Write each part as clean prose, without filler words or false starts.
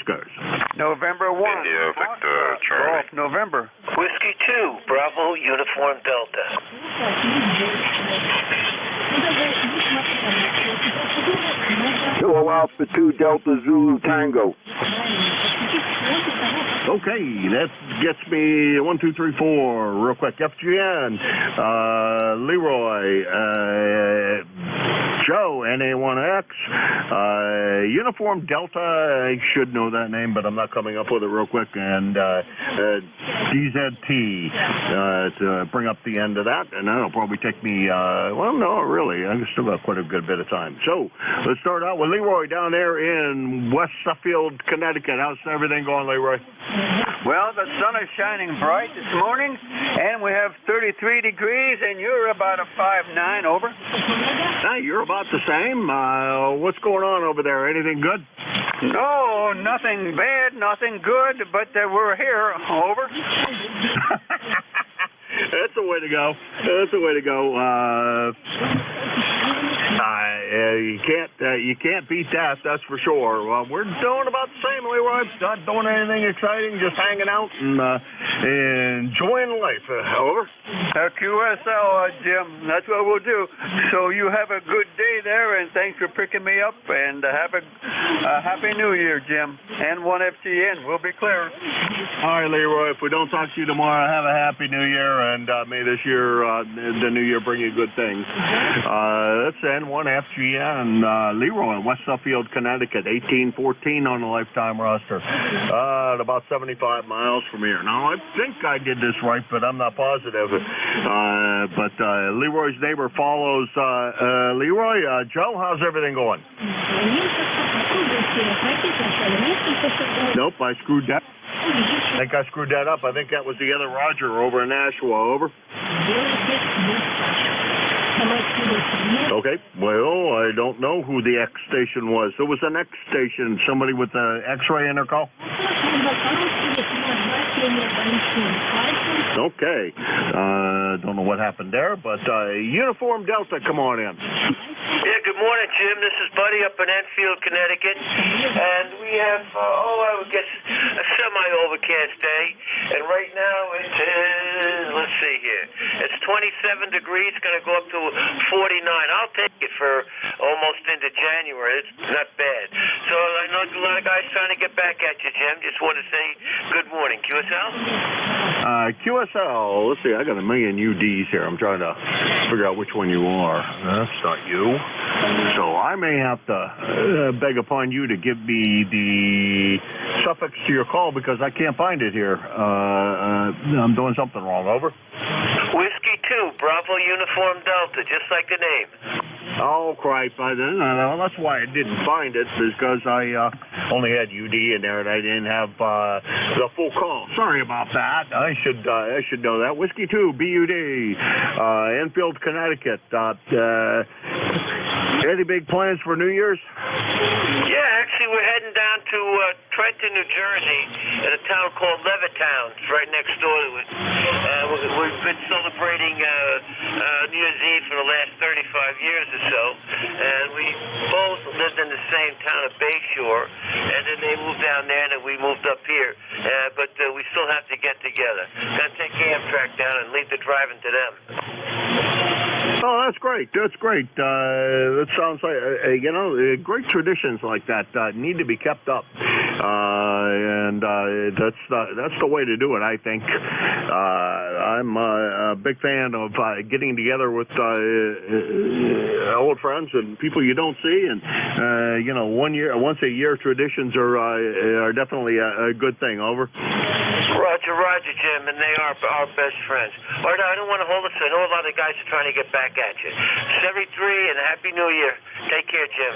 ECARS. November 1. India, Victor, Charlie. Golf, November. Whiskey 2, Bravo, Uniform Delta. Kilo Alpha 2 Delta Zulu Tango. Okay, that gets me 1, 2, 3, 4 real quick. FGN, Leroy, Joe, NA1X, Uniform Delta, I should know that name, but I'm not coming up with it real quick, and DZT to bring up the end of that, and that'll probably take me, well, no, really, I still got quite a good bit of time. So, let's start out with Leroy down there in West Suffield, Connecticut. How's everything going, Leroy? Well, the sun is shining bright this morning, and we have 33 degrees, and you're about a 5'9", over. Hey, you're about the same. What's going on over there? Anything good? No, nothing bad, nothing good, but we're here, over. That's the way to go. That's the way to go. You can't beat that, that's for sure. We're doing about the same, Leroy. Not doing anything exciting, just hanging out and enjoying life. Over. QSL, Jim. That's what we'll do. So you have a good day there, and thanks for picking me up. And have a happy New Year, Jim. And 1FGN. We'll be clear. All right, Leroy. If we don't talk to you tomorrow, have a happy New Year, and may this year, the New Year, bring you good things. That's N1FGN. Leroy, West Suffield, Connecticut, 1814 on the lifetime roster. About 75 miles from here. Now, I think I did this right, but I'm not positive. But Leroy's neighbor follows Leroy. Joe, how's everything going? Nope, I screwed that. I think I screwed that up. I think that was the other Roger over in Nashua. Over. Okay, well, I don't know who the X station was. It was an X station. Somebody with the X-ray in their call? Okay. Don't know what happened there, but Uniform Delta, come on in. Yeah, good morning, Jim. This is Buddy up in Enfield, Connecticut. And we have, I would guess, a semi-overcast day. And right now it is, let's see here, it's 27 degrees, going to go up to 49. I'll take it for almost into January. It's not bad. So I know a lot of guys trying to get back at you, Jim. Just want to say good morning. QSL? QSL, let's see, I got a million UDs here. I'm trying to figure out which one you are. That's not you. So I may have to beg upon you to give me the suffix to your call because I can't find it here. I'm doing something wrong. Over. Whiskey 2, Bravo, Uniform Delta, just like the name. Oh, Christ. That's why I didn't find it, because I only had UD in there and I didn't have the full call. Sorry about that. I should know that. Whiskey 2, BUD, Enfield, Connecticut. Any big plans for New Year's? Yeah, actually, we're heading down to Trenton, New Jersey, at a town called Levittown. It's right next door to it. We've been celebrating New Year's Eve for the last 35 years or so, and we both lived in the same town of Bayshore, and then they moved down there, and then we moved up here. But we still have to get together. Gonna take Amtrak down and leave the driving to them. Oh, that's great. That's great. That sounds like, great traditions like that need to be kept up. And that's the way to do it, I think. I'm a big fan of getting together with old friends and people you don't see. And, once a year traditions are definitely a good thing. Over. Roger, Jim, and they are our best friends. All right, I don't want to hold us. I know a lot of guys are trying to get back at you. 73 and Happy New Year. Take care, Jim.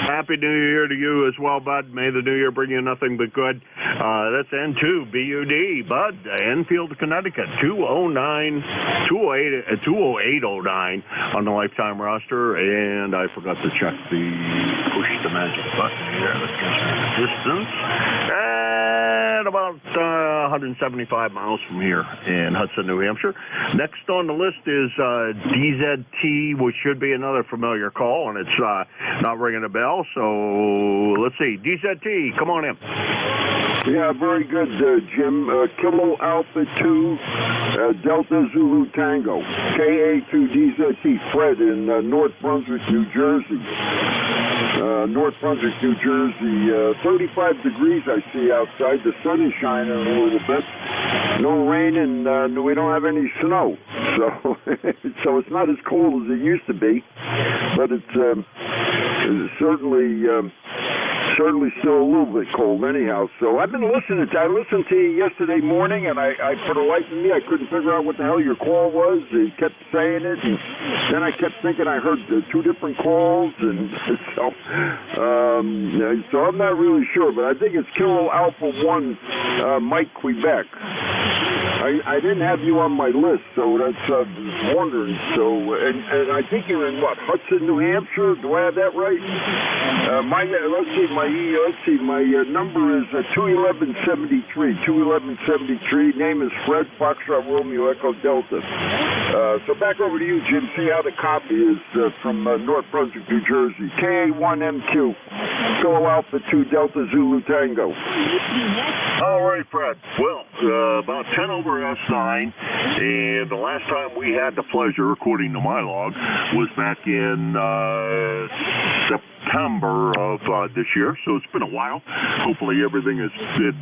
Happy New Year to you as well, Bud. May the New Year bring you nothing but good. That's N2, BUD, Bud, Enfield, Connecticut, 20809 on the lifetime roster. And I forgot to check push the magic button here. Let's get the distance. And at about 175 miles from here in Hudson, New Hampshire. Next on the list is DZT, which should be another familiar call, and it's not ringing a bell. So let's see. DZT, come on in. Yeah, very good, Jim. Kilo Alpha 2, Delta Zulu Tango, KA2DZT, Fred in North Brunswick, New Jersey. North Brunswick, New Jersey, 35 degrees I see outside. The sun is shining a little bit. No rain, and we don't have any snow. So, so it's not as cold as it used to be, but it's certainly still a little bit cold anyhow. So I've been listening I listened to you yesterday morning, and I for the life of me, I couldn't figure out what the hell your call was. You kept saying it, and then I kept thinking I heard two different calls, and so I'm not really sure, but I think it's Kilo Alpha 1, Mike, Quebec. I didn't have you on my list, so that's I was wondering. So, and I think you're in what, Hudson, New Hampshire? Do I have that right? My number is 21173. 21173. Name is Fred, Foxtrot Romeo Echo Delta. So back over to you, Jim. See how the copy is from North Brunswick, New Jersey. KA1MQ. Kilo Alpha 2 Delta Zulu Tango. All right, Fred. Well, about 10 over S9, and the last time we had the pleasure, according to my log, was back in September of this year, so it's been a while. Hopefully everything has been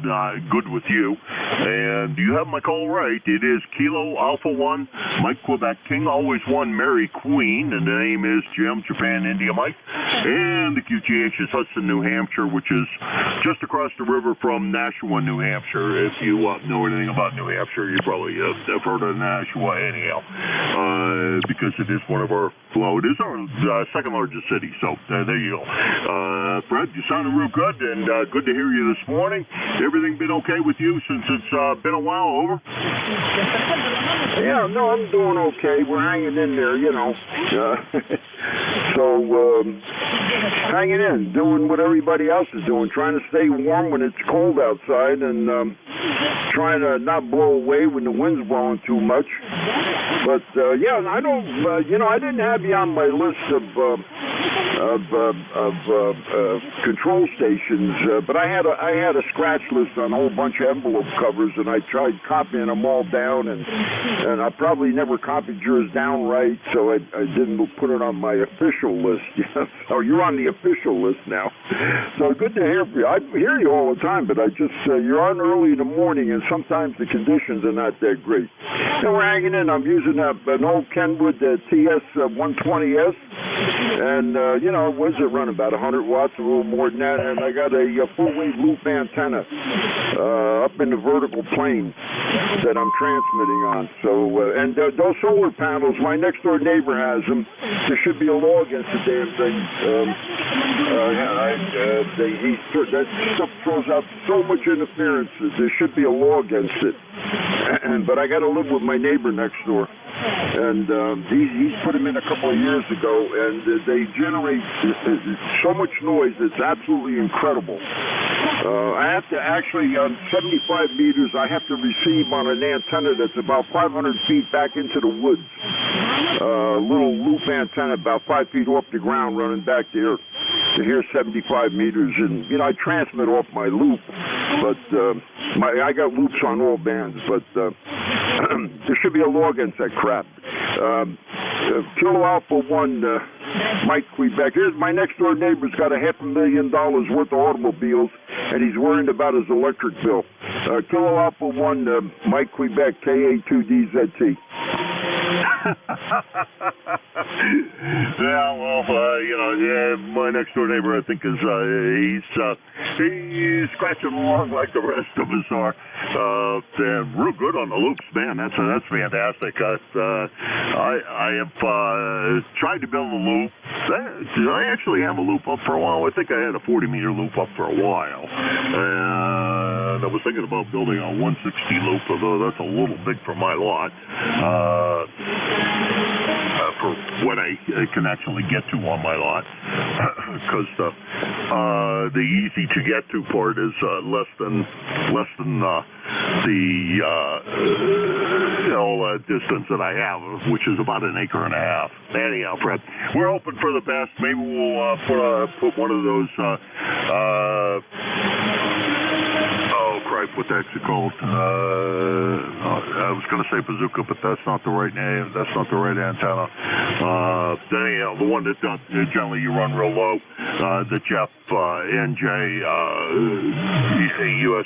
good with you. And you have my call right. It is Kilo Alpha 1, Mike, Quebec, King, always one, Mary Queen, and the name is Jim, Japan, India, Mike. And the QTH is Hudson, New Hampshire, which is just across the river from Nashua, New Hampshire. If you know anything about New Hampshire, you probably have heard of Nashua anyhow, because it is one of our, well, it is our second largest city, so there you go. Fred, you sounded real good, and good to hear you this morning. Everything been okay with you since it's been a while? Over? Yeah, no, I'm doing okay. We're hanging in there, you know. Hanging in, doing what everybody else is doing, trying to stay warm when it's cold outside, and trying to not blow away when the wind's blowing too much. But yeah, I don't, I didn't have you on my list of control stations, but I had a scratch list on a whole bunch of envelope covers, and I tried copying them all down, and I probably never copied yours down right, so I didn't put it on my official list. So you're on the official list now. So good to hear from you. I hear you all the time, but I just you're on early in the morning, and sometimes the conditions are not that great. And we're hanging in. I'm using an old Kenwood TS120S, and what does it run? About 100 watts, a little more than that. And I got a full-wave loop antenna up in the vertical plane that I'm transmitting on. So, and those solar panels, my next-door neighbor has them. There should be a law against the damn thing. That stuff throws out so much interference. There should be a law against it. But I got to live with my neighbor next door. And he's put them in a couple of years ago, and they generate so much noise. It's absolutely incredible. I have to actually, on 75 meters, I have to receive on an antenna that's about 500 feet back into the woods. Little loop antenna about 5 feet off the ground running back there to hear 75 meters. And, I transmit off my loop, but I got loops on all bands, but there should be a law against that crap. Kilo Alpha 1, Mike, Quebec. Here's my next door neighbor's got $500,000 worth of automobiles, and he's worried about his electric bill. Kilo Alpha 1, Mike, Quebec, KA2DZT. Yeah, well, my next door neighbor, I think, is he's scratching along like the rest of us are. And real good on the loops, man. That's fantastic. I have tried to build a loop. I actually have a loop up for a while. I think I had a 40-meter loop up for a while. And I was thinking about building a 160 loop, although that's a little big for my lot. For what I can actually get to on my lot, because the easy to get to part is less than the distance that I have, which is about an acre and a half. Anyhow, Fred, we're hoping for the best. Maybe we'll put one of those. What the heck's it called? I was going to say bazooka, but that's not the right name. That's not the right antenna. Anyhow, the one that generally you run real low, the Jeff NJ2US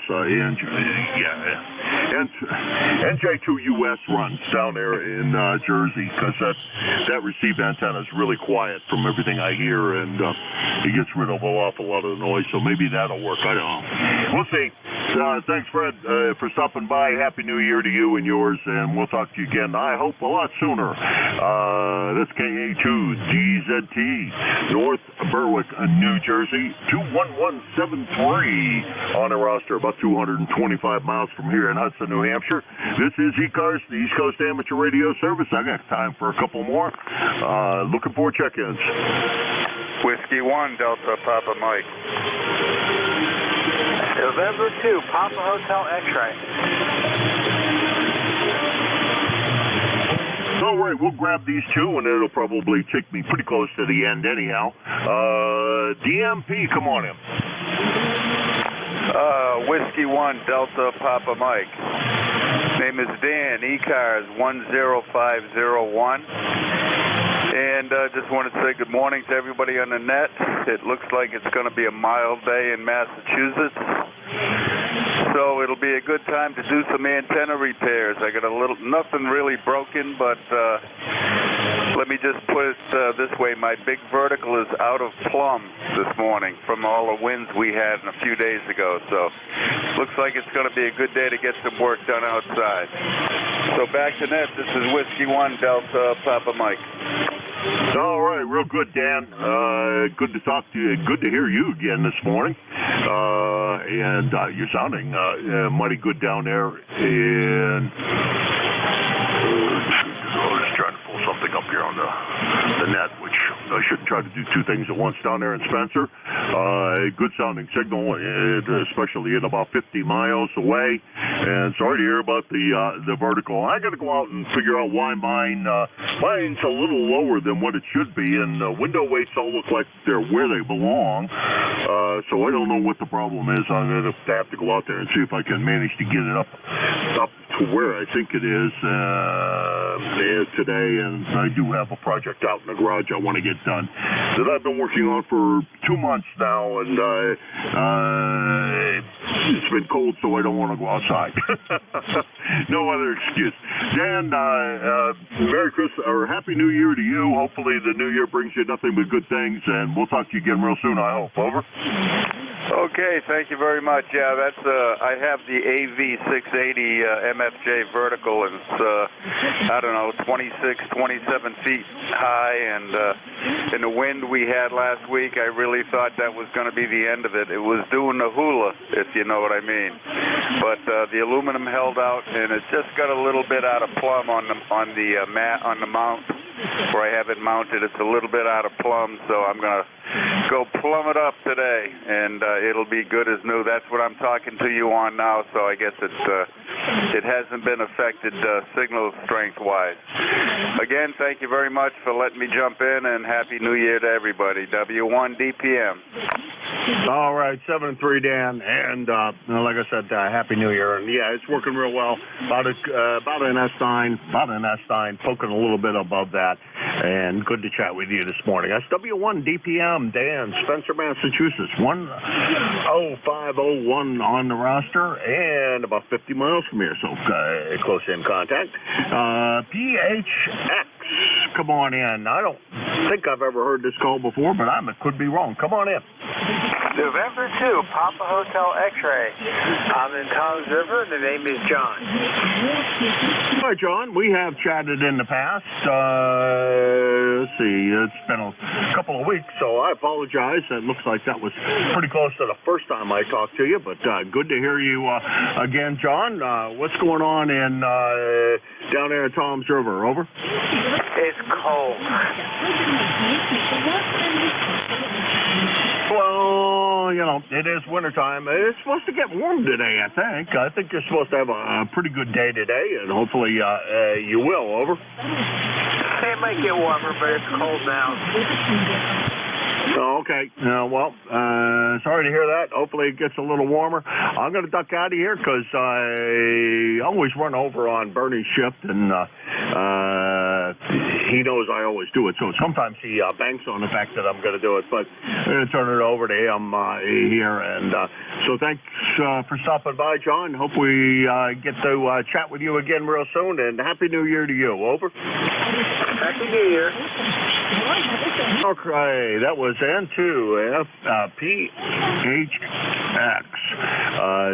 NJ2US runs down there in Jersey, because that receive antenna is really quiet from everything I hear, and it gets rid of an awful lot of the noise. So maybe that'll work. I don't know. We'll see. Thanks, Fred, for stopping by. Happy New Year to you and yours, and we'll talk to you again, I hope, a lot sooner. That's KA2DZT, North Berwick, New Jersey, 21173 on the roster, about 225 miles from here in Hudson, New Hampshire. This is ECARS, the East Coast Amateur Radio Service. I got time for a couple more. Looking for check-ins. Whiskey 1, Delta Papa Mike. November 2, Papa Hotel X-Ray. All right, we'll grab these two, and it'll probably take me pretty close to the end anyhow. DMP, come on in. Whiskey 1, Delta Papa Mike. Name is Dan, ECARS 10501. And just want to say good morning to everybody on the net. It looks like it's going to be a mild day in Massachusetts. So it'll be a good time to do some antenna repairs. I got nothing really broken, but let me just put it this way. My big vertical is out of plumb this morning from all the winds we had a few days ago. So looks like it's going to be a good day to get some work done outside. So back to net. This is Whiskey 1, Delta Papa Mike. All right, real good, Dan. Good to talk to you. Good to hear you again this morning. And you're sounding mighty good down there in... I was trying to pull something up here on the net, which I shouldn't try to do two things at once. Down there in Spencer, good sounding signal, especially at about 50 miles away. And sorry to hear about the vertical. I got to go out and figure out why mine's a little lower than what it should be, and window weights all look like they're where they belong. So I don't know what the problem is. I'm going to have to go out there and see if I can manage to get it up to where I think it is today. And I do have a project out in the garage I want to get done that I've been working on for 2 months now, and it's been cold, so I don't want to go outside. No other excuse. Dan, Merry Christmas or Happy New Year to you. Hopefully the new year brings you nothing but good things, and we'll talk to you again real soon, I hope. Over. Okay, thank you very much. Yeah, that's I have the AV680 MFJ vertical, and it's I don't know, 26, 27 feet high, and in the wind we had last week, I really thought that was going to be the end of it. It was doing the hula, if you know what I mean. But the aluminum held out, and it just got a little bit out of plumb on the mount where I have it mounted. It's a little bit out of plumb, so I'm going to go plumb it up today, and it'll be good as new. That's what I'm talking to you on now, so I guess it hasn't been affected signal strength-wise. Again, thank you very much for letting me jump in, and Happy New Year to everybody. W1DPM. All right, 7-3, Dan, and like I said, Happy New Year. And yeah, it's working real well. About an S9, poking a little bit above that, and good to chat with you this morning. That's W1DPM, Dan, Spencer, Massachusetts, 10501 on the roster, and about 50 miles from here, so close in contact. PHX, come on in. I don't think I've ever heard this call before, but I could be wrong. Come on in. November 2, Papa Hotel X-Ray. I'm in Tom's River. The name is John. Hi, John. We have chatted in the past. Let's see. It's been a couple of weeks, so I apologize. It looks like that was pretty close to the first time I talked to you, but good to hear you again, John. What's going on in down there at Tom's River? Over? It's cold. Well, Well, you know, it is wintertime. It's supposed to get warm today, I think. I think you're supposed to have a pretty good day today, and hopefully you will. Over. It might get warmer, but it's cold now. Oh, okay. Well, sorry to hear that. Hopefully it gets a little warmer. I'm going to duck out of here because I always run over on Bernie's shift, and he knows I always do it. So sometimes he banks on the fact that I'm going to do it. But I'm going to turn it over to him here. And so thanks for stopping by, John. Hope we get to chat with you again real soon. And Happy New Year to you. Over. Happy New Year. Okay, that was N2PHX.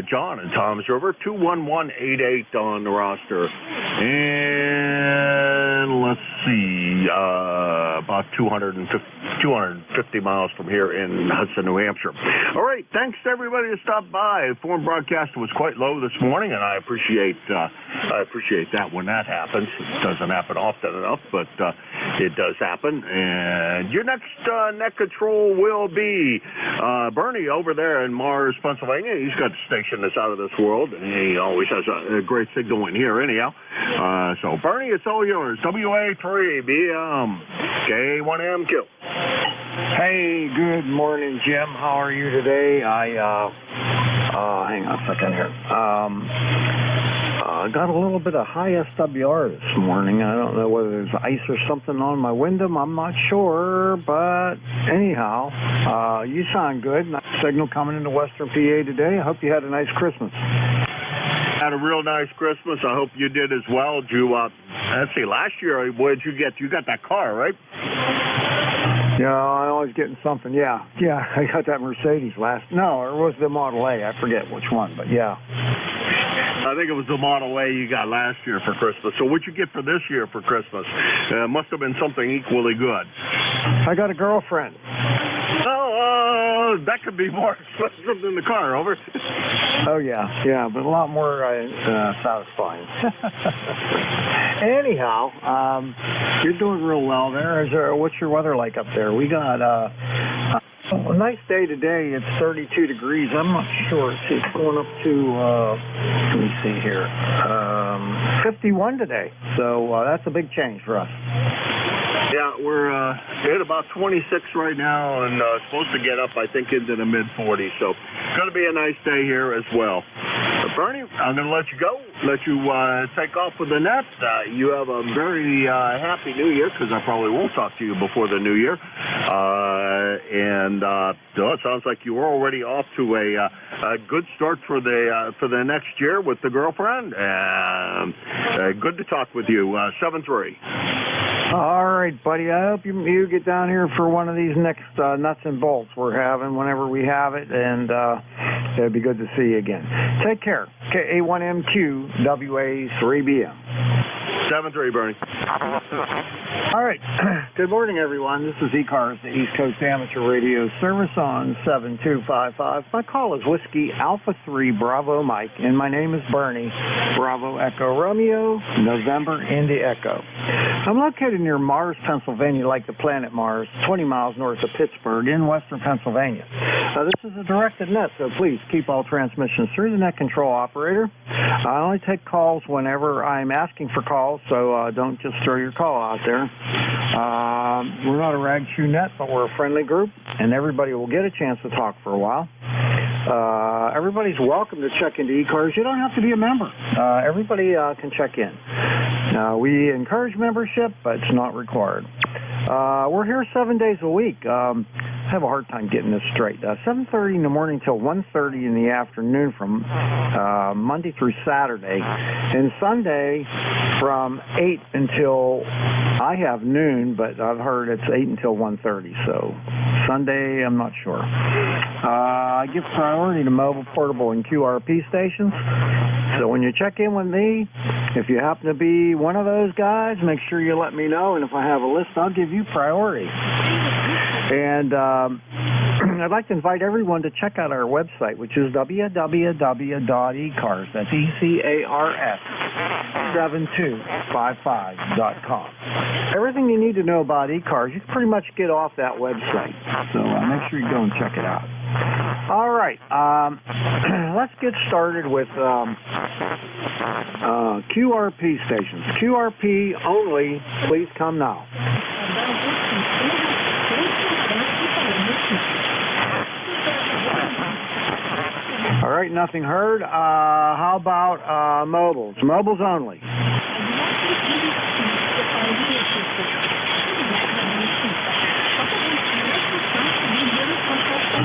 John in Tom's River, 21188 on the roster. And let's see, about 250 miles from here in Hudson, New Hampshire. All right, thanks to everybody that stopped by. Foreign broadcast was quite low this morning, and I appreciate that when that happens. It doesn't happen often enough, but it does happen. And your next net control will be Bernie over there in Mars, Pennsylvania. He's got a station that's out of this world, and he always has a great signal in here anyhow. So, Bernie, it's all yours. WA3BM K1MQ. Hey, good morning, Jim. How are you today? Hang on a second here. I got a little bit of high SWR this morning. I don't know whether there's ice or something on my window. I'm not sure, but anyhow, you sound good. Nice signal coming into Western PA today. I hope you had a nice Christmas. Had a real nice Christmas. I hope you did as well. Did you, let's see, last year, what did you get? You got that car, right? Yeah, I'm always getting something. Yeah, I got that Mercedes or it was the Model A. I forget which one, but yeah. I think it was the Model A you got last year for Christmas. So what'd you get for this year for Christmas? Must have been something equally good. I got a girlfriend. Oh, that could be more expensive than the car, over. Oh, yeah, but a lot more satisfying. Anyhow, you're doing real well there. What's your weather like up there? We got a nice day today. It's 32 degrees. I'm not sure. It's going up to, let me see here, 51 today. So that's a big change for us. Yeah, we're at about 26 right now, and supposed to get up, I think, into the mid-40s. So it's going to be a nice day here as well. But Bernie, I'm going to let you go, let you take off with the net. You have a very happy New Year, because I probably won't talk to you before the New Year. It sounds like you were already off to a good start for the next year with the girlfriend. Good to talk with you. 7-3. All right, buddy. I hope you get down here for one of these next nuts and bolts we're having whenever we have it, and it'd be good to see you again. Take care. KA1MQ WA3BM. 7-3, Bernie. All right. Good morning, everyone. This is ECARS, the East Coast Amateur Radio Service on 7255. My call is Whiskey Alpha 3 Bravo Mike, and my name is Bernie. Bravo Echo Romeo, November Indy Echo. I'm located near Mars, Pennsylvania, like the planet Mars, 20 miles north of Pittsburgh in western Pennsylvania. This is a directed net, so please keep all transmissions through the net control operator. I only take calls whenever I'm asking for calls, so don't just throw your call out there. We're not a rag shoe net, but we're a friendly group, and everybody will get a chance to talk for a while. Everybody's welcome to check into ECARS. You don't have to be a member. Everybody can check in. We encourage membership, but it's not required. We're here 7 days a week. I have a hard time getting this straight. 7:30 in the morning till 1:30 in the afternoon from Monday through Saturday, and Sunday from 8 until I have noon, but I've heard it's 8 until 1:30. So Sunday, I'm not sure. I give priority to mobile, portable, and QRP stations. So when you check in with me, if you happen to be one of those guys, make sure you let me know, and if I have a list, I'll give you priority. And I'd like to invite everyone to check out our website, which is www.ecars, that's ECARS, 7255.com. Everything you need to know about ECARS, you can pretty much get off that website. So make sure you go and check it out. All right. Let's get started with QRP stations. QRP only, please come now. All right, nothing heard. How about mobiles? Mobiles only.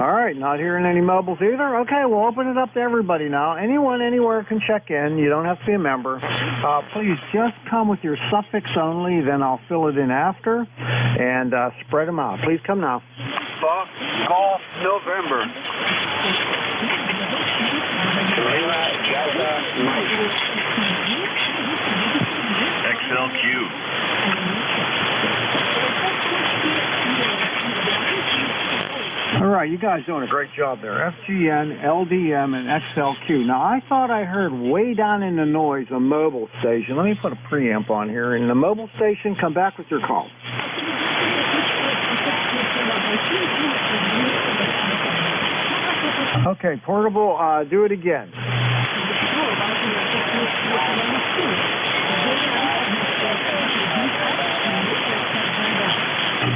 All right, not hearing any mobiles either. Okay, we'll open it up to everybody now. Anyone, anywhere can check in. You don't have to be a member. Please just come with your suffix only, then I'll fill it in after, and spread them out. Please come now. Fox, Golf, November. XLQ. All right, you guys doing a great job there. FGN, LDM, and XLQ. Now, I thought I heard way down in the noise a mobile station. Let me put a preamp on here. And the mobile station, come back with your call. Okay, portable, do it again.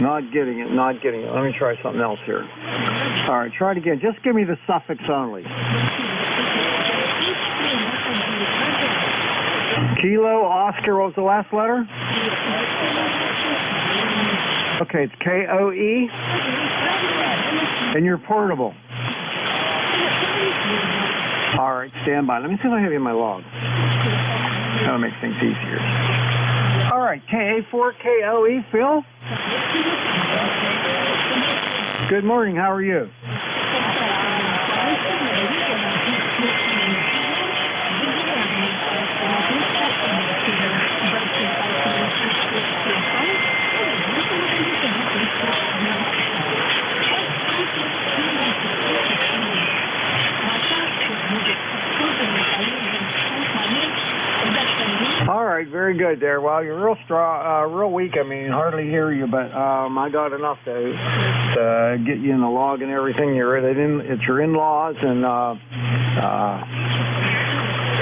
Not getting it, not getting it. Let me try something else here. All right, try it again. Just give me the suffix only. Kilo, Oscar, what was the last letter? Okay, it's KOE. And you're portable. All right, stand by. Let me see if I have you in my log. That'll make things easier. All right, KA4KOE, Phil? Good morning, how are you? All right, very good there. Well, you're real strong, real weak. I mean, hardly hear you, but I got enough to get you in the log and everything. It's your in-laws, and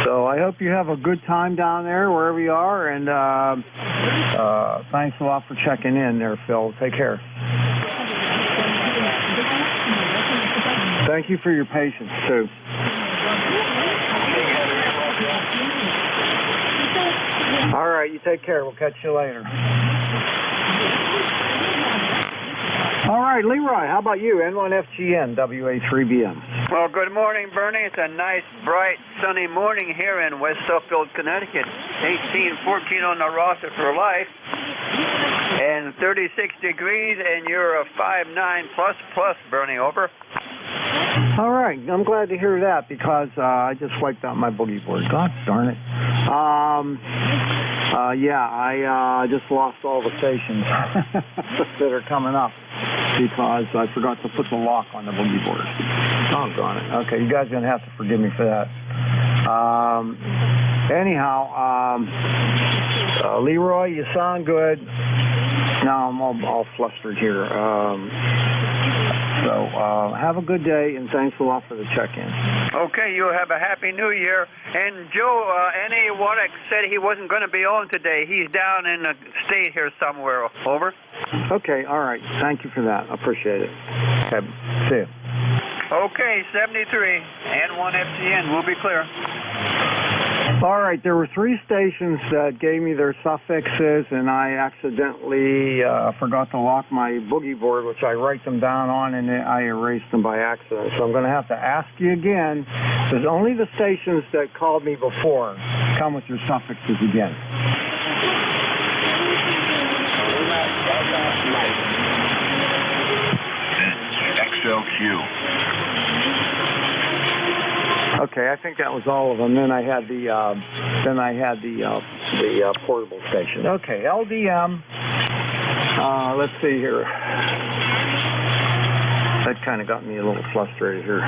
so I hope you have a good time down there, wherever you are. And thanks a lot for checking in there, Phil. Take care. Thank you for your patience too. All right, you take care. We'll catch you later. All right, Leroy, how about you? N1FGN, WA3BM. Well, good morning, Bernie. It's a nice, bright, sunny morning here in West Suffield, Connecticut. 18-14 on the roster for life. And 36 degrees, and you're a 5'9 plus, Bernie, over. All right, I'm glad to hear that because I just wiped out my boogie board. God darn it. Yeah, I just lost all the stations that are coming up because I forgot to put the lock on the boogie board. Doggone it. Okay, you guys are going to have to forgive me for that. Anyhow, Leroy, you sound good. Now I'm all flustered here. So have a good day, and thanks a lot for the check-in. Okay, you have a happy New Year. And Joe, N.A. Waddick said he wasn't going to be on today. He's down in the state here somewhere. Over. Okay, all right. Thank you for that. I appreciate it. Okay, see you. Okay, 73, N1FGN. We'll be clear. All right, there were 3 stations that gave me their suffixes, and I accidentally forgot to lock my boogie board, which I write them down on, and I erased them by accident. So I'm going to have to ask you again. There's only the stations that called me before. Come with your suffixes again. XLQ. Okay, I think that was all of them. Then I had the portable station. Okay, LDM. Let's see here. That kind of got me a little frustrated here.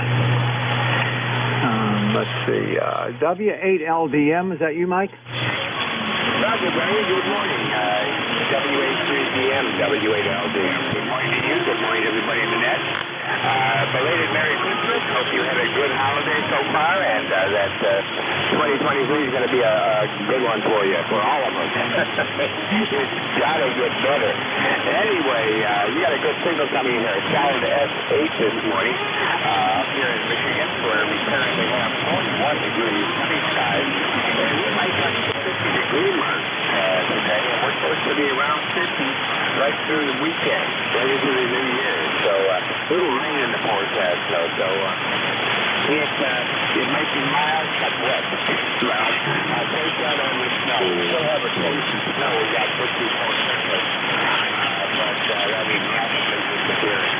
Let's see. W8LDM. Is that you, Mike? Roger, Barry. Good morning. WA3BM, W8LDM. Good morning to you. Good morning to everybody in the net. Belated Merry Christmas. Hope you had a good holiday so far, and that 2023 is going to be a good one for you, for all of us. It's got to get better. Anyway, you got a good signal coming in here. Solid S8 this morning up here in Michigan, where we currently have 41 degrees sunny skies, and we might touch the 50-degree mark today, and we're supposed to be around 50 right through the weekend, right into the new year. So a little rain in the forecast, though. It might be mild but wet. Well, take that on the snow. We still have a taste of snow. We got 54 surface, but that'll be rapidly disappearing.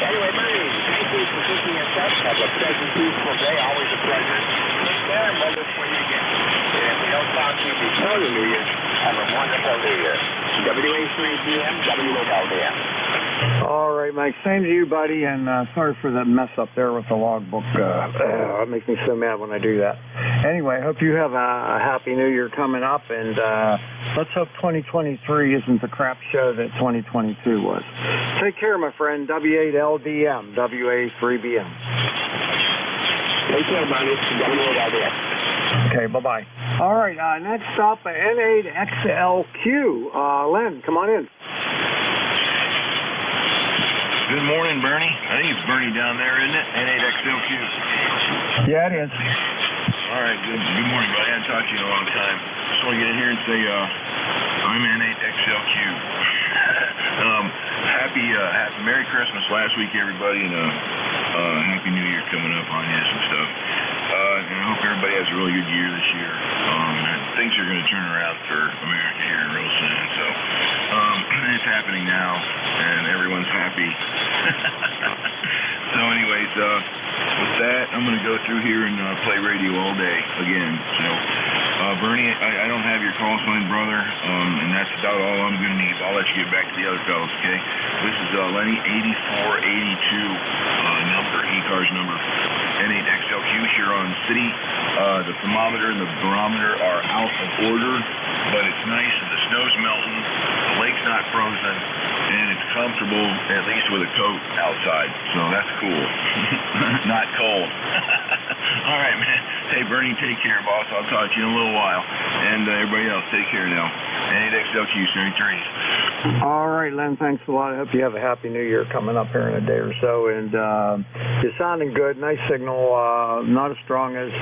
Anyway, Bernie, thank you for picking us up. Have a pleasant, peaceful day. Always a pleasure. Take care and we'll look for you again. And if we don't talk to you before the New Year, have a wonderful New Year. WA3BM, WLDM. All right, Mike. Same to you, buddy. And sorry for that mess up there with the logbook. It makes me so mad when I do that. Anyway, hope you have a happy New Year coming up. And let's hope 2023 isn't the crap show that 2022 was. Take care, my friend. W8LDM, WA3BM. Take care, buddy. W8LDM. Okay, bye-bye. All right, next up, N8XLQ. Len, come on in. Good morning, Bernie. I think it's Bernie down there, isn't it? N8XLQ. Yeah, it is. All right, good morning, buddy. I haven't talked to you in a long time. Just want to get in here and say I'm N8XLQ. Happy Merry Christmas last week, everybody, and Happy New Year coming up on you and stuff. And I hope everybody has a really good year this year. And things are going to turn around for America here real soon. So it's happening now, and everyone's happy. So anyways, with that, I'm going to go through here and play radio all day again. So, Bernie, I don't have your call sign, brother, and that's about all I'm going to need. I'll let you get back to the other fellows, okay? This is Lenny 8482 number, ECARS number, N8XLQ here on City. The thermometer and the barometer are out of order, but it's nice and the snow's melting, the lake's not frozen, and it's comfortable, at least with a coat outside. So that's cool. Not cold. All right, man. Hey, Bernie, take care, boss. I'll talk to you in a little while. And everybody else, take care now. N8XLQ, 73. All right, Len, thanks a lot. I hope you have a happy New Year coming up here in a day or so. And you're sounding good. Nice signal. Not as strong as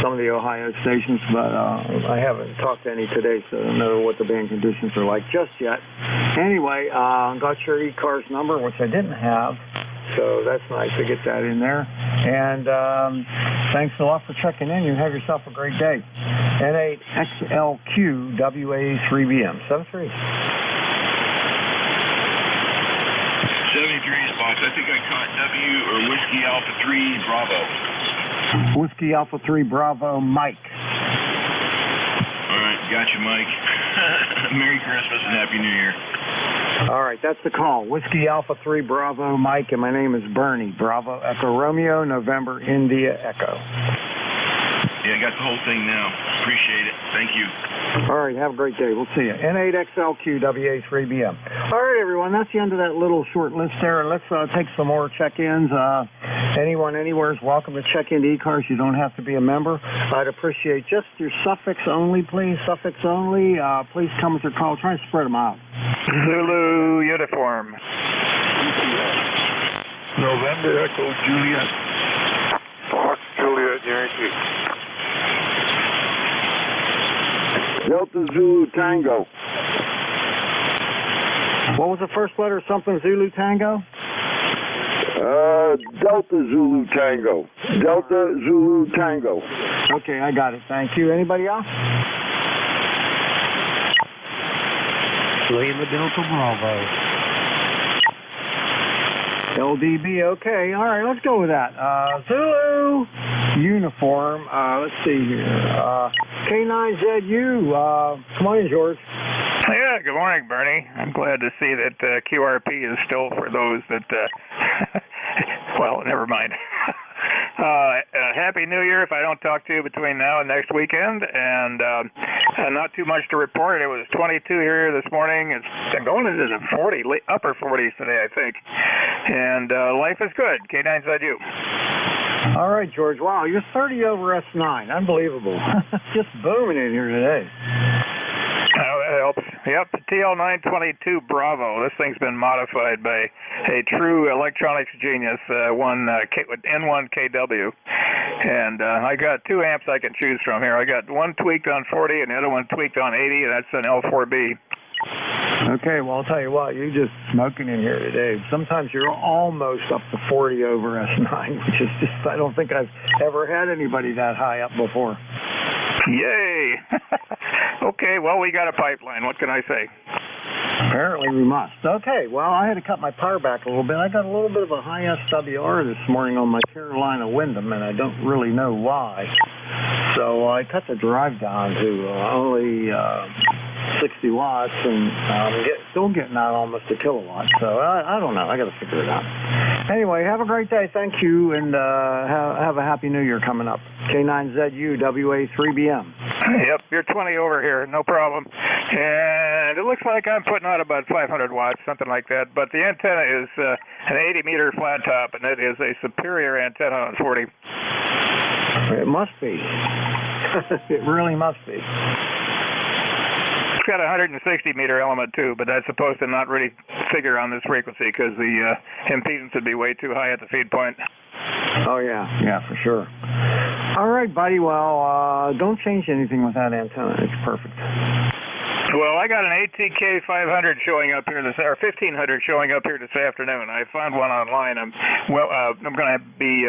some of the Ohio stations, but I haven't talked to any today, so I don't know what the band conditions are like just yet. Anyway, got your ECARS number, which I didn't have. So that's nice to get that in there. And thanks a lot for checking in. You have yourself a great day. N8XLQ WA3BM. 73. 73's box. I think I caught W or Whiskey Alpha 3 Bravo. Whiskey Alpha 3 Bravo Mike. All right, got you, Mike. Merry Christmas and Happy New Year. All right, that's the call. Whiskey Alpha 3 Bravo Mike, and my name is Bernie. Bravo Echo Romeo, November India Echo. Yeah, I got the whole thing now. Appreciate it. Thank you. All right, have a great day. We'll see you. N8XLQ WA3BM. All right, everyone, that's the end of that little short list there. And let's take some more check-ins. Anyone, anywhere is welcome to check into ECARS. You don't have to be a member. I'd appreciate just your suffix only, please. Suffix only. Please come with your call. Try and spread them out. Zulu uniform. November Echo Juliet. Fox Juliet Yankee. Delta Zulu Tango. What was the first letter of something Zulu Tango? Delta Zulu Tango. Delta Zulu Tango. Okay, I got it. Thank you. Anybody else? Lima Delta Bravo. LDB, okay. All right, let's go with that. Zulu uniform. Let's see here. K9ZU. Come on in, George. Yeah, good morning, Bernie. I'm glad to see that QRP is still for those that, well, never mind. Happy New Year if I don't talk to you between now and next weekend, and not too much to report. It was 22 here this morning. It's going into the upper 40s today, I think. And life is good. K9ZU. All right, George. Wow, you're 30 over S9. Unbelievable. Just booming in here today. Oh, that helps. Yep, TL922 Bravo. This thing's been modified by a true electronics genius, N1KW. And I got 2 amps I can choose from here. I got one tweaked on 40 and the other one tweaked on 80, and that's an L4B. Okay, well, I'll tell you what, you're just smoking in here today. Sometimes you're almost up to 40 over S9, which is just, I don't think I've ever had anybody that high up before. Yay! Okay, well, we got a pipeline. What can I say? Apparently we must. Okay, well, I had to cut my power back a little bit. I got a little bit of a high SWR this morning on my Carolina Wyndham, and I don't really know why. So I cut the drive down to only 60 watts, and still getting out almost a kilowatt. So I don't know. I got to figure it out. Anyway, have a great day. Thank you, and have a happy New Year coming up. K9ZU WA3BM. Yep, you're 20 over here. No problem. And it looks like I'm putting out about 500 watts, something like that. But the antenna is an 80-meter flat top, and it is a superior antenna on 40. It must be. It really must be. It's got a 160-meter element, too, but that's supposed to not really figure on this frequency because the impedance would be way too high at the feed point. Oh, yeah. Yeah, for sure. All right, buddy. Well, don't change anything with that antenna. It's perfect. Well, I got an ATK 500 showing up here or 1500 showing up here this afternoon. I found one online. I'm going to be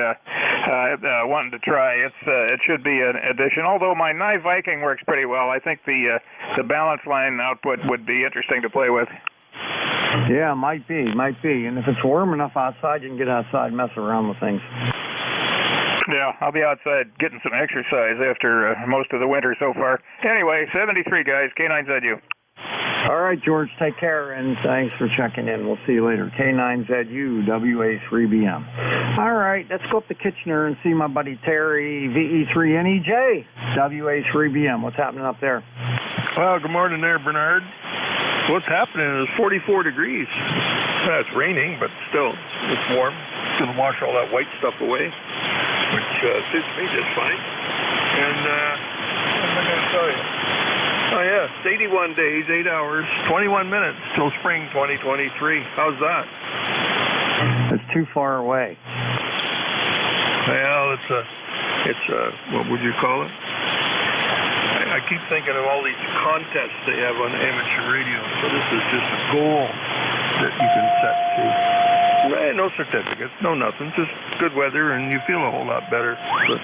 wanting to try. It should be an addition. Although my Nye Viking works pretty well, I think the balance line output would be interesting to play with. Yeah, might be. And if it's warm enough outside, you can get outside and mess around with things. Yeah, I'll be outside getting some exercise after most of the winter so far. Anyway, 73 guys, K9ZU. All right, George, take care, and thanks for checking in. We'll see you later. K9ZU WA3BM. All right, let's go up to Kitchener and see my buddy Terry, VE3NEJ WA3BM. What's happening up there? Well, good morning there, Bernard. What's happening is 44 degrees. It's raining, but still, it's warm. It's going to wash all that white stuff away, which suits me just fine. And what am I going to tell you? Oh, yeah, it's 81 days, 8 hours, 21 minutes till spring 2023. How's that? It's too far away. Well, it's a what would you call it? I keep thinking of all these contests they have on amateur radio, so this is just a goal that you can set to. No certificates, no nothing, just good weather, and you feel a whole lot better. But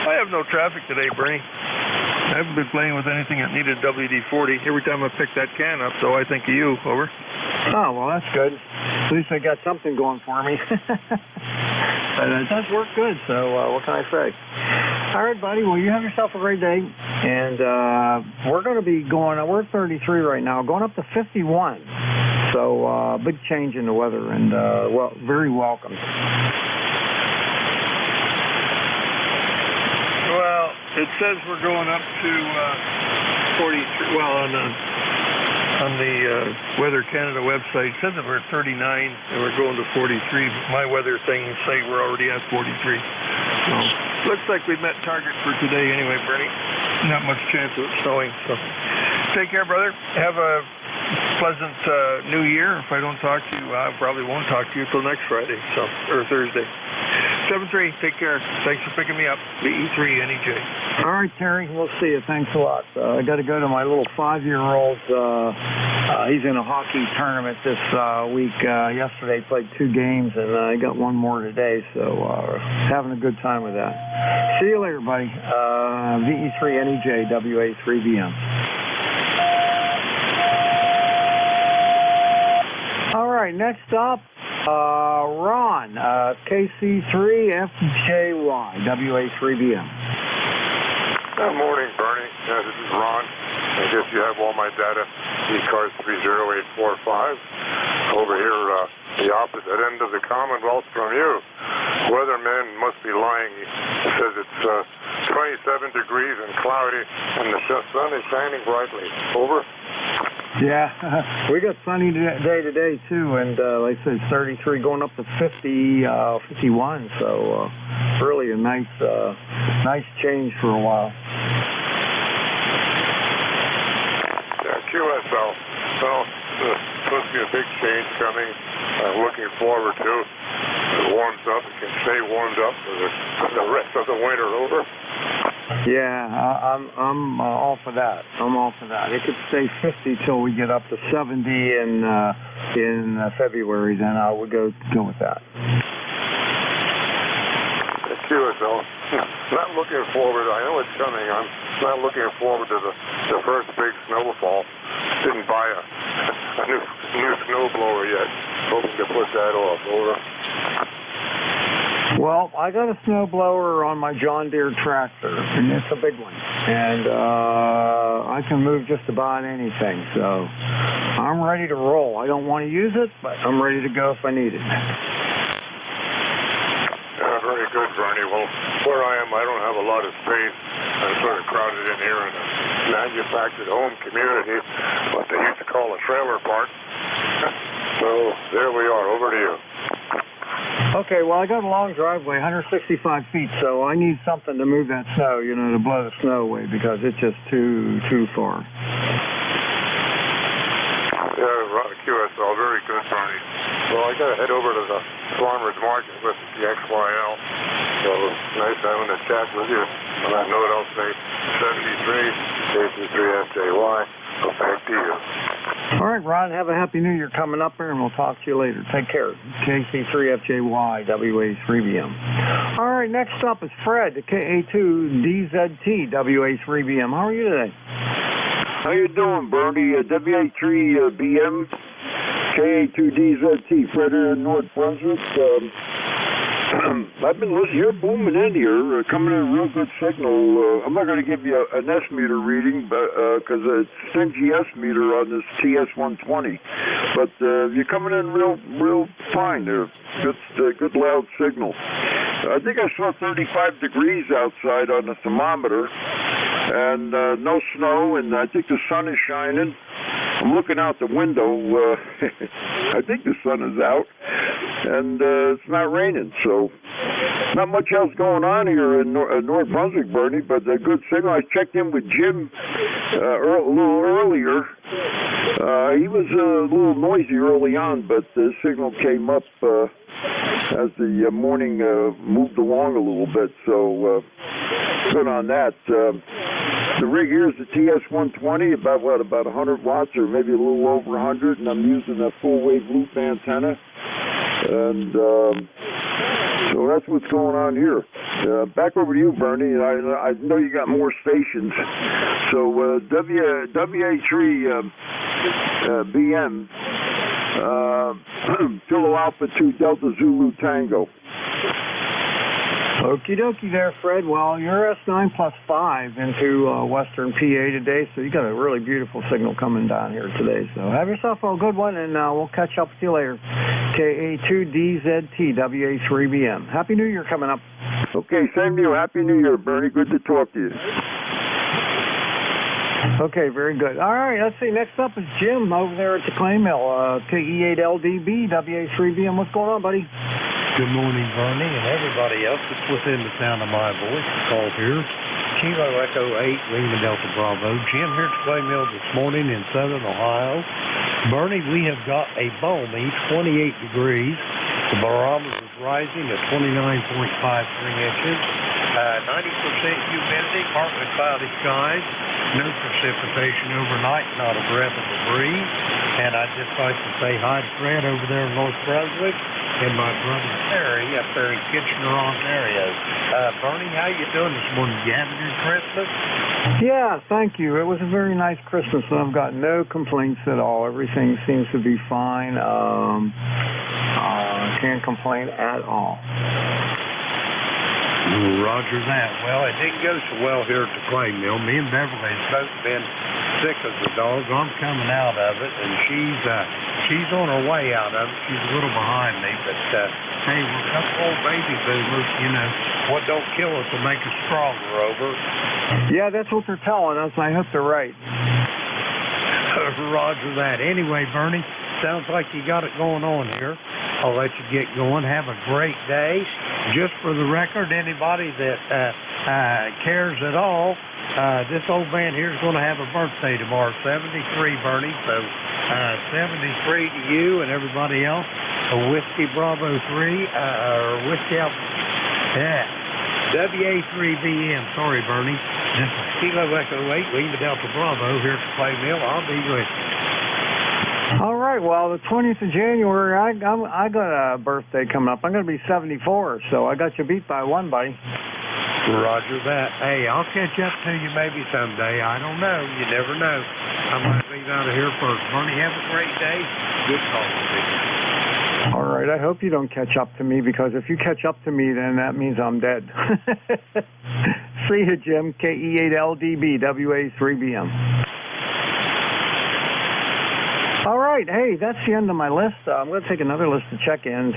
I have no traffic today, Bernie. I haven't been playing with anything that needed WD-40. Every time I pick that can up, so I think of you. Over. Oh, well, that's good. At least I got something going for me. But it does work good, so what can I say? All right, buddy. Well, you have yourself a great day. And we're going to be going, we're at 33 right now, going up to 51. So big change in the weather, and well, very welcome. Well, it says we're going up to 43. Well, on the Weather Canada website, it says that we're at 39 and we're going to 43. But my weather things say we're already at 43. So looks like we met target for today anyway, Bernie. Not much chance of it snowing. So take care, brother. Have a pleasant New Year. If I don't talk to you, I probably won't talk to you until next Friday, or Thursday. 7-3, take care. Thanks for picking me up. VE3NEJ. All right, Terry, we'll see you. Thanks a lot. I got to go to my little 5-year-old. He's in a hockey tournament this week. Yesterday played 2 games, and I got one more today, so having a good time with that. See you later, buddy. VE3NEJ, WA3BM. All right, next up, Ron, KC3FJY, WA3BM. Good morning, Bernie. This is Ron. I guess you have all my data, ECARS 30845. Over here, the opposite end of the Commonwealth from you. Weatherman must be lying. He says it's 27 degrees and cloudy, and the sun is shining brightly. Over. Yeah, we got sunny day today too, and like I said, 33 going up to 50, 51. So really a nice change for a while. Yeah, QSL. Well, there's supposed to be a big change coming. I'm looking forward to. It warms up. It can stay warmed up for the rest of the winter over. Yeah, I'm all for that. I'm all for that. It could stay 50 till we get up to 70 in February. Then I would go with that. QSL. Not looking forward. I know it's coming. I'm not looking forward to the first big snowfall. Didn't buy a new snowblower yet. Hoping to put that off. Over. Well, I got a snowblower on my John Deere tractor, and it's a big one. And I can move just about anything, so I'm ready to roll. I don't want to use it, but I'm ready to go if I need it. Very good, Bernie. Well, where I am, I don't have a lot of space. I'm sort of crowded in here in a manufactured home community, what they used to call a trailer park. So there we are. Over to you. Okay, well, I got a long driveway, 165 feet, so I need something to move that snow, to blow the snow away, because it's just too far. Yeah, QSL, very good, Bernie. Well, I got to head over to the farmer's market with the XYL. So nice having a chat with you. On that note, I'll say 73, KC3FJY. So back to you. All right, Ron, have a happy New Year coming up here, and we'll talk to you later. Take care. KC3FJY, WA3BM. All right, next up is Fred, the KA2DZT, WA3BM. How are you today? How you doing, Bernie? WA3BM, KA2DZT, Fred here in North Brunswick. I've been listening. You're booming in here, coming in a real good signal. I'm not going to give you an S meter reading, because it's NGS meter on this TS120. But you're coming in real fine there. Good loud signal. I think I saw 35 degrees outside on the thermometer, and no snow, and I think the sun is shining. I'm looking out the window. I think the sun is out, and it's not raining, so not much else going on here in North Brunswick, Bernie, but a good signal. I checked in with Jim a little earlier. He was a little noisy early on, but the signal came up as the morning moved along a little bit, so good on that. The rig here is the TS120, about 100 watts or maybe a little over 100, and I'm using a full wave loop antenna. And so that's what's going on here. Back over to you, Bernie. I know you got more stations. So WA3BM, Kilo Alpha 2 Delta Zulu Tango. Okie dokie there, Fred. Well, you're S9 plus 5 into western PA today, so you got a really beautiful signal coming down here today. So have yourself a good one, and we'll catch up with you later. KA2DZT, WA3BM. Happy New Year coming up. Okay, same to you. Happy New Year, Bernie. Good to talk to you. Okay, very good. All right, let's see. Next up is Jim over there at the clay mill, KE8LDB, WA3BM. What's going on, buddy? Good morning, Bernie, and everybody else that's within the sound of my voice. Called here. Kilo Echo 8, Lima Delta Bravo. Jim here at the clay mill this morning in southern Ohio. Bernie, we have got a balmy 28 degrees. The barometer is rising to 29.53 inches. 90% humidity, partly cloudy skies. No precipitation overnight, not a breath of a breeze. And I'd just like to say hi to Fred over there in North Brunswick and my brother Terry up there in Kitchener, Ontario. Bernie, how you doing this morning? You having a good Christmas? Yeah, thank you. It was a very nice Christmas, and I've got no complaints at all. Everything seems to be fine. Can't complain at all. Roger that. Well, it didn't go so well here at the clay mill. Me and Beverly have both been sick as a dog. I'm coming out of it, and she's on her way out of it. She's a little behind me, but hey, we're a couple old baby boomers. What don't kill us will make us stronger. Over. Yeah, that's what they're telling us. I hope they're right. Roger that. Anyway, Bernie, sounds like you got it going on here. I'll let you get going. Have a great day. Just for the record, anybody that cares at all, this old man here is going to have a birthday tomorrow, 73, Bernie. So 73 to you and everybody else. A Whiskey Bravo 3, or Whiskey Alpha. Yeah. WA3BM. Sorry, Bernie. This is Kilo Echo 8, Lima Delta Bravo here at the Clay Mill. I'll be with you. All right. Well, the 20th of January, I got a birthday coming up. I'm going to be 74, so I got you beat by one, buddy. Roger that. Hey, I'll catch up to you maybe someday. I don't know. You never know. I might leave out of here first. Bernie, have a great day. Good talking to you. All right. I hope you don't catch up to me, because if you catch up to me, then that means I'm dead. See you, Jim. KE8LDB, WA3BM. All right. Hey, that's the end of my list. I'm going to take another list of check-ins.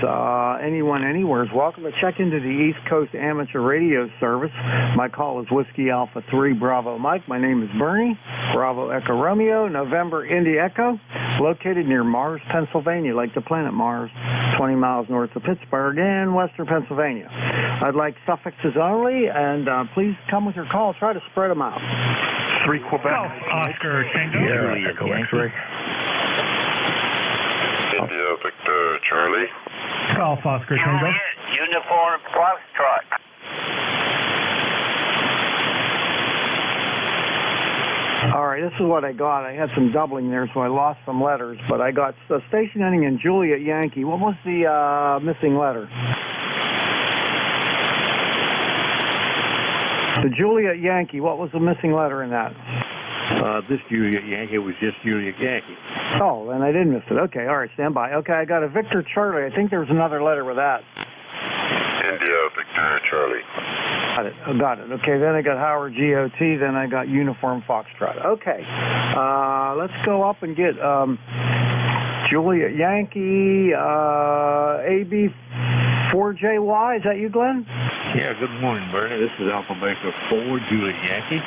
Anyone, anywhere is welcome to check into the East Coast Amateur Radio Service. My call is Whiskey Alpha 3 Bravo Mike. My name is Bernie. Bravo Echo Romeo, November Indy Echo, located near Mars, Pennsylvania, like the planet Mars, 20 miles north of Pittsburgh in western Pennsylvania. I'd like suffixes only, and please come with your call. Try to spread them out. 3 Quebec. Oscar Tango. Yeah, Echo X-ray. India Victor Charlie. Golf Oscar Tango. Uniform Foxtrot. All right, this is what I got. I had some doubling there, so I lost some letters, but I got the station ending in Juliet Yankee. What was the missing letter? The Juliet Yankee, what was the missing letter in that? This Juliet Yankee was just Juliet Yankee. Oh, then I did miss it. Okay, all right, stand by. Okay, I got a Victor Charlie. I think there was another letter with that. India Victor Charlie. Got it. Okay, then I got Howard GOT, then I got Uniform Foxtrot. Okay, let's go up and get Juliet Yankee, AB4JY. Is that you, Glenn? Yeah, good morning, Bernie. This is Alpha Baker 4, Juliet Yankee.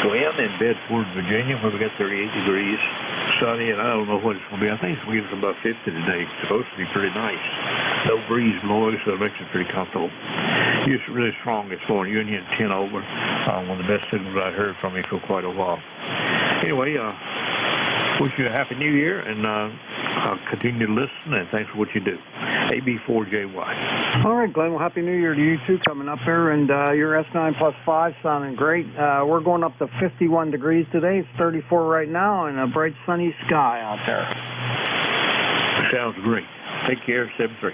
Glenn in Bedford, Virginia, where we got 38 degrees, sunny, and I don't know what it's going to be. I think it's going to get about 50 today. It's supposed to be pretty nice. No breeze blowing, so it makes it pretty comfortable. You're really strong this morning. You're in here at 10 over. One of the best signals I've heard from you for quite a while. Anyway, wish you a Happy New Year, and I'll continue to listen, and thanks for what you do. AB4JY. All right, Glenn. Well, Happy New Year to you, too, coming up here, and your S9+5 sounding great. We're going up to 51 degrees today. It's 34 right now, and a bright sunny sky out there. Sounds great. Take care, 7-3.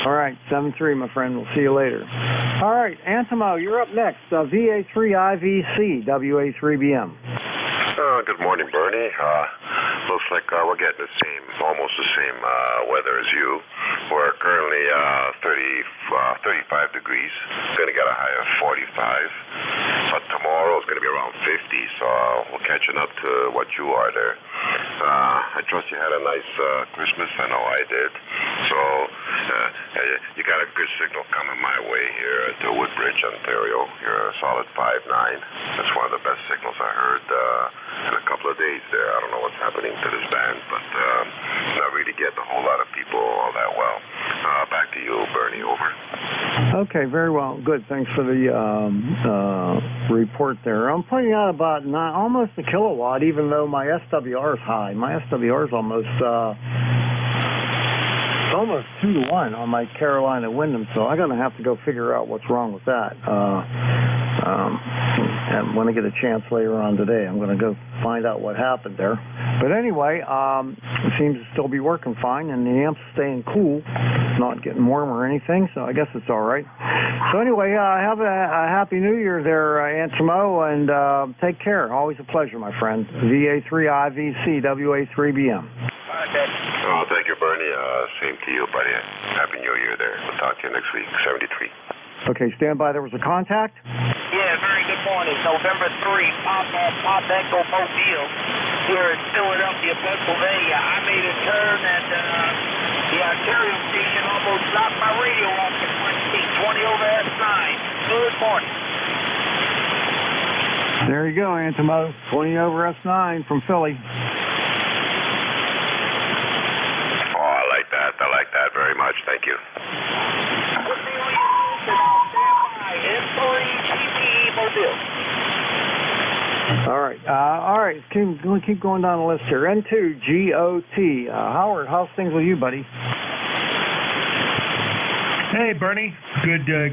All right, 7-3, my friend. We'll see you later. All right, Antimo, you're up next. VA3IVC, WA3BM. Good morning, Bernie. Looks like we're getting almost the same weather as you. We're currently 35 degrees. Going to get a high of 45. But tomorrow is going to be around 50, so we're catching up to what you are there. I trust you had a nice Christmas. I know I did. So you got a good signal coming my way here at Woodbridge, Ontario. You're a solid 5.9. That's one of the best signals I heard in a couple of days there. I don't know what's happening to this band, but not really getting a whole lot of people all that well. Back to you, Bernie. Over. Okay, very well. Good. Thanks for the report there. I'm putting out about almost a kilowatt, even though my SWR is high. My SWR is almost 2-to-1 on my Carolina Wyndham, so I'm going to have to go figure out what's wrong with that. And when I get a chance later on today, I'm going to go find out what happened there. But anyway, it seems to still be working fine, and the amp's staying cool, not getting warm or anything, so I guess it's all right. So anyway, have a Happy New Year there, Antimo, and take care. Always a pleasure, my friend. VA3IVC, WA3BM. Oh, thank you, Bernie. Same to you, buddy. Happy New Year there. We'll talk to you next week, 73. Okay, stand by. There was a contact? Yeah, very good morning. November 3, Pop Echo Mobile here in Philadelphia, Pennsylvania. I made a turn and the Ontario station almost knocked my radio off the front seat, 20 over S9. Good morning. There you go, Antimo. 20 over S9 from Philly. Oh, I like that. I like that very much. Thank you. All right. Keep going down the list here. N2GOT. Howard, how's things with you, buddy? Hey, Bernie.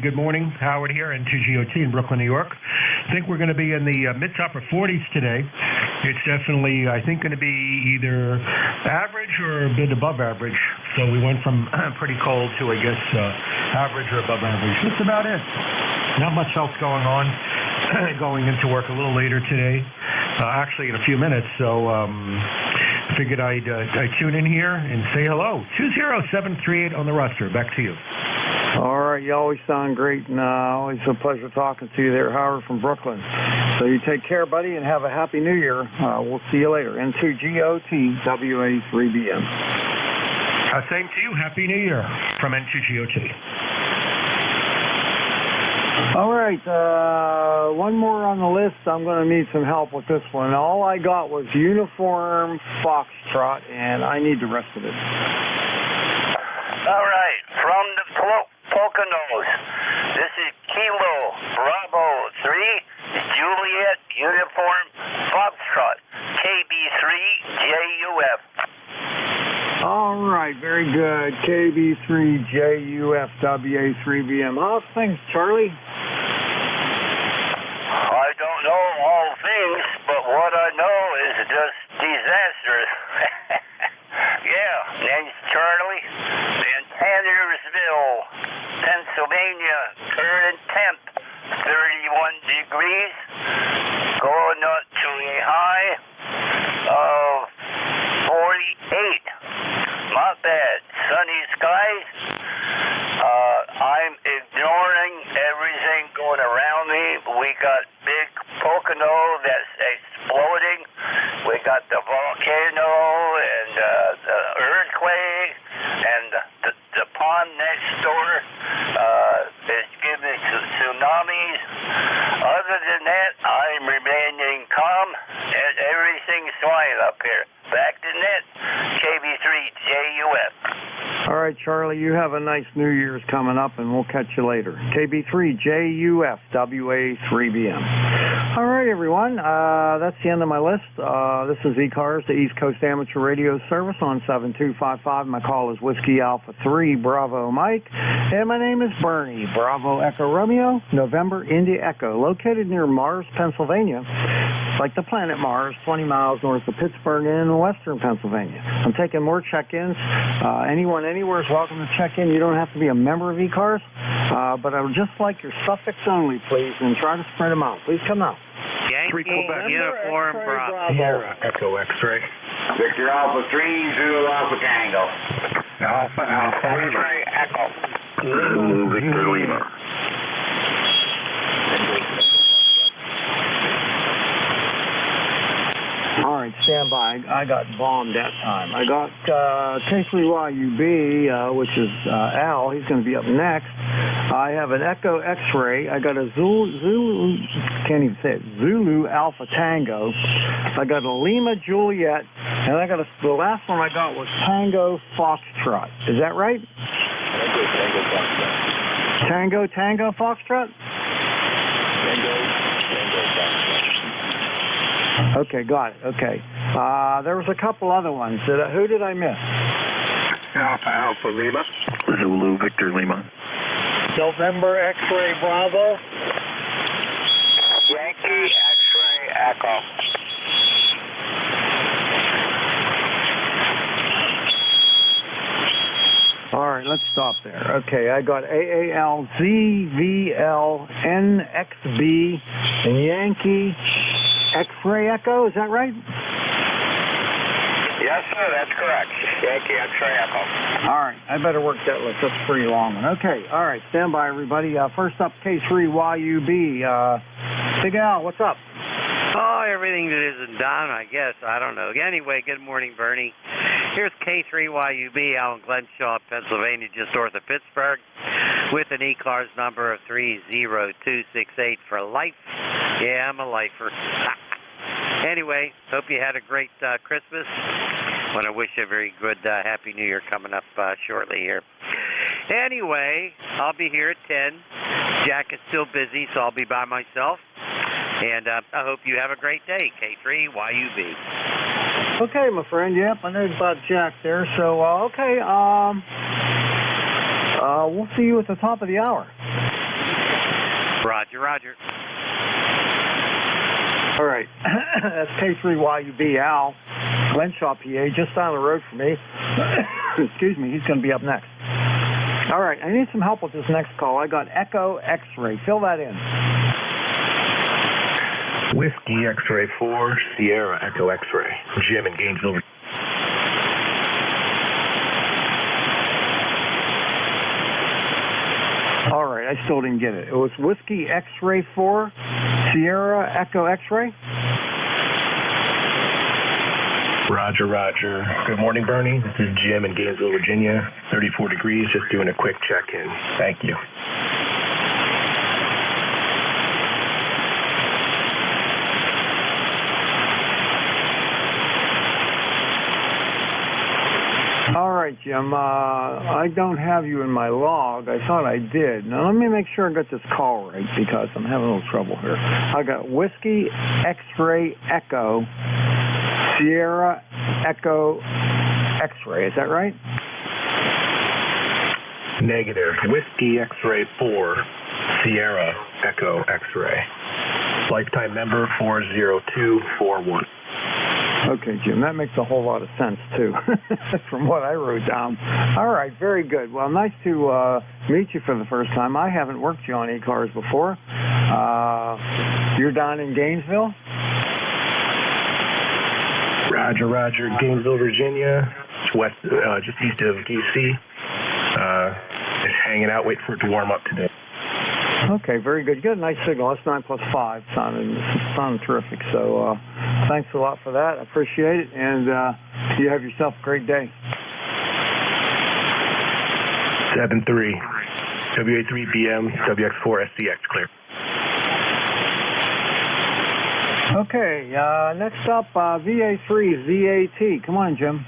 Good morning. Howard here, N2GOT in Brooklyn, New York. I think we're going to be in the mid to upper 40s today. It's definitely, I think, going to be either average or a bit above average. So we went from pretty cold to, I guess, average or above average. That's about it. Not much else going on. Going into work a little later today, actually in a few minutes. So figured I'd tune in here and say hello. 20738 on the roster. Back to you. All right, you always sound great, and always a pleasure talking to you there, Howard from Brooklyn. So you take care, buddy, and have a happy New Year. We'll see you later. N2GOT WA3BM. Same to you. Happy New Year from N2GOT. All right, one more on the list. I'm going to need some help with this one. All I got was Uniform Foxtrot, and I need the rest of it. All right, from the Poconos, this is Kilo Bravo 3, Juliet Uniform Foxtrot, KB3JUF. All right, very good. KB3JUF WA3BM. How's things, Charlie? I don't know all things, but what I know is just disastrous. Yeah, name's Charlie, in Tannersville, Pennsylvania, current temp, 31 degrees, going up to a high of 48. Not bad. Sunny skies. I'm ignoring everything going around me. We got big Pocono that's exploding. We got the volcano and the earthquake, and the pond next door is giving tsunamis. Other than that, I'm remaining calm, and everything's fine up here. Back to net, KB3JUF. All right, Charlie, you have a nice New Year's coming up, and we'll catch you later. KB3JUF WA3BM. All right, everyone, that's the end of my list. This is ECARS, the East Coast Amateur Radio Service on 7255. My call is Whiskey Alpha 3 Bravo Mike, and my name is Bernie. Bravo Echo Romeo, November India Echo, located near Mars, Pennsylvania. Like the planet Mars, 20 miles north of Pittsburgh in western Pennsylvania. I'm taking more check-ins. Anyone anywhere is welcome to check in. You don't have to be a member of ECARS, but I would just like your suffix only, please, and try to spread them out. Please come out. Yankee Uniform Bravo. Sierra Echo X-ray. Victor Alpha 3, Zulu Alpha Tango. Alpha X-ray Echo. Victor Lima. All right, stand by. I got bombed that time. I got K3YUB, which is Al. He's going to be up next. I have an Echo X-ray. I got a Zulu, can't even say it, Zulu Alpha Tango. I got a Lima Juliet, and I got the last one I got was Tango Foxtrot. Is that right? Tango Foxtrot? Okay, got it. Okay. There was a couple other ones. Who did I miss? Alpha Lima. Zulu Victor Lima. November X-ray Bravo. Yankee X-ray Echo. All right, let's stop there. Okay, I got AALZVLNXB and Yankee X-ray Echo. Is that right? Yes, sir, that's correct. Yankee X-ray Echo. All right, I better work that list. That's a pretty long one. Okay, all right, stand by, everybody. First up, K3YUB. Big Al, what's up? Oh, everything that isn't done, I guess. I don't know. Anyway, good morning, Bernie. Here's K3YUB out in Glenshaw, Pennsylvania, just north of Pittsburgh, with an ECARS number of 30268 for life. Yeah, I'm a lifer. Anyway, hope you had a great Christmas. Want to wish you a very good Happy New Year coming up shortly here. Anyway, I'll be here at 10. Jack is still busy, so I'll be by myself. And I hope you have a great day, K3YUB. Okay, my friend. Yep, I know about Jack there. So, okay. We'll see you at the top of the hour. Roger, roger. All right. That's K3YUB Al, Glenshaw, PA, just down the road from me. Excuse me. He's going to be up next. All right. I need some help with this next call. I got Echo X-ray. Fill that in. Whiskey X-ray 4, Sierra Echo X-ray. Jim in Gainesville. All right, I still didn't get it. It was Whiskey X-ray 4, Sierra Echo X-ray? Roger, roger. Good morning, Bernie. This is Jim in Gainesville, Virginia. 34 degrees, just doing a quick check-in. Thank you. All right, Jim. I don't have you in my log. I thought I did. Now, let me make sure I got this call right because I'm having a little trouble here. I got Whiskey X-ray Echo, Sierra Echo X-ray. Is that right? Negative. Whiskey X-ray 4, Sierra Echo X-ray. Lifetime member 40241. Okay, Jim, that makes a whole lot of sense, too, from what I wrote down. All right, very good. Well, nice to meet you for the first time. I haven't worked you on ECARS before. You're down in Gainesville? Roger, roger. Gainesville, Virginia. It's west, just east of D.C. Just hanging out, waiting for it to warm up today. Okay, very good. You got a nice signal. That's 9 plus 5. Sounded terrific. So thanks a lot for that. I appreciate it. And you have yourself a great day. 7-3. WA3BM, WX4SCX clear. Okay, next up, VA3ZAT. Come on, Jim.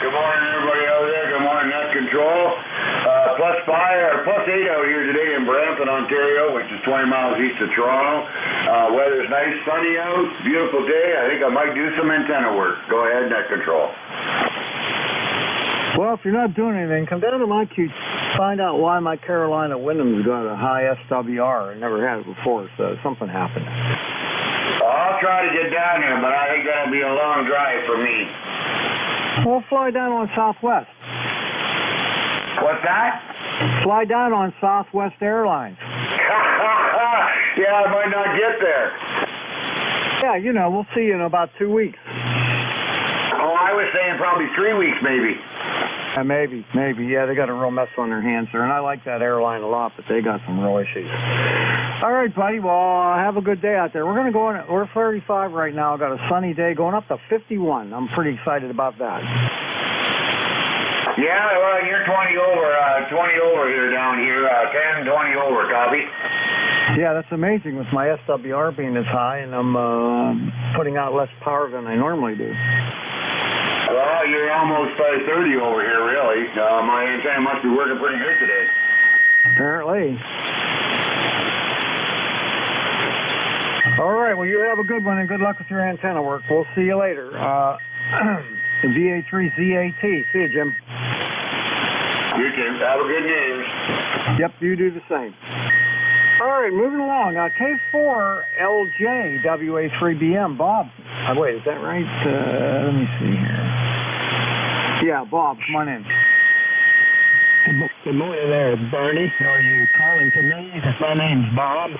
Good morning, everybody out there. Good morning, Net Control. +5 or +8 out here today in Brampton, Ontario, which is 20 miles east of Toronto. Weather's nice, sunny out, beautiful day. I think I might do some antenna work. Go ahead, Net Control. Well, if you're not doing anything, come down to my queue. Find out why my Carolina Wyndham's got a high SWR. I never had it before, so something happened. I'll try to get down here, but I think that'll be a long drive for me. Well, fly down on Southwest. What's that? Fly down on Southwest Airlines. Yeah, I might not get there. Yeah, you know, we'll see you in about 2 weeks. Oh, I was saying probably 3 weeks, maybe. Maybe. Yeah, they got a real mess on their hands there, and I like that airline a lot, but they got some real issues. All right, buddy. Well, have a good day out there. We're going to go in. We're 35 right now. Got a sunny day going up to 51. I'm pretty excited about that. Yeah, well, you're 20 over here down here. 10, 20 over, copy. Yeah, that's amazing with my SWR being this high, and I'm putting out less power than I normally do. Well, you're almost 30 over here, really. My antenna must be working pretty good today. Apparently. All right, well, you have a good one, and good luck with your antenna work. We'll see you later. VA3ZAT. See you, Jim. You too. Have a good news. Yep, you do the same. All right, moving along. K4LJ WA3BM. Bob. Wait, is that right? Let me see here. Yeah, Bob, come on in. Good morning there, Bernie. Are you calling for me? My name's Bob.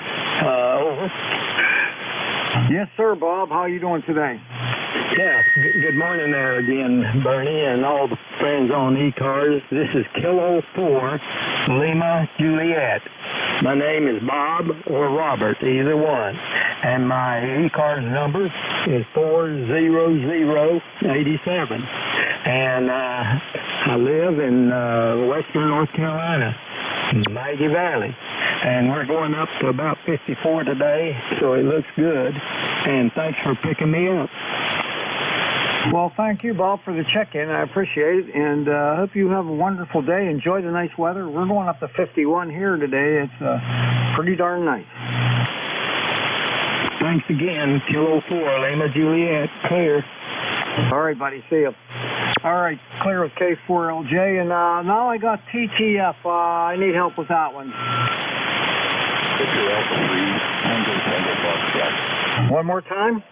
Over. Yes, sir, Bob. How are you doing today? Yeah, good morning there again, Bernie, and all the friends on ECARS. This is Kilo 4, Lima, Juliet. My name is Bob or Robert, either one. And my ECARS number is 40087. And I live in western North Carolina, in Maggie Valley. and we're going up to about 54 today, so it looks good. And thanks for picking me up. Well, thank you, Bob, for the check-in. I appreciate it, and I hope you have a wonderful day. Enjoy the nice weather. We're going up to 51 here today. It's pretty darn nice. Thanks again. Kilo 4, Lima Juliet, clear. All right, buddy. See you. All right, clear with K4LJ, and now I got TTF. I need help with that one. One more time.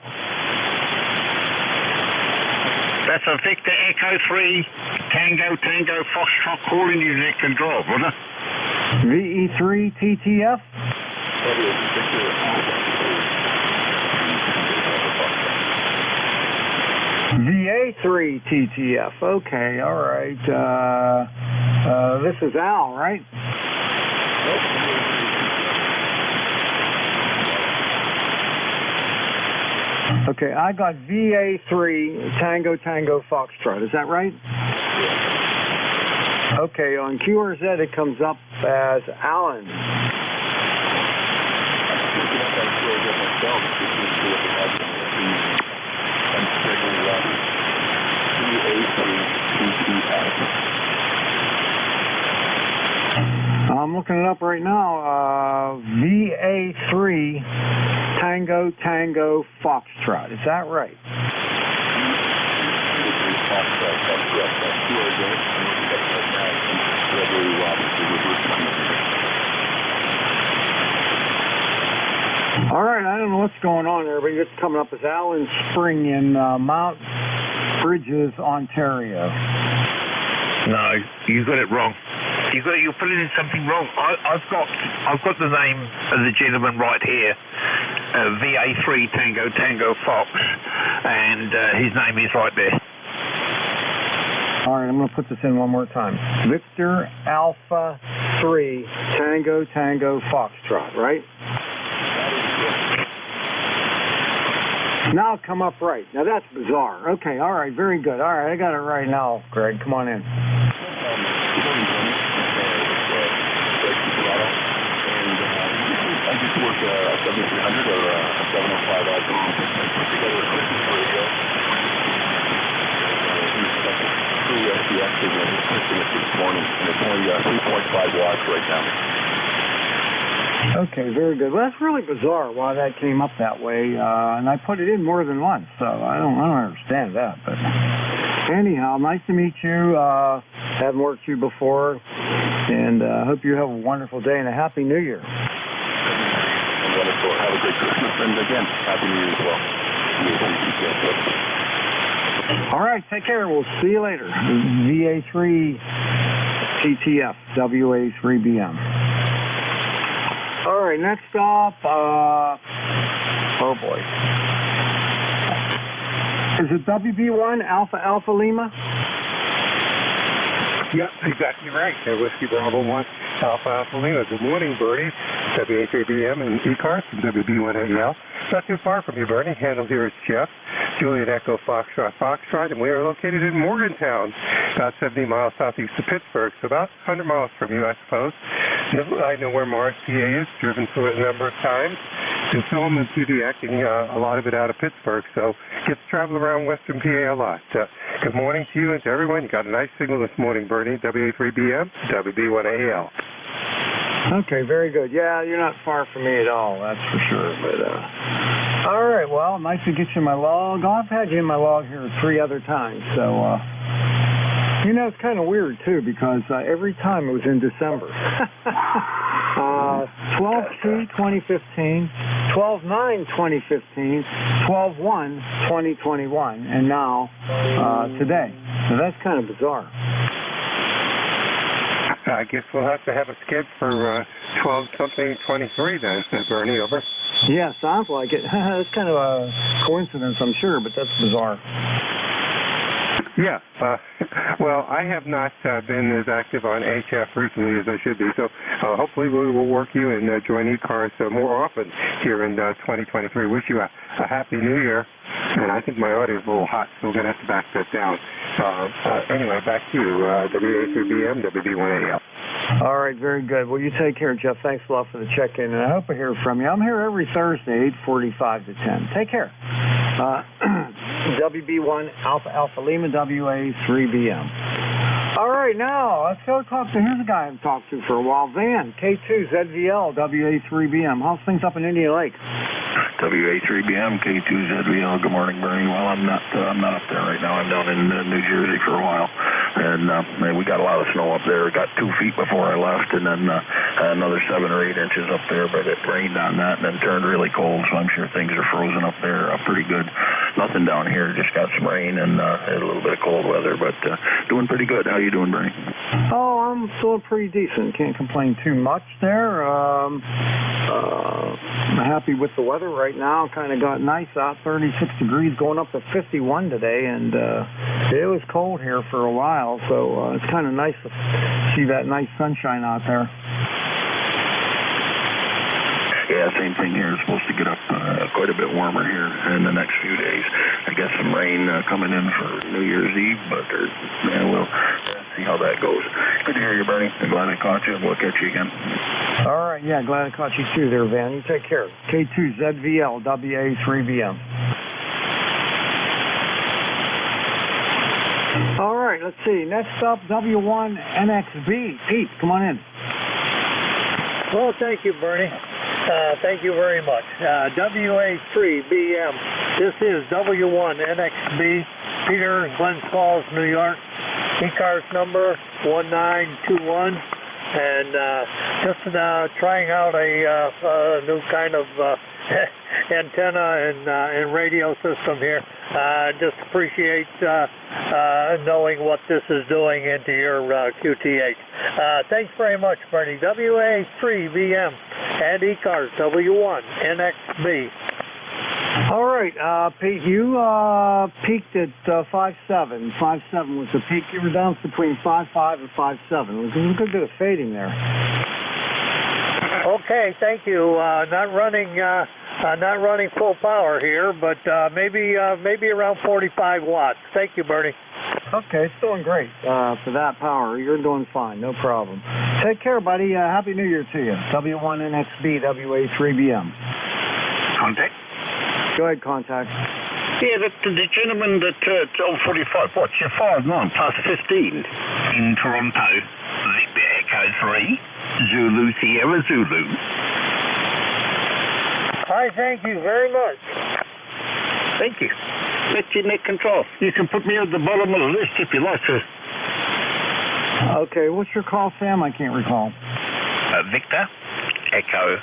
That's a Victor Echo 3, Tango, Foxtrot calling you, Nick Control, wasn't it? VE3 TTF. VA3 TTF. Okay, all right. This is Al, right? Okay, I got VA3 Tango Foxtrot. Is that right? Okay, on QRZ it comes up as Allen. I'm looking it up right now. VA3 Tango Foxtrot. Is that right? All right, I don't know what's going on there, but it's coming up as Allen Spring in Mount Bridges, Ontario. No, you got it wrong. You're putting in something wrong. I've got the name of the gentleman right here, VA3 Tango Fox, and his name is right there. All right, I'm going to put this in one more time. Victor Alpha 3 Tango Foxtrot, right? Now come up right. Now that's bizarre. Okay, all right, very good. All right, I got it right now, Greg. Come on in. I just work a 7300 or a 705 out there. Put together a Christmas radio. Through SPX signal, just testing it this morning, and it's only 3.5 watts right now. Okay, very good. Well, that's really bizarre why that came up that way, and I put it in more than once, so I don't understand that. But anyhow, nice to meet you. Haven't worked with you before, and hope you have a wonderful day and a happy New Year. Wonderful. Have a great Christmas, and again, happy New Year as well. All right, take care. We'll see you later. VA3 TTF, WA3BM. All right, next up, oh boy. Is it WB1 Alpha Lima? Yep, exactly right. Whiskey Bravo 1 Alpha Lima. Good morning, Bernie. WA3BM and ECARS from WB1AL. Not too far from you, Bernie. Handled here is Jeff. Juliet Echo Foxtrot, and we are located in Morgantown, about 70 miles southeast of Pittsburgh, so about 100 miles from you, I suppose. I know where Mars, PA is, driven through it a number of times. And film and TV acting a lot of it out of Pittsburgh, so gets to travel around Western PA a lot. Good morning to you and to everyone. You got a nice signal this morning, Bernie. WA3BM, WB1AL. Okay, very good. Yeah, you're not far from me at all, that's for sure. But all right, well, nice to get you in my log. I've had you in my log here 3 other times, so you know, it's kind of weird too because every time it was in December. 12/2/2015, 12/9/2015, 12/1/2021, and now today. So that's kind of bizarre. I guess we'll have to have a skid for 12-something-23 then, Bernie, over. Yeah, sounds like it. It's kind of a coincidence, I'm sure, but that's bizarre. Yeah. Well, I have not been as active on HF recently as I should be, so hopefully we will work you and join ECARS more often here in 2023. Wish you a happy New Year. And I think my audio is a little hot, so we're going to have to back that down. Anyway, back to you, WA3BM, WB1AL. All right, very good. Well, you take care, Jeff. Thanks a lot for the check-in, and I hope I hear from you. I'm here every Thursday, 8:45 to 10. Take care. WB1 Alpha Lima WA3BM. All right, now let's go talk to. Here's a guy I've talked to for a while. Van K2 ZVL WA3BM. How's things up in Indian Lake? WA3BM K2 ZVL. Good morning, Bernie. Well, I'm not up there right now. I'm down in New Jersey for a while, and man, we got a lot of snow up there. Got 2 feet before I left, and then another 7 or 8 inches up there. But it rained on that, and then turned really cold. So I'm sure things are frozen up there pretty good. Nothing down here. Just got some rain and a little bit of cold weather, but doing pretty good. How you doing, Bernie? Oh, I'm doing pretty decent. Can't complain too much there. I'm happy with the weather right now. Kind of got nice out, 36 degrees, going up to 51 today, and it was cold here for a while, so it's kind of nice to see that nice sunshine out there. Yeah, same thing here. It's supposed to get up quite a bit warmer here in the next few days. I guess some rain coming in for New Year's Eve, but we'll see how that goes. Good to hear you, Bernie. I'm glad I caught you. We'll catch you again. All right, yeah, glad I caught you too there, Van. You take care. K2 ZVL WA3BM. All right, let's see. Next up, W1 NXB. Pete, come on in. Well, thank you, Bernie. Thank you very much. WA3BM. This is W1 NXB, Peter, Glens Falls, New York. ECARS number 1921. And just trying out a new kind of antenna and radio system here. Just appreciate knowing what this is doing into your QTH. Thanks very much, Bernie. WA3BM and ECARS W1 NXB. All right, Pete, you peaked at 5.7. 5.7 was the peak. You were down between 5.5 and 5.7. There was a good bit of fading there. Okay, thank you. Not running full power here, but maybe around 45 watts. Thank you, Bernie. Okay, it's doing great for that power. You're doing fine, no problem. Take care, buddy. Happy New Year to you. W1NXB, WA3BM. Contact? Go ahead, contact. Yeah, the gentleman that told 45 watts, you're 5'9", plus 15. In Toronto, Victor Echo 3, Zulu Sierra Zulu. Hi, thank you very much. Thank you. That's your net control. You can put me at the bottom of the list if you like to. Okay, what's your call, Sam? I can't recall. Victor Echo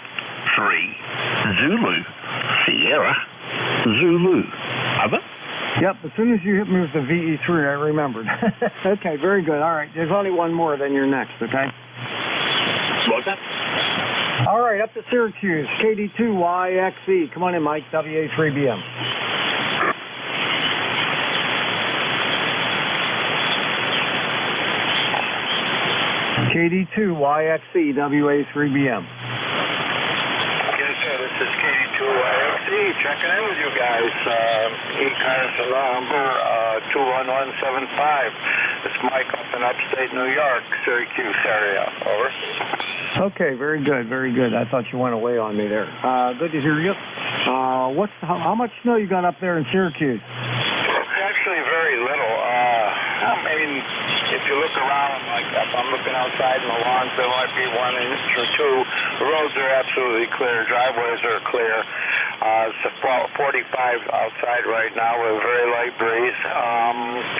3, Zulu Sierra Zulu. Over? Yep, as soon as you hit me with the VE3, I remembered. Okay, very good. All right, there's only one more, then you're next, okay? What's that? All right, up to Syracuse, KD2YXE. Come on in, Mike, WA3BM. KD2YXE, WA3BM. Yes, sir, this is KD2YXE, checking in with you guys. ECARS number 21175. It's Mike up in upstate New York, Syracuse area. Over. Okay, very good, very good. I thought you went away on me there. Good to hear you. How much snow you got up there in Syracuse? Actually, very little. I mean, if you look around, like if I'm looking outside in the lawns, there might be 1 inch or 2. The roads are absolutely clear. Driveways are clear. It's 45 outside right now with a very light breeze.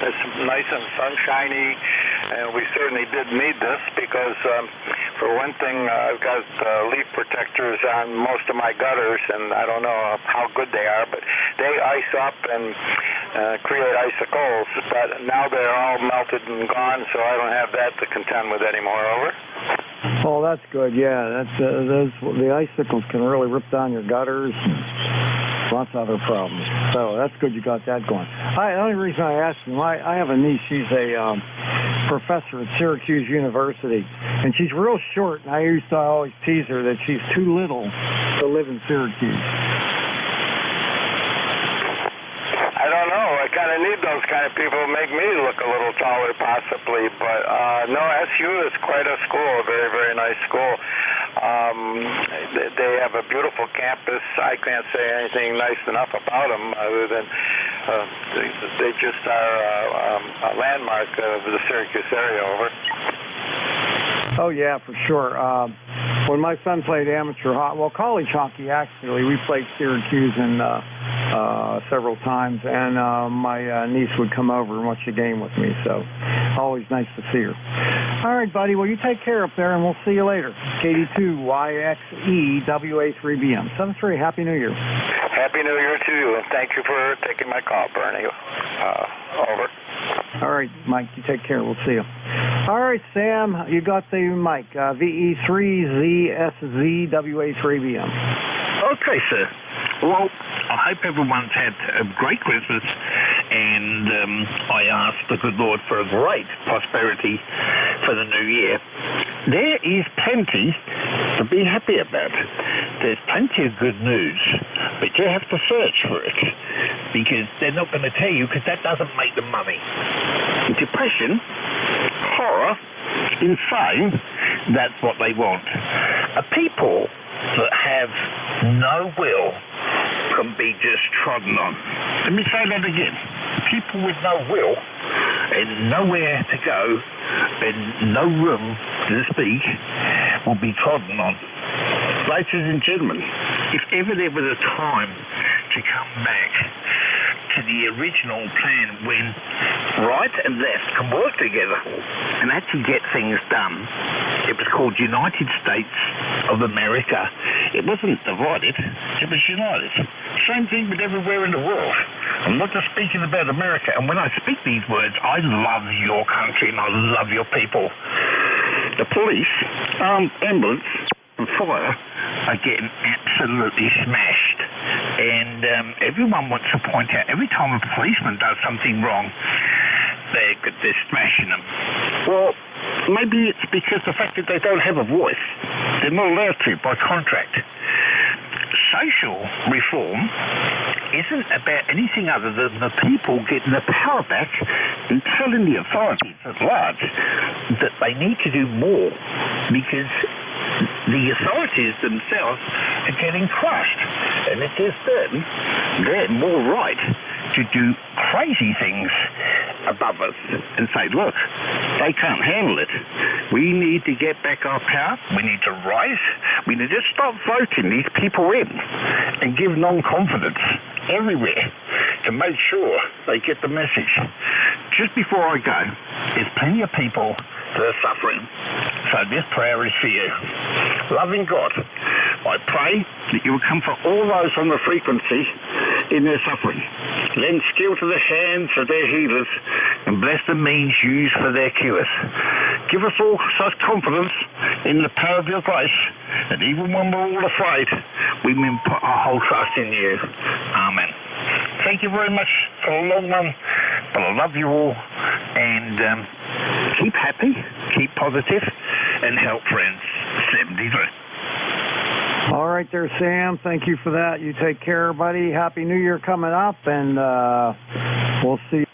It's nice and sunshiny, and we certainly did need this because, for one thing, I've got leaf protectors on most of my gutters, and I don't know how good they are, but they ice up and create icicles, but now they're all melted and gone, so I don't have that to contend with anymore. Over. Oh, that's good. Yeah, the icicles can really rip down your gutters. Lots of other problems. So that's good you got that going. The only reason I asked you, I have a niece. She's a professor at Syracuse University, and she's real short. And I used to always tease her that she's too little to live in Syracuse. I don't know. kind of need those kind of people to make me look a little taller, possibly. But no, SU is quite a school, a very, very nice school. They have a beautiful campus. I can't say anything nice enough about them other than they just are a landmark of the Syracuse area. Over. Oh, yeah, for sure. When my son played amateur college hockey, actually, we played Syracuse several times, and my niece would come over and watch the game with me, so always nice to see her. All right, buddy, well, you take care up there, and we'll see you later. KD2YXE WA3BM. 7-3, Happy New Year. Happy New Year to you, and thank you for taking my call, Bernie. Over. All right, Mike, you take care. We'll see you. All right, Sam, you got the mic. VE3ZSZWA3BM. Okay, sir. Well, I hope everyone's had a great Christmas, and I ask the good Lord for a great prosperity for the new year. There is plenty to be happy about. There's plenty of good news, but you have to search for it, because they're not going to tell you, because that doesn't make them money. Depression, horror, insane, that's what they want. A people that have no will can be just trodden on. Let me say that again. People with no will and nowhere to go and no room to speak will be trodden on. Ladies and gentlemen, if ever there was a time to come back to the original plan when right and left can work together and actually get things done, it was called United States of America. It wasn't divided, it was united. Same thing with everywhere in the world. I'm not just speaking about America, and when I speak these words, I love your country and I love your people. The police, ambulance, and fire are getting absolutely smashed, and everyone wants to point out every time a policeman does something wrong, they're smashing them. Well, maybe it's because the fact that they don't have a voice. They're not allowed to by contract. Social reform isn't about anything other than the people getting the power back and telling the authorities at large that they need to do more, because the authorities themselves are getting crushed, and it is them, they're more right to do crazy things above us and say, look, they can't handle it. We need to get back our power. We need to rise. We need to stop voting these people in and give non-confidence everywhere to make sure they get the message. Just before I go, there's plenty of people that are suffering. So this prayer is for you. Loving God, I pray that you will comfort all those on the frequency in their suffering. Lend skill to the hands of their healers and bless the means used for their cures. Give us all such confidence in the power of your grace that even when we're all afraid, we may put our whole trust in you. Amen. Thank you very much for the long run, but I love you all, and keep happy, keep positive, and help friends. 73. All right there, Sam. Thank you for that. You take care, buddy. Happy New Year coming up, and we'll see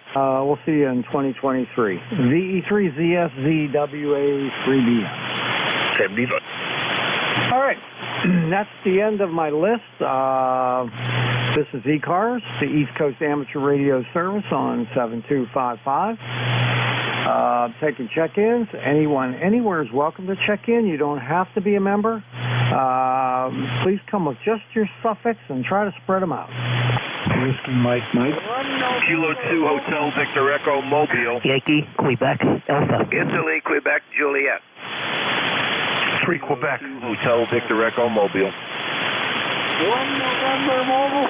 you in 2023. VE3ZSZWA3BM. 73. All right. That's the end of my list. This is ECARS, the East Coast Amateur Radio Service on 7255. Taking check-ins. Anyone anywhere is welcome to check in. You don't have to be a member. Please come with just your suffix and try to spread them out. Whiskey Mike. Kilo 2 Hotel Victor Echo Mobile. Yankee, Quebec, Alpha. Italy, Quebec, Juliet. 3 Quebec. Hotel Victor Echo Mobile. 1 November Mobile.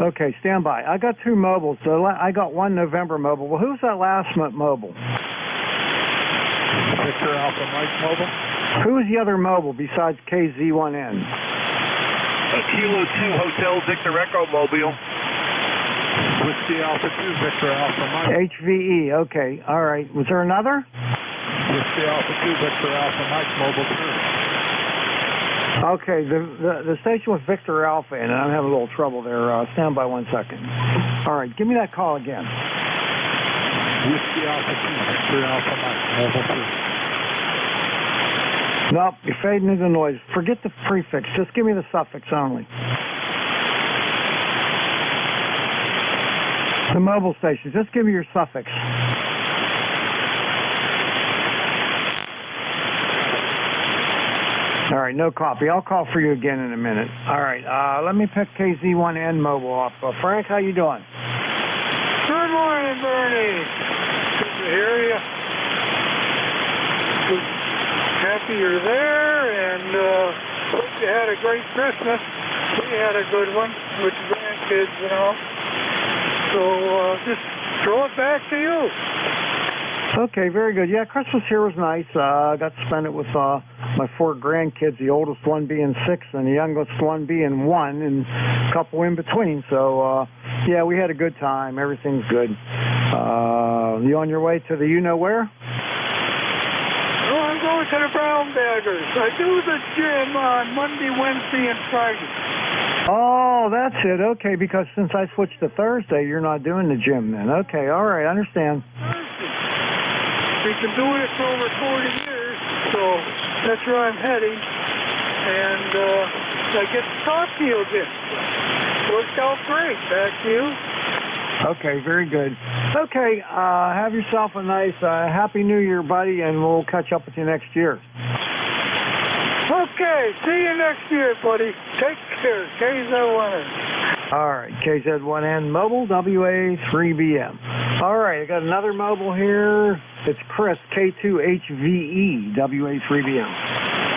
Okay, stand by. I got 2 mobiles. So I got 1 November mobile. Well, who's that last mobile? Victor Alpha Mike Mobile. Who's the other mobile besides KZ1N? Kilo 2 Hotel Victor Echo Mobile. Whiskey Alpha 2 Victor Alpha Mike. HVE, okay. All right. Was there another? Whiskey Alpha 2 Victor Alpha Mike Mobile 2. Okay, the station was Victor Alpha, and I'm having a little trouble there. Stand by 1 second. All right, give me that call again. Whiskey Alpha 2, Victor Alpha Mike, level 2. Nope, you're fading into noise. Forget the prefix. Just give me the suffix only. The mobile station, just give me your suffix. All right, no copy. I'll call for you again in a minute. All right, let me pick KZ1N mobile up. Frank, how you doing? Good morning, Bernie. Good to hear you. Happy you're there, and hope you had a great Christmas. We had a good one with the grandkids and all. So just throw it back to you. Okay, very good. Yeah, Christmas here was nice. I got to spend it with my 4 grandkids, the oldest one being 6 and the youngest one being 1, and a couple in between. So, yeah, we had a good time. Everything's good. You on your way to the you-know-where? Oh, I'm going to the Brown Baggers. I do the gym on Monday, Wednesday, and Friday. Oh, that's it. Okay, because since I switched to Thursday, you're not doing the gym then. Okay, all right, I understand. We've been doing it for over 40 years, so that's where I'm heading. And I get to talk to you again. Worked out great. Back to you. Okay, very good. Okay, have yourself a nice Happy New Year, buddy, and we'll catch up with you next year. Okay, see you next year, buddy. Take care. KZ1N. All right, KZ1N Mobile, WA3BM. All right, I got another mobile here. It's Chris, K2HVE, WA3BM.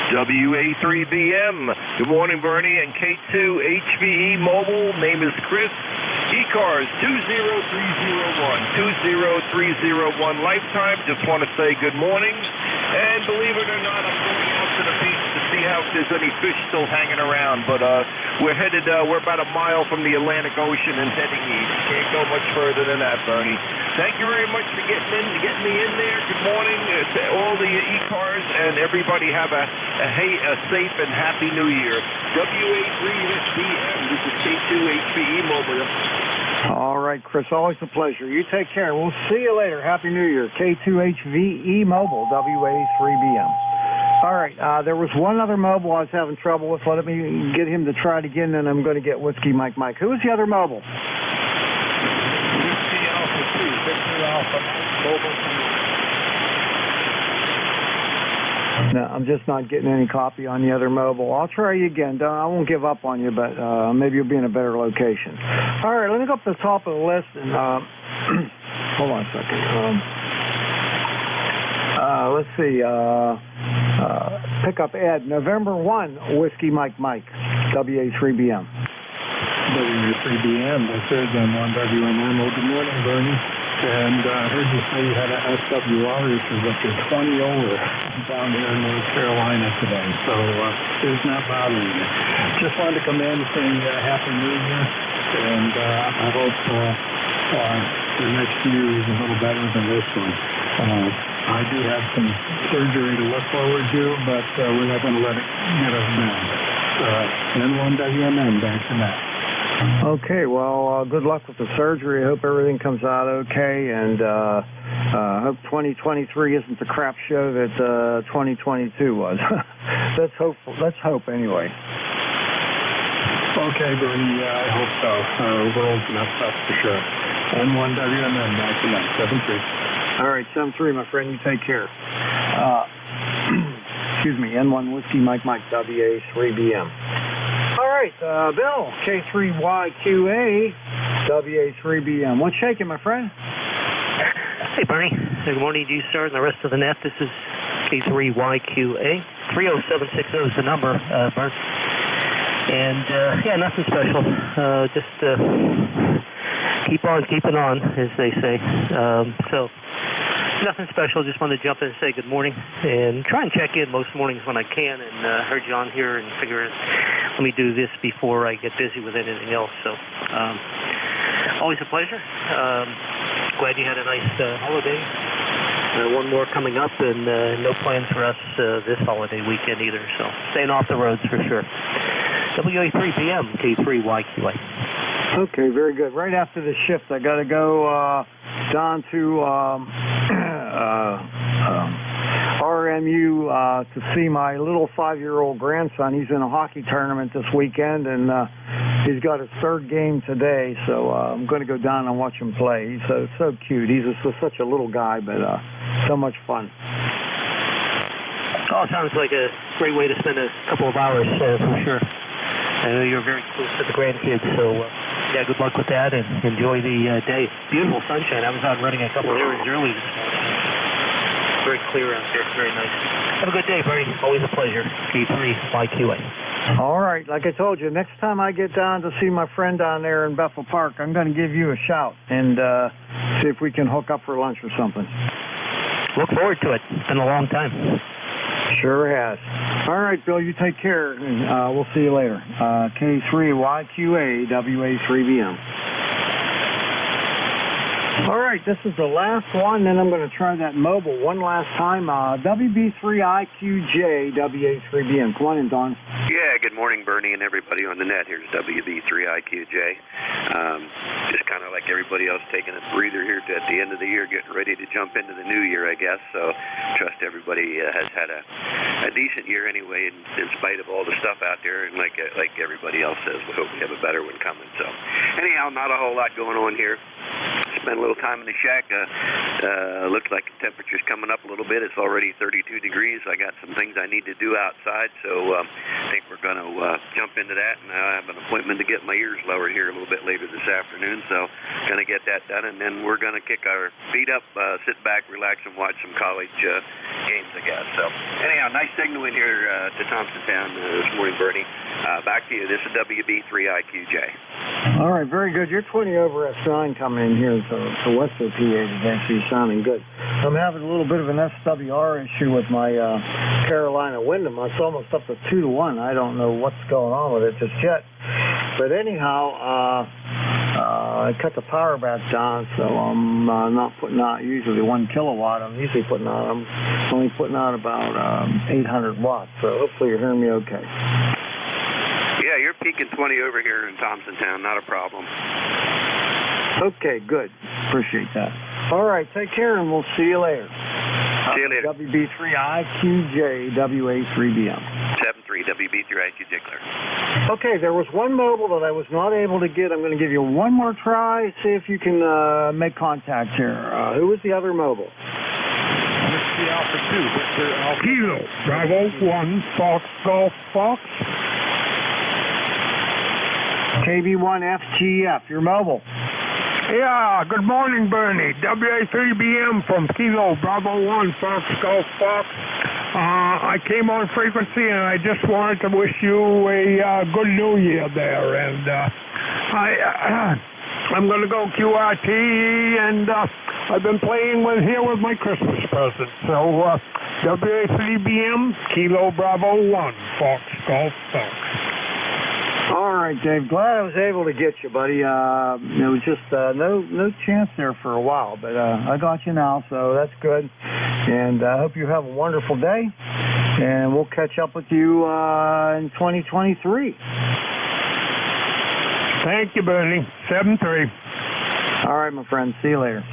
WA3BM. Good morning, Bernie, and K2HVE Mobile. Name is Chris. ECARS 20301. Lifetime. Just want to say good morning. And believe it or not, I'm going out to the beach to see how if there's any fish still hanging around. But we're headed, we're about a mile from the Atlantic Ocean and heading east. Can't go much further than that, Bernie. Thank you very much for getting me in there. Good morning to all the ECARS, and everybody have a safe and happy New Year. WA3BM. This is K2HVE Mobile. All right, Chris, always a pleasure. You take care. We'll see you later. Happy New Year. K2HVE Mobile, WA3BM. All right, there was one other mobile I was having trouble with. Let me get him to try it again, and I'm going to get Whiskey Mike Mike. Who was the other mobile? Whiskey Alpha 2, Victor Alpha Mobile 2. No, I'm just not getting any copy on the other mobile. I'll try you again. I won't give up on you, but maybe you'll be in a better location. All right, let me go up to the top of the list and hold on a second. Let's see. Pick up Ed, November 1, Whiskey Mike Mike, WA3BM. WA3BM, this is N1WMM. Good morning, Bernie. And I heard you say you had a SWR issue, but you're 20 over down here in North Carolina today, so it's not bothering you. Just wanted to come in and say Happy New Year, and I hope the next year is a little better than this one. I do have some surgery to look forward to, but we're not going to let it get us down. N1WMM, back to that. Okay, well, good luck with the surgery. I hope everything comes out okay, and I hope 2023 isn't the crap show that 2022 was. Let's hope anyway. Okay, Bernie, I hope so. The world's messed up for sure. N1WMN, back to that, 7-3. All right, 7-3, my friend, you take care. Excuse me, N1 Whiskey Mike Mike, WA3BM. All right, Bill, K3YQA, WA3BM. What's shaking, my friend? Hey, Bernie. Good morning to you, sir, and the rest of the net. This is K3YQA. 30760 is the number, Bert. And, yeah, nothing special. Just keep on keeping on, as they say. So, nothing special. Just wanted to jump in and say good morning and try and check in most mornings when I can. And heard you on here and figure let me do this before I get busy with anything else. So always a pleasure. Glad you had a nice holiday. one more coming up, and no plans for us this holiday weekend either, so staying off the roads for sure. WA3BM, K3YQA. Okay, very good. Right after the shift, I got to go down to RMU to see my little 5-year-old grandson. He's in a hockey tournament this weekend, and he's got his third game today, so I'm going to go down and watch him play. He's so cute. He's such a little guy, but so much fun. Oh, sounds like a great way to spend a couple of hours for sure. I know you're very close to the grandkids, so yeah, good luck with that and enjoy the day. Beautiful sunshine. I was out running a couple of errands early this morning. Very clear out there. Very nice. Have a good day, Bernie. Always a pleasure. K3YQA. All right. Like I told you, next time I get down to see my friend down there in Bethel Park, I'm going to give you a shout and see if we can hook up for lunch or something. Look forward to it. It's been a long time. Sure has. All right, Bill, you take care, and we'll see you later. K3YQA, WA3BM. All right, this is the last one, then I'm going to try that mobile one last time. WB3IQJ, WA3BM. Come on in, Don. Yeah, good morning, Bernie, and everybody on the net. Here's WB3IQJ. Just kind of like everybody else, taking a breather here at the end of the year, getting ready to jump into the new year, I guess. So trust everybody has had a decent year anyway, in spite of all the stuff out there. And like everybody else says, we hope we have a better one coming. So anyhow, not a whole lot going on here. Spent a little time in the shack. Looks like the temperature's coming up a little bit. It's already 32 degrees. I got some things I need to do outside, so I think we're going to jump into that. And I have an appointment to get my ears lowered here a little bit later this afternoon, so going to get that done. And then we're going to kick our feet up, sit back, relax, and watch some college games, I guess. So anyhow, nice signal in here to Thompsontown this morning, Bernie. Back to you. This is WB3IQJ. All right, very good. You're 20 over S9 coming in here to Western PA today, so you're sounding good. I'm having a little bit of an SWR issue with my Carolina Wyndham. It's almost up to 2-1. I don't know what's going on with it just yet. But anyhow, I cut the power back down, so I'm not putting out usually 1 kilowatt. I'm usually only putting out about 800 watts. So hopefully you're hearing me okay. Yeah, you're peaking 20 over here in Thompsontown. Not a problem. Okay, good. Appreciate that. All right, take care, and we'll see you later. See you later. WB3IQJ, WA3BM. 73 WB3IQJ, clear. Okay, there was one mobile that I was not able to get. I'm going to give you one more try, see if you can make contact here. Who was the other mobile? Whiskey Alpha 2, Victor Alpha. Kilo, Bravo 1, Fox, Golf, Fox. KB1FGF, your mobile. Yeah, good morning, Bernie. WA3BM from Kilo, Bravo 1, Fox, Golf, Fox. I came on frequency, and I just wanted to wish you a good New Year there. And I'm going to go QRT, and I've been playing here with my Christmas present. So WA3BM, Kilo, Bravo 1, Fox, Golf, Fox. All right, Dave. Glad I was able to get you, buddy. It was just no chance there for a while, but I got you now, so that's good. And I hope you have a wonderful day, and we'll catch up with you in 2023. Thank you, Bernie. 7-3. All right, my friend. See you later.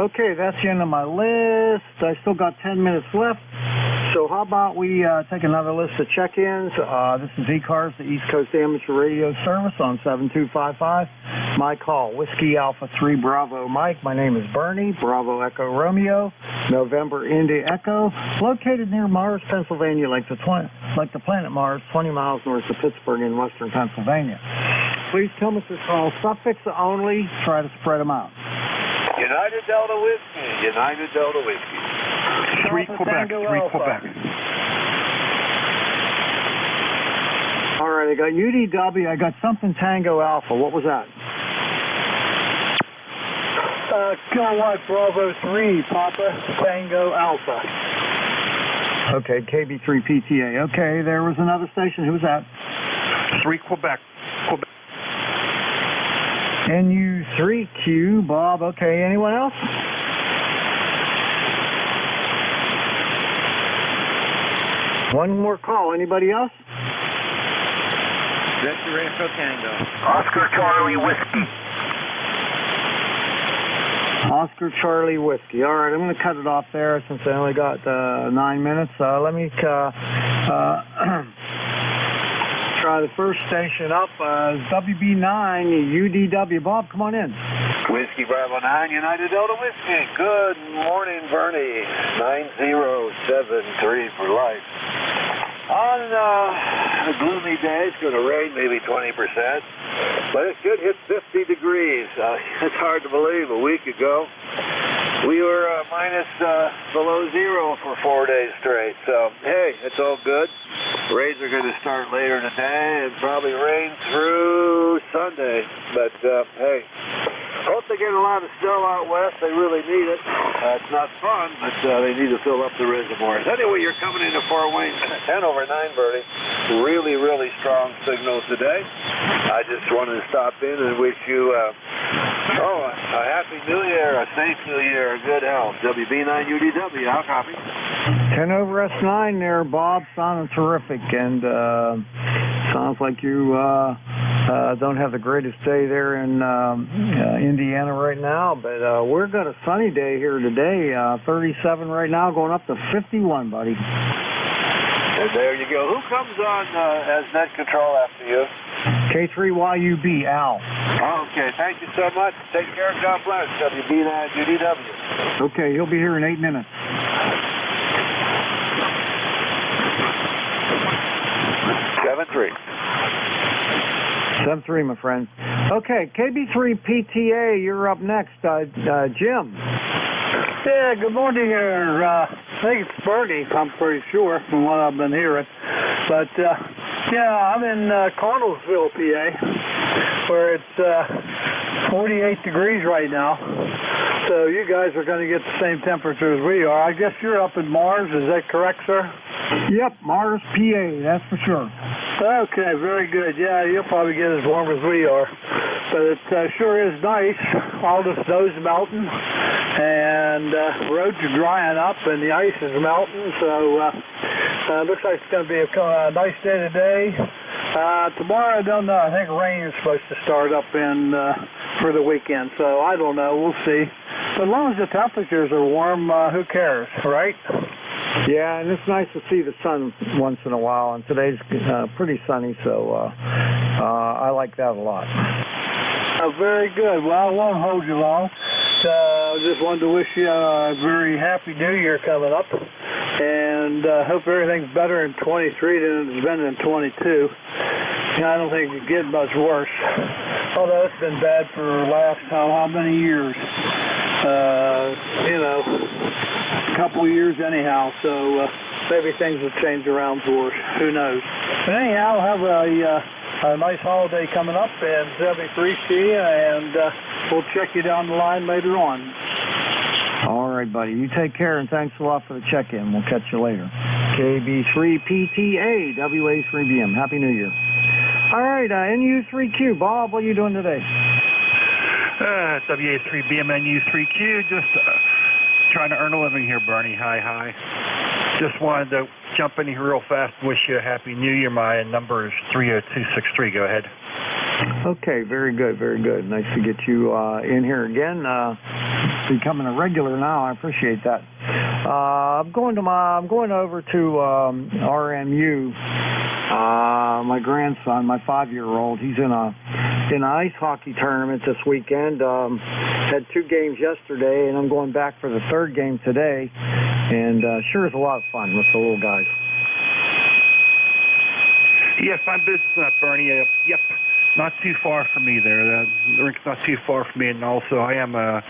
Okay, that's the end of my list. I still got 10 minutes left. So how about we take another list of check-ins. This is ECARS, the East Coast Amateur Radio Service on 7255. My call, Whiskey Alpha 3 Bravo Mike. My name is Bernie, Bravo Echo Romeo, November Indy Echo, located near Mars, Pennsylvania, like the planet Mars, 20 miles north of Pittsburgh in western Pennsylvania. Please tell Mr. Call, suffix only, try to spread them out. United Delta Whiskey, United Delta Whiskey. 3 Quebec, 3 Quebec. All right, I got UDW, I got something Tango Alpha. What was that? Kilowatt Bravo 3, Papa Tango Alpha. Okay, KB3 PTA. Okay, there was another station. Who was that? 3 Quebec. NU3Q, Bob. Okay, anyone else? One more call. Anybody else? Victor Echo Tango. Oscar Charlie Whiskey. Oscar Charlie Whiskey. All right, I'm going to cut it off there since I only got 9 minutes. Let me try the first station up. WB9 UDW. Bob, come on in. Whiskey Bravo 9, United Delta Whiskey. Good morning, Bernie. 9073 for life. On a gloomy day, it's going to rain maybe 20%, but it should hit 50 degrees. It's hard to believe. A week ago, we were minus below zero for 4 days straight. So, hey, it's all good. Rains are going to start later today and probably rain through Sunday. But, hey, hope they get a lot of snow out west. They really need it. It's not fun, but they need to fill up the reservoirs. Anyway, you're coming into Fort Wayne, 10 over 9, Bertie. Really, really strong signal today. I just wanted to stop in and wish you a happy New Year, a safe New Year, good health. WB9UDW, how copy? 10 over S9 there, Bob. Sounding terrific, and sounds like you don't have the greatest day there in Indiana right now, but we're got a sunny day here today. 37 right now, going up to 51, buddy. And there you go. Who comes on as net control after you? K3YUB, Al. Okay, thank you so much. Take care. God bless. WB9UDW. Okay, he'll be here in 8 minutes. Seven 7-3, my friend. Okay, KB3 PTA, you're up next. Jim. Yeah, good morning here. I think it's Bernie, I'm pretty sure, from what I've been hearing. But, yeah, I'm in Connellsville, PA, where it's 48 degrees right now. So you guys are going to get the same temperature as we are. I guess you're up in Mars, is that correct, sir? Yep, Mars, PA, that's for sure. Okay, very good. Yeah, you'll probably get as warm as we are. But it sure is nice. All the snow's melting, and roads are drying up, and the ice is melting. So looks like it's going to be a nice day today. Tomorrow, I don't know. I think rain is supposed to start up in for the weekend. So I don't know. We'll see. But as long as the temperatures are warm, who cares, right? Yeah, and it's nice to see the sun once in a while, and today's pretty sunny, so I like that a lot. Oh, very good. Well, I won't hold you long. I just wanted to wish you a very happy New Year coming up, and hope everything's better in 23 than it's been in 22. I don't think it could get much worse, although it's been bad for the last how many years. A couple of years anyhow, so maybe things will change around for us. Who knows? But anyhow, have a nice holiday coming up, and they'll be free to you, and we'll check you down the line later on. All right, buddy. You take care, and thanks a lot for the check-in. We'll catch you later. KB3PTA, WA3BM. Happy New Year. All right, NU3Q. Bob, what are you doing today? WA3BM, NU3Q. Just trying to earn a living here, Bernie. Hi. Just wanted to jump in here real fast and wish you a happy New Year. My number is 30263. Go ahead. Okay, very good, very good. Nice to get you in here again. Becoming a regular now. I appreciate that. I'm going over to RMU. My grandson, my 5-year-old, he's in an ice hockey tournament this weekend. Had 2 games yesterday, and I'm going back for the 3rd game today. And sure is a lot of fun with the little guys. Yeah, fine business, Bernie. Yep, not too far from me there. The rink's not too far from me, and also I am a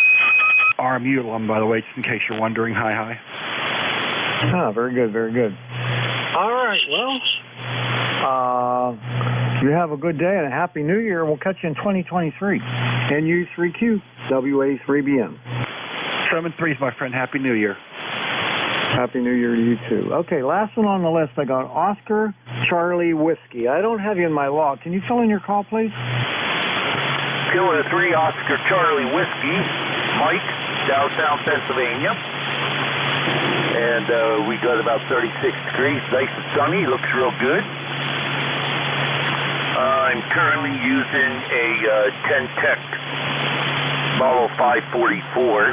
RMU alum, by the way, just in case you're wondering. Hi. Ah, very good, very good. All right, well, you have a good day and a happy New Year. We'll catch you in 2023. NU3Q, WA3BM. 7-3, my friend. Happy New Year. Happy New Year to you, too. Okay, last one on the list. I got Oscar Charlie Whiskey. I don't have you in my log. Can you fill in your call, please? Kilo 3 Oscar Charlie Whiskey, Mike, downtown Pennsylvania. And we got about 36 degrees, nice and sunny, looks real good. I'm currently using a 10-Tech Model 544.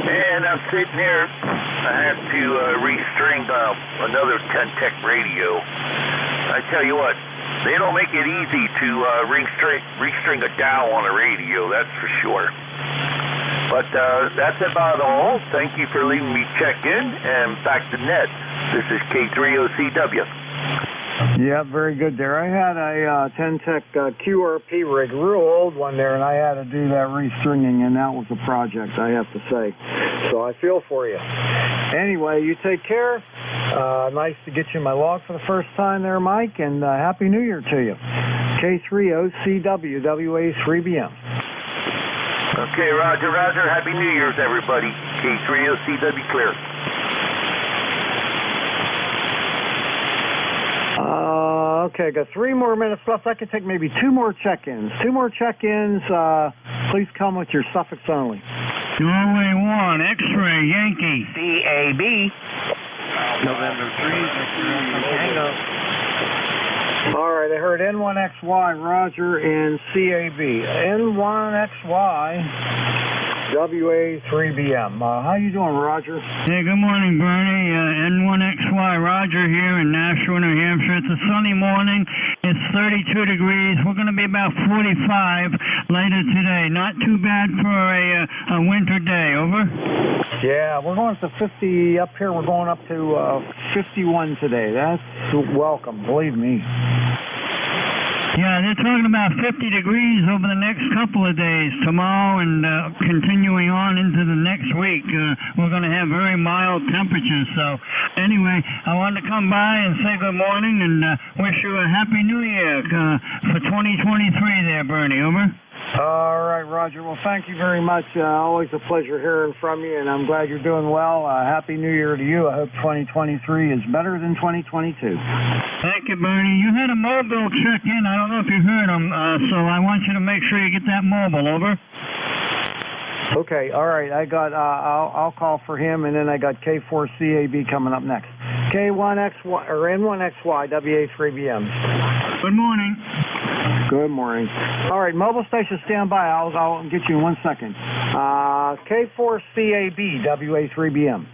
And I'm sitting here, I have to restring another 10-Tech radio. I tell you what, they don't make it easy to restring a dial on a radio, that's for sure. But that's about all. Thank you for leaving me check in, and back to net. This is K3OCW. Yeah, very good there. I had a 10-Tech QRP rig, real old one there, and I had to do that restringing, and that was a project, I have to say. So I feel for you. Anyway, you take care. Nice to get you my log for the first time there, Mike, and Happy New Year to you. K3OCW, WA3BM. Okay, Roger, Roger. Happy New Year's, everybody. K3OCW clear. Okay, got 3 more minutes left. I could take maybe 2 more check-ins. 2 more check-ins. Please come with your suffix only. Norway 1, X-ray, Yankee. CAB. November 3, Tango. All right, I heard N1XY, Roger, and CAB. N1XY, WA3BM. How you doing, Roger? Hey, good morning, Bernie. N1XY, Roger here in Nashua, New Hampshire. It's a sunny morning. It's 32 degrees. We're going to be about 45 later today. Not too bad for a winter day. Over? Yeah, we're going up to 50 up here. We're going up to 51 today. That's welcome, believe me. Yeah, they're talking about 50 degrees over the next couple of days, tomorrow and continuing on into the next week. We're going to have very mild temperatures. So anyway, I wanted to come by and say good morning and wish you a Happy New Year for 2023 there, Bernie. Over? All right, Roger. Well, thank you very much. Always a pleasure hearing from you, and I'm glad you're doing well. Happy New Year to you. I hope 2023 is better than 2022. Thank you, Bernie. You had a mobile check-in. I don't know if you heard them, so I want you to make sure you get that mobile. Over? Okay, all right. I got. I'll call for him, and then I got K4CAB coming up next. K1XY or N1XY WA3BM. Good morning. Good morning. All right, mobile station, stand by. I'll get you in 1 second. K4CAB WA3BM.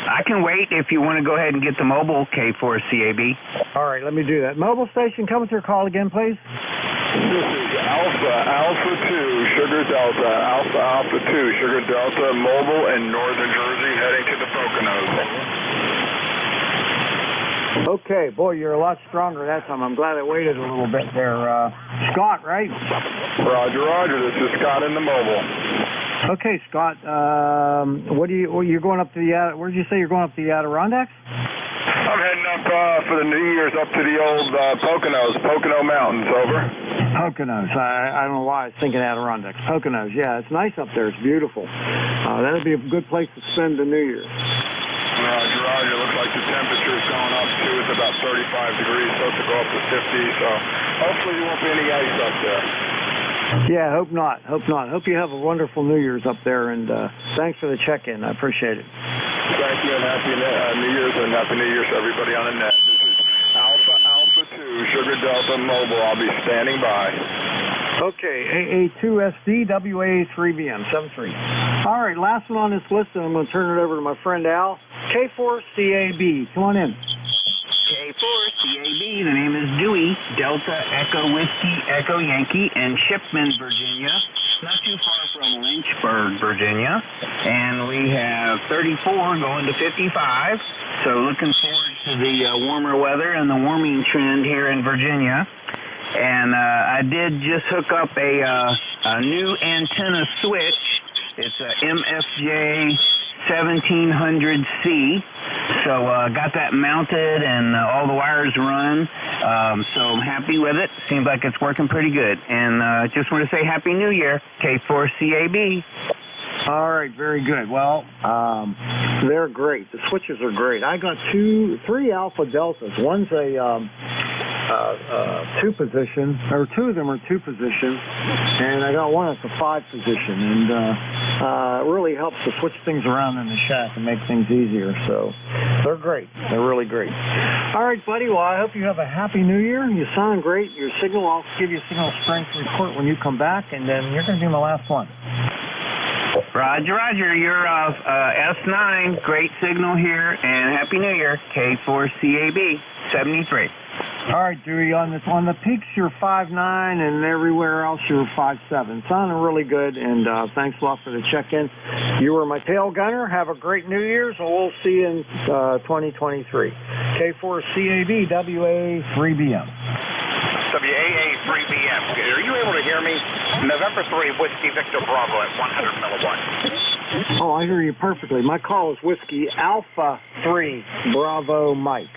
I can wait if you want to go ahead and get the mobile K4CAB. All right, let me do that. Mobile station, come with your call again, please. This is Alpha 2, Sugar Delta, Alpha 2, Sugar Delta, mobile in northern Jersey, heading to the Poconos. Okay, boy, you're a lot stronger that time. I'm glad I waited a little bit there. Scott, right? Roger, Roger. This is Scott in the mobile. Okay, Scott. You're going up to the? Where did you say you're going up to the Adirondacks? I'm heading up for the New Year's up to the old Pocono Mountains. Over. Poconos. I don't know why I was thinking Adirondacks. Poconos. Yeah, it's nice up there. It's beautiful. That'll be a good place to spend the New Year's. Roger, Roger. Looks like the temperature's going up too. It's about 35 degrees, supposed to go up to 50. So hopefully there won't be any ice up there. Yeah, hope not. Hope not. Hope you have a wonderful New Year's up there, and thanks for the check-in. I appreciate it. Thank you, and Happy New Year's, and Happy New Year's to everybody on the net. This is Alpha 2, Sugar Delta Mobile. I'll be standing by. Okay, AA2SD, WA3BM, 73. All right, last one on this list, and I'm going to turn it over to my friend Al. K4CAB, come on in. K4CAB, the name is Dewey, Delta Echo Whiskey Echo Yankee in Shipman, Virginia. Not too far from Lynchburg, Virginia. And we have 34 going to 55. So looking forward to the warmer weather and the warming trend here in Virginia. And I did just hook up a new antenna switch. It's a MFJ 1700C. So got that mounted and all the wires run. So I'm happy with it. Seems like it's working pretty good. And just want to say Happy New Year, K4CAB. All right, very good. Well, they're great. The switches are great. I got 3 Alpha Deltas. One's a two position, or two of them are two position, and I got one at the 5 position, and it really helps to switch things around in the shack and make things easier. So they're great. They're really great. All right, buddy. Well, I hope you have a happy New Year. You sound great. Your signal, I'll give you a signal strength report when you come back, and then you're going to be my last one. Roger, Roger. You're S9. Great signal here, and Happy New Year. K4CAB 73. All right, Dewey, on the peaks you're 5'9", and everywhere else you're 5'7". Sounding really good, and thanks a lot for the check-in. You were my tail gunner. Have a great New Year's, and we'll see you in 2023. K4CAB WA3BM. WAA3BM. Are you able to hear me? November 3, Whiskey Victor Bravo at 100 milliwatts. Oh, I hear you perfectly. My call is Whiskey Alpha 3 Bravo Mike.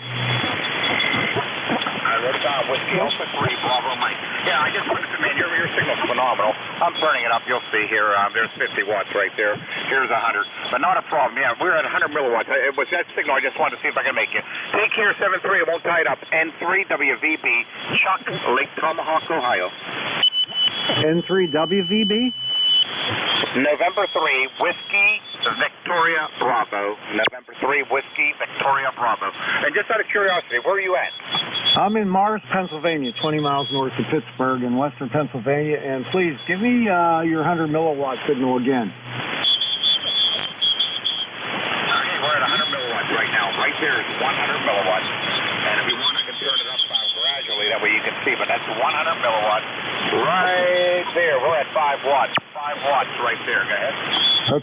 I wrote it down. Whiskey Alpha 3 Bravo Mike. Yeah, I just wanted to, man, your signal's phenomenal. I'm burning it up. You'll see here. There's 50 watts right there. Here's 100. But not a problem. Yeah, we're at 100 milliwatts. It was that signal. I just wanted to see if I can make it. Take care, 7-3. It won't tie it up. N3 WVB, Chuck, Lake Tomahawk, Ohio. N3 WVB? November 3, Whiskey Victoria Bravo. November 3, Whiskey Victoria Bravo. And just out of curiosity, where are you at? I'm in Mars, Pennsylvania, 20 miles north of Pittsburgh in western Pennsylvania. And please, give me your 100 milliwatt signal again. Okay, we're at 100 milliwatts right now. Right there is 100 milliwatts. And if you want, I can turn it up gradually. That way you can see. But that's 100 milliwatts right there. We're at 5 watts. 5 watts right there. Go ahead.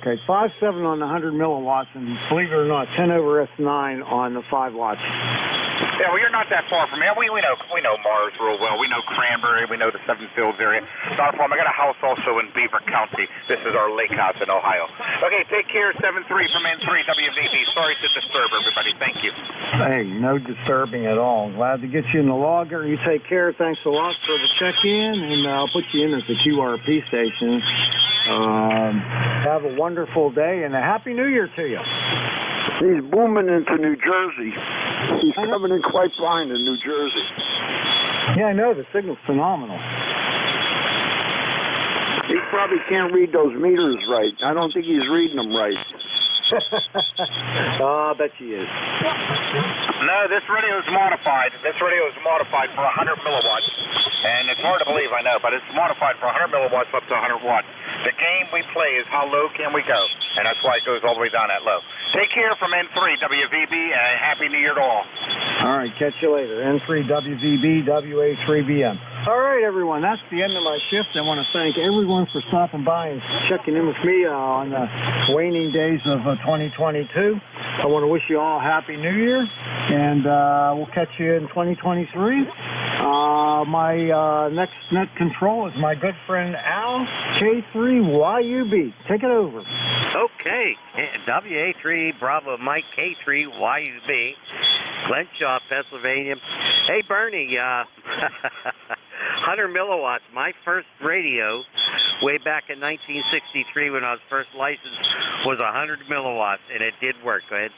Okay, 5.7 on the 100 milliwatts, and believe it or not, 10 over S9 on the 5 watts. Yeah, well, you're not that far from here. We know Mars real well. We know Cranberry. We know the Seven Fields area. Not a problem. I got a house also in Beaver County. This is our lake house in Ohio. Okay, take care. 7-3 from N3 WVB. Sorry to disturb everybody. Thank you. Hey, no disturbing at all. Glad to get you in the logger. You take care. Thanks a lot for the check-in, and I'll put you in at the QRP station. Have a wonderful day, and a Happy New Year to you. He's booming into New Jersey. He's coming in quite fine in New Jersey. Yeah, I know. The signal's phenomenal. He probably can't read those meters right. I don't think he's reading them right. Oh, I bet he is. No, this radio is modified. This radio is modified for 100 milliwatts. And it's hard to believe, I know, but it's modified for 100 milliwatts up to 100 watts. The game we play is how low can we go, and that's why it goes all the way down that low. Take care from N3 WVB, and Happy New Year to all. All right, catch you later. N3 WVB, WA3BM. All right, everyone, that's the end of my shift. I want to thank everyone for stopping by and checking in with me on the waning days of 2022. I want to wish you all a Happy New Year, and we'll catch you in 2023. My next net control is my good friend Al, K3YUB. Take it over. Okay, WA3 Bravo Mike K3YUB, Glenshaw, Pennsylvania. Hey, Bernie, 100 milliwatts, my first radio way back in 1963 when I was first licensed was 100 milliwatts, and it did work. Go ahead.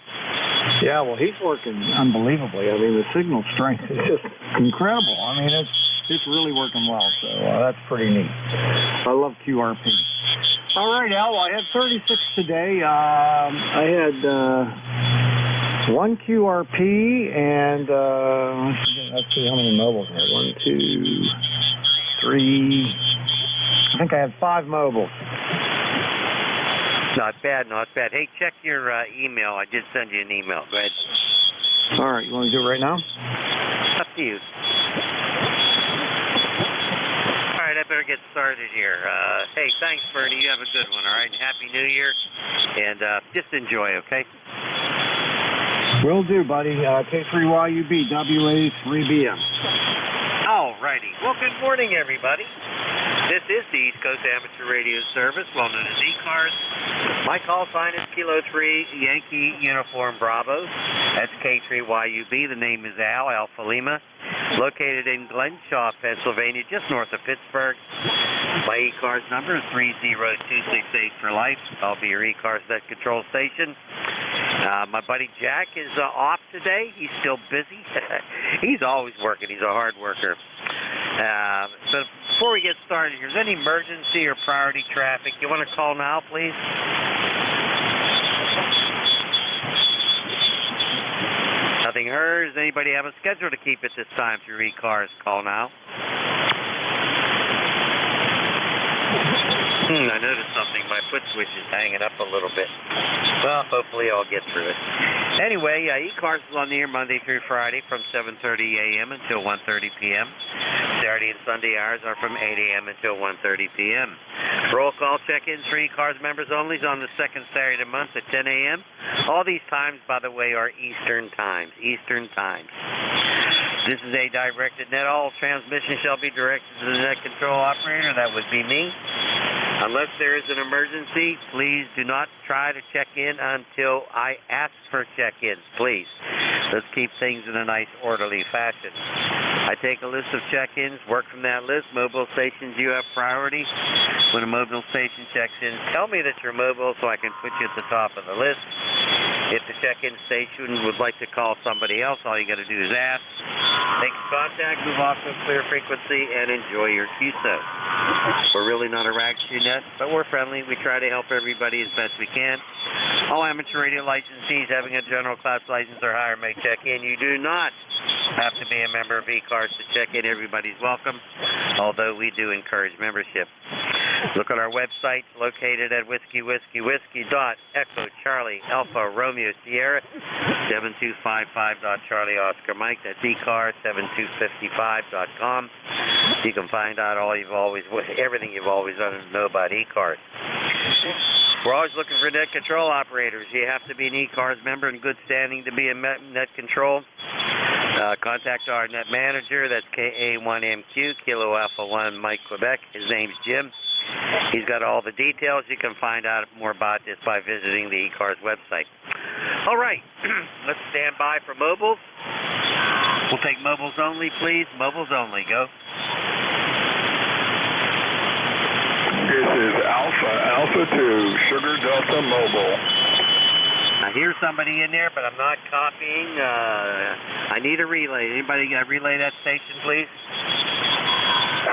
Yeah, well, he's working unbelievably. I mean, the signal strength is just incredible. I mean, it's really working well, so that's pretty neat. I love QRP. All right, Al, I had 36 today. I had one QRP and let's see how many mobiles I had. 1, 2, 3. I think I had 5 mobiles. Not bad, not bad. Hey, check your email. I did send you an email. Go ahead. All right, you want to do it right now? Up to you. All right, I better get started here. Hey, thanks, Bernie. You have a good one, all right? Happy New Year, and just enjoy, okay? Will do, buddy. K3YUB, WA3BM. All righty. Well, good morning, everybody. This is the East Coast Amateur Radio Service, well known as ECARS. My call sign is Kilo 3 Yankee Uniform Bravo. That's K3YUB. The name is Al, Alpha Lima, located in Glenshaw, Pennsylvania, just north of Pittsburgh. My ECARS number is 30268 for life. I'll be your ECARS net control station. My buddy Jack is off today. He's still busy. He's always working. He's a hard worker. So before we get started, if there's any emergency or priority traffic, you want to call now, please? Nothing heard. Does anybody have a schedule to keep at this time through ECARS? Call now. I noticed something. My foot switch is hanging up a little bit. Well, hopefully I'll get through it. Anyway, ECARS is on the air Monday through Friday from 7:30 a.m. until 1:30 p.m. Saturday and Sunday hours are from 8 a.m. until 1:30 p.m. Roll call check-ins for ECARS members only is on the second Saturday of the month at 10 a.m. All these times, by the way, are Eastern times. Eastern times. This is a directed net. All transmission shall be directed to the net control operator. That would be me. Unless there is an emergency, please do not try to check in until I ask for check-ins, please. Let's keep things in a nice, orderly fashion. I take a list of check-ins, work from that list. Mobile stations, you have priority. When a mobile station checks in, tell me that you're mobile so I can put you at the top of the list. If the check-in station would like to call somebody else, all you got to do is ask. Make contact, move off to a clear frequency, and enjoy your QSO. We're really not a rag net, but we're friendly. We try to help everybody as best we can. All amateur radio licensees having a general class license or higher may check in. You do not have to be a member of ECARS to check in. Everybody's welcome, although we do encourage membership. Look at our website located at whiskey.echo.charlie.alpha.romeo.sierra.7255.charlie.oscar.mike. That's ECARS7255.com. You can find out everything you've always wanted to know about ECARS. We're always looking for net control operators. You have to be an ECARS member in good standing to be in net control. Contact our net manager. That's KA1MQ, Kilo Alpha 1 Mike Quebec. His name's Jim. He's got all the details. You can find out more about this by visiting the ECARS website. All right, let's stand by for mobiles. We'll take mobiles only, please. Mobiles only, go. This is Alpha 2, Sugar Delta Mobile. I hear somebody in there, but I'm not copying. I need a relay. Anybody got a relay that station, please?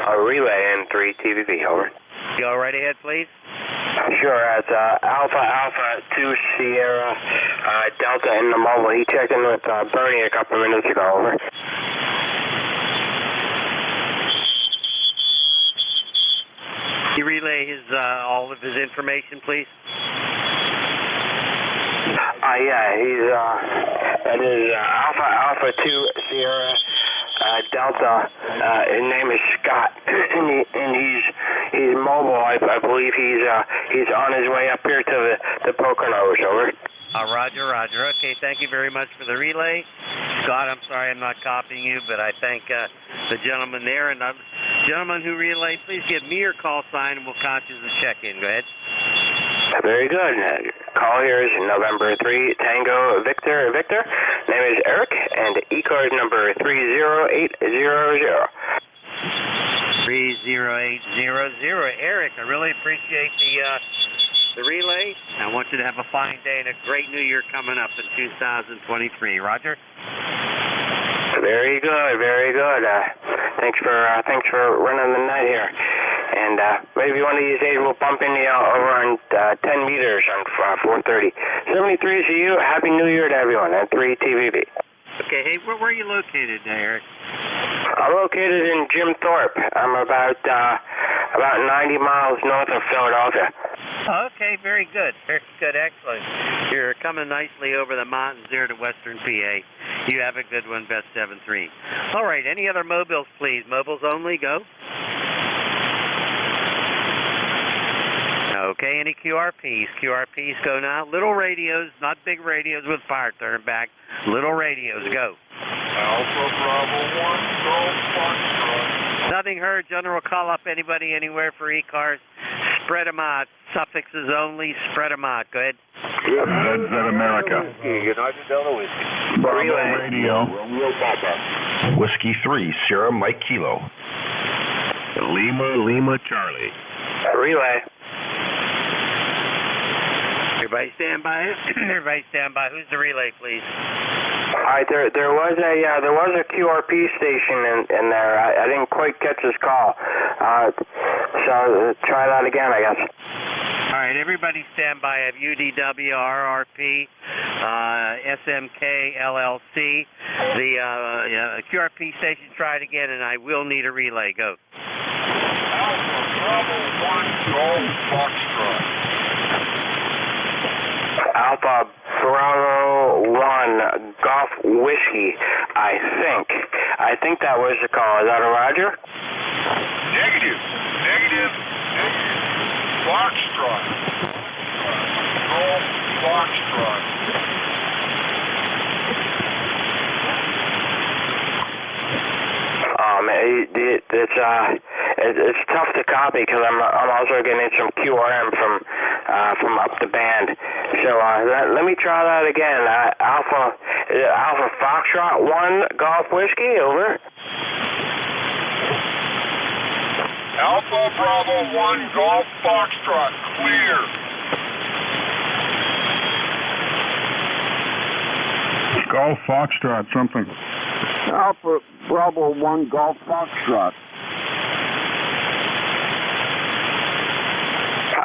A relay N3 TVV, over. Go right ahead, please. Sure, it's Alpha 2 Sierra Delta in the mobile. He checked in with Bernie a couple of minutes ago, over. Can you relay all of his information, please? Yeah, it is Alpha 2 Sierra Delta. His name is Scott, and he's mobile. I believe he's on his way up here to the Poconos, over. Roger. Okay, thank you very much for the relay. Scott, I'm sorry I'm not copying you, but I thank the gentleman there. And the gentleman who relayed, please give me your call sign, and we'll count you as a check-in. Go ahead. Very good. Call here is November 3, Tango Victor. Name is Eric, and ECARS number 30800. 30800. Eric, I really appreciate the relay. I want you to have a fine day and a great new year coming up in 2023. Roger? Very good. Thanks for running the night here. And maybe one of these days we'll bump into you over on 10 meters on 430. 73 is you. Happy New Year to everyone at 3 TVV. Okay, hey, where are you located, Eric? I'm located in Jim Thorpe. I'm about 90 miles north of Philadelphia. Okay, very good. Excellent. You're coming nicely over the mountains there to western PA. You have a good one, best 7-3. All right, any other mobiles, please? Mobiles only, go. Okay, any QRPs? QRPs go now. Little radios, not big radios with fire turn back. Little radios, go. Alpha Bravo 1, Golf Foxtrot. Nothing heard. General call up anybody anywhere for ECARS. Spread them out. Suffixes only. Spread them out. Go ahead. ZZ America. United Delta Whiskey. Bravo Radio. Romeo Papa. Whiskey 3, Sierra Mike Kilo. Lima Charlie. Relay. Everybody stand by. Everybody stand by. Who's the relay, please? All right, there was a QRP station in there. I didn't quite catch his call. So try that again, I guess. All right, everybody stand by. I have UDW, RRP, SMK, LLC. The QRP station, try it again, and I will need a relay. Go. Alpha Bravo 1 Golf Whiskey, I think that was the call. Is that a Roger? Negative. Foxtrot. Golf Foxtrot. It's tough to copy because I'm also getting some QRM from up the band. So let me try that again. Alpha Foxtrot 1 Golf Whiskey, over. Alpha Bravo 1 Golf Foxtrot, clear. Golf Foxtrot, something. Alpha Bravo 1 Golf Foxtrot.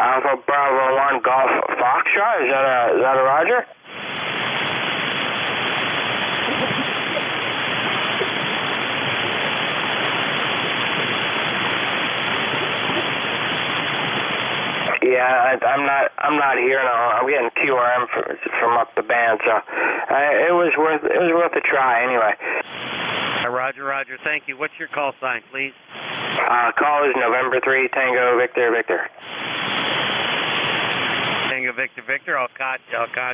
Alpha Bravo 1 Golf Foxtrot, is that a Roger? Yeah, I'm not here now. I'm getting QRM from up the band, so it was worth a try anyway. Roger. Thank you. What's your call sign, please? Call is November 3 Tango Victor. Tango Victor. I'll catch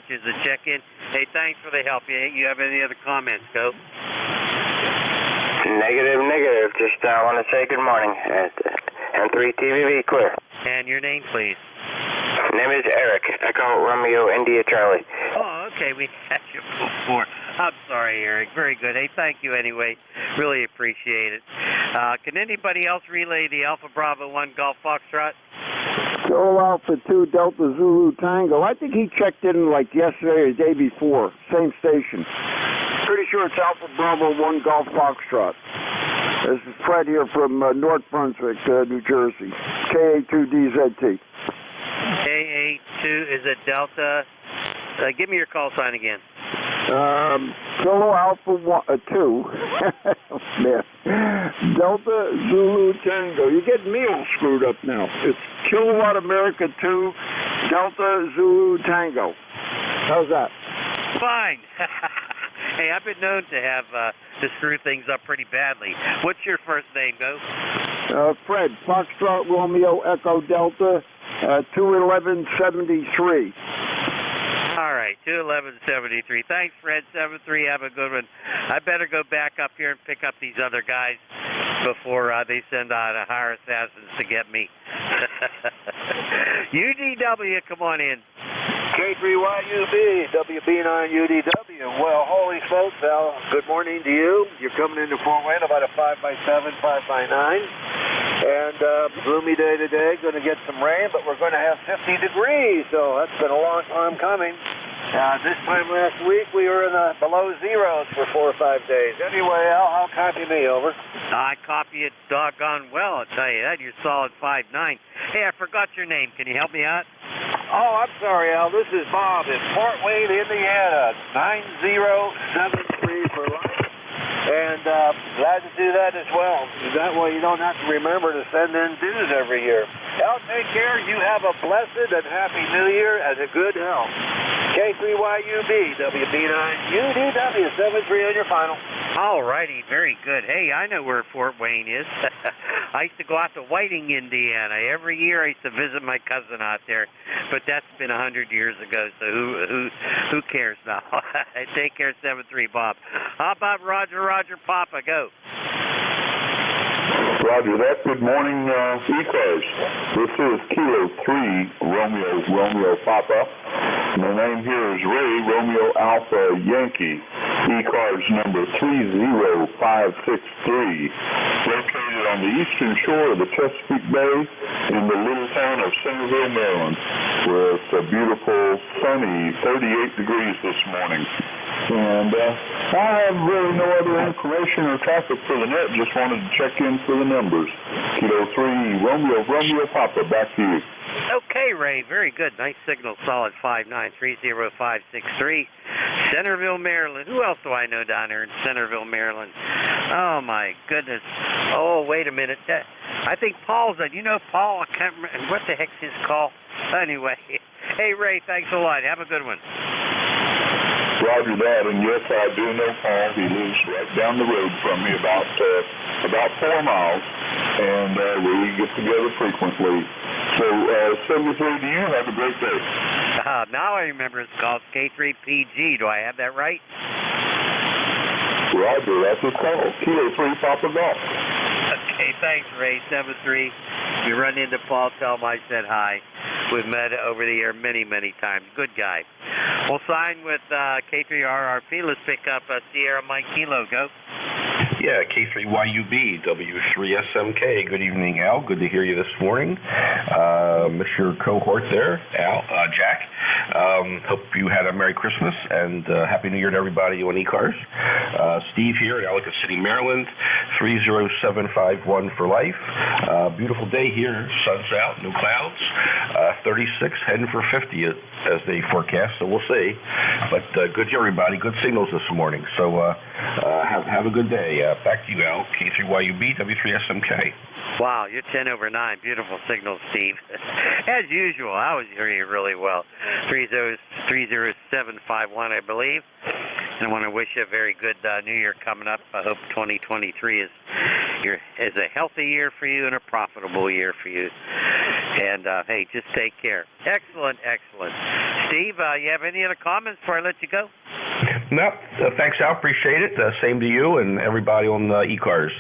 you as a check-in. Hey, thanks for the help. You have any other comments? Go. Negative. Just want to say good morning. N3 TVV, clear. And your name, please? Name is Eric. Echo Romeo India Charlie. Oh, okay. We had you before. I'm sorry, Eric. Very good. Hey, thank you anyway. Really appreciate it. Can anybody else relay the Alpha Bravo 1 Golf Foxtrot? Go Alpha 2 Delta Zulu Tango. I think he checked in like yesterday or the day before. Same station. Pretty sure it's Alpha Bravo 1 Golf Foxtrot. This is Fred here from North Brunswick, New Jersey. KA2DZT. KA2 is a Delta. Give me your call sign again. Kilo Alpha 2. Delta Zulu Tango. You're getting me all screwed up now. It's Kilowatt America 2 Delta Zulu Tango. How's that? Fine. Hey, I've been known to have to screw things up pretty badly. What's your first name, Go? Fred, Foxtrot Romeo Echo Delta 21173. All right, 21173. Thanks, Fred 73. Have a good one. I better go back up here and pick up these other guys before they send out hire assassins to get me. UDW, come on in. K3YUB, WB9UDW. Well, holy smokes, Al. Good morning to you. You're coming into Fort Wayne about a 5x7, 5x9. And gloomy day today. Going to get some rain, but we're going to have 50 degrees. So that's been a long time coming. This time last week, we were in the below zeros for 4 or 5 days. Anyway, Al, how copy me, over? I copy it doggone well, I'll tell you that. You're solid 5'9". Hey, I forgot your name. Can you help me out? Oh, I'm sorry, Al. This is Bob in Fort Wayne, Indiana. 9073 for life. And glad to do that as well. That way you don't have to remember to send in dues every year. Al, take care. You have a blessed and happy New Year and a good health. K3YUB, WB9UDW, 73 on your final. All righty, very good. Hey, I know where Fort Wayne is. I used to go out to Whiting, Indiana. Every year I used to visit my cousin out there, but that's been 100 years ago, so who cares now? Take care, 73 Bob. How about Roger Papa? Go. Roger that. Good morning, ECARS. This is Kilo 3 Romeo Papa. My name here is Ray Romeo Alpha Yankee. ECARS number 30563, located on the eastern shore of the Chesapeake Bay in the little town of Centerville, Maryland, where it's a beautiful, sunny 38 degrees this morning. And I have really no other information or traffic for the net, just wanted to check in for the numbers. Kilo 3, Romeo Papa, back to you. Okay, Ray, very good. Nice signal, solid 5930563, Centerville, Maryland. Who else do I know down there in Centerville, Maryland? Oh, my goodness. Oh, wait a minute. I think Paul's on. You know Paul? I can't remember. What the heck's his call? Anyway, hey, Ray, thanks a lot. Have a good one. Roger that, and yes, I do know Paul. He lives right down the road from me, about 4 miles, and we get together frequently. So, 73 to you. Have a great day. Now I remember it's called K3PG. Do I have that right? Roger, that's what's called. Kilo 3 Papa Golf. Okay, thanks, Ray. 73. If you run into Paul, tell him I said hi. We've met over the air many, many times. Good guy. We'll sign with K3RRP. Let's pick up Sierra Mike Kilo. Go. Yeah, K3YUB, W3SMK. Good evening, Al. Good to hear you this morning. Miss your cohort there, Al, Jack. Hope you had a Merry Christmas and Happy New Year to everybody on ECARS. Steve here in Ellicott City, Maryland, 30751 for life. Beautiful day here. Sun's out, no clouds. 36, heading for 50 as they forecast, so we'll see. But good to everybody. Good signals this morning. So have a good day. Back to you, Al. K3YUB, W3SMK. Wow, you're 10 over 9. Beautiful signal, Steve. As usual, I was hearing you really well. 30751, I believe. And I want to wish you a very good New Year coming up. I hope 2023 is a healthy year for you and a profitable year for you. And, hey, just take care. Excellent, excellent. Steve, you have any other comments before I let you go? No, thanks, Al. Appreciate it. Same to you and everybody on ECARS.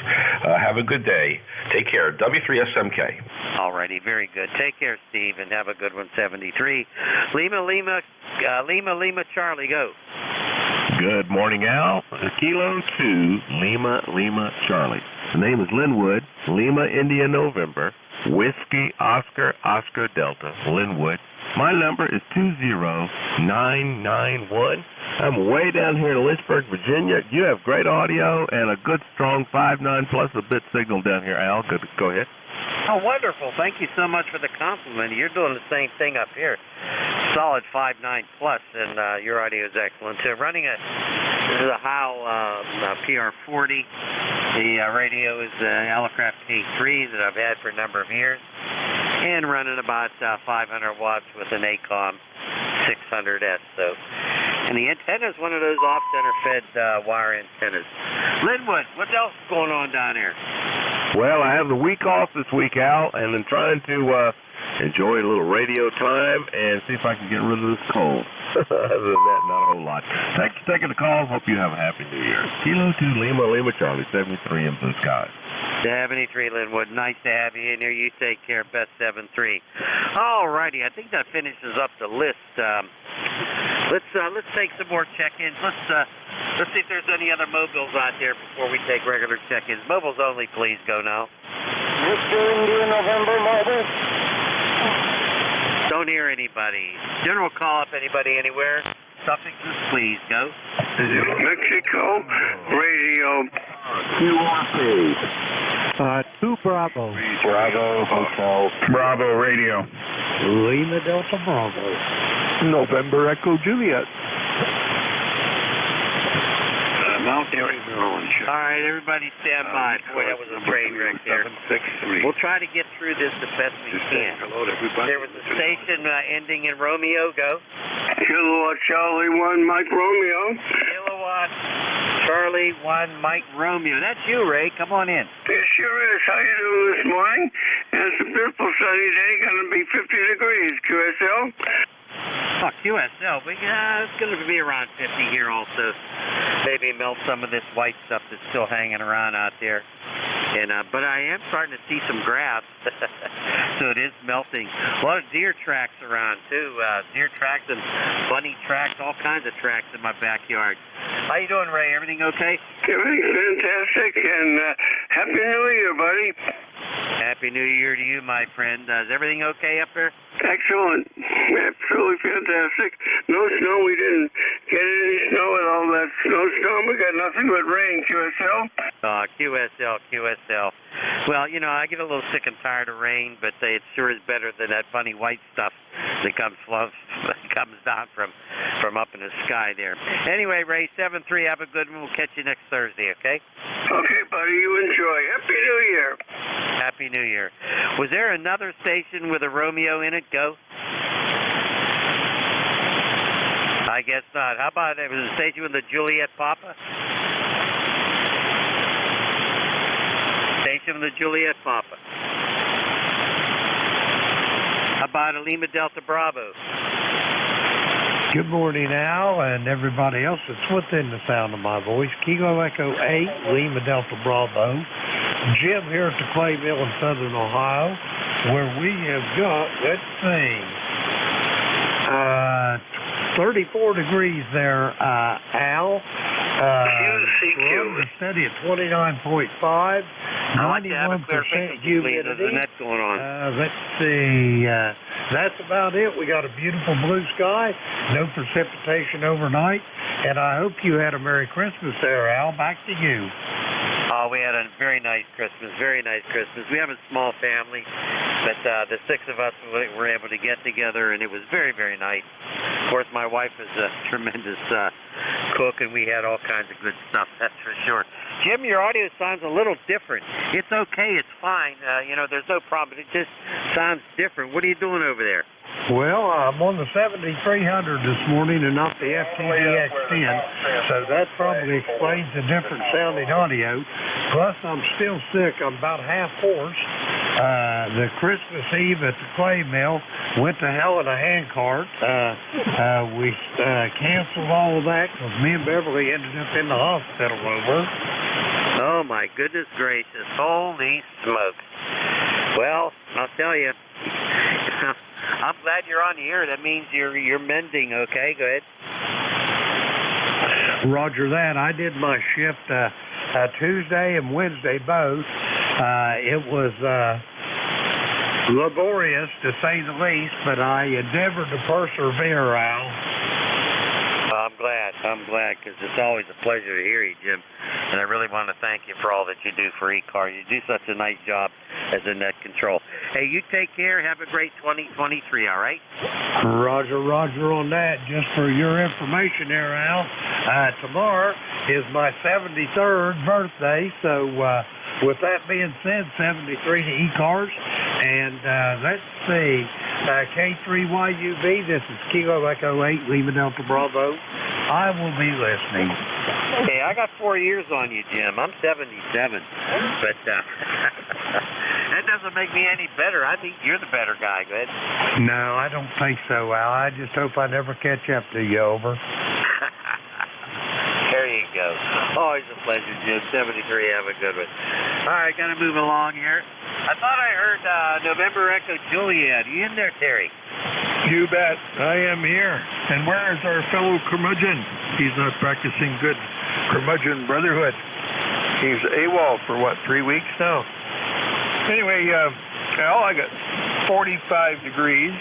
Have a good day. Take care. W3SMK. All righty, very good. Take care, Steve, and have a good one. 73. Lima, Charlie, go. Good morning, Al. Kilo 2, Lima, Charlie. The name is Linwood, Lima, India, November, Whiskey, Oscar, Delta, Linwood. My number is 20991. I'm way down here in Lynchburg, Virginia. You have great audio and a good, strong 5.9 plus a bit signal down here, Al. Good. Go ahead. Oh, wonderful. Thank you so much for the compliment. You're doing the same thing up here. Solid 5.9 plus, and your audio is excellent too. Running this is a Howe PR40. The radio is an Alacraft K3 that I've had for a number of years, and running about 500 watts with an ACOM 600S. So, and the antenna is one of those off-center fed wire antennas. Linwood, what else is going on down here? Well, I have the week off this week, Al, and I'm trying to enjoy a little radio time and see if I can get rid of this cold. Other than that, not a whole lot. Thanks for taking the call. Hope you have a happy New Year. Kilo 2, Lima, Charlie, 73 in Blue Skies. 73, Linwood. Nice to have you in here. You take care. Best 7-3. All righty. I think that finishes up the list. Let's take some more check-ins. Let's see if there's any other mobiles out there before we take regular check-ins. Mobiles only, please. Go now. Mr. India, November, mobile. Don't hear anybody. General call-up, anybody anywhere? Suffixes, please. Go. New Mexico Radio. QRP. 2 Bravo. Bravo Hotel. Bravo Radio. Lima Delta Bravo. November Echo Juliet. Mount Airy, Maryland. All right, everybody stand by. Boy, that was a train wreck there. We'll try to get through this the best we can. Hello to everybody. There was a station ending in Romeo. Go. Kilowatt Charlie 1, Mike Romeo. Kilowatt Charlie 1, Mike Romeo. That's you, Ray. Come on in. It sure is. How you doing this morning? And it's a beautiful sunny day. Going to be 50 degrees. QSL. Oh, QSL. But, it's going to be around 50 here also. Maybe melt some of this white stuff that's still hanging around out there. And but I am starting to see some grass, so it is melting. A lot of deer tracks around too. Deer tracks and bunny tracks, all kinds of tracks in my backyard. How you doing, Ray? Everything okay? Everything's fantastic, and Happy New Year, buddy. Happy New Year to you, my friend. Is everything okay up there? Excellent. Absolutely fantastic. No snow. We didn't get any snow with all that snowstorm. We got nothing but rain, QSL. QSL. Well, you know, I get a little sick and tired of rain, but it sure is better than that funny white stuff that comes down from up in the sky there. Anyway, Ray, 7-3, have a good one. We'll catch you next Thursday, okay? Okay, buddy. You enjoy. Happy New Year. Happy New Year. Was there another station with a Romeo in it? Go. I guess not. How about it was a station with a Juliet Papa? Station with a Juliet Papa. How about a Lima Delta Bravo? Good morning, Al, and everybody else that's within the sound of my voice. Kilo Echo 8, Lima Delta Bravo. Jim here at the Clay Mill in Southern Ohio, where we have got, let's see, 34 degrees there, Al. We're steady at 29.5. I like to have a clear humidity. There's that going on. Let's see. That's about it. We got a beautiful blue sky, no precipitation overnight, and I hope you had a Merry Christmas there, Al. Back to you. Oh, we had a very nice Christmas, very nice Christmas. We have a small family, but the six of us were able to get together, and it was very, very nice. Of course, my wife is a tremendous cook, and we had all kinds of good stuff, that's for sure. Jim, your audio sounds a little different. It's okay, it's fine. You know, there's no problem. It just sounds different. What are you doing over there? Well, I'm on the 7300 this morning and not the FTDX10, so that probably explains the different sounding audio. Plus, I'm still sick. I'm about half hoarse. The Christmas Eve at the Clay Mill went to hell in a handcart. We canceled all of that because me and Beverly ended up in the hospital over. Oh, my goodness gracious. Holy smoke. Well, I'll tell you. I'm glad you're on the air. That means you're mending, okay? Go ahead. Roger that. I did my shift Tuesday and Wednesday both. It was laborious, to say the least, but I endeavored to persevere, Al. I'm glad, because it's always a pleasure to hear you, Jim. And I really want to thank you for all that you do for ECARS. You do such a nice job as a net control. Hey, you take care. Have a great 2023, all right? Roger on that. Just for your information there, Al, tomorrow is my 73rd birthday. So with that being said, 73 to ECARS. And let's see, K3YUB, this is Kilo Echo 8, Lima Delta Bravo. I will be listening. Hey, I got 4 years on you, Jim. I'm 77. But that doesn't make me any better. I think you're the better guy. Go ahead. No, I don't think so, Al. I just hope I never catch up to you, over. There you go. Always a pleasure, Jim. 73, have a good one. All right, got to move along here. I thought I heard November Echo Juliet. Are you in there, Terry? You bet. I am here. And where is our fellow curmudgeon? He's not practicing good curmudgeon brotherhood. He's AWOL for, 3 weeks now? Anyway, Al, I got 45 degrees.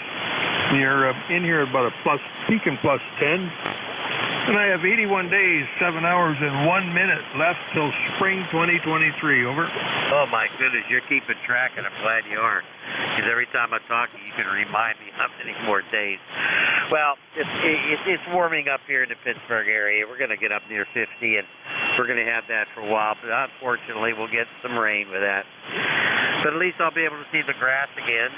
You're in here at about peaking plus 10. And I have 81 days, 7 hours, and 1 minute left till spring 2023. Over. Oh, my goodness. You're keeping track, and I'm glad you are. Because every time I talk to you, you can remind me how many more days. Well, it's warming up here in the Pittsburgh area. We're going to get up near 50, and we're going to have that for a while. But unfortunately, we'll get some rain with that. But at least I'll be able to see the grass again,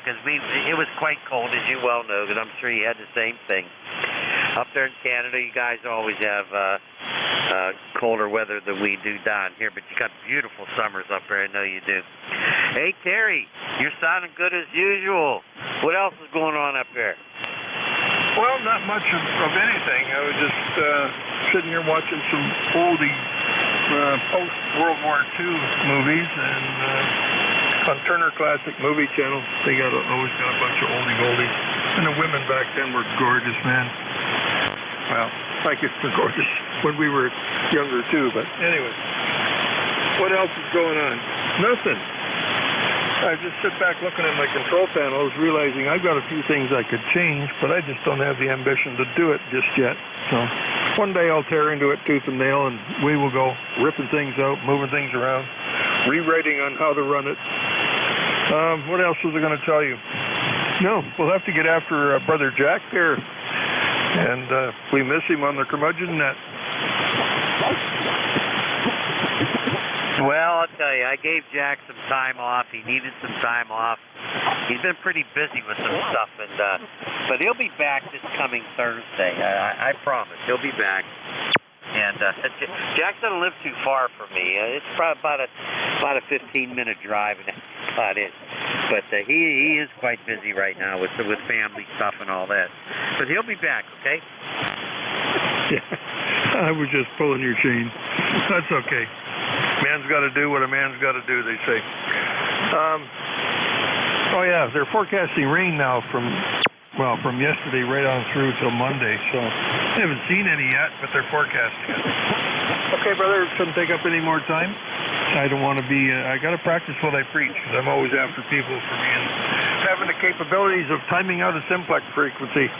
because it was quite cold, as you well know, because I'm sure you had the same thing. Up there in Canada, you guys always have colder weather than we do down here, but you got beautiful summers up there. I know you do. Hey, Terry, you're sounding good as usual. What else is going on up there? Well, not much of anything. I was just sitting here watching some oldie post-World War II movies, and on Turner Classic Movie Channel, they always got a bunch of oldie goldies. And the women back then were gorgeous, man. Well, I guess they're gorgeous when we were younger too, but anyway. What else is going on? Nothing. I just sit back looking at my control panels, realizing I've got a few things I could change, but I just don't have the ambition to do it just yet. So one day I'll tear into it tooth and nail, and we will go ripping things out, moving things around, rewriting on how to run it. What else was I going to tell you? No, we'll have to get after Brother Jack there, and we miss him on the curmudgeon net. Well, I'll tell you, I gave Jack some time off. He needed some time off. He's been pretty busy with some stuff, and but he'll be back this coming Thursday. I promise. He'll be back. And Jack doesn't live too far from me. It's probably about a 15-minute drive, and that's about it. But he is quite busy right now with family stuff and all that. But he'll be back, okay? Yeah, I was just pulling your chain. That's okay. Man's got to do what a man's got to do, they say. Oh yeah, they're forecasting rain now from yesterday right on through till Monday. So I haven't seen any yet, but they're forecasting it. Okay, brother, shouldn't take up any more time. I don't want to be. I got to practice what I preach, because I'm always after people for having the capabilities of timing out a simplex frequency.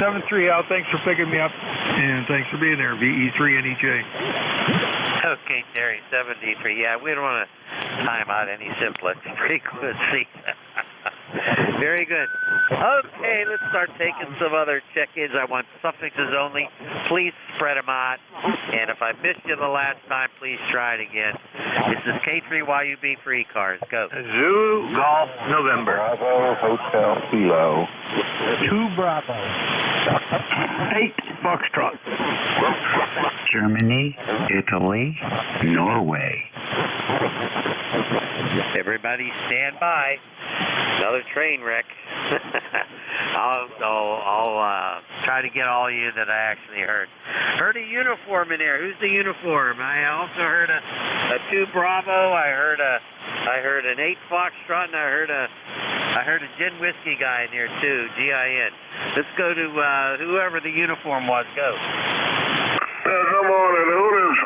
7-3 out. Thanks for picking me up, and thanks for being there. VE3NEJ. Okay, Terry, 73. Yeah, we don't want to time out any simplex frequency. Very good. Okay, let's start taking some other check-ins. I want suffixes only. Please spread them out. And if I missed you the last time, please try it again. This is K3YUB for ECARS. Go. Zulu Golf November. Bravo Hotel Kilo. 2 Bravo. 8 Foxtrot. Germany, Italy, Norway. Everybody stand by. Another train wreck. I'll try to get all of you that I actually heard. Heard a uniform in there. Who's the uniform? I also heard a 2 Bravo. I heard an 8 Foxtrot, and I heard a gin whiskey guy in there too. GIN. Let's go to whoever the uniform was. Go. Good morning, Hooters.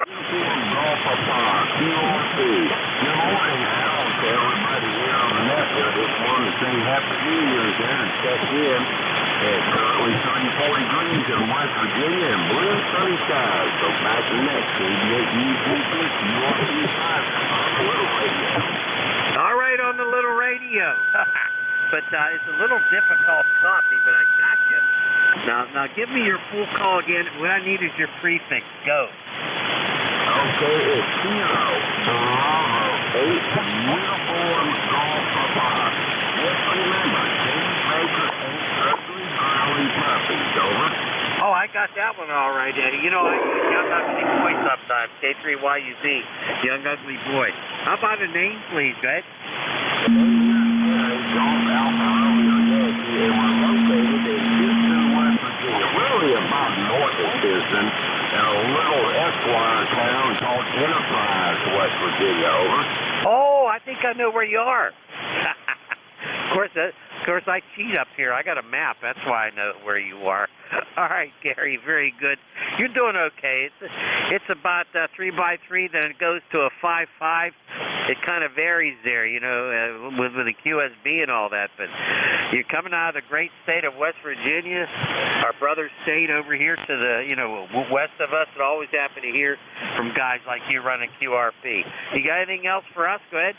Golf Park, QRP. Good morning, Al. To everybody here on the network. Just wanted to say Happy New Year there and check in. It's currently 34 degrees in West Virginia and blue sunny skies. So back to next 88 QRP 5 on the little radio. All right, on the little radio. But it's a little difficult copy, but I got you. Now give me your full call again. What I need is your prefix. Go. Okay, it's Kilo Bravo 8 Uniform Golf Park. Just remember, King Baker ain't ugly, growly puppies. Over. Oh, I got that one all right, Eddie. You know, I young ugly boy sometimes. K3YUB, young ugly boy. How about a name, please, Greg? Golf Alpha Romeo Yankee, and we're located in Houston, West Virginia, really about north of Houston, in a little Esquire town called Enterprise, West Virginia. Over. Oh, I think I know where you are. Of course, I cheat up here. I got a map. That's why I know where you are. All right, Gary, very good. You're doing okay. It's about 3x3, then it goes to a 5-5. It kind of varies there, you know, with the QSB and all that. But you're coming out of the great state of West Virginia, our brother state over here to the, you know, west of us. And always happy to hear from guys like you running QRP. You got anything else for us? Go ahead.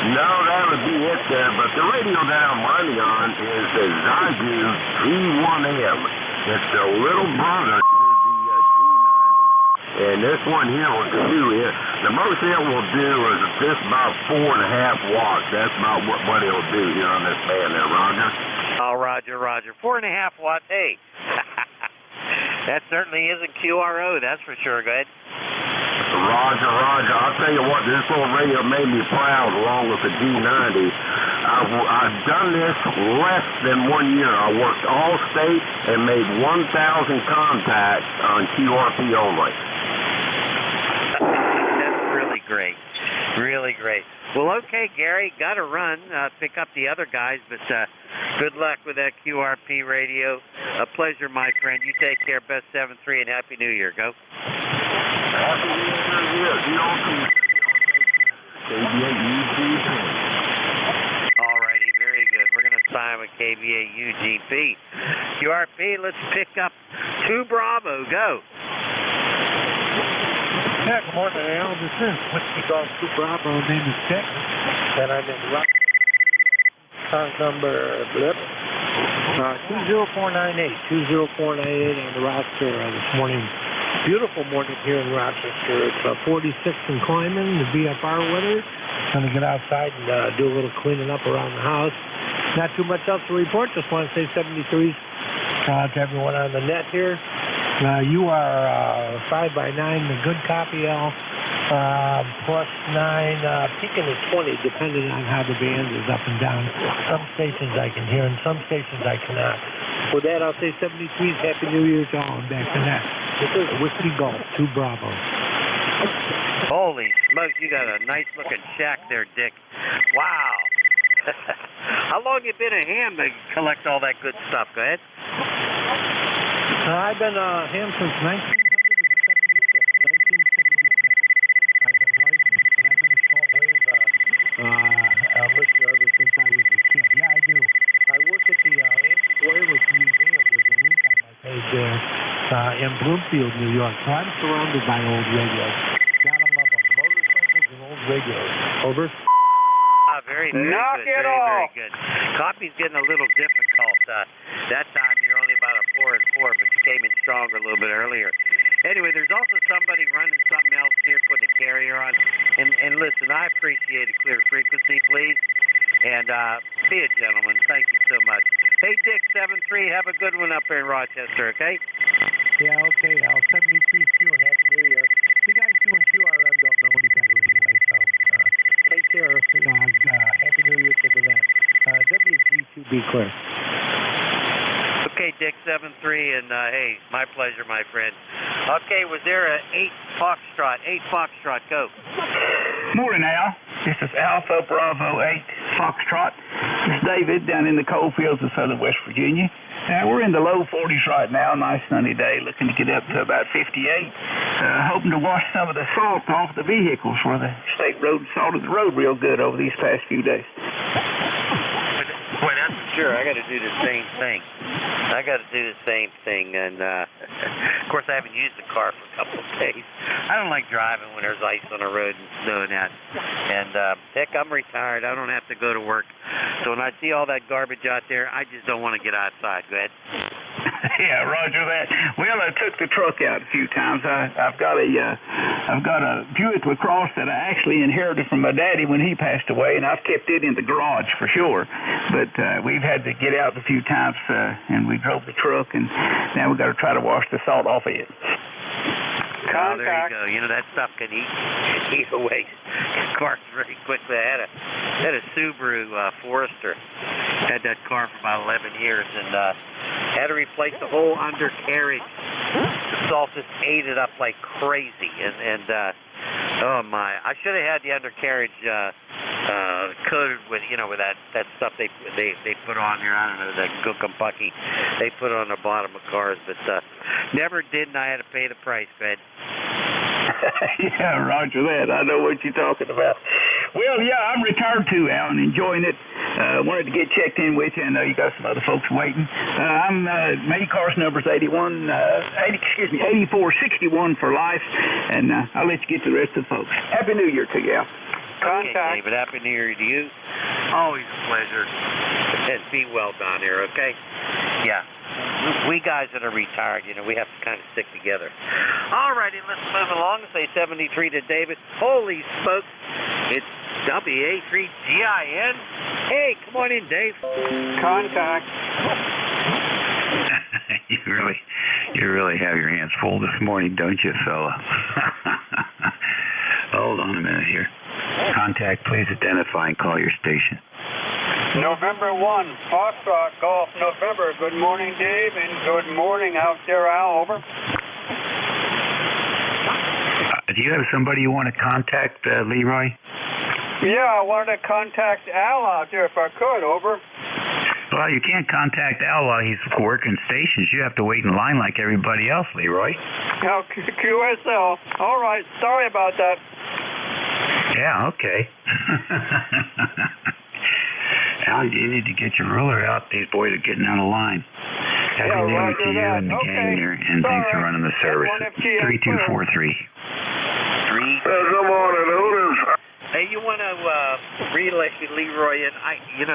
No, that would be it there, but the radio that I'm running on is the Zygu G1M. It's the little brother to the G90. And this one here will do it. The most it will do is just about 4.5 watts. That's about what it'll do here on this band there, Roger. Oh, Roger. 4.5 watts. Hey, that certainly isn't QRO, that's for sure. Go ahead. Roger. I'll tell you what, this little radio made me proud along with the G90. I've done this less than 1 year. I worked all state and made 1,000 contacts on QRP only. great. Really great. Well, okay, Gary, got to run, pick up the other guys, but good luck with that QRP radio. A pleasure, my friend. You take care. Best 7-3 and Happy New Year. Go. Happy New Year. All righty, very good. We're going to sign with KBA UGP. QRP, let's pick up 2 Bravo. Go. Yeah, good morning, Al. This is Whiskey Golf 2 Bravo. Name is Dick, and I'm in Rochester. Number 20498. 20498 on the roster this morning. Beautiful morning here in Rochester. It's 46 and climbing, the VFR weather. Going to get outside and do a little cleaning up around the house. Not too much else to report. Just want to say 73s to everyone on the net here. You are 5 by 9, the good copy, Al. Plus 9, peaking at 20, depending on how the band is up and down. Some stations I can hear, and some stations I cannot. With that, I'll say 73s. Happy New Year to all. I'm back to that. This is Whiskey Golf 2 Bravo. Holy smokes, you got a nice-looking shack there, Dick. Wow. How long you been a ham to collect all that good stuff? Go ahead. I've been a ham since 1976. I've been licensed, but I've been a shortwave listener ever since I was a kid. Yeah, I do. I work at the Antique Wireless Museum. There's a link on my page there in Bloomfield, New York. So I'm surrounded by old radios. Gotta love them. Motorcycles and old radios. Over. Very, very Knock good. it Very, off. very good. Copy's getting a little difficult. That time you're only about a 4 and 4, but you came in stronger a little bit earlier. Anyway, there's also somebody running something else here, putting a carrier on. And listen, I appreciate a clear frequency, please. And be a gentleman. Thank you so much. Hey, Dick, 7-3, have a good one up there in Rochester, okay? Yeah, okay. I'll 73's Q and Happy New Year. You guys doing QRM don't know any better anyway, so take care. Happy New Year to the net. WG2 be clear. Okay, Dick, 7-3, and hey, my pleasure, my friend. Okay, was there a 8 Foxtrot? 8 Foxtrot, go. Morning, Al. This is Alpha Bravo 8 Foxtrot. It's David down in the coal fields of southern West Virginia. We're in the low 40s right now, nice sunny day, looking to get up to about 58. Hoping to wash some of the salt off the vehicles where the state road salted the road real good over these past few days. Boy, that's for sure. I got to do the same thing. And, of course, I haven't used the car for a couple of days. I don't like driving when there's ice on the road and snow and that. And, heck, I'm retired. I don't have to go to work. So when I see all that garbage out there, I just don't want to get outside. Go ahead. Yeah, roger that. Well, I took the truck out a few times. I've got a Buick LaCrosse that I actually inherited from my daddy when he passed away, and I've kept it in the garage for sure. But we've had to get out a few times, and we drove the truck, and now we've got to try to wash the salt off of it. Oh, there you go. You know, that stuff can eat away cars very quickly. I had a Subaru Forester. Had that car for about 11 years, and had to replace the whole undercarriage. The salt just ate it up like crazy, and oh my! I should have had the undercarriage coated with, you know, with that stuff they put on here. I don't know, that Gookumpucky they put on the bottom of cars, but never did, and I had to pay the price, man. Yeah, roger that. I know what you're talking about. Well, yeah, I'm retired too, Al, and enjoying it. Wanted to get checked in with you. I know you got some other folks waiting. My ECARS number's 8461 for life, and I'll let you get to the rest of the folks. Happy New Year to you, Al. Okay, David, Happy New Year to you. Always a pleasure. And be well down here, okay? Yeah. We guys that are retired, you know, we have to kind of stick together. All righty, let's move along. Say 73 to David. Holy smokes. It's WA3GIN. Hey, come on in, Dave. Contact. You really have your hands full this morning, don't you, fella? Hold on a minute here. Contact, please identify and call your station. November 1, Foxtrot Golf November. Good morning, Dave, and good morning out there, Al. Over. Do you have somebody you want to contact, Leroy? Yeah, I wanted to contact Al out there if I could. Over. Well, you can't contact Al while he's working stations. You have to wait in line like everybody else, Leroy. No, QSL. All right. Sorry about that. Yeah, okay. Al, you need to get your ruler out. These boys are getting out of line. Happy New Year to you and the gang there, and thanks for running the service. 3243. Good morning, Otis. Hey, you want to relay Leroy in?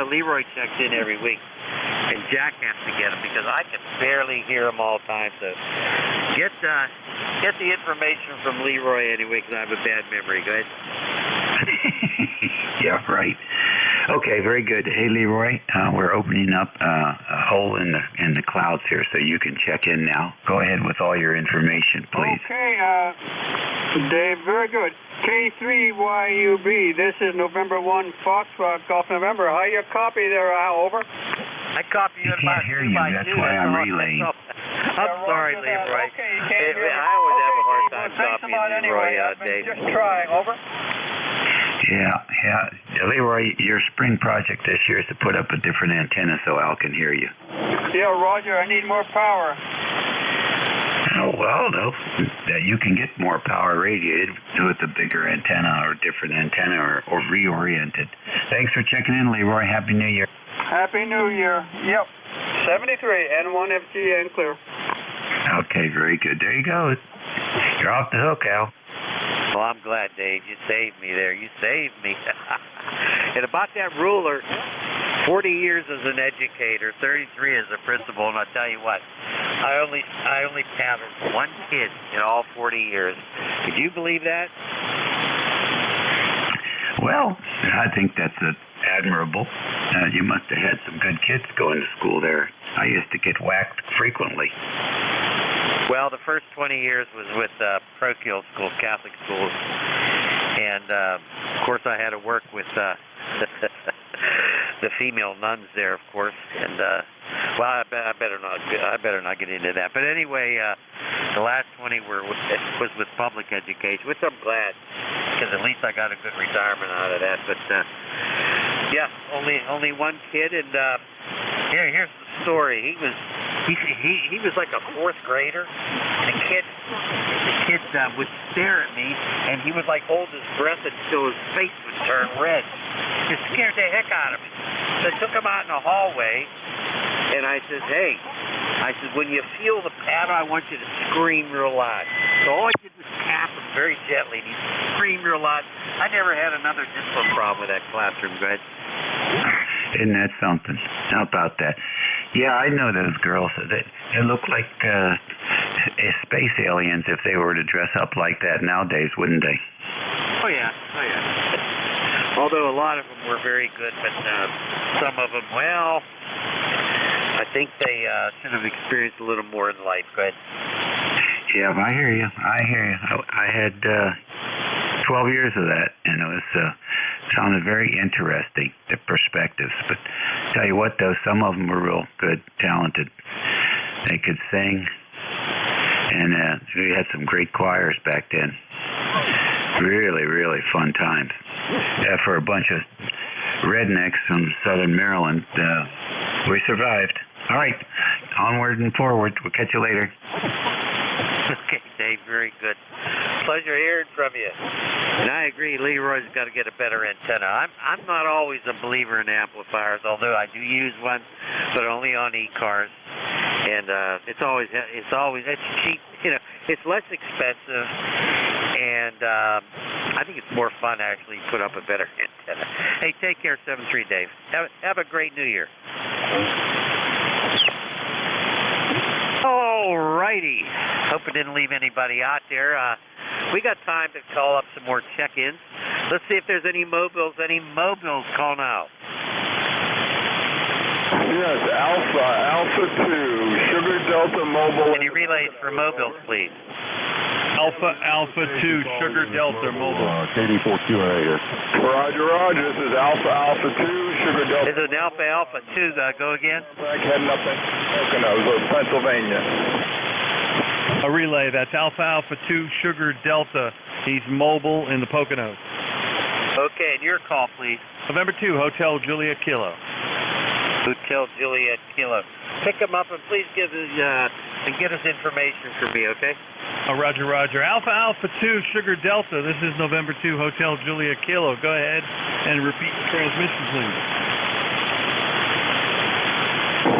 Leroy checks in every week, and Jack has to get him because I can barely hear him all the time. So get the information from Leroy anyway because I have a bad memory. Go ahead. Yeah, right. Okay, very good. Hey, Leroy, we're opening up a hole in the clouds here, so you can check in now. Go ahead with all your information, please. Okay, Dave, very good. K3YUB, this is November 1, Foxtrot, Golf November. How you copy there, Al? Over. I copy you. I can't hear you. That's why I'm relaying. I'm sorry, Leroy. Okay, you can't hear me. I always have a hard time Well, thanks a lot copying Leroy, anyway. I've been Dave. just trying. Over. Yeah. Leroy, your spring project this year is to put up a different antenna so Al can hear you. Yeah, Roger, I need more power. Oh, well, no. You can get more power radiated with a bigger antenna or different antenna or reoriented. Thanks for checking in, Leroy. Happy New Year. Happy New Year. Yep. 73, N1FG and clear. Okay, very good. There you go. You're off the hook, Al. Well, I'm glad, Dave. You saved me there. You saved me. And about that ruler, 40 years as an educator, 33 as a principal, and I'll tell you what, I only paddled one kid in all 40 years. Could you believe that? Well, I think that's admirable. You must have had some good kids going to school there. I used to get whacked frequently. Well, the first 20 years was with parochial schools, Catholic schools, and of course I had to work with the female nuns there, of course. And well, I better not get into that. But anyway, the last 20 was with public education, which I'm glad because at least I got a good retirement out of that. But yeah, only one kid, and here's the story. He was like a fourth grader. And the kid would stare at me, and he would like hold his breath until his face would turn red. It scared the heck out of me. So I took him out in the hallway, and I said, "Hey," I said, "when you feel the paddle, I want you to scream real loud." So all I did was tap him very gently, and he screamed real loud. I never had another discipline problem with that classroom, Greg. Isn't that something? How about that? Yeah, I know those girls. They look like space aliens if they were to dress up like that nowadays, wouldn't they? Oh, yeah. Although a lot of them were very good, but some of them, well, I think they should have experienced a little more in life. Go ahead. Yeah, I hear you. I had 12 years of that, and it was sounded very interesting, the perspectives. But tell you what, though, some of them were real good, talented. They could sing, and we had some great choirs back then. Really, really fun times. For a bunch of rednecks from southern Maryland, we survived. All right, onward and forward. We'll catch you later. Okay, Dave, very good. Pleasure hearing from you. And I agree, Leroy's got to get a better antenna. I'm not always a believer in amplifiers, although I do use one, but only on ECARS. And it's cheap. It's less expensive, and I think it's more fun actually to put up a better antenna. Hey, take care, 73 Dave. Have a great New Year. All righty. Hope it didn't leave anybody out there. We got time to call up some more check-ins. Let's see if there's any mobiles. Call now. Yes, Alpha 2, Sugar Delta Mobile. Can you relay for mobiles, please? Alpha 2, Sugar Delta Mobile. KD4QA here. Roger. This is Alpha 2, Sugar Delta. This is an Alpha 2. Go again. Heading up in Poconos, Pennsylvania. A relay. That's Alpha 2, Sugar Delta He's mobile in the Poconos. Okay, and your call, please. November 2, Hotel Juliet Kilo. Hotel Juliet Kilo. Pick him up and please get us information for me, okay? Roger, Roger. Alpha 2, Sugar Delta. This is November 2, Hotel Juliet Kilo. Go ahead and repeat the transmission, please.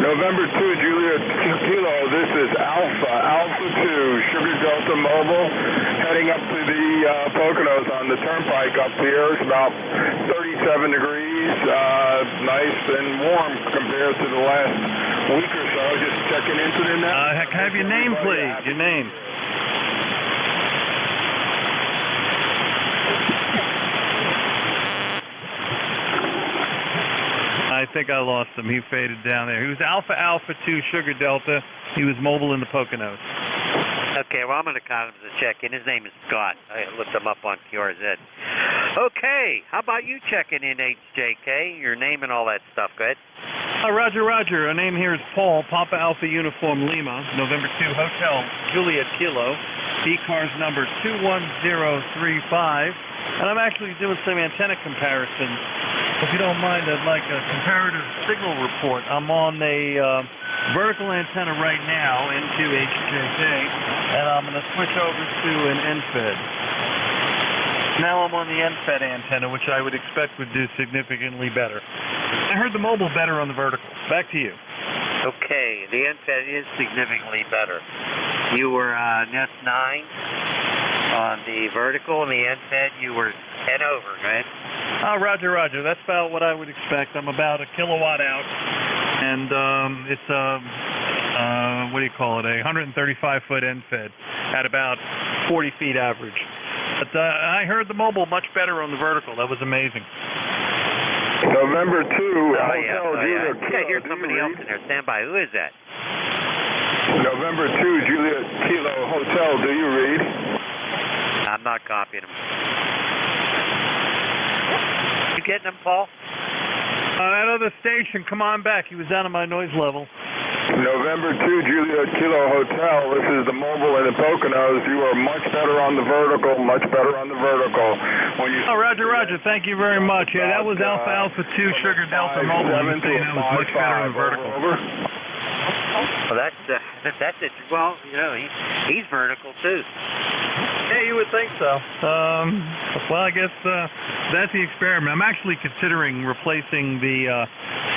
November 2, Juliet Kilo, this is Alpha 2, Sugar Delta Mobile, heading up to the Poconos on the turnpike up here. It's about 37 degrees, nice and warm compared to the last week or so. Just checking into the net. Have your name, please. Your name. I think I lost him. He faded down there. He was Alpha 2, Sugar Delta. He was mobile in the Poconos. Okay, well, I'm going to count him as a check-in. His name is Scott. I looked him up on QRZ. Okay, how about you checking in, HJK? Your name and all that stuff. Go ahead. Roger, Roger. Our name here is Paul, Papa Alpha Uniform Lima, November 2, Hotel Juliet Kilo, ECARS number 21035. And I'm actually doing some antenna comparisons. If you don't mind, I'd like a comparative signal report. I'm on a vertical antenna right now, N2HJK, and I'm going to switch over to an NFED. Now I'm on the NFED antenna, which I would expect would do significantly better. I heard the mobile better on the vertical. Back to you. Okay, the NFED is significantly better. You were Nest 9 on the vertical, and the NFED you were 10 over, right? Roger, Roger. That's about what I would expect. I'm about a kilowatt out, and it's what do you call it? A 135-foot NFED at about 40 feet average. But I heard the mobile much better on the vertical. That was amazing. November 2, I think I hear somebody else in there. Stand by. Who is that? November 2, Juliet Kilo Hotel. Do you read? I'm not copying him. You getting him, Paul? That other station, come on back. He was down at my noise level. November 2, Juliet Kilo Hotel. This is the mobile in the Poconos. You are much better on the vertical, much better on the vertical. When you Roger, Roger. Thank you very much. Yeah, that was Alpha 2, Sugar Delta Mobile. I was saying that was much better on the vertical. Well, that's it. Well, you know, he's vertical too. Yeah, you would think so. Well, I guess that's the experiment. I'm actually considering replacing the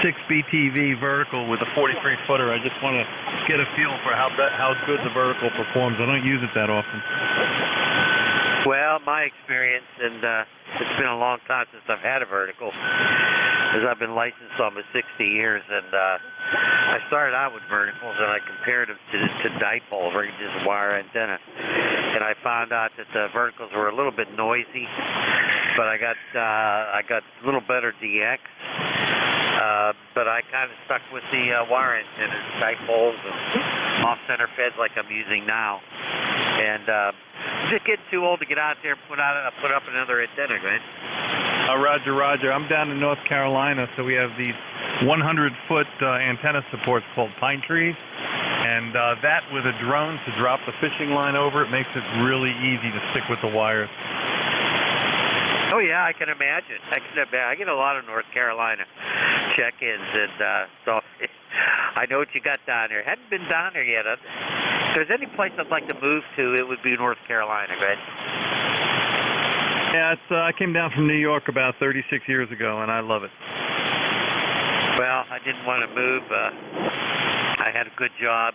6BTV vertical with a 43-footer. I just want to get a feel for how good the vertical performs. I don't use it that often. Well, my experience, and it's been a long time since I've had a vertical, because I've been licensed almost 60 years, and I started out with verticals, and I compared them to dipole, or just wire antenna, and I found out that the verticals were a little bit noisy, but I got a little better DX, but I kind of stuck with the wire antennas, dipoles, and off-center feds like I'm using now, and I'm just getting too old to get out there and put up another antenna, right? Roger, Roger. I'm down in North Carolina, so we have these 100-foot antenna supports called pine trees, and that with a drone to drop the fishing line over it makes it really easy to stick with the wires. Oh yeah, I can imagine. I get a lot of North Carolina check-ins, and so I know what you got down there. Hadn't been down there yet. If there's any place I'd like to move to, it would be North Carolina, right? Yeah, I came down from New York about 36 years ago, and I love it. Well, I didn't want to move. I had a good job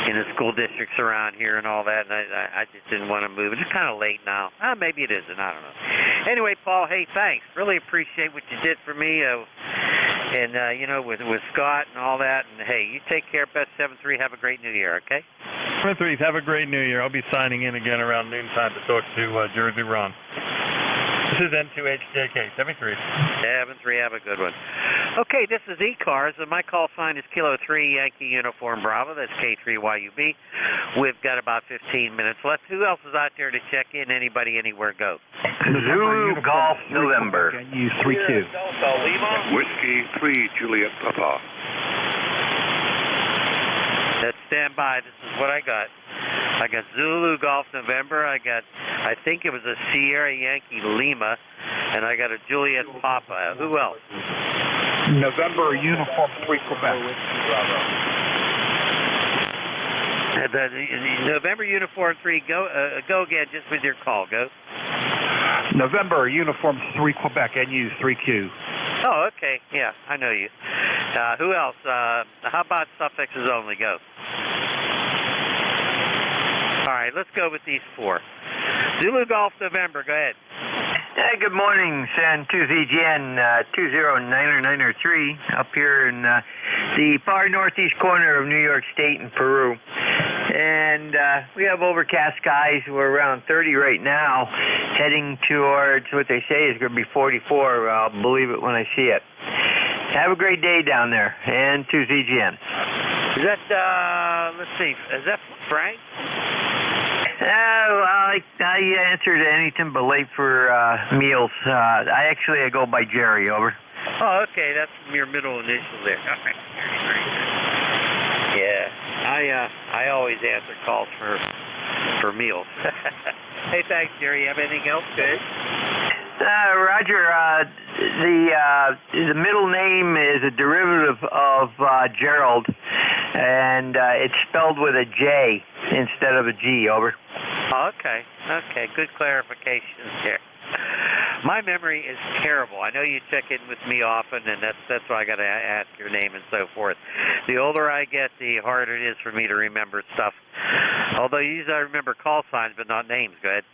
in the school districts around here and all that, and I just didn't want to move. It's kind of late now. Maybe it isn't. I don't know. Anyway, Paul, hey, thanks. Really appreciate what you did for me, and you know, with Scott and all that. And hey, you take care. Best 7-3. Have a great New Year. Okay. 7-3. Have a great New Year. I'll be signing in again around noontime to talk to Jersey Ron. This is N2HJK, 7-3. 7-3, have a good one. Okay, this is ECARS, and my call sign is Kilo 3 Yankee Uniform Bravo. That's K3YUB. We've got about 15 minutes left. Who else is out there to check in? Anybody, anywhere, go. Zulu Golf November. Use 3-2. Whiskey 3, Juliet Papa. Let's stand by. This is what I got. I got Zulu Golf November. I think it was a Sierra Yankee Lima, and I got a Juliet Papa. Who else? November Uniform 3 Quebec. Bravo. The November Uniform 3, go again just with your call. Go. November Uniform 3 Quebec, NU 3Q. Oh, okay. Yeah, I know you. Who else? How about suffixes only? Go. All right, let's go with these 4. Zulu Golf November, go ahead. Hey, good morning, San 2ZGN 209903 up here in the far northeast corner of New York State in Peru. And we have overcast skies. We're around 30 right now, heading towards what they say is going to be 44. I'll believe it when I see it. Have a great day down there, and 2ZGN. Is that, let's see, is that Frank? I answer to anything but late for meals. I go by Jerry, over. Oh, okay, that's your middle initial there. All right. Yeah, I always answer calls for meals. Hey, thanks, Jerry. You have anything else? Good. Roger, the middle name is a derivative of Gerald, and it's spelled with a J instead of a G, over. Oh, okay, good clarification there. My memory is terrible. I know you check in with me often, and that's why I got to ask your name and so forth. The older I get, the harder it is for me to remember stuff. Although usually I remember call signs, but not names. Go ahead.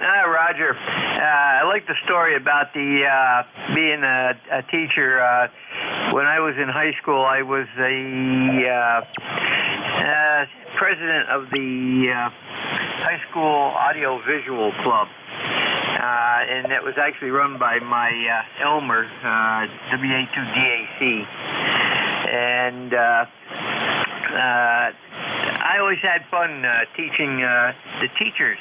Roger. I like the story about the being a teacher. When I was in high school, I was the president of the high school audio-visual club. And it was actually run by my Elmer, WA2DAC. And I always had fun teaching the teachers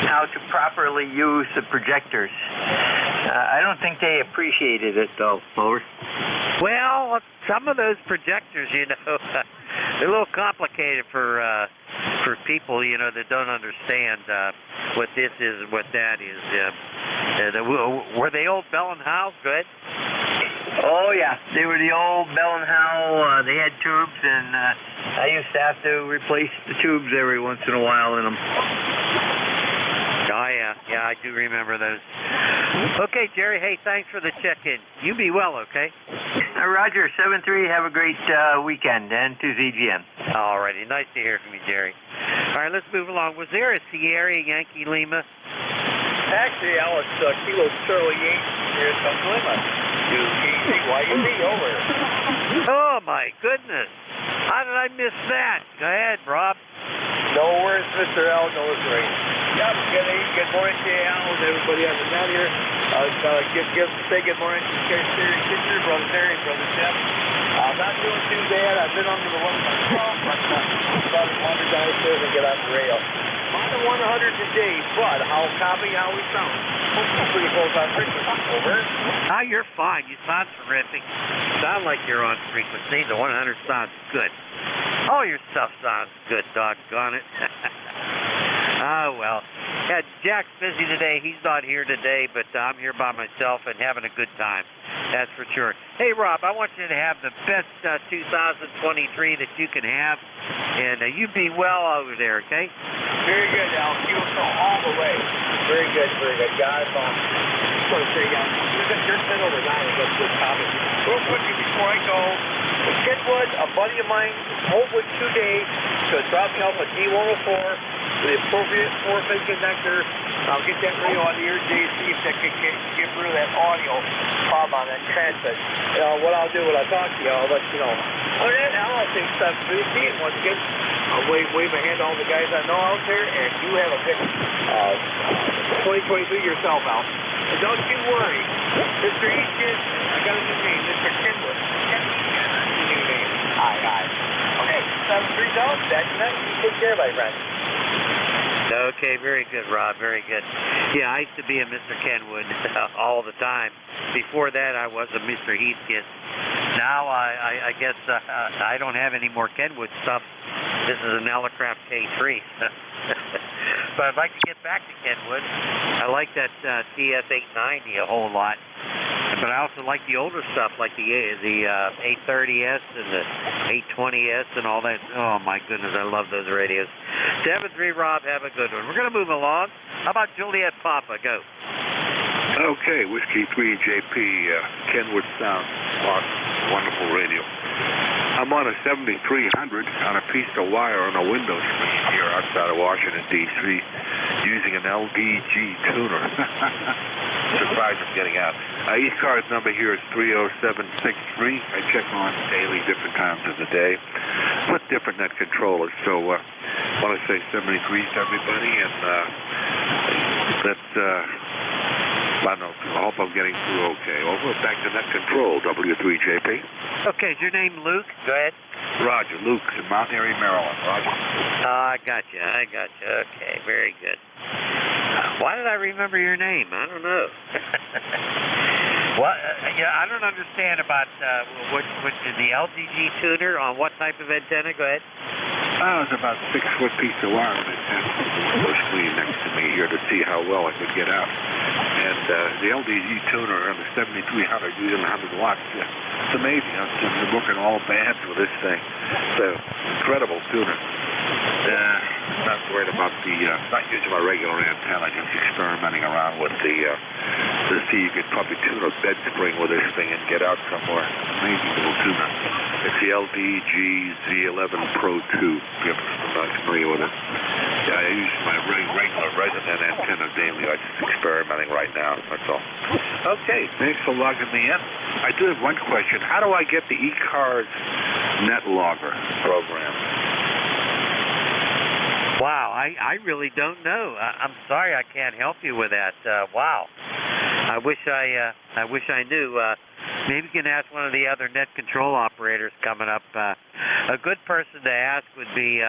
how to properly use the projectors. I don't think they appreciated it, though, over. Well, some of those projectors, they're a little complicated for people, that don't understand what this is and what that is. Were they old Bell and Howell? Good. Oh, yeah. They were the old Bell and Howell. They had tubes, and I used to have to replace the tubes every once in a while in them. Oh, yeah, I do remember those. Okay, Jerry, hey, thanks for the check-in. You be well, okay? Roger, 7-3, have a great weekend, and 2ZGN. All righty, nice to hear from you, Jerry. All right, let's move along. Was there a Sierra Yankee Lima? Actually, Alex, Kilo Charlie Yankee here in Lima. KCYUB, over. Oh, my goodness. How did I miss that? Go ahead, Rob. No worries, Mr. Al. No worries. Yep, good morning to you, Al, and everybody on the net here. Say good morning to Terry Fisher, Brother Terry, Brother Jeff. I'm not doing too bad. I've been under the weather myself, but about 100 downstairs and get on the rail. I'm on the 100 today, but how we sound. Hopefully pretty close on frequency, over. Ah, you're fine. You sound terrific. Sound like you're on frequency. The 100 sounds good. All your stuff sounds good, doggone it. Oh, well. Yeah, Jack's busy today. He's not here today, but I'm here by myself and having a good time. That's for sure. Hey, Rob, I want you to have the best 2023 that you can have, and you be well over there, okay? Very good, Al. Beautiful all the way. Very good, very good. Guys, just want to say, you're 10 over 9. That's a good topic. Real quickly before I go, Kenwood, a buddy of mine, Hopewood 2 days, to drop me off a D104 with the appropriate 4-pin connector. I'll get that radio on the ear, Jay, see if that can get rid of that audio problem on that transmit. What I'll do when I talk to you, I'll let you know. Other than that, I'll say 7-3. Once again, I'll wave my hand to all the guys I know out there, and you have a good 2023 yourself, Al. And don't you worry. Mr. Easton, I got a new name, Mr. Kenwood. That's the new name. Aye. Okay, 7-3, Al. That's nice. You take care, my friend. Okay, very good, Rob, very good. Yeah, I used to be a Mr. Kenwood all the time. Before that, I was a Mr. Heathkit. Now, I guess I don't have any more Kenwood stuff This is an Elecraft K3. But I'd like to get back to Kenwood. I like that TS890 a whole lot. But I also like the older stuff, like the 830S and the 820S and all that. Oh, my goodness, I love those radios. 7-3, Rob, have a good one. We're going to move along. How about Juliet Papa? Go. Okay, Whiskey 3 JP, Kenwood Sound, awesome, wonderful radio. I'm on a 7300 on a piece of wire on a window screen here outside of Washington, D.C., using an LDG tuner. Surprised I'm getting out. ECARS number here is 30763. I check on daily, different times of the day, with different net controllers. So I want to say 73 to everybody, and that's... I hope I'm getting through okay. Over, back to net control, W3JP. Okay, is your name Luke? Go ahead. Roger, Luke in Mount Airy, Maryland. Roger. I got you. Okay, very good. Why did I remember your name? I don't know. What? I don't understand about what the LDG tuner on what type of antenna? Go ahead. It was about a 6-foot piece of wire on the screen next to me here to see how well I could get out. And the LDG tuner on the 7300 using 100 watts, it's amazing. I'm working all bands with this thing. It's an incredible tuner. Not worried about not using my regular antenna, just experimenting around with to see you could probably tune a bed spring with this thing and get out somewhere. Amazing little tuner. It's the LDG Z11 Pro 2, if you're not familiar with it. Yeah, I use my regular resident antenna daily. I'm just experimenting right now, that's all. Okay, thanks for logging me in. I do have one question. How do I get the ECARS net logger program? Wow, I really don't know. I'm sorry I can't help you with that. Wow. I wish I knew. Maybe you can ask one of the other net control operators coming up. A good person to ask would be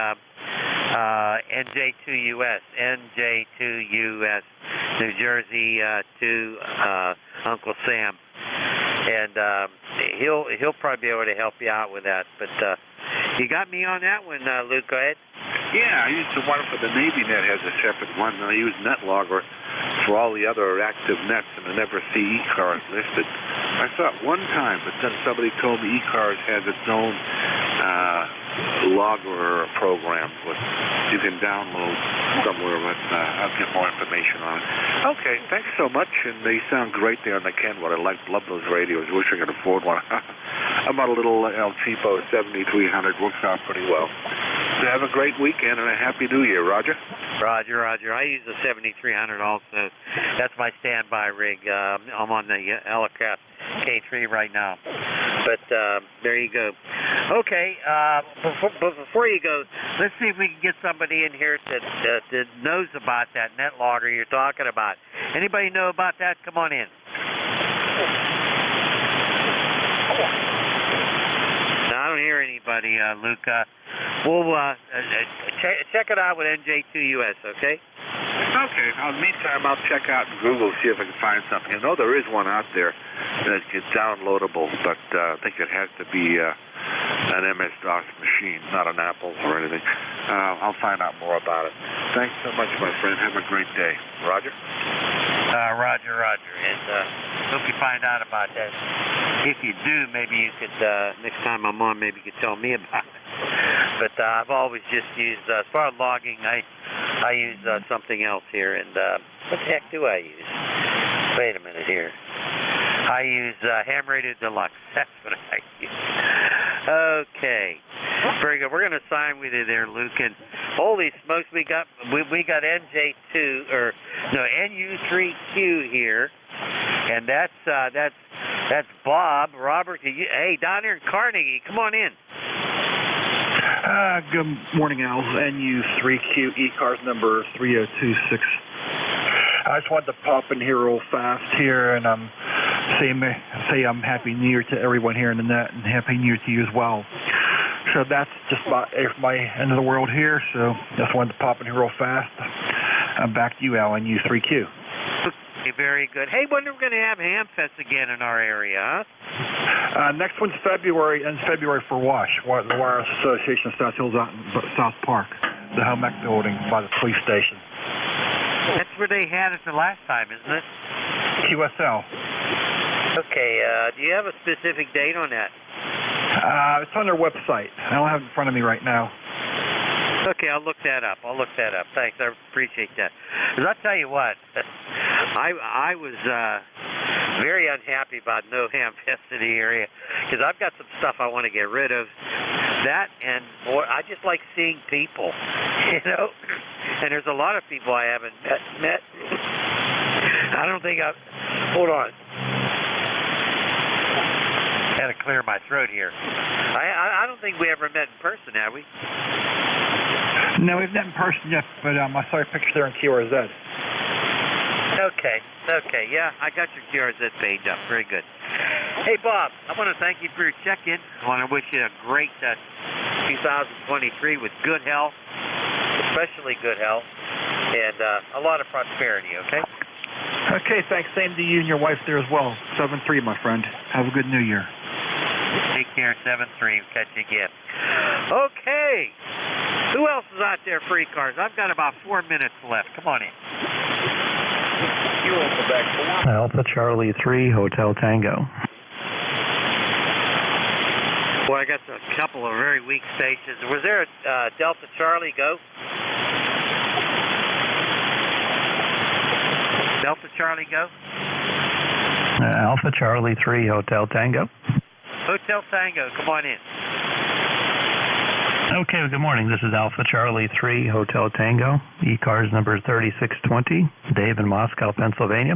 NJ2US. NJ2US, New Jersey to Uncle Sam. And he'll probably be able to help you out with that. But you got me on that one, Luke. Go ahead. Yeah, I used the one for the Navy net has a separate one, and I use NetLogger for all the other active nets, and I never see ECARS listed. I saw it one time, but then somebody told me ECARS has its own logger program with you can download somewhere, but I'll get more information on it. Okay, thanks so much, and they sound great there on the Kenwood. I love those radios. Wish I could afford one. I'm on a little El Cheapo 7300, works out pretty well. So have a great weekend and a happy New Year, Roger. Roger. I use the 7300 also. That's my standby rig. I'm on the Elecraft K3 right now. But there you go. Okay, before you go, let's see if we can get somebody in here that knows about that net logger you're talking about. Anybody know about that? Come on in. No, I don't hear anybody, Luke. We'll check it out with NJ2US, okay? Okay. In the meantime, I'll check out Google, see if I can find something. I know there is one out there that's downloadable, but I think it has to be an MS-DOS machine, not an Apple or anything. I'll find out more about it. Thanks so much, my friend. Have a great day. Roger? Roger. And hope you find out about that. If you do, maybe you could, next time I'm on, maybe you could tell me about it. But I've always just used, as far as logging, I use something else here. And what the heck do I use? Wait a minute here. I use Ham Radio Deluxe. That's what I use. Okay. Very good. We're going to sign with you there, Luke. And holy smokes, we got NJ2 or no NU3Q here, and that's Bob Robert. Hey, down here in Carnegie, come on in. Good morning, Al. NU3Q ECARS number 3026. I just wanted to pop in here real fast here and say I'm Happy New Year to everyone here in the net, and Happy New Year to you as well. So that's just about my end of the world here. So just wanted to pop in here real fast. Back to you, Al, NU3Q. Okay, very good. Hey, when are we going to have Hamfest again in our area, huh? Next one's February, ends February for WASH, the Wireless Association of South Hills out in South Park, the home ec building by the police station. That's where they had it the last time, isn't it? QSL. Okay, do you have a specific date on that? It's on their website. I don't have it in front of me right now. Okay, I'll look that up. Thanks, I appreciate that. Because I'll tell you what, I was very unhappy about no ham fest in the area because I've got some stuff I want to get rid of. That and more, I just like seeing people, you know. And there's a lot of people I haven't met. I don't think I've. Hold on. I had to clear my throat here. I don't think we ever met in person, have we? No, we've met in person yet, but I saw your picture there on QRZ. Okay, yeah, I got your QRZ page up. Very good. Hey, Bob, I want to thank you for your check-in. I want to wish you a great 2023 with good health, especially good health, and a lot of prosperity, okay? Okay, thanks. Same to you and your wife there as well. 7-3, my friend. Have a good New Year. Take care, 7-3. Catch you again. Okay. Who else is out there for ECARS? I've got about 4 minutes left. Come on in. Alpha Charlie 3, Hotel Tango. Well, I got a couple of very weak stations. Was there a Delta Charlie go? Delta Charlie go? Alpha Charlie 3, Hotel Tango. Hotel Tango, come on in. Okay, well, good morning. This is Alpha Charlie 3, Hotel Tango. ECARS number 3620, Dave in Moscow, Pennsylvania.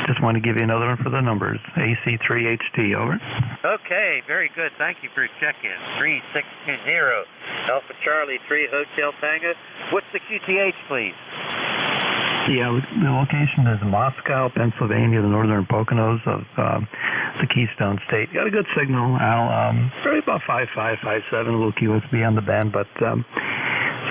Just want to give you another one for the numbers. AC3HT, over. Okay, very good. Thank you for your check-in. 3620, Alpha Charlie 3, Hotel Tango. What's the QTH, please? Yeah, the location is Moscow, Pennsylvania, the northern Poconos of the Keystone State. Got a good signal, Al. Probably about 5.5, 5.7, a little QSB on the band, but I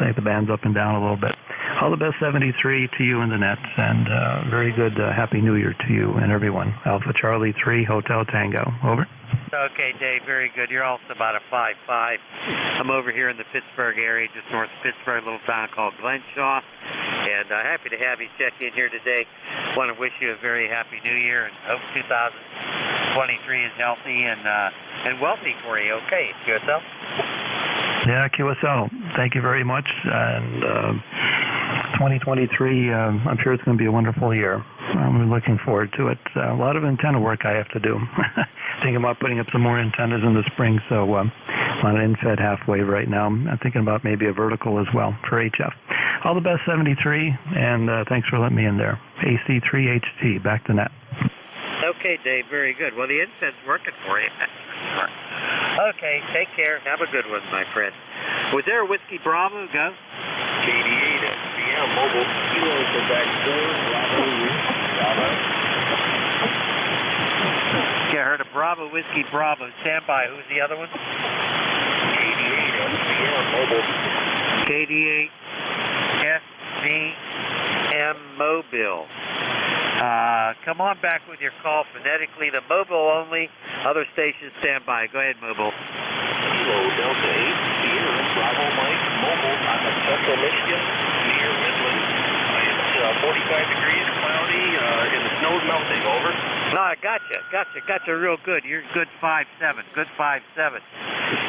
think the band's up and down a little bit. All the best 73 to you and the Nets, and very good Happy New Year to you and everyone. Alpha Charlie 3, Hotel Tango. Over. Okay, Dave, very good. You're also about a 5.5. I'm over here in the Pittsburgh area, just north of Pittsburgh, a little town called Glenshaw. And happy to have you check in here today. Want to wish you a very happy New Year and hope 2023 is healthy and wealthy for you. Okay, QSL? Yeah, QSL. Thank you very much. And 2023, I'm sure it's going to be a wonderful year. I'm looking forward to it. A lot of antenna work I have to do. Thinking about putting up some more antennas in the spring, so I'm on an in-fed half wave right now. I'm thinking about maybe a vertical as well for HF. All the best, 73, and thanks for letting me in there. AC3HT, back to net. Okay, Dave, very good. Well, the in-fed's working for you. Okay, take care. Have a good one, my friend. Was there a Whiskey Bravo? Go. KD8 SPM, mobile kilo Quebec 4, Bravo. Okay, I heard a Bravo, Whiskey Bravo. Stand by. Who's the other one? KD8 SPM, mobile. KD8 SPM Mobile. Come on back with your call phonetically. The mobile only. Other stations stand by. Go ahead, mobile. Kilo Delta 8, Sierra, Bravo Mike, mobile. I'm in central Michigan, near Midland. It's 45 degrees, cloudy, and the snow's melting. Over. No, I gotcha real good. You're good 5'7", good 5'7".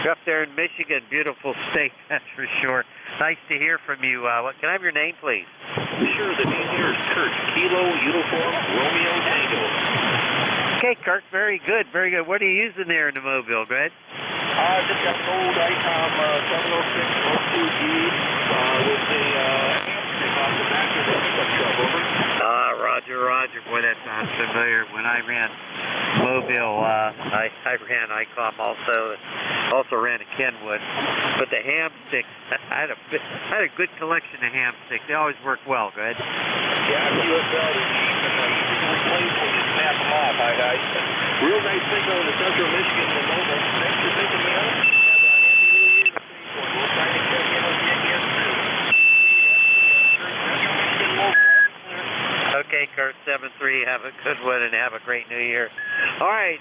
You're up there in Michigan, beautiful state, that's for sure. Nice to hear from you. Can I have your name, please? Sure, the name here is Kurt. Kilo Uniform Romeo Tango. Okay, Kurt, very good, very good. What are you using there in the Mobile? Go ahead. I just got sold ICOM 706 02G with the hamstring off the back of the pickup truck. Over. Roger. Boy, that sounds familiar. When I ran Mobile, I ran ICOM also ran a Kenwood. But the ham sticks, I had a good collection of ham sticks. They always work well. Go ahead. Yeah, QSL is cheap and easy to replace when you snap them off. Real nice signal in the central Michigan for Mobile. Thanks for picking me up. Have a happy New Year to everyone. We'll try to check in with you again soon. Central Michigan Mobile. Okay, Kurt, 7-3. Have a good one and have a great New Year. All right,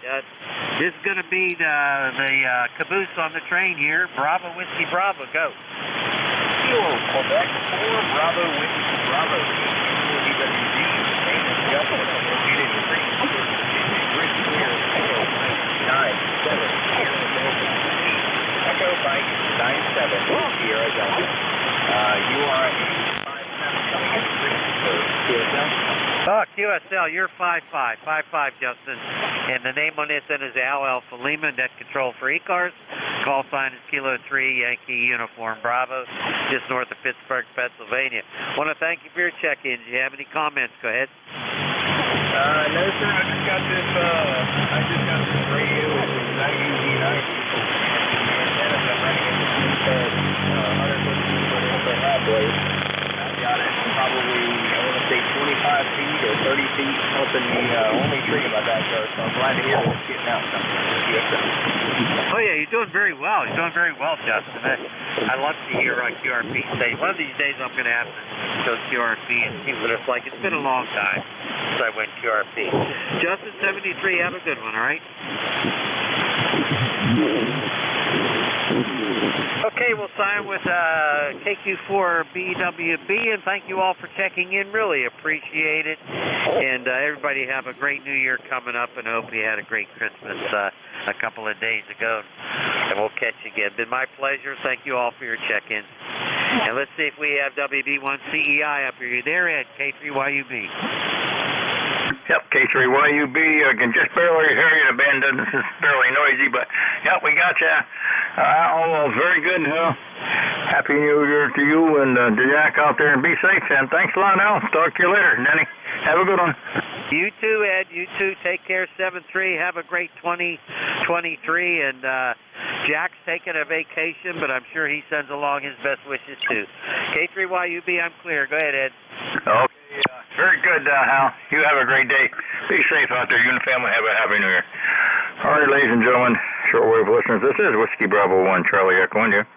this is going to be the caboose on the train here. Bravo, Whiskey, Bravo, go. Kilo, Quebec 4, Bravo, Whiskey, Bravo. EWG, maintenance Delta, located in Green River, Rich Clear, Echo, 9-7, Sierra Delta, Echo, Mike, 9-7, Sierra Delta. You are at 5-7 coming in Green River, QSL. Oh, QSL, you're 5-5, Justin. And the name on this end is Al Alpha Lima, net control for ECARS. Call sign is Kilo 3, Yankee Uniform Bravo, just north of Pittsburgh, Pennsylvania. Want to thank you for your check-in. Do you have any comments? Go ahead. No, sir. I just got this radio with the 90 antenna that I'm running into 100 foot high blade. I've got it probably, I want to say 25 feet or 30 feet up in the only tree in my backyard, so I'm glad to hear that it's getting out. Oh, yeah, you're doing very well. You're doing very well, Justin. I love to hear QRP say. One of these days I'm going to have to go QRP and see what it's like. It's been a long time since I went QRP. Justin, 73, have a good one, all right? Okay, we'll sign with KQ4BWB, and thank you all for checking in. Really appreciate it. And everybody have a great New Year coming up, and I hope you had a great Christmas a couple of days ago. And we'll catch you again. Been my pleasure. Thank you all for your check-in. And let's see if we have WB1CEI up here. You there, Ed? K3YUB. Yep, K3YUB. I can just barely hear you. The band doesn't, it's barely noisy, but yep, we got you. All very good. Happy New Year to you and to Jack out there, and be safe. And thanks a lot, Al. Talk to you later, Denny. Have a good one. You too, Ed. You too. Take care, 7-3. Have a great 2023. And Jack's taking a vacation, but I'm sure he sends along his best wishes too. K3YUB, I'm clear. Go ahead, Ed. Okay. Very good, Hal. You have a great day. Be safe out there. You and the family have a happy New Year. All right, ladies and gentlemen, shortwave listeners, this is Whiskey Bravo 1, Charlie Echo India.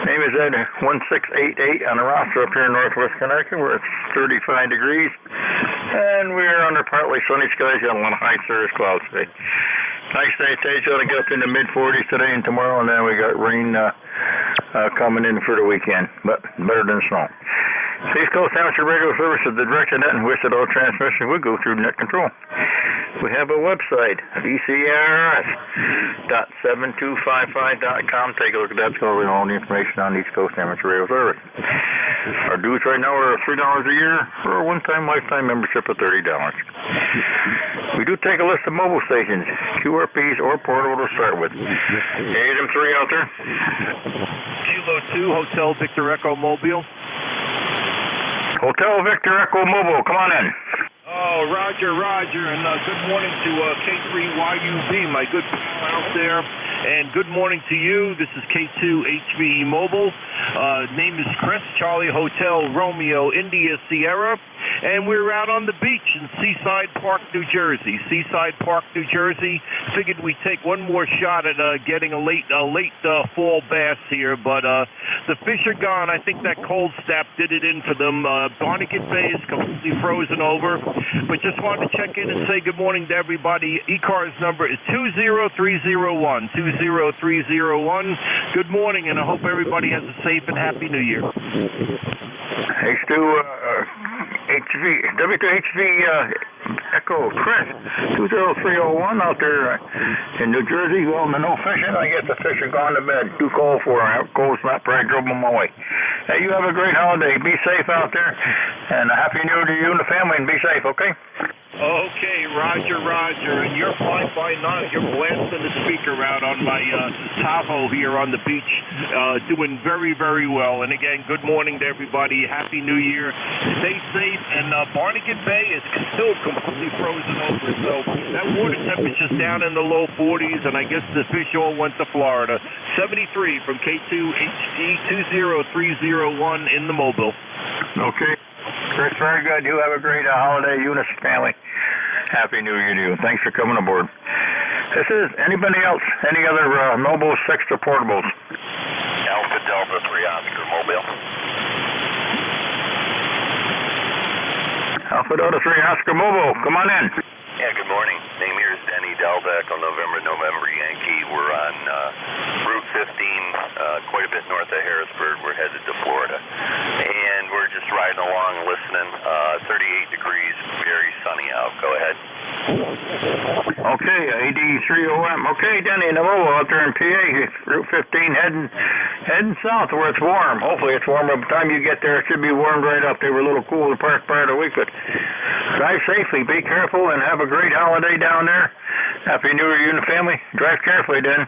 Name is Ed 1688 on the roster up here in Northwest Connecticut, where it's 35 degrees, and we're under partly sunny skies. Got a lot of high cirrus clouds today. Nice day today. It's going to get up in the mid-40s today and tomorrow, and then we got rain coming in for the weekend, but better than snow. East Coast Amateur Radio Service is the direct net and which all transmission would go through net control. We have a website, ECARS.7255.com. Take a look at that. It's going to all the information on East Coast Amateur Radio Service. Our dues right now are $3 a year for a one-time lifetime membership of $30. We do take a list of mobile stations, QRPs or portable to start with. AM 3 out there. Kilo 2, Hotel Victor Echo Mobile. Hotel Victor Echo Mobile, come on in. Oh, Roger, and good morning to K3YUB, my good pal out there. And good morning to you. This is K2HVE Mobile. Name is Chris, Charlie Hotel Romeo India Sierra. And we're out on the beach in Seaside Park, New Jersey. Seaside Park, New Jersey. Figured we'd take one more shot at getting a late fall bass here. But the fish are gone. I think that cold snap did it in for them. Barnegat Bay is completely frozen over. But just wanted to check in and say good morning to everybody. ECARS number is 20301. 20301. Good morning, and I hope everybody has a safe and happy New Year. Hey, Stu, W2HV Echo Chris, 20301 out there in New Jersey. You on the no fishing? I guess the fish are gone to bed. Too cold for them. Cold snap probably drove them away. Hey, you have a great holiday. Be safe out there, and a happy New Year to you and the family, and be safe, okay? Okay, Roger, and you're fine by now. You're blasting the speaker out on my Tahoe here on the beach, doing very, very well. And again, good morning to everybody. Happy New Year. Stay safe. And Barnegat Bay is still completely frozen over, so that water temperature's down in the low 40s, and I guess the fish all went to Florida. 73 from K2HG 20301 in the mobile. Okay. Chris, very good. You have a great holiday, you and the family. Happy New Year to you. Thanks for coming aboard. This is anybody else, any other mobile 6 or portables? Alpha Delta 3 Oscar Mobile. Alpha Delta 3 Oscar Mobile, come on in. Yeah, good morning. Name here is Denny Delta Echo November Yankee. We're on Route 15, quite a bit north of Harrisburg. We're headed to Florida. And we're just riding along listening. 38 degrees, very sunny out. Go ahead. Okay, AD3OM. Okay, Denny in the mobile out there in PA, Route 15, heading south where it's warm. Hopefully it's warm. By the time you get there, it should be warmed right up. They were a little cool the first part of the week, but drive safely, be careful, and have a great holiday down there. Happy New Year, you and the family. Drive carefully, Den.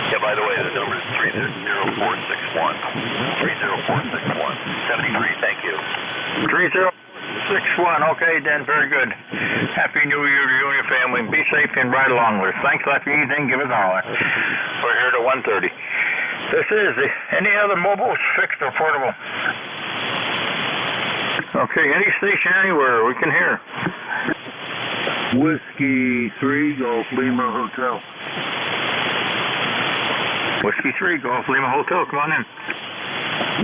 Yeah, by the way, the number is 30461. 30461. 73, thank you. 3061. Okay, Den, very good. Happy New Year to you and your family. Be safe and ride along with us. Thanks. If you need anything, give us a holler. We're here to 1:30. This is any other mobiles, fixed or portable? Okay, any station anywhere we can hear. Whiskey 3, Golf Lima Hotel. Whiskey 3, Golf Lima Hotel, come on in.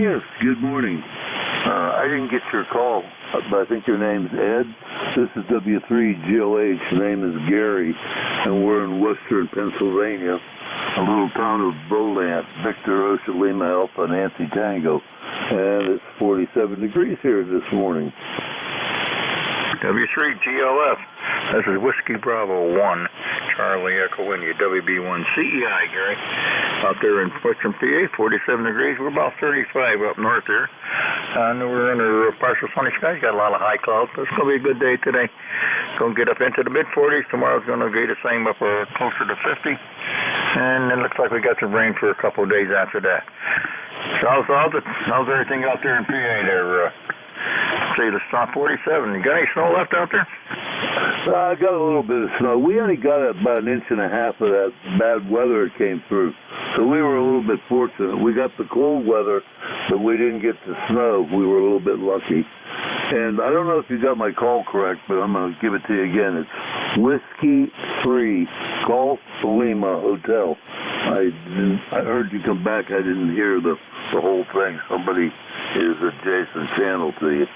Yes, good morning. I didn't get your call, but I think your name's Ed. This is W3GOH. The name is Gary, and we're in western Pennsylvania, a little town of Bolant, Victor Osha Lima Alpha Nancy Tango. And it's 47 degrees here this morning. W3GLF. This is Whiskey Bravo 1, Charlie Echo India, WB1 CEI, Gary. Out there in western PA, 47 degrees. We're about 35 up north here. And we're under partial sunny skies. Got a lot of high clouds. It's going to be a good day today. Going to get up into the mid-40s. Tomorrow's going to be the same, up closer to 50. And it looks like we got some rain for a couple of days after that. So how's everything out there in PA there? Say the top 47. You got any snow left out there? I got a little bit of snow. We only got about 1.5 inches of that bad weather that came through. So we were a little bit fortunate. We got the cold weather, but we didn't get the snow. We were a little bit lucky. And I don't know if you got my call correct, but I'm going to give it to you again. It's Whiskey 3, Golf Lima Hotel. I heard you come back. I didn't hear the whole thing. Somebody is adjacent channel to you.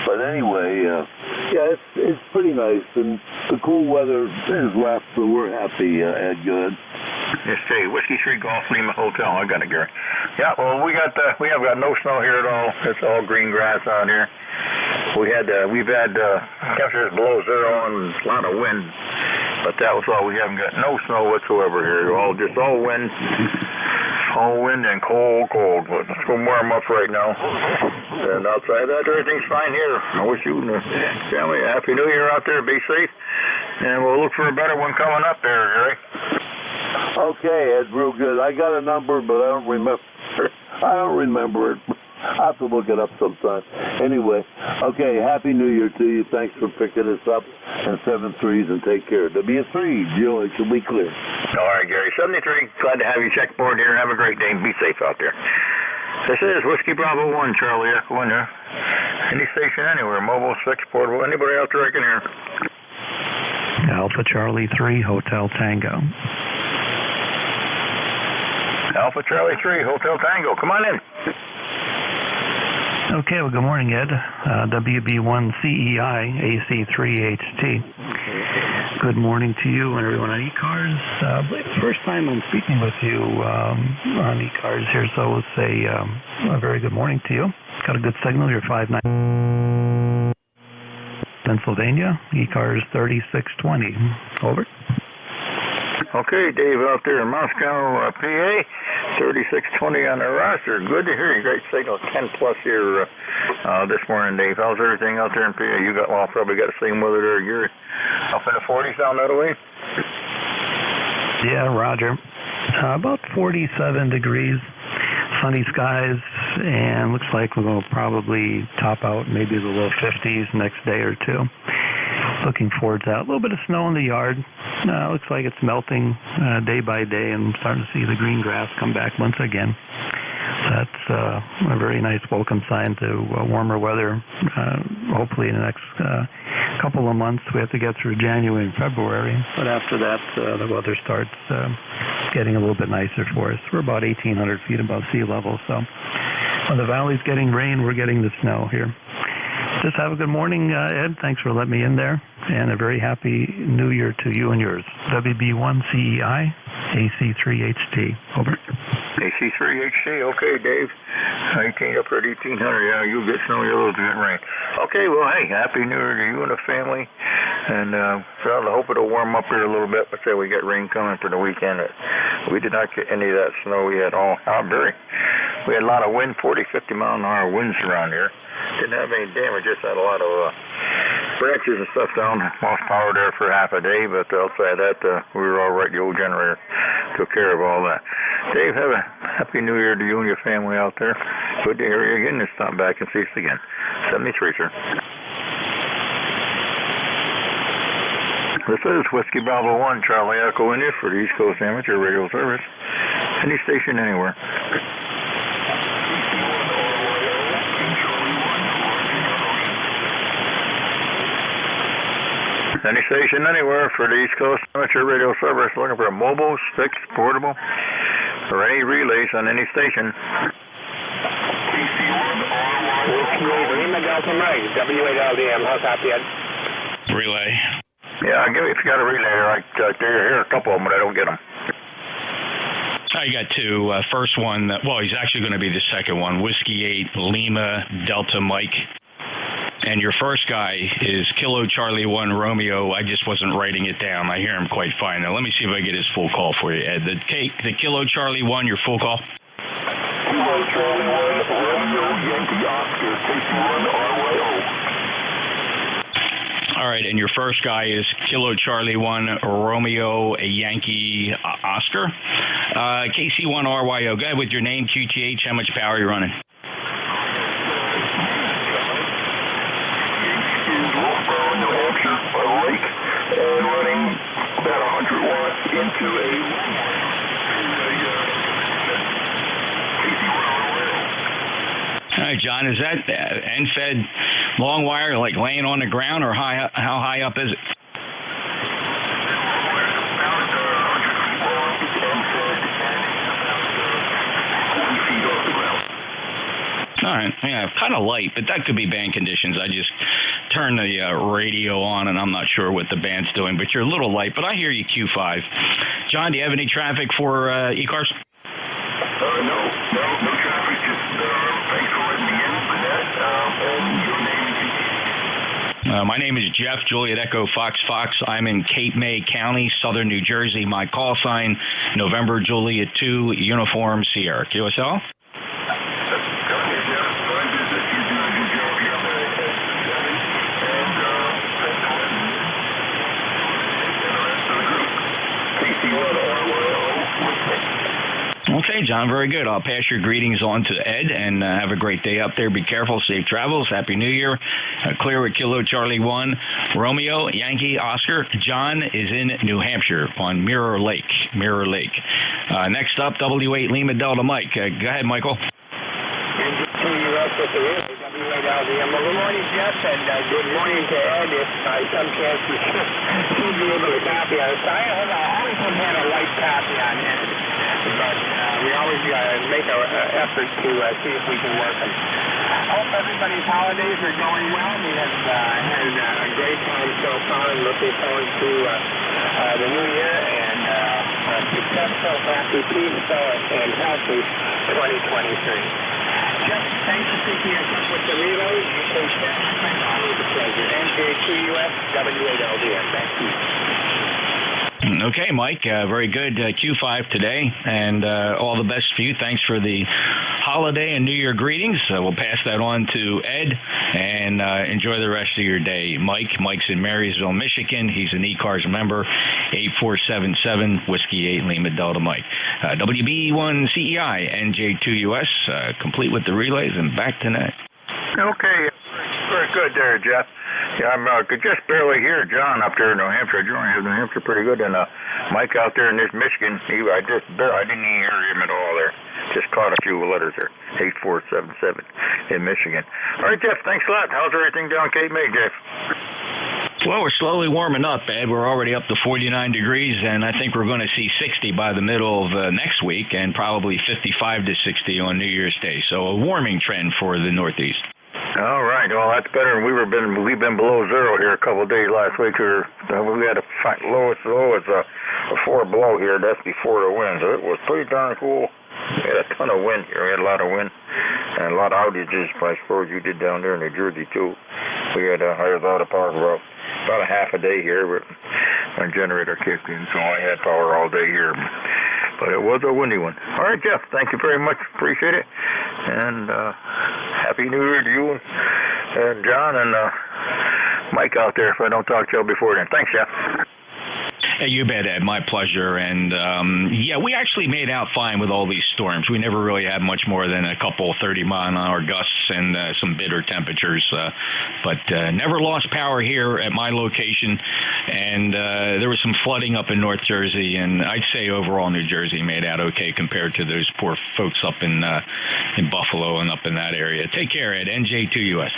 But anyway, yeah, it's pretty nice, and the cool weather is left, so we're happy, Ed. Good. Yes, say Whiskey 3 Golf Lima Hotel. I got it, Gary. Yeah, well, we have got no snow here at all. It's all green grass out here. We've had temperatures below zero and a lot of wind, but that was all. We haven't got no snow whatsoever here. All wind. All wind and cold, but it's going to warm up right now. And outside that, everything's fine here. I wish you and the family a Happy New Year out there. Be safe. And we'll look for a better one coming up there, Gary. Okay, Ed, real good. I got a number, but I don't remember it. I'll have to look it up sometime. Anyway, okay, Happy New Year to you. Thanks for picking us up. And 7-3s, and take care. W3, Jill, it should be clear. All right, Gary. 73, glad to have you check board here. Have a great day and be safe out there. This is Whiskey Bravo 1, Charlie Echo India. Any station anywhere, mobile, 6, portable, anybody out there I can hear. Alpha Charlie 3, Hotel Tango. Alpha Charlie 3, Hotel Tango. Come on in. Okay, well, good morning, Ed. WB1 CEI, AC3HT. Good morning to you and everyone on ECARS. I believe it's the first time I'm speaking with you on ECARS here, so we'll say a very good morning to you. Got a good signal. You're 59 Pennsylvania, ECARS 3620. Over. Okay, Dave out there in Moscow, PA, 3620 on the roster. Good to hear you. Great signal, 10 plus here this morning, Dave. How's everything out there in PA? You probably got the same weather there. You're up in the 40s down that way? Yeah, Roger. About 47 degrees, sunny skies, and looks like we're going to probably top out maybe the low 50s next day or two. Looking forward to that. A little bit of snow in the yard. Looks like it's melting day by day, and I'm starting to see the green grass come back once again. So that's a very nice welcome sign to warmer weather. Hopefully in the next couple of months. We have to get through January and February, but after that the weather starts getting a little bit nicer for us. We're about 1,800 feet above sea level, so when the valley's getting rain, we're getting the snow here. Just have a good morning, Ed. Thanks for letting me in there. And a very happy New Year to you and yours. WB1CEI, AC3HT. Over. AC3HT, okay, Dave. 19 up at 1800, yeah, you'll get snow, you'll get rain. Okay, well, hey, Happy New Year to you and the family. And so I hope it'll warm up here a little bit. But say we got rain coming for the weekend. We did not get any of that snow. We had we had a lot of wind, 40, 50 mile an hour winds around here. Didn't have any damage, just had a lot of branches and stuff down. Lost power there for half a day, but outside that, we were all right. The old generator took care of all that. Dave, have a Happy New Year to you and your family out there. Good to hear you again and stop back and see us again. 73, sir. This is Whiskey Bravo 1, Charlie Echo India for the East Coast Amateur Radio Service. Any station anywhere. Any station anywhere for the East Coast Amateur Radio Service looking for a mobile, fixed, portable, or any relays on any station. Lima Delta Mike, W8LDM, how's that, Ed? Relay. Yeah, if you got a relay, I hear a couple of them, but I don't get them. I got two. First one, he's actually going to be the second one. Whiskey 8, Lima, Delta Mike. And your first guy is Kilo Charlie 1 Romeo. I just wasn't writing it down. I hear him quite fine. Now, let me see if I get his full call for you, Ed. The Kilo Charlie 1, your full call? Kilo Charlie 1 Romeo Yankee Oscar, KC1 RYO. All right, and your first guy is Kilo Charlie 1 Romeo Yankee Oscar. KC1 RYO. Go ahead with your name, QTH, how much power are you running? New Hampshire, a lake, and running about 100 watts into a All right, John, is that end-fed long wire, like laying on the ground, or how high up is it? All right, yeah, kind of light, but that could be band conditions. I just turned the radio on, and I'm not sure what the band's doing, but you're a little light, but I hear you, Q5. John, do you have any traffic for ECARS? No traffic, just thanks for letting me in for that, and your name? My name is Jeff, Juliet Echo Fox. I'm in Cape May County, Southern New Jersey. My call sign, November Juliet 2, Uniform Sierra. QSL? Okay, John, very good. I'll pass your greetings on to Ed, and have a great day up there. Be careful, safe travels, Happy New Year. Clear with Kilo Charlie 1, Romeo, Yankee, Oscar. John is in New Hampshire on Mirror Lake. Next up, W8 Lima Delta Mike. Go ahead, Michael. NJ2US with the relay, W8LDM. Well, good morning, Jeff, and good morning to Ed. If by some chance you should be able to copy on us. I always have had a light copy on Ed, but we always make our effort to see if we can work them. I hope everybody's holidays are going well. We have had a great time so far, and looking forward to the new year and a successful, happy, peaceful, and healthy 2023. Jeff, thanks for picking us up with the relays. You take care. Always a pleasure. NJ2US, W8LDM. Thank you. Okay, Mike, very good Q5 today, and all the best for you. Thanks for the holiday and New Year greetings. We'll pass that on to Ed, and enjoy the rest of your day. Mike's in Marysville, Michigan. He's an ECARS member, 8477 Whiskey 8 Lima Delta Mike. WB1CEI, NJ2US, complete with the relays, and back to net. Okay, very good there, Jeff. Yeah, I could just barely hear John up there in New Hampshire. John has New Hampshire pretty good, and Mike out there in this Michigan, I didn't even hear him at all there. Just caught a few letters there. 8477 in Michigan. All right, Jeff, thanks a lot. How's everything down Cape May, Jeff? Well, we're slowly warming up, Ed. We're already up to 49 degrees, and I think we're going to see 60 by the middle of next week, and probably 55 to 60 on New Year's Day. So a warming trend for the Northeast. All right. Well, that's better. We've been below zero here a couple of days last week. We had a lowest low is a 4 below here. That's before the wind. So it was pretty darn cool. We had a ton of wind here. We had a lot of wind and a lot of outages. I suppose you did down there in New Jersey too. We had I was out of power for about a half a day here, but my generator kicked in, so I had power all day here. But it was a windy one. All right, Jeff, thank you very much. Appreciate it. And Happy New Year to you and John and Mike out there if I don't talk to you before then. Thanks, Jeff. Hey, you bet, Ed. My pleasure. And, yeah, we actually made out fine with all these storms. We never really had much more than a couple 30-mile-an-hour gusts and some bitter temperatures. But never lost power here at my location. And there was some flooding up in North Jersey. And I'd say overall New Jersey made out okay compared to those poor folks up in Buffalo and up in that area. Take care, Ed. NJ2US.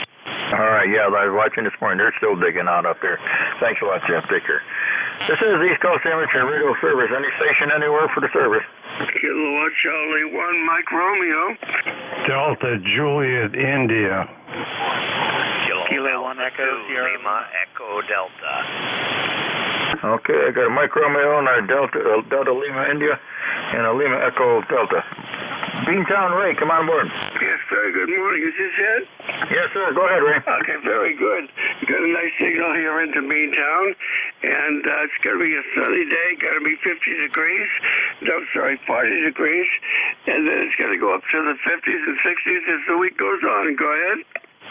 All right, yeah, I was watching this morning. They're still digging out up there. Thanks a lot, Jeff. Take care. This is East Coast Amateur Radio Service. Any station anywhere for the service. Kilowatt Charlie 1, Mike Romeo. Delta Juliet India. Kilo 1 Echo Lima Echo Delta. Okay, I got a Mike Romeo and a Delta Lima India and a Lima Echo Delta. Beantown Ray, come on board. Yes, very good morning. Is this Ed? Yes, sir. Go ahead, Ray. Okay, very good. You got a nice signal here into Beantown, and it's going to be a sunny day. Going to be 50 degrees. No, sorry, 40 degrees. And then it's going to go up to the 50s and 60s as the week goes on. Go ahead.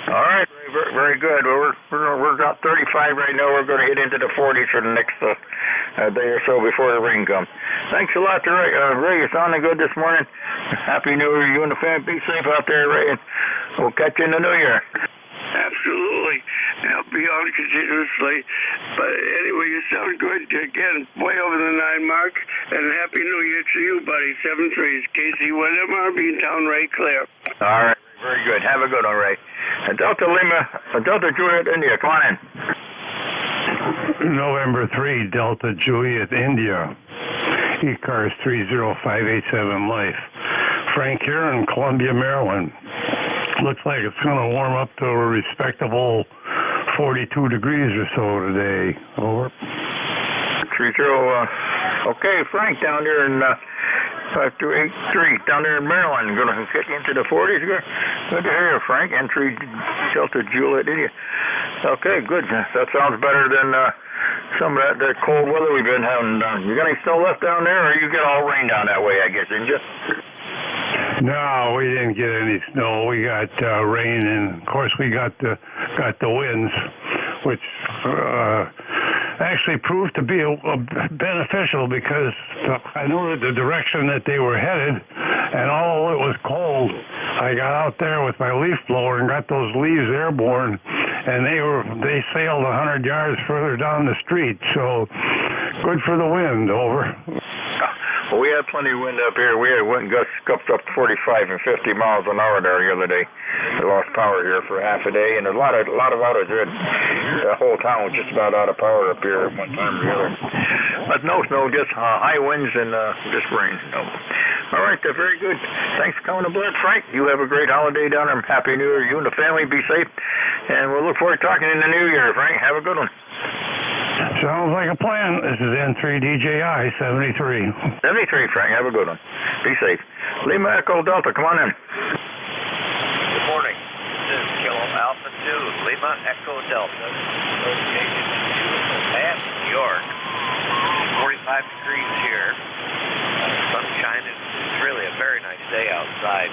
All right, very, very good. Well, we're about 35 right now. We're going to hit into the 40s for the next day or so before the rain comes. Thanks a lot to Ray. Ray, you're sounding good this morning. Happy New Year. You and the family. Be safe out there, Ray. And we'll catch you in the New Year. Absolutely. I'll be on continuously. But anyway, you sound good. Again, way over the 9 mark. And Happy New Year to you, buddy. 7-3s. Casey Whittemar, Beantown Ray Clear. All right. Very good. Have a good one, Ray. Delta Lima, Delta Juliet India. Come on in. November 3, Delta Juliet India. ECARS 30587 Life. Frank here in Columbia, Maryland. Looks like it's going to warm up to a respectable 42 degrees or so today. Over. 30. Okay, Frank down there in 5283 down there in Maryland. Going to get into the 40s. Good to hear you, Frank. Entry Delta Juliet India. Okay, good. That sounds better than some of that cold weather we've been having down. You got any snow left down there, or you get all rain down that way, I guess, didn't you? No, we didn't get any snow. We got rain, and of course we got the winds, which actually proved to be beneficial because I knew the direction that they were headed, and although it was cold, I got out there with my leaf blower and got those leaves airborne, and they sailed 100 yards further down the street. So good for the wind. Over. Well, we had plenty of wind up here. We had wind gusts up to 45 and 50 miles an hour there the other day. We lost power here for half a day, and a lot of outages. The whole town was just about out of power up here at one time or the other. But no snow, just high winds and just rain. No. All right, very good. Thanks for coming aboard, Frank. You have a great holiday down there. Happy New Year. You and the family be safe, and we'll look forward to talking in the new year, Frank. Have a good one. Sounds like a plan. This is N3DJI 73. 73, Frank. Have a good one. Be safe. Lima Echo Delta, come on in. Good morning. This is Kilo Alpha 2, Lima Echo Delta. Location in Bath, New York. 45 degrees here. Sunshine. It's really a very nice day outside.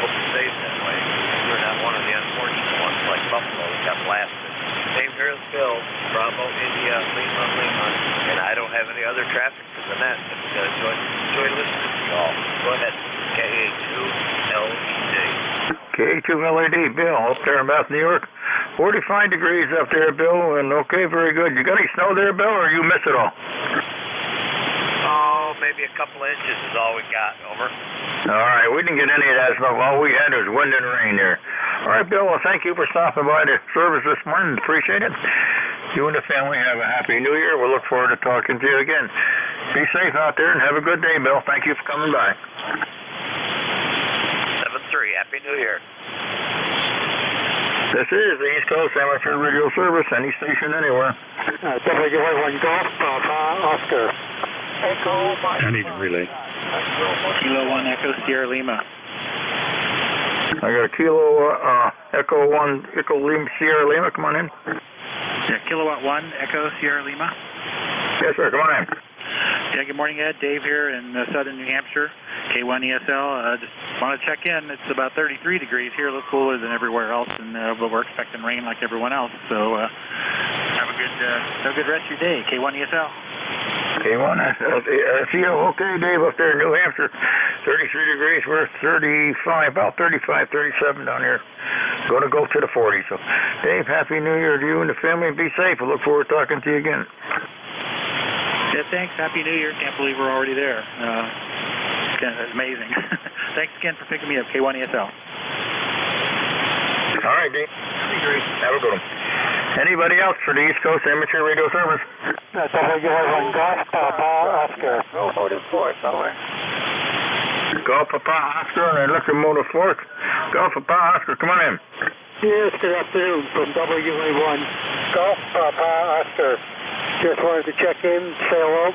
Hope it stays that way. We're not one of the unfortunate ones like Buffalo that got blasted. Same here as Bill, Bravo, India, Lima, and I don't have any other traffic than that. Enjoy listening to you all. Go ahead. KA2LED. KA2LED, Bill, up there in Bath, New York. 45 degrees up there, Bill, and okay, very good. You got any snow there, Bill, or you miss it all? Oh, maybe a couple inches is all we got. Over. All right, we didn't get any of that snow. All we had was wind and rain there. All right, Bill, well, thank you for stopping by the service this morning. Appreciate it. You and the family have a Happy New Year. We'll look forward to talking to you again. Be safe out there and have a good day, Bill. Thank you for coming by. 7-3. Happy New Year. This is the East Coast Amateur Radio Service, any station anywhere. WA1 Golf, Papa Oscar. Echo Mike. I need a relay. Kilo 1 Echo Sierra Lima. I got a Kilo Echo 1 Echo Lima Sierra Lima. Come on in. Yeah, Kilowatt 1 Echo Sierra Lima. Yes, sir. Come on in. Yeah, good morning, Ed. Dave here in southern New Hampshire. K1 ESL. Just want to check in. It's about 33 degrees here, a little cooler than everywhere else, and but we're expecting rain like everyone else. So have a good rest of your day. K1 ESL. K1 ESL. Okay, Dave, up there in New Hampshire, 33 degrees. We're 35, about 35, 37 down here. Going to go to the 40s. So, Dave, Happy New Year to you and the family. Be safe. I look forward to talking to you again. Yeah, thanks. Happy New Year. Can't believe we're already there. It's amazing. Thanks again for picking me up, K1 ESL. All right, Dave. Have a good one. Anybody else for the East Coast Amateur Radio Service? WA1 Golf, Papa Oscar. Locomotive Fork, somewhere. Golf Papa Oscar and Locomotive Fork. Golf Papa Oscar, come on in. Yes, good afternoon from WA1 Golf, Papa Oscar. Just wanted to check in, say hello.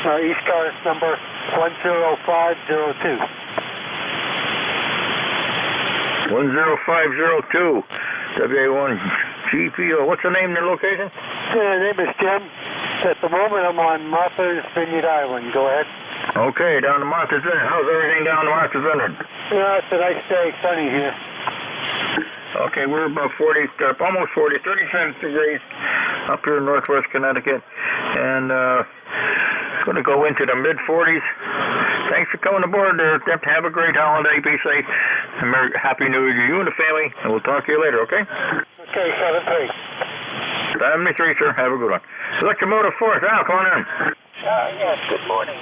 ECARS number 10502. 10502. WA1 GPO. What's the name and the location? The name is Jim. At the moment, I'm on Martha's Vineyard Island. Go ahead. Okay, down to Martha's Vineyard. How's everything down to Martha's Vineyard? Yeah, it's a nice day. Sunny here. Okay, we're about 40, almost 40, 37 degrees up here in northwest Connecticut. And going to go into the mid-40s. Thanks for coming aboard there. Have a great holiday. Be safe. And Happy New Year to you and the family. And we'll talk to you later, okay? Okay, 73. 73, sir. Have a good one. Locomotive Force. Al, come on in. Yes, good morning.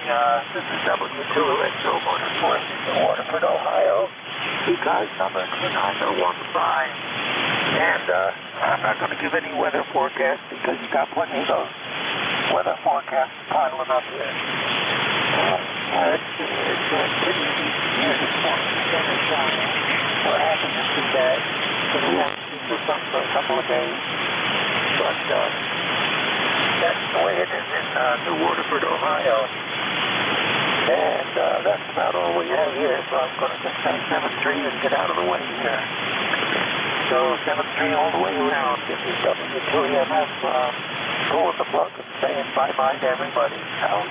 This is W2US Motorsport in Waterford, Ohio. ECARS number 2915. And I'm not going to give any weather forecast because you got plenty of those weather forecasts piling up here. It's pretty easy here this morning. The sun is shining. What happened is too bad. So we haven't seen the sun for a couple of days. But that's the way it is in New Waterford, Ohio. And that's about all we have here, so I'm going to just say 7-3 and get out of the way here. So 7-3 all the way around. This is W2EMF pulling the plug and saying bye-bye to everybody. Out.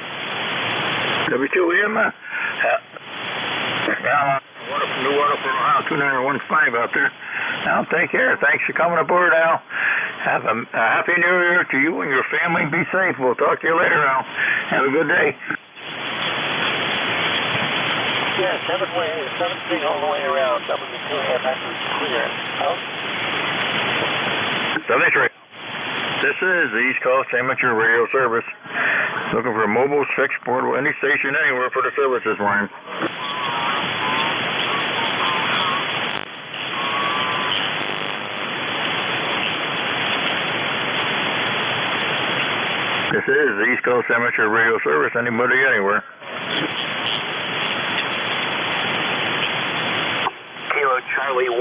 W2EMF? New Waterford, Ohio, 2915 out there. Al, take care. Thanks for coming aboard, Al. Have a Happy New Year to you and your family. Be safe. We'll talk to you later, Al. Have a good day. Yeah, 7-3 all the way around. W2EMF is clear. Out. 73. This is the East Coast Amateur Radio Service. Looking for a mobile, fixed, portable, any station, anywhere for the service this morning. This is the East Coast Amateur Radio Service. Anybody, anywhere. Kilo Charlie 1,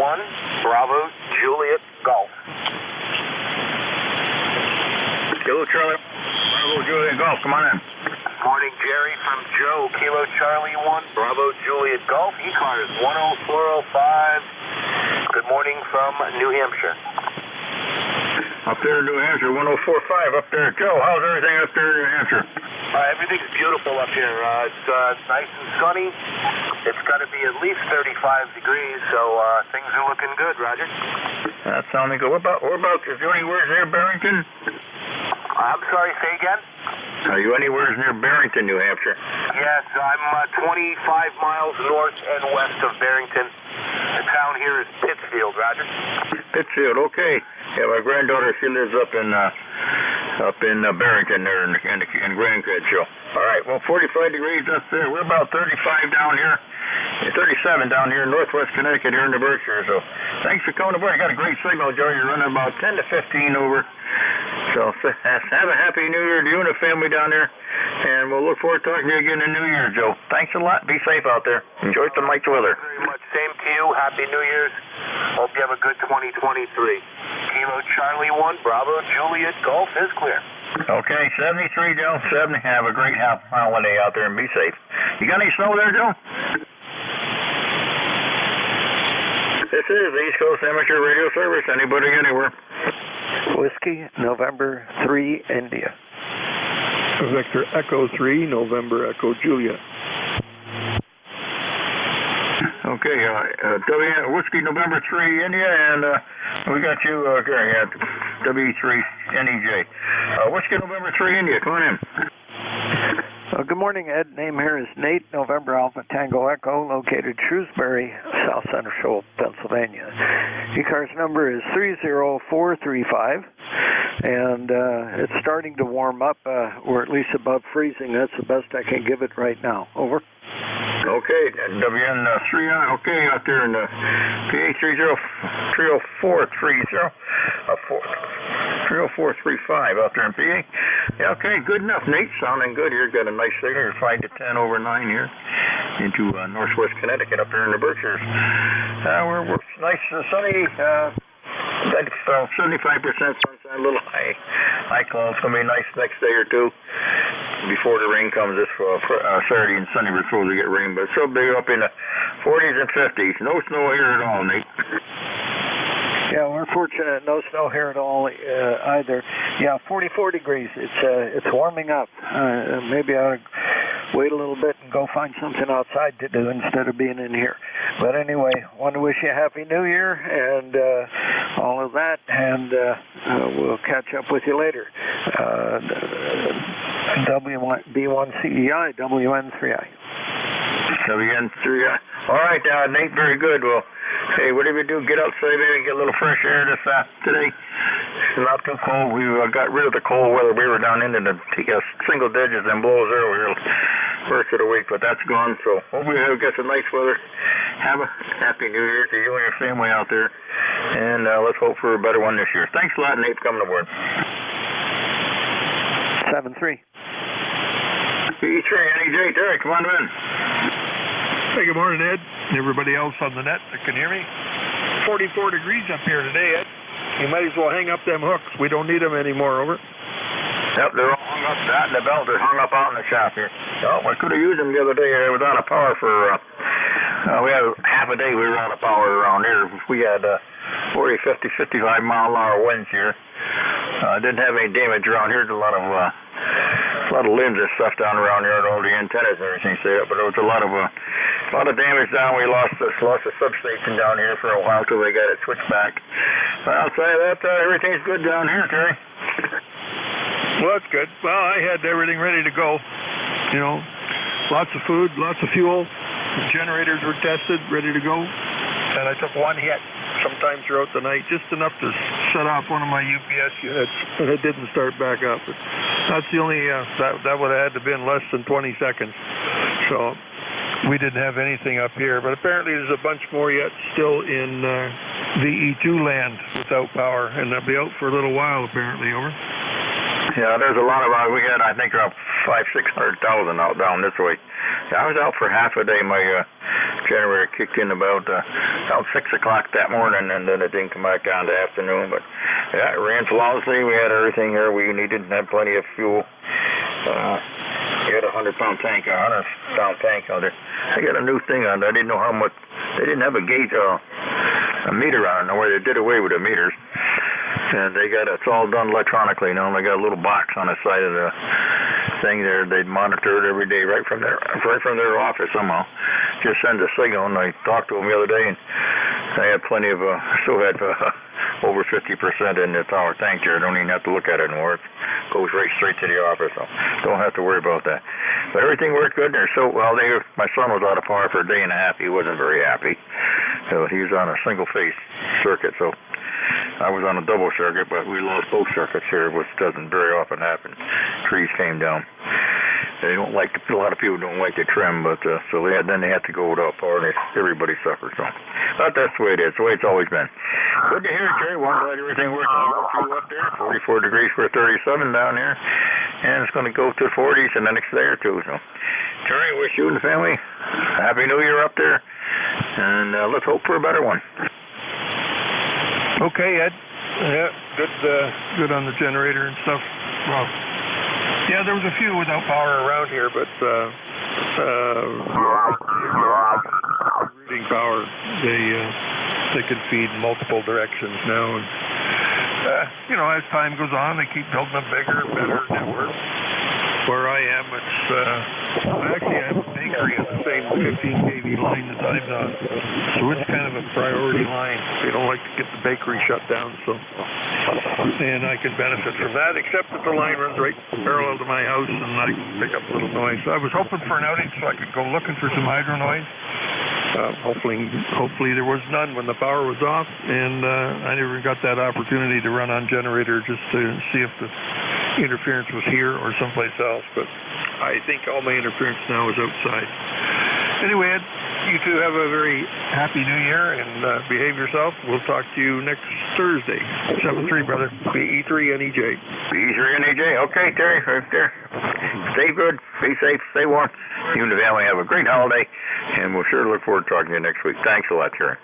Bravo, Juliet, Golf. Kilo Charlie, Bravo, Juliet, Golf. Come on in. Morning, Jerry from Joe. Kilo Charlie 1, Bravo, Juliet, Golf. ECARS 10405. Good morning from New Hampshire. Up there in New Hampshire, 1045 up there. Joe, how's everything up there in New Hampshire? Everything's beautiful up here. It's nice and sunny. It's got to be at least 35 degrees, so things are looking good, Roger. That's sounding good. What about, is there anywhere near Barrington? I'm sorry, say again? Are you anywhere near Barrington, New Hampshire? Yes, I'm 25 miles north and west of Barrington. The town here is Pittsfield, Roger. Pittsfield, okay. Yeah, my granddaughter, she lives up in Barrington there in Grand Show. All right, well, 45 degrees up there. We're about 35 down here, 37 down here in northwest Connecticut here in the Berkshires. So thanks for coming aboard. I got a great signal, Joe. You're running about 10 to 15 over. So have a happy New Year to you and the family down there. And and we'll look forward to talking to you again in the New Year, Joe. Thanks a lot. Be safe out there. Enjoy some nice weather. Very much. Same to you. Happy New Year's. Hope you have a good 2023. Kilo Charlie 1, Bravo Juliet Golf is clear. Okay, 73, Joe. 70. Have a great holiday out there and be safe. You got any snow there, Joe? This is East Coast Amateur Radio Service. Anybody, anywhere. Whiskey, November 3, India. Victor Echo 3, November Echo Juliet. Okay, Whiskey November 3, India, and we got you, Gary, at W3 NEJ. Whiskey November 3, India, come on in. Good morning, Ed. Name here is Nate, November Alpha Tango Echo, located Shrewsbury, South Central, Pennsylvania. ECARS number is 30435, and it's starting to warm up, or at least above freezing. That's the best I can give it right now. Over. Okay, WN3, okay, out there in the PA 30430, 30435 out there in PA. Yeah, okay, good enough, Nate. Sounding good here. Got a nice signal. 5 to 10 over 9 here into northwest Connecticut up here in the Berkshires. We're nice sunny. 75% sunshine, a little high clouds. It's going to be nice next day or two before the rain comes this Saturday and Sunday. We're supposed to get rain, but it'll be up in the 40s and 50s. No snow here at all, Nate. Yeah, we're fortunate. No snow here at all either. Yeah, 44 degrees. It's warming up. Maybe I ought to wait a little bit and go find something outside to do instead of being in here. But anyway, want to wish you a Happy New Year and all of that, and we'll catch up with you later. B1CEI, WN3I. WN3I. All right, Nate, very good. Well, hey, whatever you do, get outside maybe and get a little fresh air today. It's not too cold. We got rid of the cold weather. We were down into the single digits and below zero here first of the week, but that's gone. So hopefully we'll get some nice weather. Have a Happy New Year to you and your family out there, and let's hope for a better one this year. Thanks a lot, Nate, for coming aboard. 7-3. E3, NJ, Terry, come on in. Hey, good morning, Ed, and everybody else on the net that can hear me. 44 degrees up here today, Ed. You might as well hang up them hooks. We don't need them anymore, over. Yep, they're all hung up. That and the belt are hung up out in the shop here. Oh, we could have used them the other day. I was out of power for, we had half a day we were out of power around here. We had 40, 50, 55 mile an hour winds here. Didn't have any damage around here. There's a lot of limbs and stuff down around here, and all the antennas and everything set up, but there was a lot of damage down. We lost the substation down here for a while till they got it switched back. But outside of that, everything's good down here, Terry. Well, that's good. Well, I had everything ready to go. You know, lots of food, lots of fuel. The generators were tested, ready to go. And I took one hit sometime throughout the night, just enough to shut off one of my UPS units, and it didn't start back up. But that's the only, that would have had to have been less than 20 seconds. So we didn't have anything up here. But apparently there's a bunch more yet still in VE2 land without power, and they'll be out for a little while apparently, over. Yeah, there's a lot of, we had, I think, around 500,000-600,000 out down this way. Yeah, I was out for half a day. My generator kicked in about 6 o'clock that morning, and then it didn't come back down the afternoon. But yeah, it ran flawlessly. We had everything here we needed and had plenty of fuel. We had a 100-pound tank, a 100-pound tank out there. I got a new thing on it. I didn't know how much. They didn't have a gauge, a meter on it. They did away with the meters. And they got it's all done electronically now. They got a little box on the side of the thing there. They'd monitor it every day right from their office somehow. Just sends a signal. And I talked to them the other day, and I had plenty of still had over 50% in the power tank there. I don't even have to look at it anymore. It goes right straight to the office, so don't have to worry about that. But everything worked good there. So well, my son was out of power for a day and a half. He wasn't very happy. So he was on a single phase circuit. So I was on a double circuit, but we lost both circuits here, which doesn't very often happen. Trees came down. They don't like a lot of people don't like the trim, but so then they had to go without power, and everybody suffers. So, but that's the way it is. The way it's always been. Good to hear it, Jerry. Well, I'm glad everything worked out for you up there. 44 degrees for 37 down here, and it's going to go to 40s in the next day or two. So, Terry, wish you and the family a Happy New Year up there, and let's hope for a better one. Okay, Ed. Yeah, good on the generator and stuff. Well, yeah, there was a few without power around here, but reading power, they can feed multiple directions now, and as time goes on, they keep building a bigger, better network. Where I am, actually I have a bakery on the same 15 kV line that I'm on, so it's kind of a priority line. They don't like to get the bakery shut down, and I can benefit from that, except that the line runs right parallel to my house, and I can pick up a little noise. So I was hoping for an outage so I could go looking for some hydro noise. Hopefully there was none when the power was off, and I never got that opportunity to run on generator just to see if the interference was here or someplace else, but I think all my interference now is outside. Anyway, Ed, you two have a very happy New Year, and behave yourself. We'll talk to you next Thursday. 7-3, brother. BE3 NEJ. BE3 NEJ. Okay, Terry, right there. Stay good, be safe, stay warm. You and the family have a great holiday, and we'll sure look forward to talking to you next week. Thanks a lot, Terry.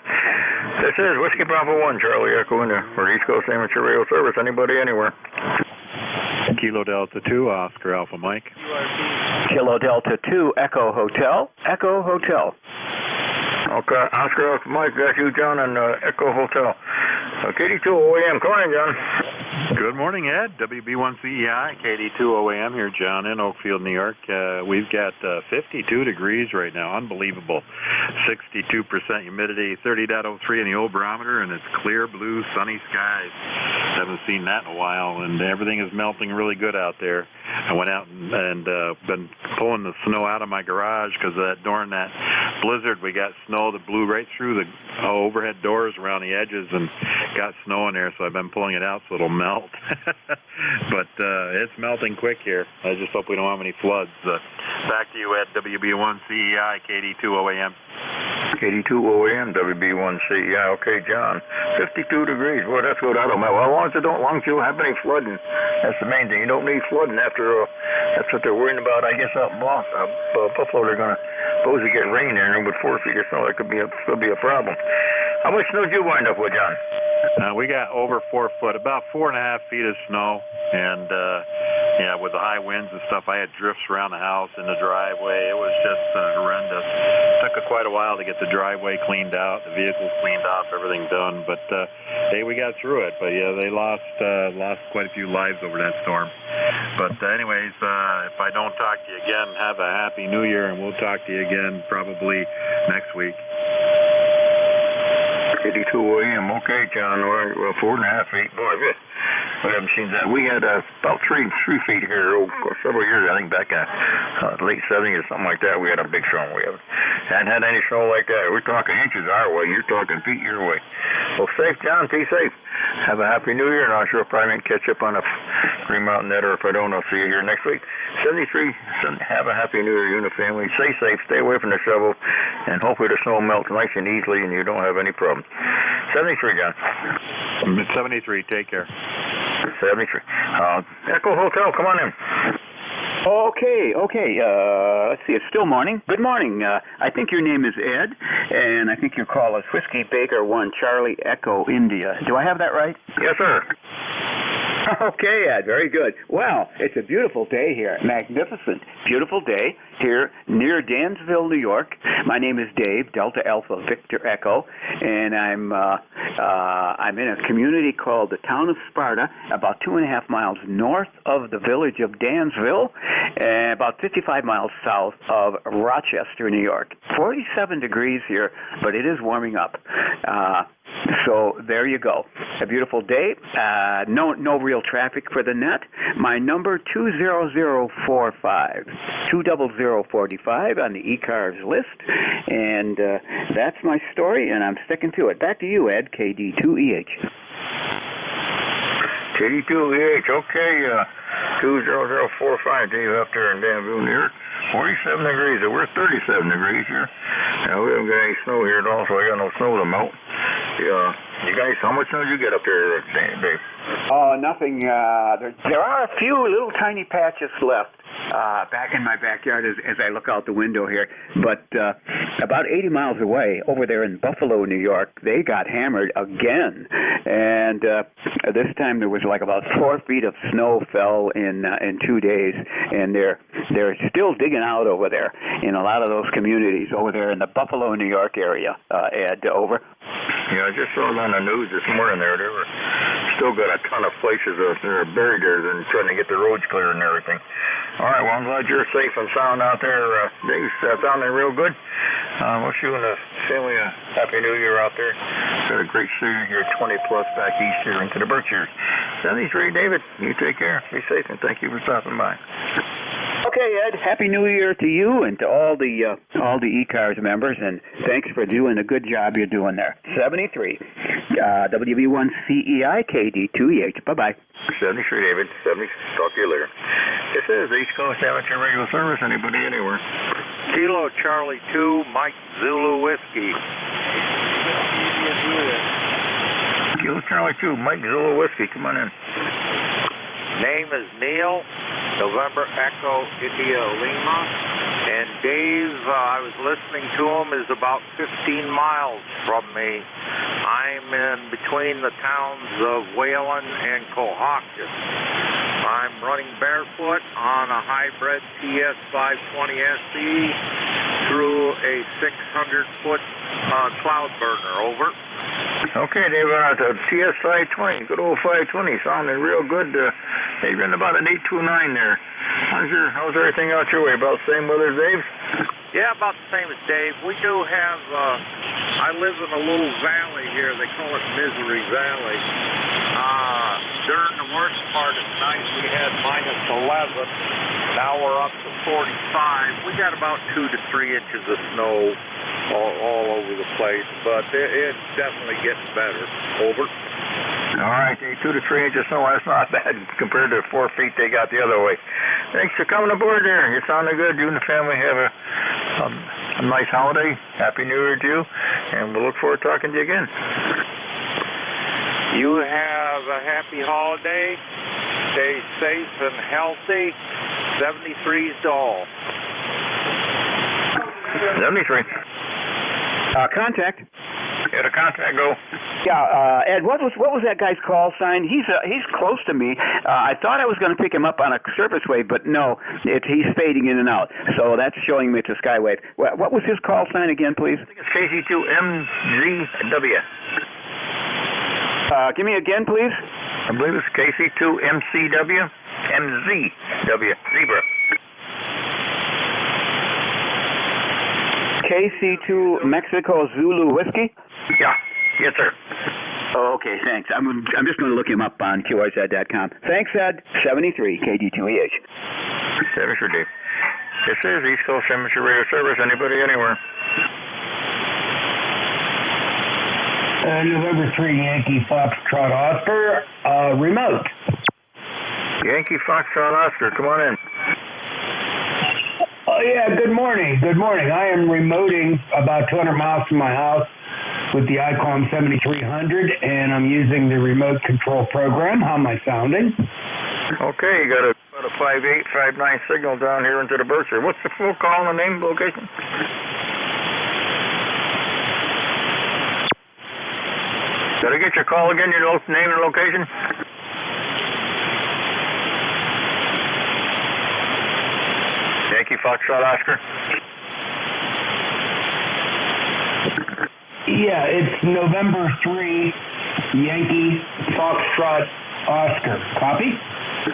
This is Whiskey Bravo 1, Charlie Echo in the East Coast Amateur Radio Service. Anybody, anywhere. Kilo Delta 2, Oscar Alpha Mike. Kilo Delta 2, Echo Hotel. Echo Hotel. Okay, Oscar Alpha Mike, got you, John, and Echo Hotel. KD2 OAM, come on in, John. Good morning, Ed. WB1CEI, KD2 OAM here, John, in Oakfield, New York. We've got 52 degrees right now. Unbelievable. 62% humidity, 30.03 in the old barometer, and it's clear blue, sunny skies. Haven't seen that in a while, and everything is melting really good out there. I went out and been pulling the snow out of my garage because during that blizzard we got snow that blew right through the overhead doors around the edges and got snow in there, so I've been pulling it out so it'll melt. But it's melting quick here. I just hope we don't have any floods. Back to you, Ed. WB1CEI, KD2 OAM. KD2 OAM, WB1CEI. Okay, John. 52 degrees. Boy, that's good. I don't know. Well, as long as you don't have any flooding, that's the main thing. You don't need flooding after that's what they're worrying about. I guess out in Buffalo, they're going to supposed to get rain there, and with 4 feet of snow, that could be a problem. How much snow did you wind up with, John? We got over 4 foot, about 4.5 feet of snow, and with the high winds and stuff, I had drifts around the house in the driveway. It was just horrendous. It took quite a while to get the driveway cleaned out, the vehicles cleaned off, everything done. But hey, we got through it. But yeah, they lost quite a few lives over that storm. But anyways, if I don't talk to you again, have a happy New Year, and we'll talk to you again probably next week. 82 AM. Okay, John. Well, 4.5 feet. Boy, we haven't seen that. We had about 3 feet here several years, I think back in late 70s or something like that. We had a big storm. We hadn't had any snow like that. We're talking inches our way. You're talking feet your way. Well, safe, John. Be safe. Have a happy New Year, and I'm sure I'll probably catch up on a Green Mountain Net, or if I don't, I'll see you here next week. 73. Have a happy New Year, you and the family. Stay safe. Stay away from the shovel, and hopefully the snow melts nice and easily, and you don't have any problems. 73, John. 73. Take care. 73. Echo Hotel, come on in. Okay. Let's see. It's still morning. Good morning. I think your name is Ed, and I think your call is Whiskey Baker 1 Charlie Echo India. Do I have that right? Yes, sir. Okay, Ed. Very good. Well, it's a beautiful day here. Magnificent. Beautiful day here near Dansville, New York. My name is Dave, Delta Alpha Victor Echo, and I'm in a community called the Town of Sparta, about 2.5 miles north of the village of Dansville, and about 55 miles south of Rochester, New York. 47 degrees here, but it is warming up. So there you go. A beautiful day. No real traffic for the net. My number 20045. 20045 on the ECARS list. And that's my story, and I'm sticking to it. Back to you, Ed, KD2EH. KD2EH, okay. 20045, Dave up there in Danville, New York. 47 degrees. We're 37 degrees here. We haven't got any snow here at all, so I got no snow to melt. You guys, how much snow did you get up there, Dave? Oh, nothing. There are a few little tiny patches left back in my backyard as I look out the window here. But about 80 miles away, over there in Buffalo, New York, they got hammered again. And this time there was like about 4 feet of snow fell in 2 days, and they're still digging out over there in a lot of those communities over there in the Buffalo, New York area. Ed, over. Yeah, I just saw it on the news this morning there. They were still got a ton of places that are buried there and trying to get the roads clear and everything. All right, well, I'm glad you're safe and sound out there. Dave, sounding real good. Wish you and the family a Happy New Year out there. Got a great season here, 20 plus back east here into the Berkshires. 73, David, you take care. Be safe, and thank you for stopping by. Okay, Ed, Happy New Year to you and to all the ECARS members, and thanks for doing the good job you're doing there. 73, WB1CEI, KD2EH. Bye-bye. 73, David. 70. Talk to you later. This is East Coast Amateur Radio Service. Anybody, anywhere. Kilo Charlie 2, Mike Zulu Whiskey. Kilo Charlie 2, Mike Zulu Whiskey. Come on in. Name is Neil, November Echo India Lima, and Dave, I was listening to him, is about 15 miles from me. I'm in between the towns of Whalen and Cohocton. I'm running barefoot on a hybrid TS 520 SE through a 600-foot cloud burner. Over. Okay, Dave, the TS 520, good old 520, sounding real good. They've been about an 829 there. How's everything out your way? About the same weather as Dave's? Yeah, about the same as Dave. We do have, I live in a little valley here. They call it Misery Valley. During the worst part of the night, we had -11. Now we're up to 45. We got about 2 to 3 inches of snow all over the place, but it's definitely getting better. Over. All right, 2 to 3 inches of snow, that's not bad compared to 4 feet they got the other way. Thanks for coming aboard there. You're sounding good. You and the family have a nice holiday. Happy New Year to you, and we'll look forward to talking to you again. You have a happy holiday. Stay safe and healthy. 73's to all. 73. Contact. Yeah, the contact go. Yeah, Ed, what was that guy's call sign? He's close to me. I thought I was going to pick him up on a surface wave, but no, he's fading in and out. So that's showing me it's a skywave. What was his call sign again, please? I think it's KC2MZW. Give me again, please. I believe it's KC2MCW, MZW, Zebra. KC2 Mexico Zulu Whiskey? Yeah. Yes, sir. Oh, okay, thanks. I'm just going to look him up on QRZ.com. Thanks, Ed. 73, KD2EH. 73, Dave. This is East Coast Amateur Radio Service. Anybody, anywhere. November 3, Yankee Foxtrot Oscar, remote. Yankee Foxtrot Oscar, come on in. Oh, yeah, good morning. Good morning. I am remoting about 200 miles from my house with the ICOM 7300, and I'm using the remote control program. How am I sounding? Okay, you got about a 5859 signal down here into the Berkshire. What's the full call and the name location? Did I get your call again, your name and location? Yankee Foxtrot Oscar. Yeah, it's November 3, Yankee Foxtrot Oscar. Copy?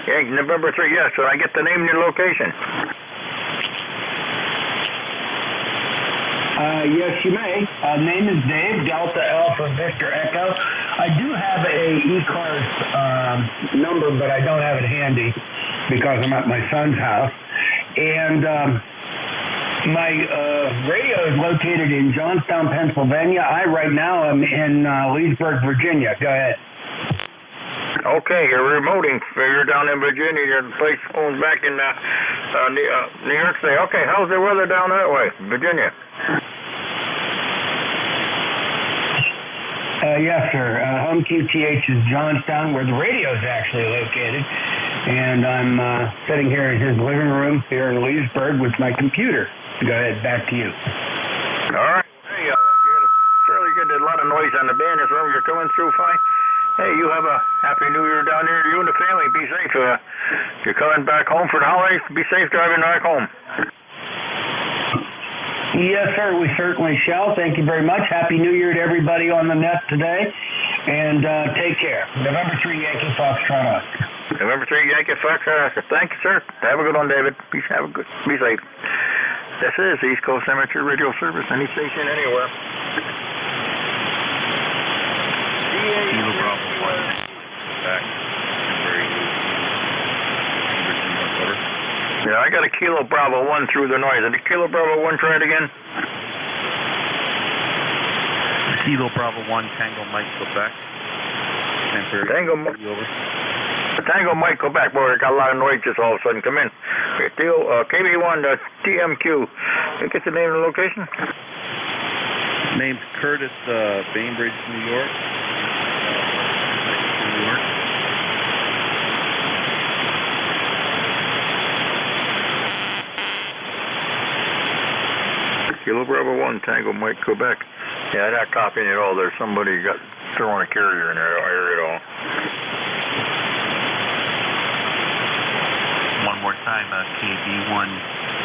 Yeah, November 3, yes. So I get the name and your location. Yes, you may. Name is Dave, Delta Alpha Victor Echo. I do have a ECARS number, but I don't have it handy because I'm at my son's house. And my radio is located in Johnstown, Pennsylvania. I right now am in Leesburg, Virginia. Go ahead. Okay, you're remoting. You're down in Virginia. Your place phone's back in New York State. Okay, how's the weather down that way, Virginia? Yes, sir. Home QTH is Johnstown, where the radio is actually located. And I'm sitting here in his living room here in Leesburg with my computer. Go ahead, back to you. All right. Hey, you had a fairly good, a lot of noise on the band as well. You're coming through fine. Hey, you have a Happy New Year down there. You and the family. Be safe. You're coming back home for the holidays. Be safe driving back home. Yes, sir. We certainly shall. Thank you very much. Happy New Year to everybody on the net today. And take care. November 3 Yankee Foxtrot Oscar. November 3 Yankee Foxtrot Oscar. Thank you, sir. Have a good one, David. Be safe. This is East Coast Amateur Radio Service. Any station, anywhere. Kilo Bravo 1. Back. Yeah, I got a Kilo Bravo 1 through the noise. Did the Kilo Bravo 1 try it again? Kilo Bravo 1, Tango Mike, Quebec. Tango Mike, Quebec. Boy, I got a lot of noise just all of a sudden. Come in. KB1 TMQ. You get the name of the location? Name's Curtis, Bainbridge, New York. Kilo Bravo 1, Tango Mike, Quebec. Yeah, not copying it all. There's somebody got throwing a carrier in there. I hear it all. One more time, KB1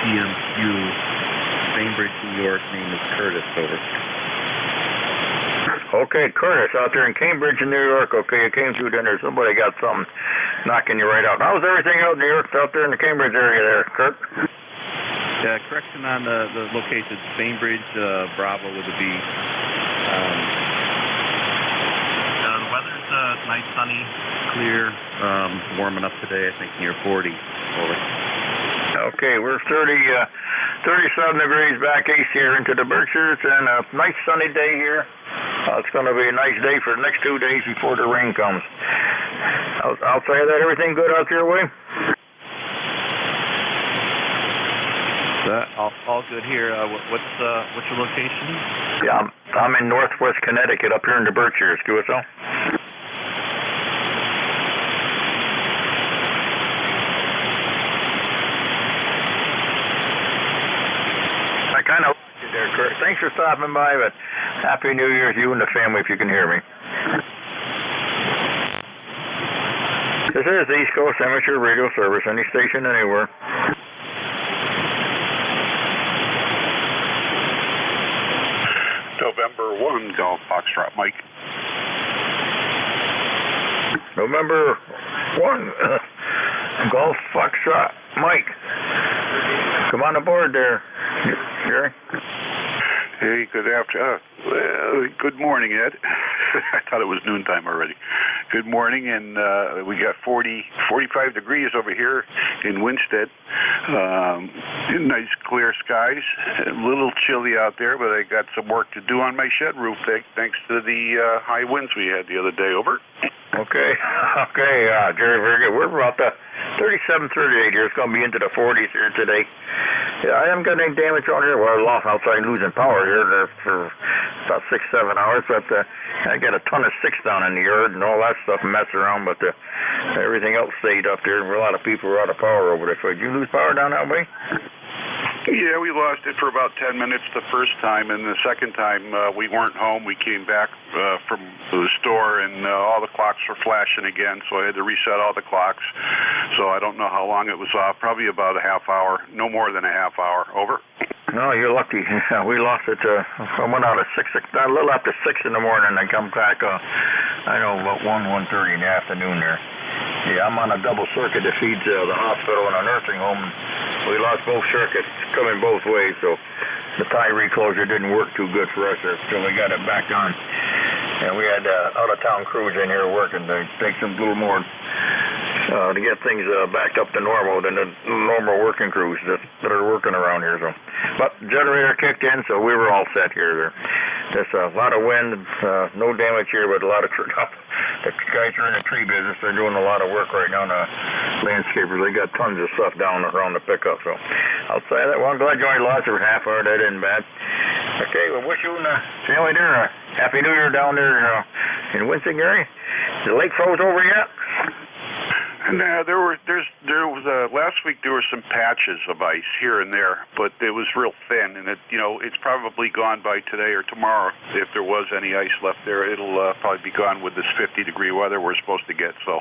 TMQ, Bainbridge, New York. Name is Curtis, over. Okay, Curtis, out there in Cambridge, in New York. Okay, you came through dinner. Somebody got something knocking you right out. How's everything out in New York, out there in the Cambridge area there, Kurt? Yeah, correction on the location. Bainbridge, Bravo would be. The weather's nice, sunny, clear, warming up today, I think near 40. Over. Okay, we're 37 degrees back east here into the Berkshires, and a nice sunny day here. It's going to be a nice day for the next 2 days before the rain comes. Outside of that, everything good out your way? All good here. What's your location? Yeah, I'm in Northwest Connecticut, up here in the Berkshires. QSL. I kind of lost you there, Kurt. Thanks for stopping by, but Happy New Year to you and the family, if you can hear me. This is the East Coast Amateur Radio Service. Any station, anywhere. November 1, Golf Foxtrot Mike. November 1, Golf Foxtrot Mike. Come on aboard there, Jerry. Hey, good morning, Ed. I thought it was noontime already. Good morning, and we got 45 degrees over here in Winstead. Nice clear skies. A little chilly out there, but I got some work to do on my shed roof thanks to the high winds we had the other day. Over. Okay, Jerry, very good. We're about 37, 38 here. It's going to be into the 40s here today. Yeah, I haven't got any damage on here. Well, I lost outside losing power here for about 6-7 hours, but I got a ton of sticks down in the yard and all that stuff messing around, but everything else stayed up there. A lot of people were out of power over there. So did you lose power down that way? Yeah, we lost it for about 10 minutes the first time, and the second time we weren't home. We came back from the store, and all the clocks were flashing again, so I had to reset all the clocks. So I don't know how long it was off, probably about a half hour, no more than a half hour. Over. No, you're lucky. We lost it. I went out at a little after 6 in the morning, and I come back, I know, about 1:30 in the afternoon there. Yeah, I'm on a double circuit that feeds the hospital and a nursing home. We lost both circuits coming both ways, so the tie reclosure didn't work too good for us until we got it back on. And we had out-of-town crews in here working to take some little more to get things back up to normal than the normal working crews that are working around here. So, but generator kicked in, so we were all set here. There's a lot of wind, no damage here, but a lot of the guys are in the tree business. They're doing a lot of work right now. The landscapers, they got tons of stuff down around the pickup. So outside that, well, I'm glad you only lost it for half hour. That isn't bad. Okay, well, wish you and the family there Happy New Year down there in Winston, Gary. The lake froze over yet? No, there was last week there were some patches of ice here and there, but it was real thin, and it's probably gone by today or tomorrow. If there was any ice left there, it'll probably be gone with this 50-degree weather we're supposed to get. So,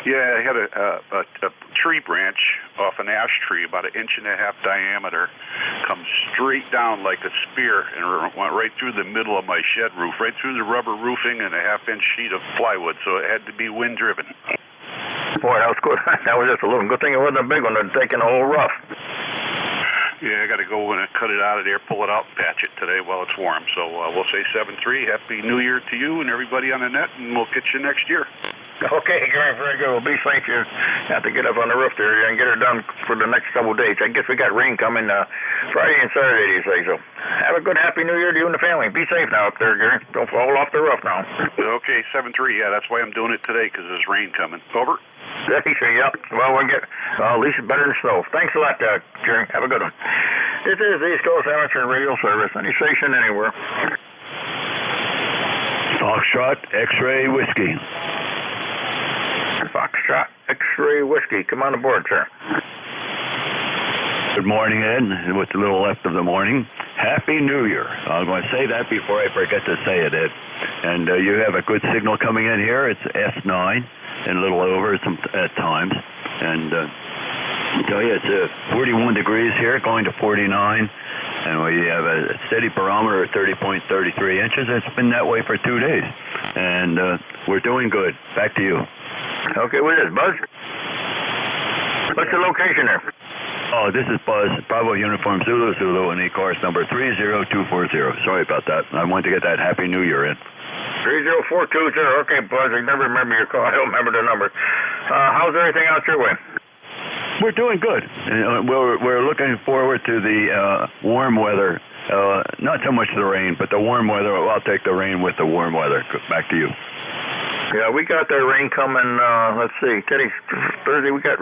yeah, I had a tree branch off an ash tree about 1.5 inches diameter come straight down like a spear and went right through the middle of my shed roof, right through the rubber roofing and a 1/2-inch sheet of plywood. So it had to be wind driven. Boy, that was good. That was just a little good thing it wasn't a big one. It'd taken a whole rough. Yeah, I got to go and cut it out of there, pull it out, and patch it today while it's warm. So we'll say 7-3. Happy New Year to you and everybody on the net, and we'll catch you next year. Okay, Gary, very good. Well, be safe. You have to get up on the roof there and get her done for the next couple of days. I guess we got rain coming Friday and Saturday, you say. So have a good, happy New Year to you and the family. Be safe now up there, Gary. Don't fall off the roof now. Okay, 7-3. Yeah, that's why I'm doing it today, because there's rain coming. Over. Yep. Well, we'll get at least better than snow. Thanks a lot, Jerry. Have a good one. This is the East Coast Amateur Radio Service. Any station, anywhere. Foxtrot X-Ray Whiskey. Foxtrot X-Ray Whiskey. Come on aboard, sir. Good morning, Ed. What's a little left of the morning? Happy New Year. I'm going to say that before I forget to say it, Ed. And you have a good signal coming in here. It's S9 and a little over at times. And I tell you, it's 41 degrees here, going to 49. And we have a steady barometer at 30.33 inches. It's been that way for 2 days. And we're doing good. Back to you. Okay, what is it, Buzz? What's the location there? Oh, this is Buzz, Bravo Uniform Zulu Zulu, and ECARS number 30240. Sorry about that. I wanted to get that Happy New Year in. 30420. Okay, Buzz, I never remember your call. I don't remember the number. How's everything out your way? We're doing good. We're looking forward to the warm weather. Not so much the rain, but the warm weather. I'll take the rain with the warm weather. Back to you. Yeah, we got the rain coming, let's see, Teddy, Thursday we got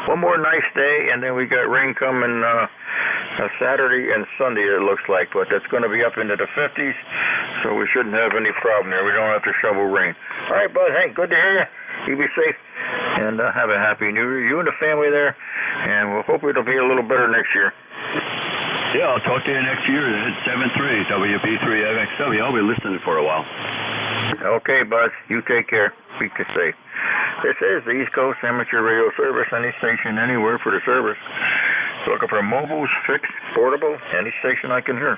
one more nice day, and then we got rain coming Saturday and Sunday, it looks like, but that's going to be up into the 50s, so we shouldn't have any problem there. We don't have to shovel rain. All right, Buzz, hey, good to hear you. You be safe, and have a happy New Year, you and the family there, and we'll hope it'll be a little better next year. Yeah, I'll talk to you next year at 7-3, WB3FXW. I'll be listening for a while. Okay, Buzz. You take care. Be safe. This is the East Coast Amateur Radio Service. Any station, anywhere for the service. Looking for mobiles, fixed, portable, any station I can hear.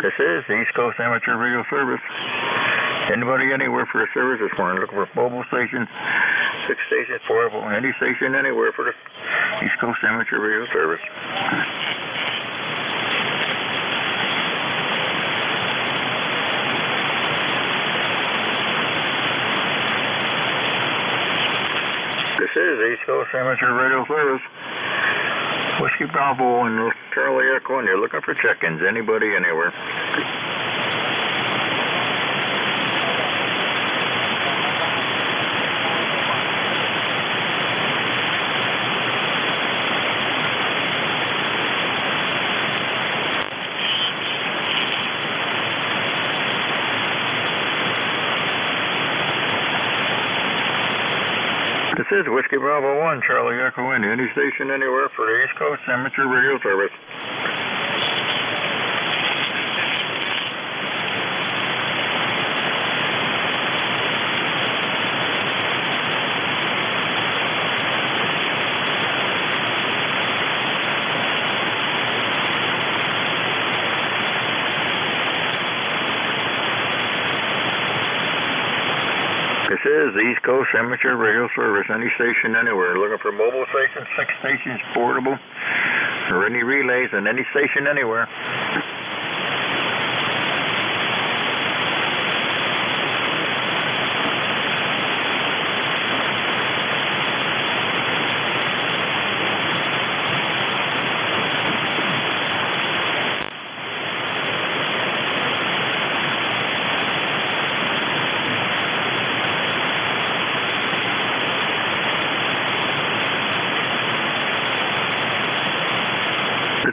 This is the East Coast Amateur Radio Service. Anybody, anywhere for the service this morning. Looking for mobile stations, fixed stations, portable, any station, anywhere for the East Coast Amateur Radio Service. This is East Coast Amateur Radio Service. Whiskey Bravo and Charlie Echo, and you're looking for check-ins. Anybody, anywhere. This is Whiskey Bravo 1, Charlie Echo India. Any station, anywhere for the East Coast Amateur Radio Service. This is the East Coast Amateur Radio Service. Any station, anywhere. Looking for mobile stations, fixed stations, portable, or any relays, and any station, anywhere.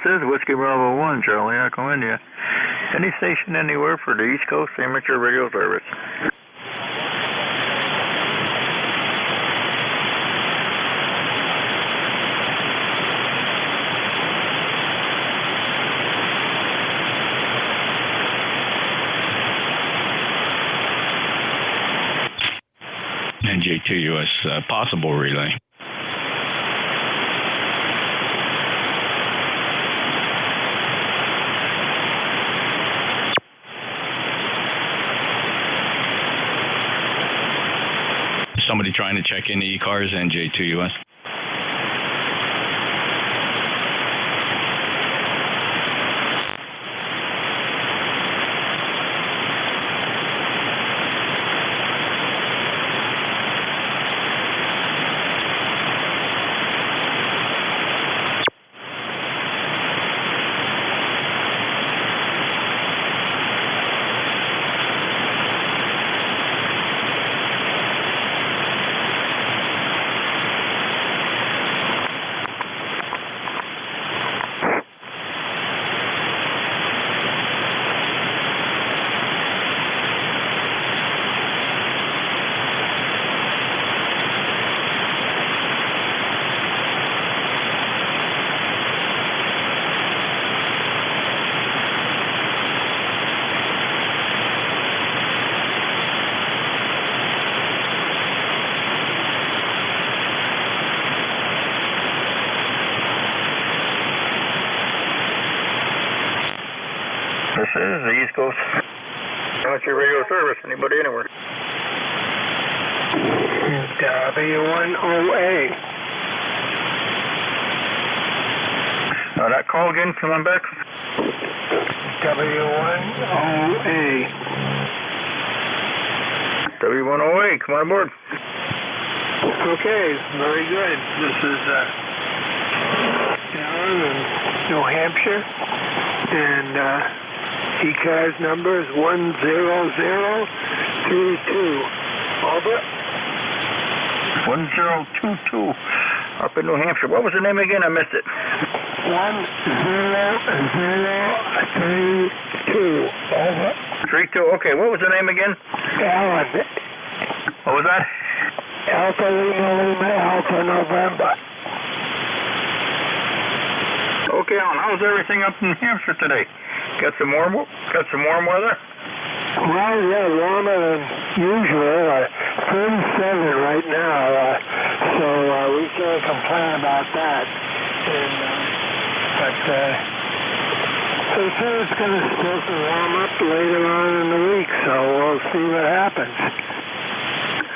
is Whiskey Bravo 1, Charlie Echo India. Any station anywhere for the East Coast Amateur Radio Service. NJ2US possible relay. Somebody trying to check in the ECARS, NJ2US. This is the East Coast Amateur Radio Service. Anybody anywhere? W10A. That call again, come on back. W10A. W10A, come on aboard. Okay, very good. This is down in New Hampshire, and ECARS number is 10032. Over. 1022 up in New Hampshire. What was the name again? I missed it. 1032. Over. 32. Okay, what was the name again? Alan. What was that? Alpha Lima, Alpha November. Okay, Alan, how's everything up in New Hampshire today? Got some warm weather? Well, yeah, warmer than usual. 37 right now, so we can't complain about that. And, but they say it's going to supposed to warm up later on in the week, so we'll see what happens.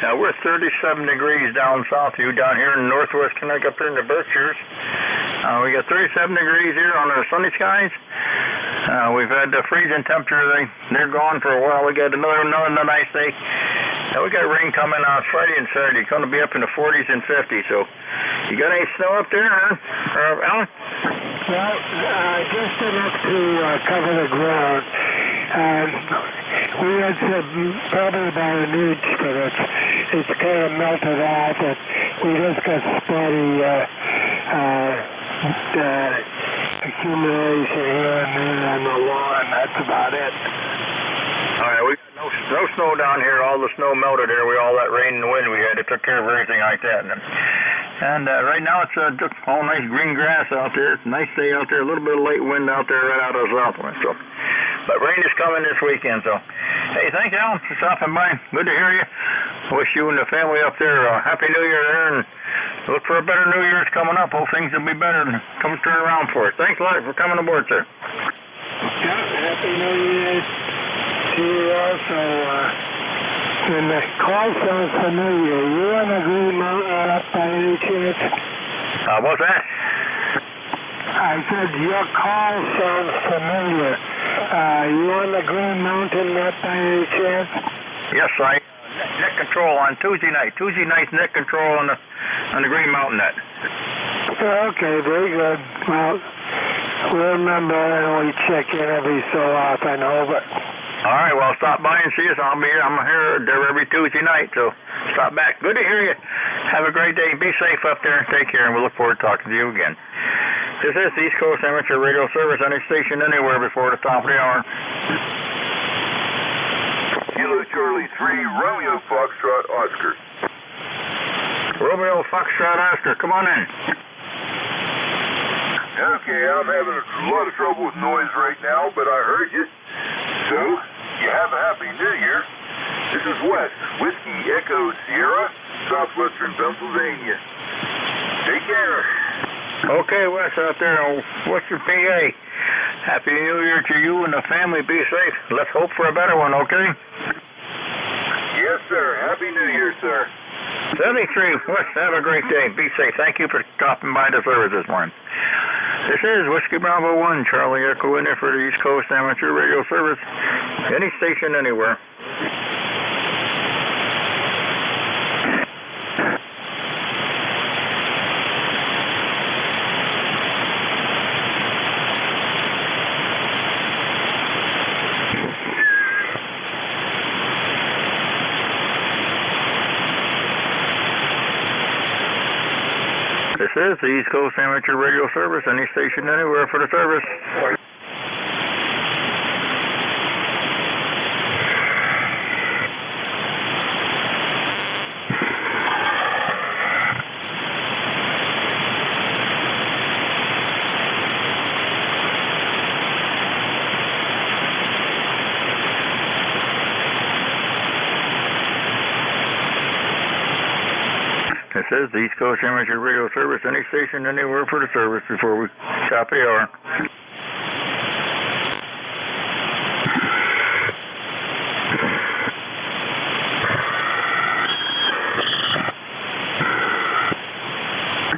Now, we're 37 degrees down south of you, down here in northwest Connecticut, up here in the Berkshires. We got 37 degrees here on our sunny skies. We've had the freezing temperature. They're gone for a while. We got another nice day. Now, we got rain coming out Friday and Saturday. It's going to be up in the 40s and 50s. So, you got any snow up there, Alan? Well, just enough to cover the ground. We had probably about an inch, but it's kind of melted off, and we just got steady accumulation here and there on the lawn. That's about it. All right, we got no snow down here. All the snow melted here. All that rain and wind we had, it took care of everything like that. And right now it's just all nice green grass out there. It's a nice day out there. A little bit of light wind out there right out of the southwest. So, but rain is coming this weekend. So, hey, thanks, Alan, for stopping by. Good to hear you. I wish you and the family up there a Happy New Year there, and look for a better New Year's coming up. Hope things will be better and come turn around for us. Thanks a lot for coming aboard, sir. Yeah, Happy New Year to you also. And the call sounds familiar. You on the Green Mountain up by any chance? What's that? I said your call sounds familiar. You on the Green Mountain up by any chance? Yes, I. Net control on Tuesday night. Tuesday night's net control on the Green Mountain net. Okay, very good. Well, we'll remember and we check in every so often. Over. All right, well, stop by and see us. I'll be here. I'm here there every Tuesday night, so stop back. Good to hear you. Have a great day. Be safe up there. Take care, and we look forward to talking to you again. This is the East Coast Amateur Radio Service, any station anywhere before the top of the hour. Kilo Charlie 3, Romeo Foxtrot Oscar. Romeo Foxtrot Oscar, come on in. Okay, I'm having a lot of trouble with noise right now, but I heard you. So, you have a Happy New Year. This is Wes, Whiskey Echo Sierra, southwestern Pennsylvania. Take care. Okay, Wes out there in Western PA. Happy New Year to you and the family. Be safe. Let's hope for a better one, okay? Yes, sir. Happy New Year, sir. 73, Wes, have a great day. Be safe. Thank you for stopping by the service this morning. This is Whiskey Bravo 1, Charlie Echo in there for the East Coast Amateur Radio Service. Any station, anywhere. This is the East Coast Amateur Radio Service, any station anywhere for the service. This is the East Coast Amateur Radio Service, any station anywhere for the service before we top the hour.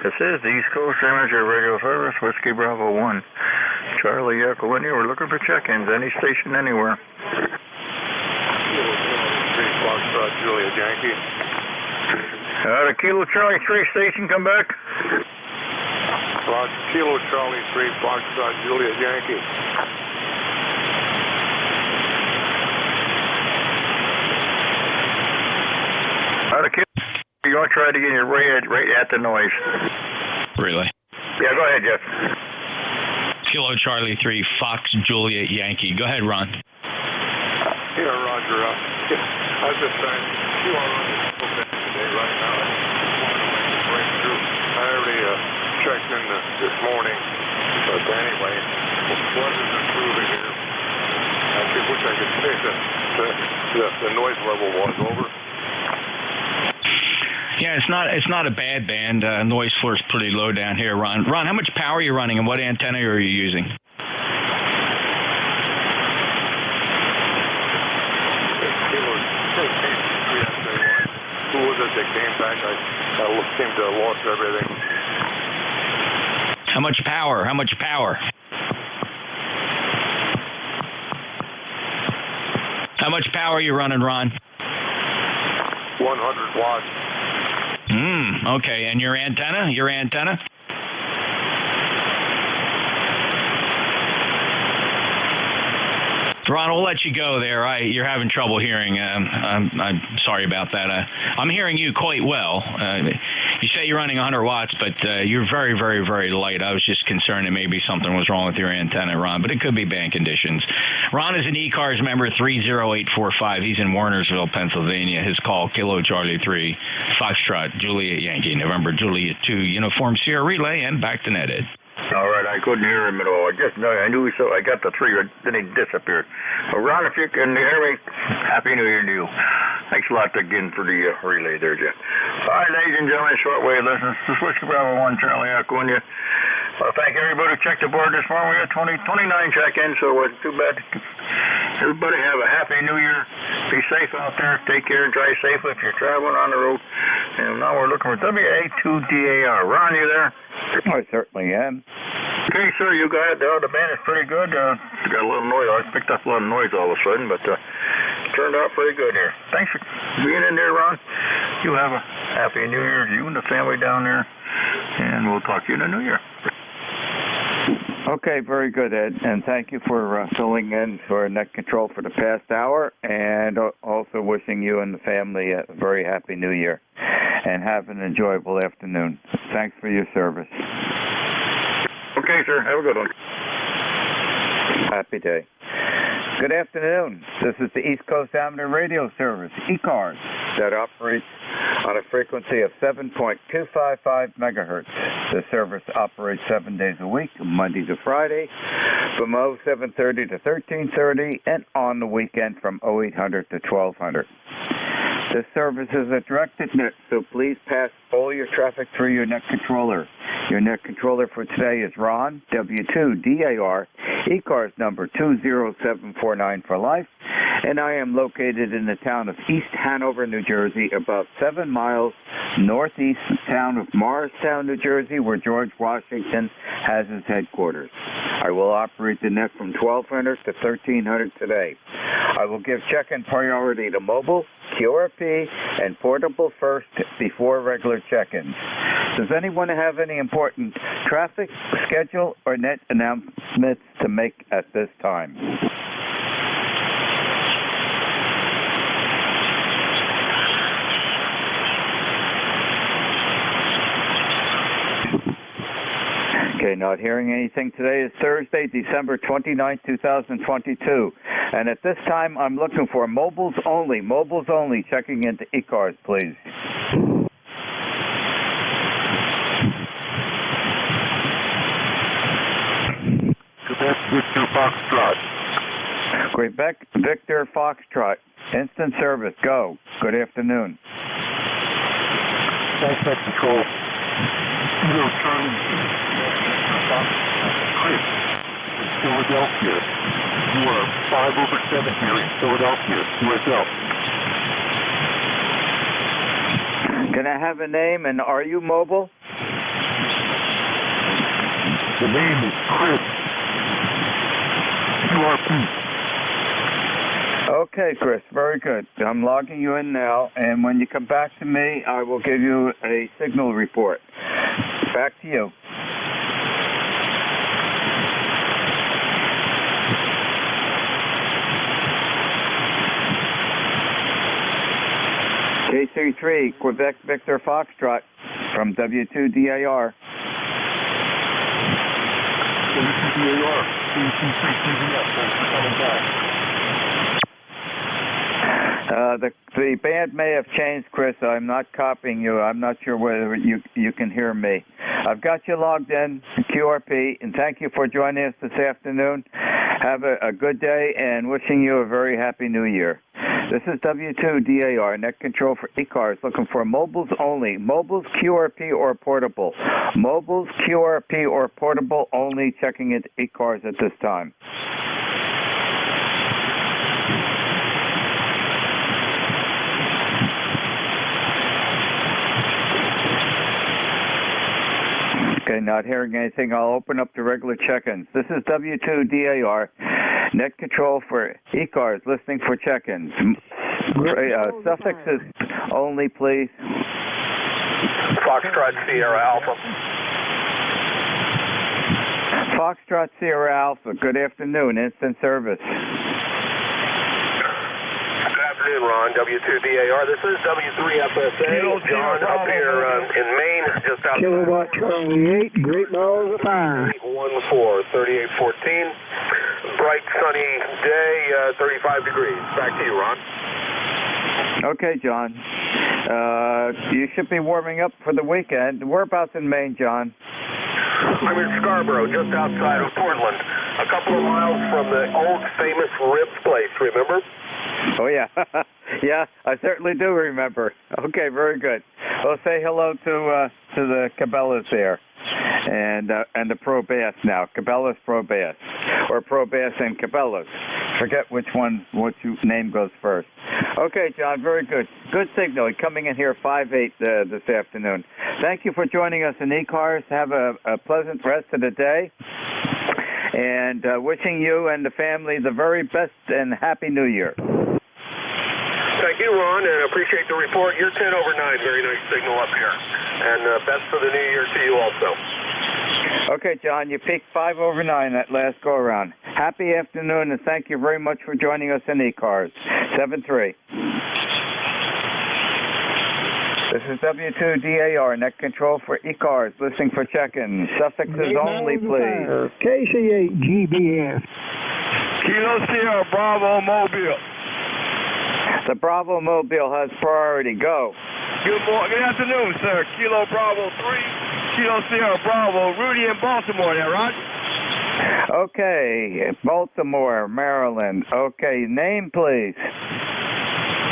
This is the East Coast Amateur Radio Service, Whiskey Bravo 1, Charlie Echo in here. We're looking for check-ins, any station anywhere. Julia Yankee. The Kilo Charlie 3 station, come back. Kilo Charlie 3, Foxtrot, Julia Yankee. You're going to try to get it right at the noise. Really? Yeah, go ahead, Jeff. Kilo Charlie 3, Fox, Juliet, Yankee. Go ahead, Ron. Yeah, Roger. I was just saying, you are on the today right now. I wanted to make a breakthrough. I already checked in this morning, but anyway, weather's improving here. I wish I could say that the noise level was over. Yeah, it's not a bad band. Noise floor is pretty low down here, Ron. Ron, how much power are you running and what antenna are you using? Who was it that came back? I seemed to have lost everything. How much power? How much power? How much power are you running, Ron? 100 watts. Okay. And your antenna? Your antenna? Ron, we'll let you go there. You're having trouble hearing. I'm sorry about that. I'm hearing you quite well. You say you're running 100 watts, but you're very, very, very light. I was just concerned that maybe something was wrong with your antenna, Ron, but it could be band conditions. Ron is an ECARS member, 30845. He's in Warnersville, Pennsylvania. His call, Kilo Charlie 3, Foxtrot, Juliet Yankee, November Juliet 2, Uniform Sierra Relay, and back to NetEd. All right, I couldn't hear him at all. I knew so. I got the 3, then he disappeared. Ron, if you can hear me, Happy New Year to you. Thanks a lot again for the relay there, Jeff. All right, ladies and gentlemen, shortwave listeners, this is Whiskey Bravo 1, Charlie Echo, and you. Thank everybody who checked the board this morning. We had 29 check-ins, so it wasn't too bad. Everybody have a Happy New Year. Be safe out there. Take care and drive safely if you're traveling on the road. And now we're looking for WA2DAR. Ron, you there? I certainly am. Okay, sir, you got it. The band is pretty good. Got a little noise. I picked up a lot of noise all of a sudden, but turned out pretty good here. Thanks for being in there, Ron. You have a Happy New Year to you and the family down there, and we'll talk to you in the New Year. Okay, very good, Ed, and thank you for filling in for Net Control for the past hour, and also wishing you and the family a very happy New Year, and have an enjoyable afternoon. Thanks for your service. Okay, sir. Have a good one. Happy day. Good afternoon. This is the East Coast Amateur Radio Service, ECARS, that operates on a frequency of 7.255 megahertz. The service operates 7 days a week, Monday to Friday, from 0730 to 1330, and on the weekend from 0800 to 1200. This service is a directed net, so please pass all your traffic through your net controller. Your net controller for today is Ron, W2DAR, ECARS number 20749 for life, and I am located in the town of East Hanover, New Jersey, about 7 miles northeast town of Morristown, New Jersey, where George Washington has his headquarters. I will operate the net from 1200 to 1300 today. I will give check-in priority to mobile, QRP, and portable first before regular check-ins. Does anyone have any important traffic, schedule, or net announcements to make at this time? Okay, not hearing anything. Today is Thursday, December 29, 2022. And at this time, I'm looking for mobiles only, checking into ECARS, please. Quebec Victor Foxtrot. Quebec Victor Foxtrot. Instant service, go. Good afternoon. Suspect control. Zero Charlie. Chris, Philadelphia. You are 5/7 here in Philadelphia. USL. Can I have a name, and are you mobile? The name is Chris. QRP. Okay, Chris, very good. I'm logging you in now, and when you come back to me, I will give you a signal report. Back to you. KC3, Quebec Victor Foxtrot from W2DAR. WTDAR, CC3CVS, thanks for coming back. The band may have changed, Chris. I'm not copying you. I'm not sure whether you can hear me. I've got you logged in, QRP, and thank you for joining us this afternoon. Have a good day, and wishing you a very happy new year. This is W2DAR, net control for ECARS, looking for mobiles only. Mobiles, QRP, or portable. Mobiles, QRP, or portable only, checking into ECARS at this time. Okay, not hearing anything. I'll open up the regular check-ins. This is W2DAR, net control for ECARS, listening for check-ins. Suffixes only, please. Foxtrot Sierra Alpha. Foxtrot Sierra Alpha, good afternoon. Instant service. Good afternoon, Ron. W2DAR. This is W3FSA. John up here in Maine, just out. Kilowatt Charlie 8, Great Balls of Fire. 814, 3814. Bright, sunny day, 35 degrees. Back to you, Ron. Okay, John. You should be warming up for the weekend. Whereabouts in Maine, John? I'm in Scarborough, just outside of Portland. A couple of miles from the old famous ribs place, remember? Oh, yeah. Yeah, I certainly do remember. Okay, very good. Well, say hello to the Cabela's there. And the Pro Bass now. Cabela's Pro Bass. Or Pro Bass and Cabela's. Forget which name goes first. Okay, John, very good. Good signal. Coming in here 5-8 this afternoon. Thank you for joining us in ECARS. Have a pleasant rest of the day. And wishing you and the family the very best and Happy New Year. Thank you, Ron, and appreciate the report. You're 10 over 9. Very nice signal up here. And best for the new year to you also. Okay, John, you peaked 5 over 9 that last go-around. Happy afternoon, and thank you very much for joining us in ECARS. 7-3. This is W2DAR, net control for ECARS, listening for check-in. Suffixes only, please. KC8GBS. Kilo Sierra Bravo Mobile. The Bravo Mobile has priority. Go. Good afternoon, sir. Kilo Bravo 3, Kilo Sierra Bravo, Rudy in Baltimore there, Roger. Okay, Baltimore, Maryland. Okay, name, please.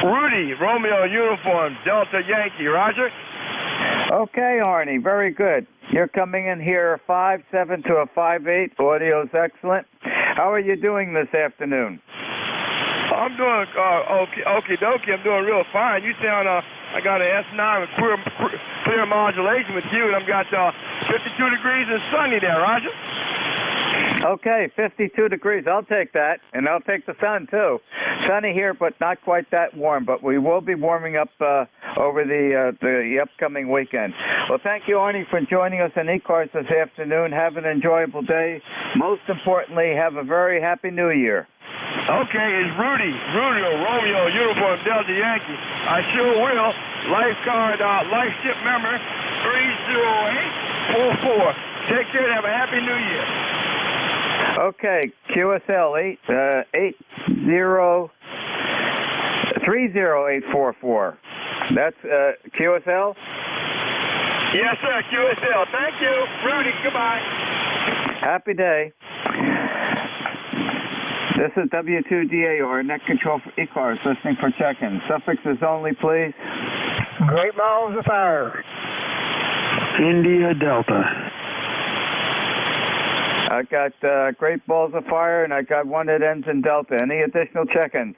Rudy, Romeo Uniform, Delta Yankee, Roger. Okay, Arnie, very good. You're coming in here 5.7 to a 5.8. Audio's excellent. How are you doing this afternoon? I'm doing okie dokie. I'm doing real fine. You sound I got an S9 with clear modulation with you, and I've got 52 degrees and sunny there, Roger. Okay, 52 degrees. I'll take that, and I'll take the sun too. Sunny here, but not quite that warm. But we will be warming up over the upcoming weekend. Well, thank you, Arnie, for joining us on ECARS this afternoon. Have an enjoyable day. Most importantly, have a very happy New Year. Okay, it's Rudy, Romeo Uniform Delta Yankee. I sure will. Life card, life ship member 30844. Take care and have a happy New Year. Okay, QSL 30844. That's QSL? Yes, sir, QSL. Thank you. Rudy, goodbye. Happy day. This is W2DAR, net control for ECARS, listening for check-in. Suffixes only, please. Great Balls of Fire. India Delta. I got Great Balls of Fire, and I got one that ends in Delta. Any additional check-ins?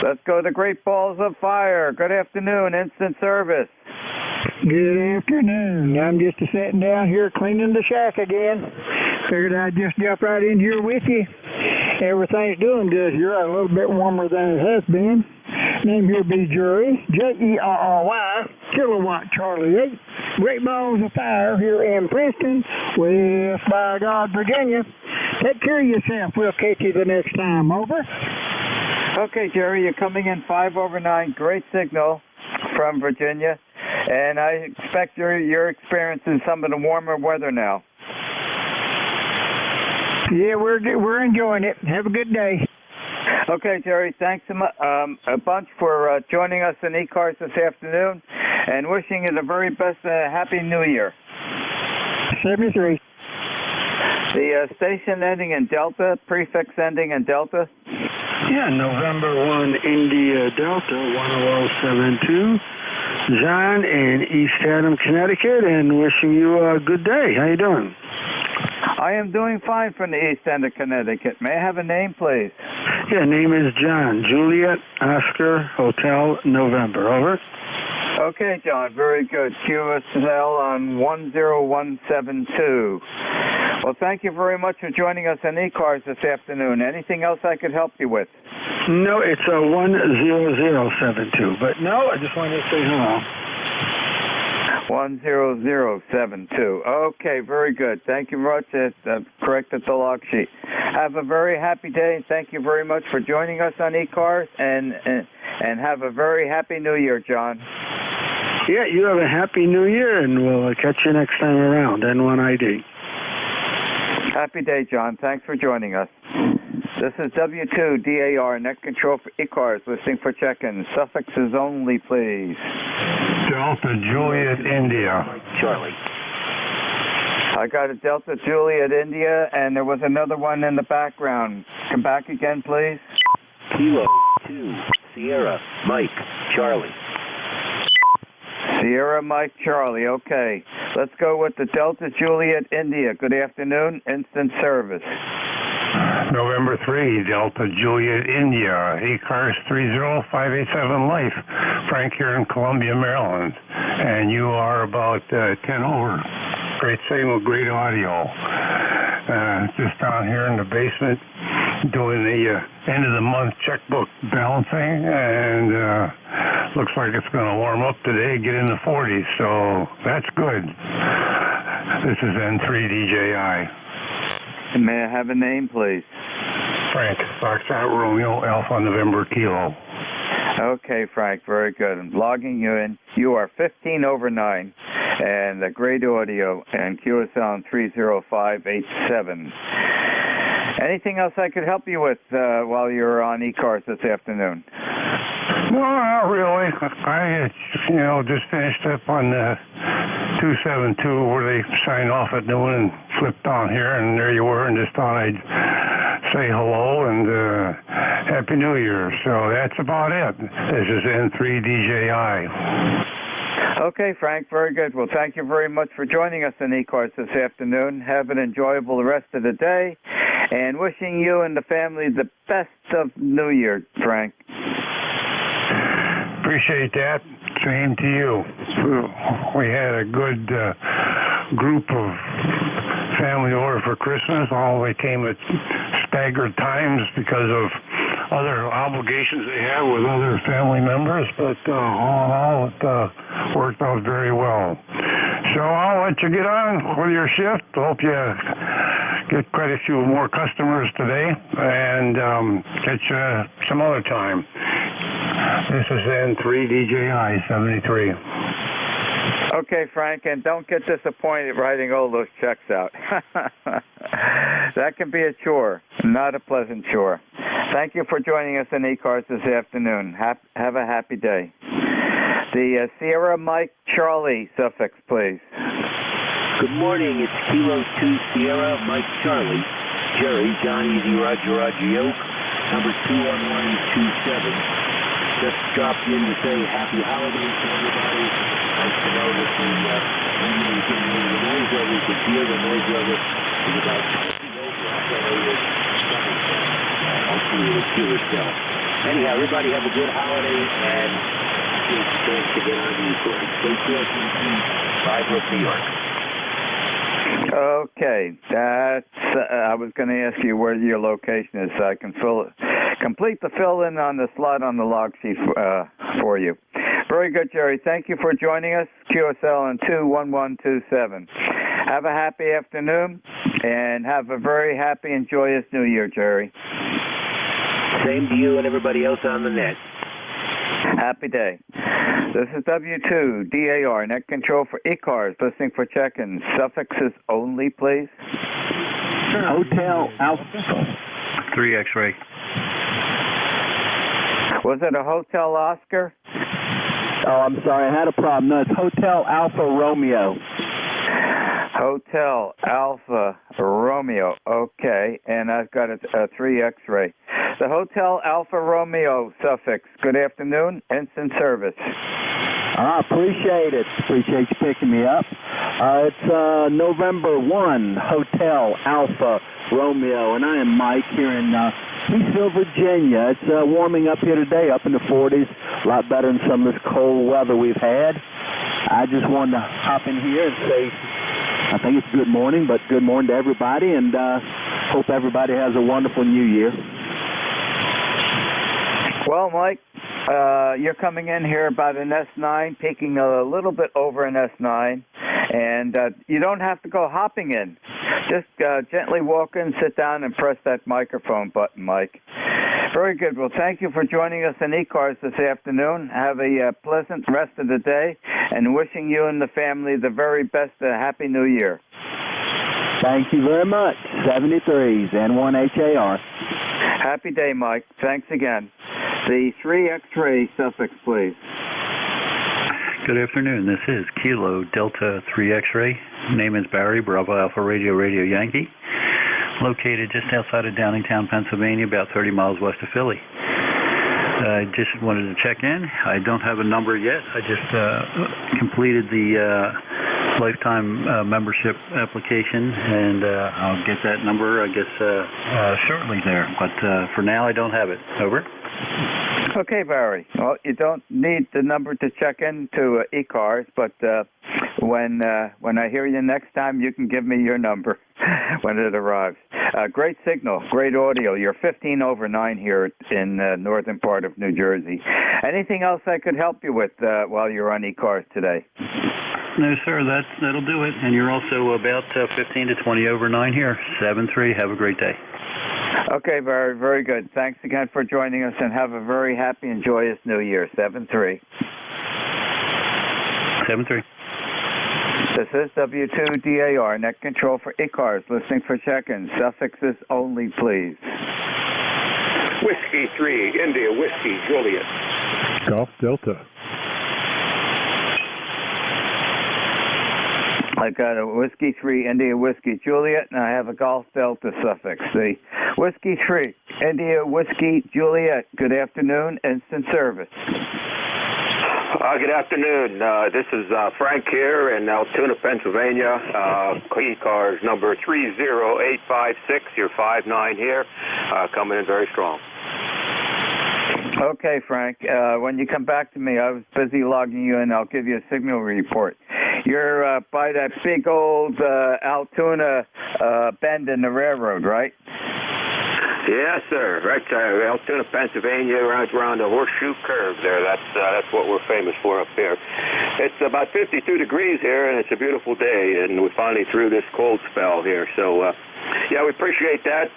Let's go to Great Balls of Fire. Good afternoon, instant service. Good afternoon. I'm just sitting down here cleaning the shack again. Figured I'd just jump right in here with you. Everything's doing good here. A little bit warmer than it has been. Name here be Jerry, Jerry, Kilowatt Charlie 8. Great Balls of Fire here in Princeton with, by God, Virginia. Take care of yourself. We'll catch you the next time. Over. Okay, Jerry, you're coming in 5/9. Great signal from Virginia. And I expect you're experiencing some of the warmer weather now. Yeah, we're enjoying it. Have a good day. Okay, Jerry, thanks a bunch for joining us in ECARS this afternoon, and wishing you the very best Happy New Year. 73. The station ending in Delta, prefix ending in Delta. Yeah, November 1, India Delta 10072. John in East Haddam, Connecticut, and wishing you a good day. How you doing? I am doing fine from the East End of Connecticut. May I have a name, please? Yeah, name is John. Juliet, Oscar, Hotel, November. Over. Okay, John. Very good. QSL on 10172. Well, thank you very much for joining us on ECARS this afternoon. Anything else I could help you with? No, it's a 10072. But no, I just wanted to say hello. 10072. Okay, very good. Thank you very much. Corrected the log sheet. Have a very happy day, and thank you very much for joining us on ECARS, and have a very happy New Year, John. Yeah, you have a happy New Year, and we'll catch you next time around. N1ID. Happy day, John. Thanks for joining us. This is W2DAR, net control for ECARS, listening for check-in. Suffixes only, please. Delta Juliet India. Charlie. I got a Delta Juliet India, and there was another one in the background. Come back again, please. Kilo 2, Sierra, Mike, Charlie. Sierra Mike Charlie, okay. Let's go with the Delta Juliet India. Good afternoon, instant service. November 3, Delta Juliet India, ECARS 30587 Life. Frank here in Columbia, Maryland. And you are about 10 over. Great signal, great audio. Just down here in the basement doing the end of the month checkbook balancing, and looks like it's going to warm up today, get in the 40s, so that's good. This is N3DJI. May I have a name, please? Frank, Foxtrot Romeo, Alpha November Kilo. Okay, Frank, very good. I'm logging you in. You are 15 over 9, and great audio, and QSL on 30587. Anything else I could help you with while you're on ECARS this afternoon? No, not really. I, just finished up on the 272 where they signed off at noon and flipped on here, and there you were, and just thought I'd say hello and Happy New Year. So that's about it. This is N3DJI. Okay, Frank, very good. Well, thank you very much for joining us in ECARS this afternoon. Have an enjoyable rest of the day, and wishing you and the family the best of New Year, Frank. Appreciate that. Same to you. We had a good group of family over for Christmas. All they came at staggered times because of other obligations they have with other family members, but all in all, it worked out very well. So I'll let you get on with your shift. Hope you get quite a few more customers today, and catch you some other time. This is N3DJI 73. Okay, Frank, and don't get disappointed writing all those checks out. That can be a chore, not a pleasant chore. Thank you for joining us in ECARS this afternoon. Have a happy day. The Sierra Mike Charlie suffix, please. Good morning. It's Kilo 2 Sierra Mike Charlie. Jerry, John Easy, Roger, Roger Yoke, number 21127. Just dropped in to say happy holidays to everybody. Nice to know that the noise level, you can hear the noise level is about 20 over. Hopefully it will cure itself. Anyhow, everybody have a good holiday, and thanks to get on the recording. Stay safe in Fibrook, New York. Okay, that's. I was going to ask you where your location is so I can complete the fill-in on the slot on the log sheet for you. Very good, Jerry. Thank you for joining us. QSL on 21127. Have a happy afternoon, and have a very happy and joyous New Year, Jerry. Same to you and everybody else on the net. Happy day. This is W2DAR, net control for ECARS, listening for check-ins. Suffixes only, please. Hotel Alpha. 3 X-ray. Was it a Hotel Oscar? Oh, I'm sorry, I had a problem. No, it's Hotel Alpha Romeo. Hotel Alpha Romeo. Okay, and I've got a 3 X-ray. The Hotel Alpha Romeo suffix. Good afternoon. Instant service. Appreciate it. Appreciate you picking me up. It's November 1, Hotel Alpha Romeo, and I am Mike here in Eastville, Virginia. It's warming up here today, up in the 40s. A lot better than some of this cold weather we've had. I just wanted to hop in here and say, I think it's good morning, but good morning to everybody, and hope everybody has a wonderful New Year. Well, Mike, you're coming in here about an S9, peaking a little bit over an S9, and you don't have to go hopping in. Just gently walk in, sit down, and press that microphone button, Mike. Very good. Well, thank you for joining us in ECARS this afternoon. Have a pleasant rest of the day, and wishing you and the family the very best. Happy New Year. Thank you very much. 73s, N1HAR. Happy day, Mike. Thanks again. The 3 X-ray suffix, please. Good afternoon. This is Kilo Delta 3 X-ray. Name is Barry, Bravo Alpha Radio, Radio Yankee. Located just outside of Downingtown, Pennsylvania, about 30 miles west of Philly. I just wanted to check in. I don't have a number yet. I just completed the lifetime membership application, and I'll get that number, I guess, shortly there. But for now, I don't have it. Over. Okay, Barry. Well, you don't need the number to check into ECARS, but when I hear you next time, you can give me your number when it arrives. Great signal, great audio. You're 15 over 9 here in the northern part of New Jersey. Anything else I could help you with while you're on ECARS today? No, sir. That'll do it. And you're also about 15 to 20 over 9 here. 7-3. Have a great day. Okay, very, very good. Thanks again for joining us, and have a very happy and joyous New Year. 7-3. 7-3. This is W2DAR, net control for ECARS, listening for check-in. Suffixes only, please. Whiskey 3, India, Whiskey, Juliet. Golf Delta. I got a Whiskey 3, India Whiskey Juliet, and I have a Golf Delta suffix. The Whiskey 3, India Whiskey Juliet. Good afternoon, instant service. Good afternoon. This is Frank here in Altoona, Pennsylvania. ECARS number 30856. You're 5'9" here. Coming in very strong. Okay, Frank. When you come back to me, I was busy logging you in. I'll give you a signal report. You're by that big old Altoona bend in the railroad, right? Yes, sir. Right there, Altoona, Pennsylvania, around the horseshoe curve there. That's what we're famous for up here. It's about 52 degrees here, and it's a beautiful day, and we're finally through this cold spell here. So, yeah, we appreciate that.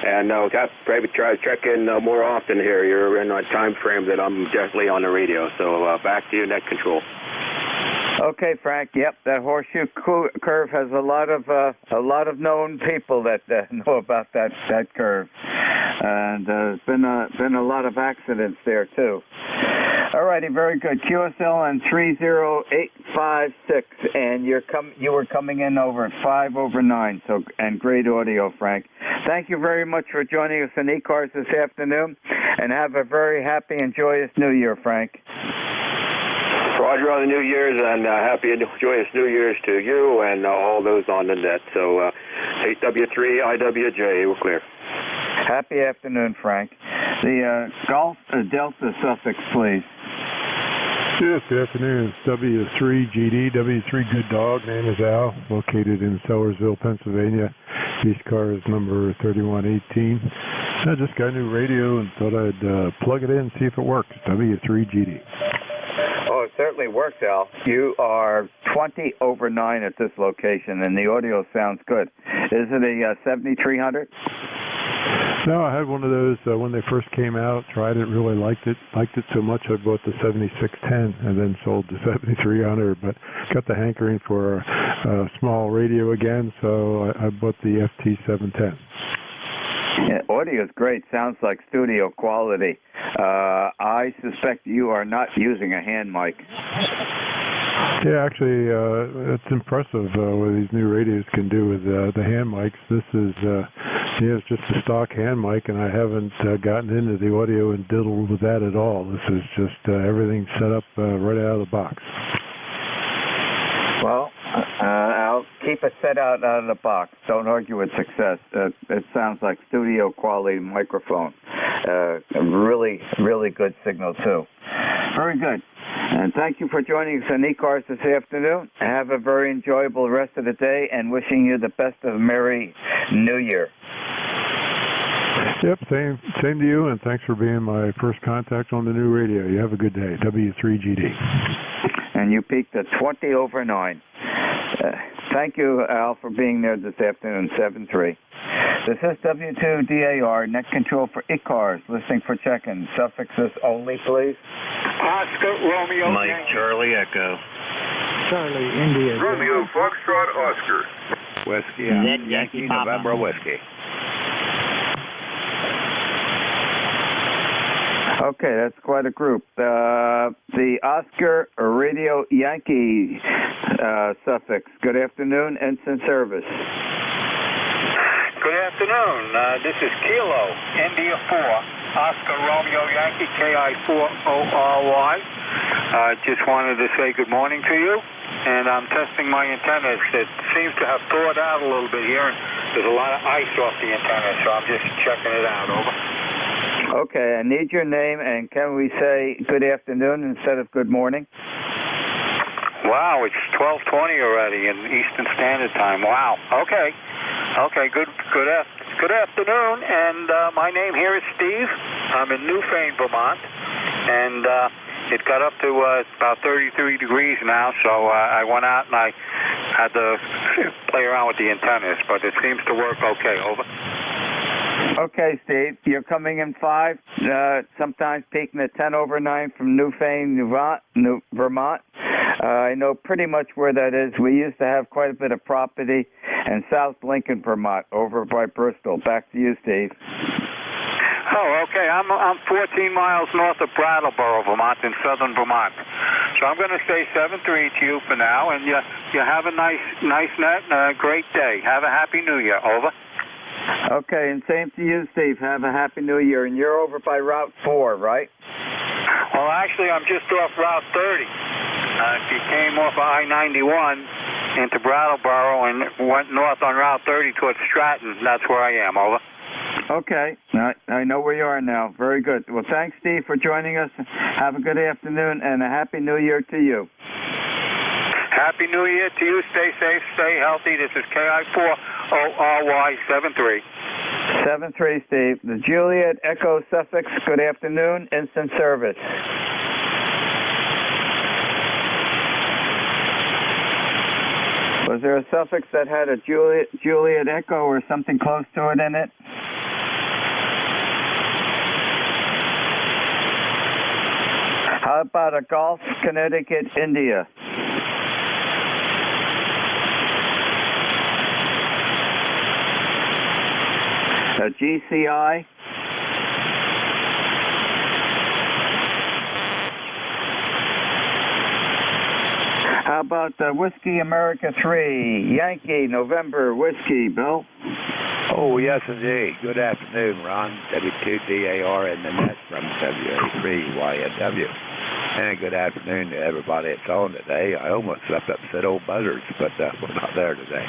And we'll have to maybe try to check in more often here. You're in a time frame that I'm definitely on the radio. So back to you, net control. Okay, Frank. Yep, that horseshoe curve has a lot of known people that know about that curve, and there's been a lot of accidents there too. All righty, very good. QSL on 30856, and you were coming in over at 5/9. So, and great audio, Frank. Thank you very much for joining us in ECARS this afternoon, and have a very happy and joyous New Year, Frank. Roger on the New Year's, and happy and joyous New Year's to you and all those on the net. So 8W3 IWJ, we're clear. Happy afternoon, Frank. The Golf Delta suffix, please. Yes, good afternoon. It's W3GD, W3 Good Dog. Name is Al, located in Sellersville, Pennsylvania. ECARS number 3118. I just got a new radio and thought I'd plug it in and see if it works. W3GD. Oh, it certainly works, Al. You are 20/9 at this location, and the audio sounds good. Is it a 7300? No, I had one of those when they first came out. Tried it, really liked it so much I bought the 7610 and then sold the 7300. But got the hankering for a small radio again, so I bought the FT710. Yeah, audio is great. Sounds like studio quality. I suspect you are not using a hand mic. Yeah, actually, it's impressive what these new radios can do with the hand mics. This is, it's just a stock hand mic, and I haven't gotten into the audio and diddled with that at all. This is just everything set up right out of the box. Well, I'll keep it set out of the box. Don't argue with success. It sounds like studio quality microphone. Really, really good signal, too. Very good. And thank you for joining us on ECARS this afternoon. Have a very enjoyable rest of the day, and wishing you the best of a Merry New Year. Yep, same to you, and thanks for being my first contact on the new radio. You have a good day. W3GD. And you peaked at 20/9. Thank you, Al, for being there this afternoon, 7-3. This is W2DAR, net control for ECARS, listening for check-in. Suffixes only, please. Oscar, Romeo, Mike, Yankee. Charlie, Echo. Charlie, India. Romeo, Foxtrot, Oscar. Whiskey, Yankee, Papa. November Whiskey. Okay, that's quite a group. The Oscar Radio Yankee suffix. Good afternoon, instant service. Good afternoon. This is Kilo, India 4, Oscar Romeo Yankee, KI4ORY. Just wanted to say good morning to you, and I'm testing my antennas. It seems to have thawed out a little bit here, and there's a lot of ice off the antennas, so I'm just checking it out. Over. Okay, I need your name, and can we say good afternoon instead of good morning? Wow, it's 12:20 already in Eastern Standard Time. Wow. Okay. Good afternoon, and my name here is Steve. I'm in Newfane, Vermont, and it got up to about 33 degrees now, so I went out and I had to play around with the antennas, but it seems to work okay. Over. Okay, Steve, you're coming in 5, sometimes peaking at 10 over 9 from Newfane, Vermont. I know pretty much where that is. We used to have quite a bit of property in South Lincoln, Vermont, over by Bristol. Back to you, Steve. Oh, okay. I'm 14 miles north of Brattleboro, Vermont, in southern Vermont. So I'm going to say 7-3 to you for now, and you have a nice night and a great day. Have a happy New Year. Over. Okay, and same to you, Steve. Have a happy New Year. And you're over by Route 4, right? Well, actually, I'm just off Route 30. If you came off of I-91 into Brattleboro and went north on Route 30 towards Stratton, that's where I am. Over. Okay, I know where you are now. Very good. Well, thanks, Steve, for joining us. Have a good afternoon and a happy New Year to you. Happy New Year to you. Stay safe, stay healthy. This is KI4ORY 73. 73, Steve. The Juliet Echo Suffolk, good afternoon. Instant service. Was there a suffix that had a Juliet Echo or something close to it in it? How about a Golf, Connecticut, India? A GCI? How about Whiskey America 3, Yankee, November, Whiskey, Bill? Oh, yes, indeed. Good afternoon, Ron. W2DAR in the net from WA3YNW. And good afternoon to everybody that's on today. I almost slept up and said old buzzards, but we're not there today.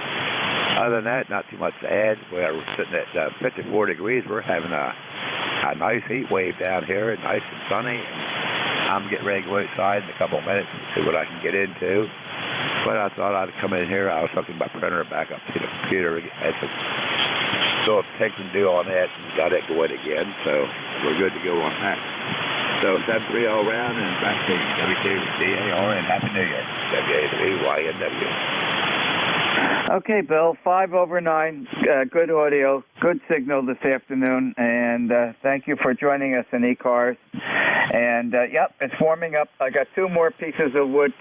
Other than that, not too much to add. We're sitting at 54 degrees. We're having a nice heat wave down here, nice and sunny. I'm getting ready to go outside in a couple of minutes and see what I can get into. But I thought I'd come in here. I was talking about printer back up to the computer. Had some still taking deal on that and got it going again. So we're good to go on that. So 7-3 all around and back to WTDAR and Happy New Year. WA3YNW. Okay, Bill, 5 over 9, good audio, good signal this afternoon, and thank you for joining us in ECARS. And, yep, it's warming up. I got 2 more pieces of wood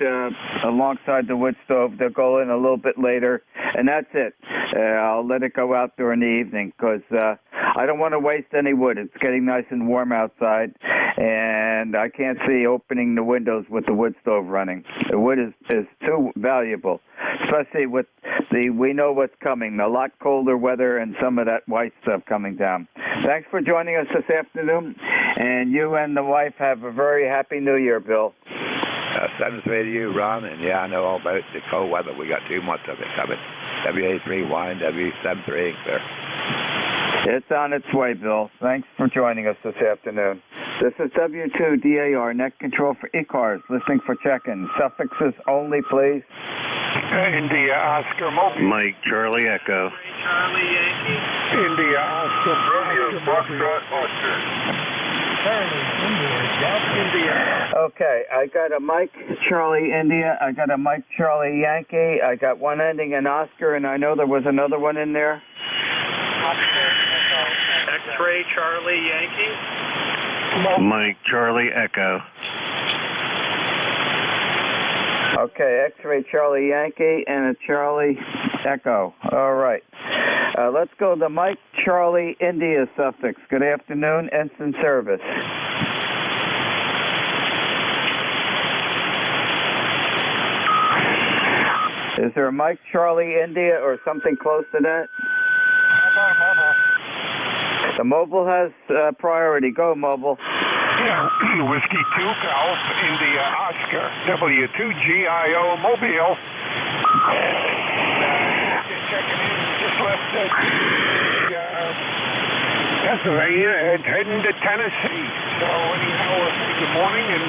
alongside the wood stove. They'll go in a little bit later, and that's it. I'll let it go out during the evening because I don't want to waste any wood. It's getting nice and warm outside, and I can't see opening the windows with the wood stove running. The wood is too valuable, especially with we know what's coming, a lot colder weather and some of that white stuff coming down. Thanks for joining us this afternoon, and you and the wife have a very happy New Year, Bill. 7-3 to you, Ron, and yeah, I know all about the cold weather. We got 2 months of it coming. WA3YNW 7-3, sir. It's on its way, Bill. Thanks for joining us this afternoon. This is W2DAR, net control for ECARS, listening for check-in. Suffixes only, please. India, Oscar, Mobile. Mike, Charlie, Echo. Charlie, Yankee. India, Oscar, Romeo, Foxtrot, Oscar. India. Okay, I got a Mike, Charlie, India. I got a Mike, Charlie, Yankee. I got one ending in Oscar, and I know there was another one in there. X-ray, Charlie, Yankee. Mike, Charlie, Echo. Okay, X-ray, Charlie, Yankee, and a Charlie, Echo. All right. Let's go to Mike, Charlie, India suffix. Good afternoon, instant service. Is there a Mike, Charlie, India, or something close to that? The mobile has priority. Go, mobile. Yeah, Whiskey 2, Golf, India, Oscar, W2GIO, Mobile. Just checking in, just left Pennsylvania and heading to Tennessee. So anyhow, good morning, and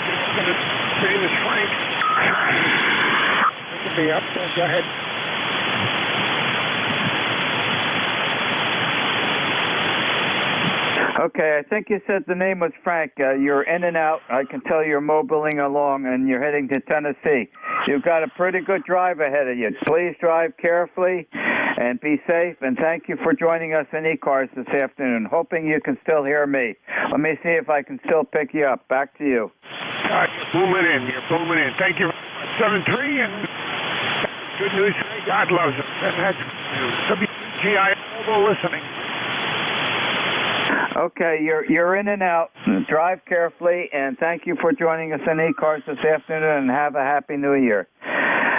just going to say this, Frank. It could be up, so go ahead. Okay, I think you said the name was Frank. You're in and out. I can tell you're mobiling along, and you're heading to Tennessee. You've got a pretty good drive ahead of you. Please drive carefully And be safe, and thank you for joining us in ECARS this afternoon. Hoping you can still hear me. Let me see if I can still pick you up. Back to you. You're booming in. You're booming in. Thank you. 7-3, and good news. God loves it. That's WGI Mobile listening. Okay, you're in and out. Drive carefully, and thank you for joining us in ECARS this afternoon, and have a Happy New Year.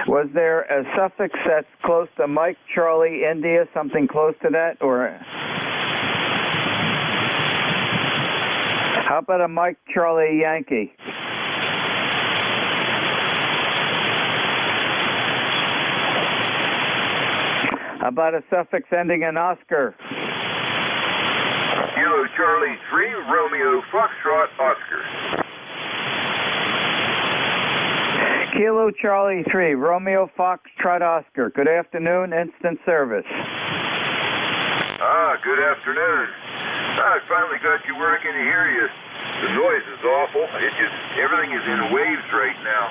Was there a suffix that's close to Mike, Charlie, India, something close to that, or how about a Mike, Charlie, Yankee? How about a suffix ending in Oscar? Kilo Charlie 3, Romeo Foxtrot, Oscar. Kilo Charlie 3, Romeo Foxtrot, Oscar. Good afternoon, instant service. Good afternoon. I finally got you where I can hear you. The noise is awful. Everything is in waves right now.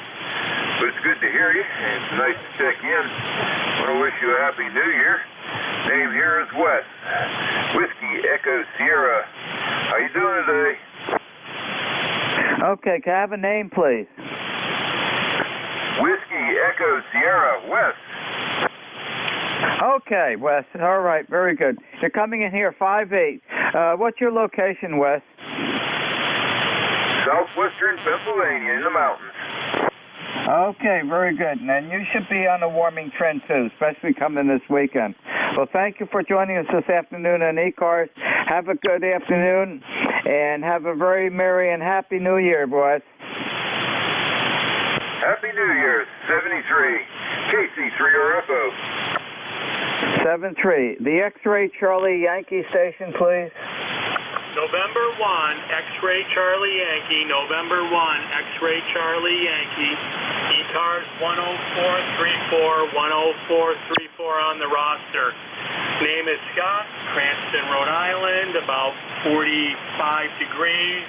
But it's good to hear you, and it's nice to check in. I want to wish you a Happy New Year. Name here is Wes. Whiskey Echo Sierra. How you doing today? Okay, can I have a name, please? Whiskey Echo Sierra, Wes. Okay, Wes. All right, very good. You're coming in here 5-8. What's your location, Wes? Southwestern Pennsylvania in the mountains. Okay, very good. And you should be on a warming trend, too, especially coming this weekend. Well, thank you for joining us this afternoon on ECARS. Have a good afternoon, and have a very merry and happy New Year, boys. Happy New Year, 73, KC3RFO. 7-3. The X-Ray Charlie Yankee station, please. November 1, X-Ray Charlie Yankee, November 1, X-Ray Charlie Yankee, ECARS 10434, 10434 on the roster. Name is Scott, Cranston, Rhode Island, about 45 degrees,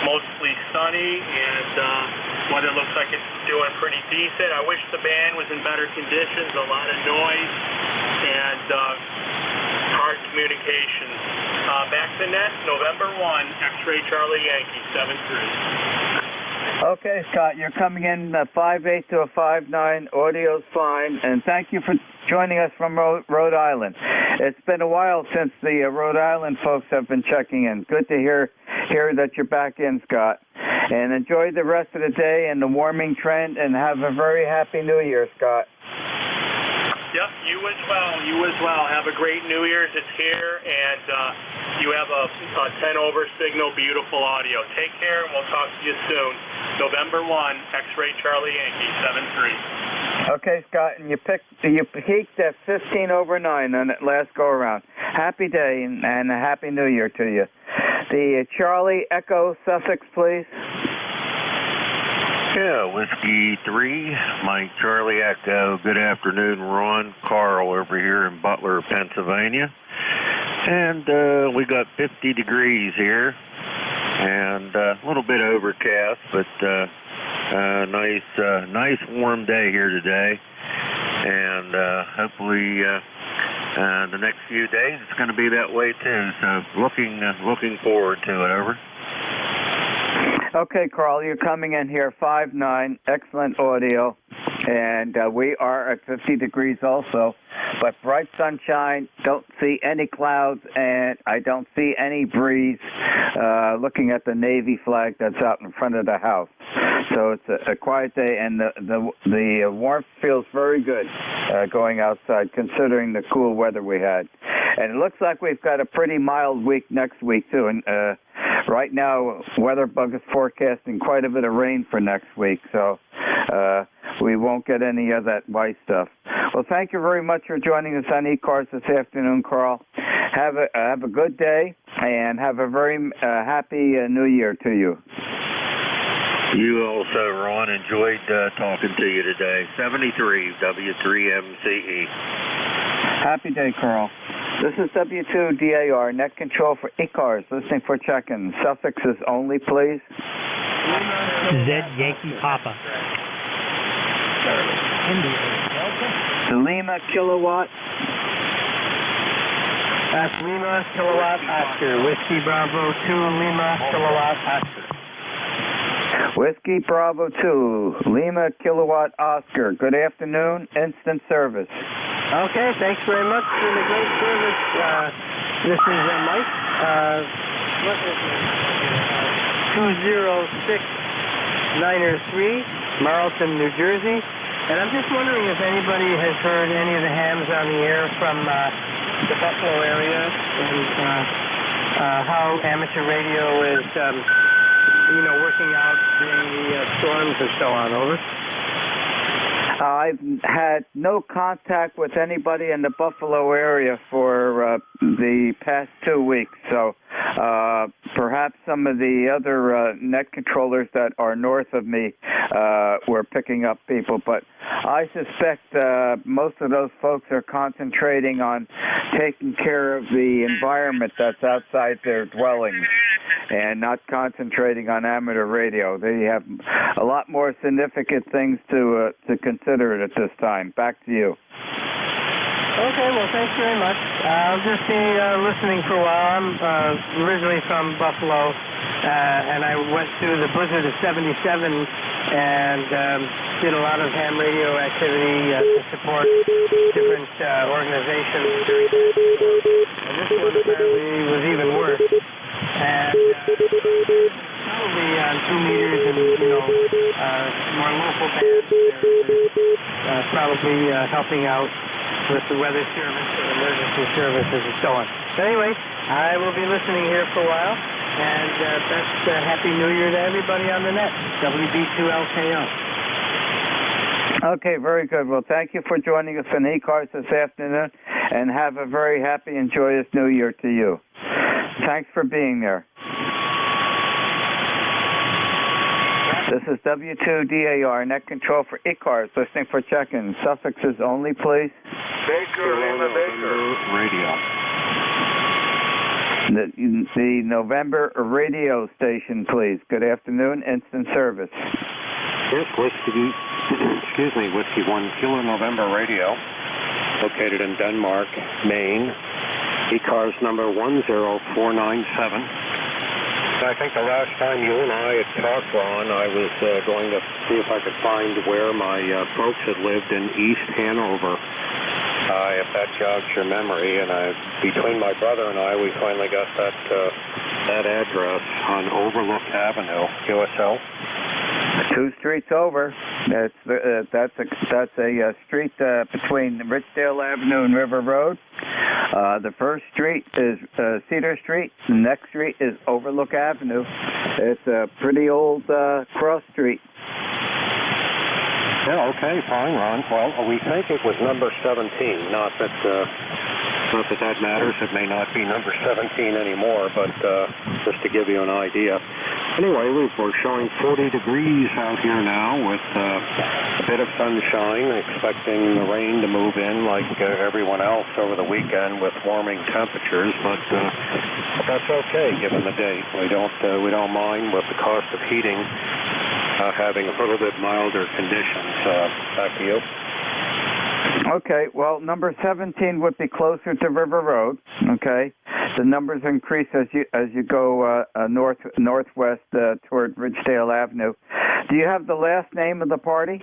mostly sunny, and weather looks like it's doing pretty decent. I wish the band was in better conditions, a lot of noise, and hard communication. Back to net, November 1, X-Ray Charlie Yankee, 7-3. Okay, Scott, you're coming in 5-8 to a 5-9. Audio's fine, and thank you for joining us from Rhode Island. It's been a while since the Rhode Island folks have been checking in. Good to hear that you're back in, Scott. And enjoy the rest of the day and the warming trend, and have a very happy New Year, Scott. Yep, you as well. You as well. Have a great New Year's. It's here, and you have a 10-over signal, beautiful audio. Take care, and we'll talk to you soon. November 1, X-Ray Charlie Yankee, 7-3. Okay, Scott, and you peaked at 15/9 on that last go-around. Happy day, and a Happy New Year to you. The Charlie Echo suffix, please. Yeah, Whiskey 3, Mike Charlie Echo. Good afternoon, Ron. Carl over here in Butler, Pennsylvania. And we got 50 degrees here, and a little bit overcast, but nice warm day here today. And hopefully the next few days it's going to be that way too. So looking forward to it. Over. Okay, Carl, you're coming in here 5-9, excellent audio, and we are at 50 degrees also, but bright sunshine, don't see any clouds, and I don't see any breeze, looking at the Navy flag that's out in front of the house. So it's a quiet day, and the warmth feels very good going outside, considering the cool weather we had. And it looks like we've got a pretty mild week next week, too, and right now, WeatherBug is forecasting quite a bit of rain for next week, so we won't get any of that white stuff. Well, thank you very much for joining us on ECARS this afternoon, Carl. Have a good day, and have a very happy New Year to you. You also, Ron, enjoyed talking to you today. 73 W3MCE. Happy day, Carl. This is W2DAR, net control for ECARS, listening for check-in. Suffixes only, please. Z Yankee Papa. The Lima Kilowatt. That's Lima Kilowatt Oscar. Whiskey Bravo 2 Lima Kilowatt Oscar. Whiskey Bravo 2 Lima Kilowatt Oscar. Good afternoon. Instant service. Okay, thanks very much for the great service. This is Mike. What is it? 206903, Marlton, New Jersey. And I'm just wondering if anybody has heard any of the hams on the air from the Buffalo area and how amateur radio is, working out during the storms and so on. Over. I've had no contact with anybody in the Buffalo area for the past 2 weeks, so perhaps some of the other net controllers that are north of me were picking up people, but I suspect most of those folks are concentrating on taking care of the environment that's outside their dwellings and not concentrating on amateur radio. They have a lot more significant things to consider at this time. Back to you. Okay, well, thanks very much. I'll just be listening for a while. I'm originally from Buffalo, and I went through the blizzard of 77 and did a lot of ham radio activity to support different organizations. And this one apparently was even worse. And probably on 2 meters and, more local bands, they're probably helping out with the weather service and emergency services and so on. So anyway, I will be listening here for a while, and best Happy New Year to everybody on the net. WB2LKO. Okay, very good. Well, thank you for joining us on ECARS this afternoon, and have a very happy and joyous New Year to you. Thanks for being there. This is W2DAR, net control for ECARS, listening for check-in. Suffixes only, please. Baker, Lima Baker. Radio. The November radio station, please. Good afternoon, instant service. Yes, Whiskey 1 Kilo November radio, located in Denmark, Maine. ECARS number 10497. I think the last time you and I had talked, Ron, I was going to see if I could find where my folks had lived in East Hanover, if that jogs your memory. And between my brother and I, we finally got that address on Overlook Avenue, QSL. 2 streets over. That's a street between Richdale Avenue and River Road. The first street is Cedar Street. The next street is Overlook Avenue. It's a pretty old cross street. Yeah, okay, fine, Ron. Well, we think it was number 17. Not that that matters. It may not be number 17 anymore, but just to give you an idea. Anyway, we're showing 40 degrees out here now with a bit of sunshine, expecting the rain to move in like everyone else over the weekend with warming temperatures, but that's okay given the date. We don't mind with the cost of heating having a little bit milder conditions. Back to you. Okay, well, number 17 would be closer to River Road. Okay, the numbers increase as you go northwest toward Ridgedale Avenue. Do you have the last name of the party?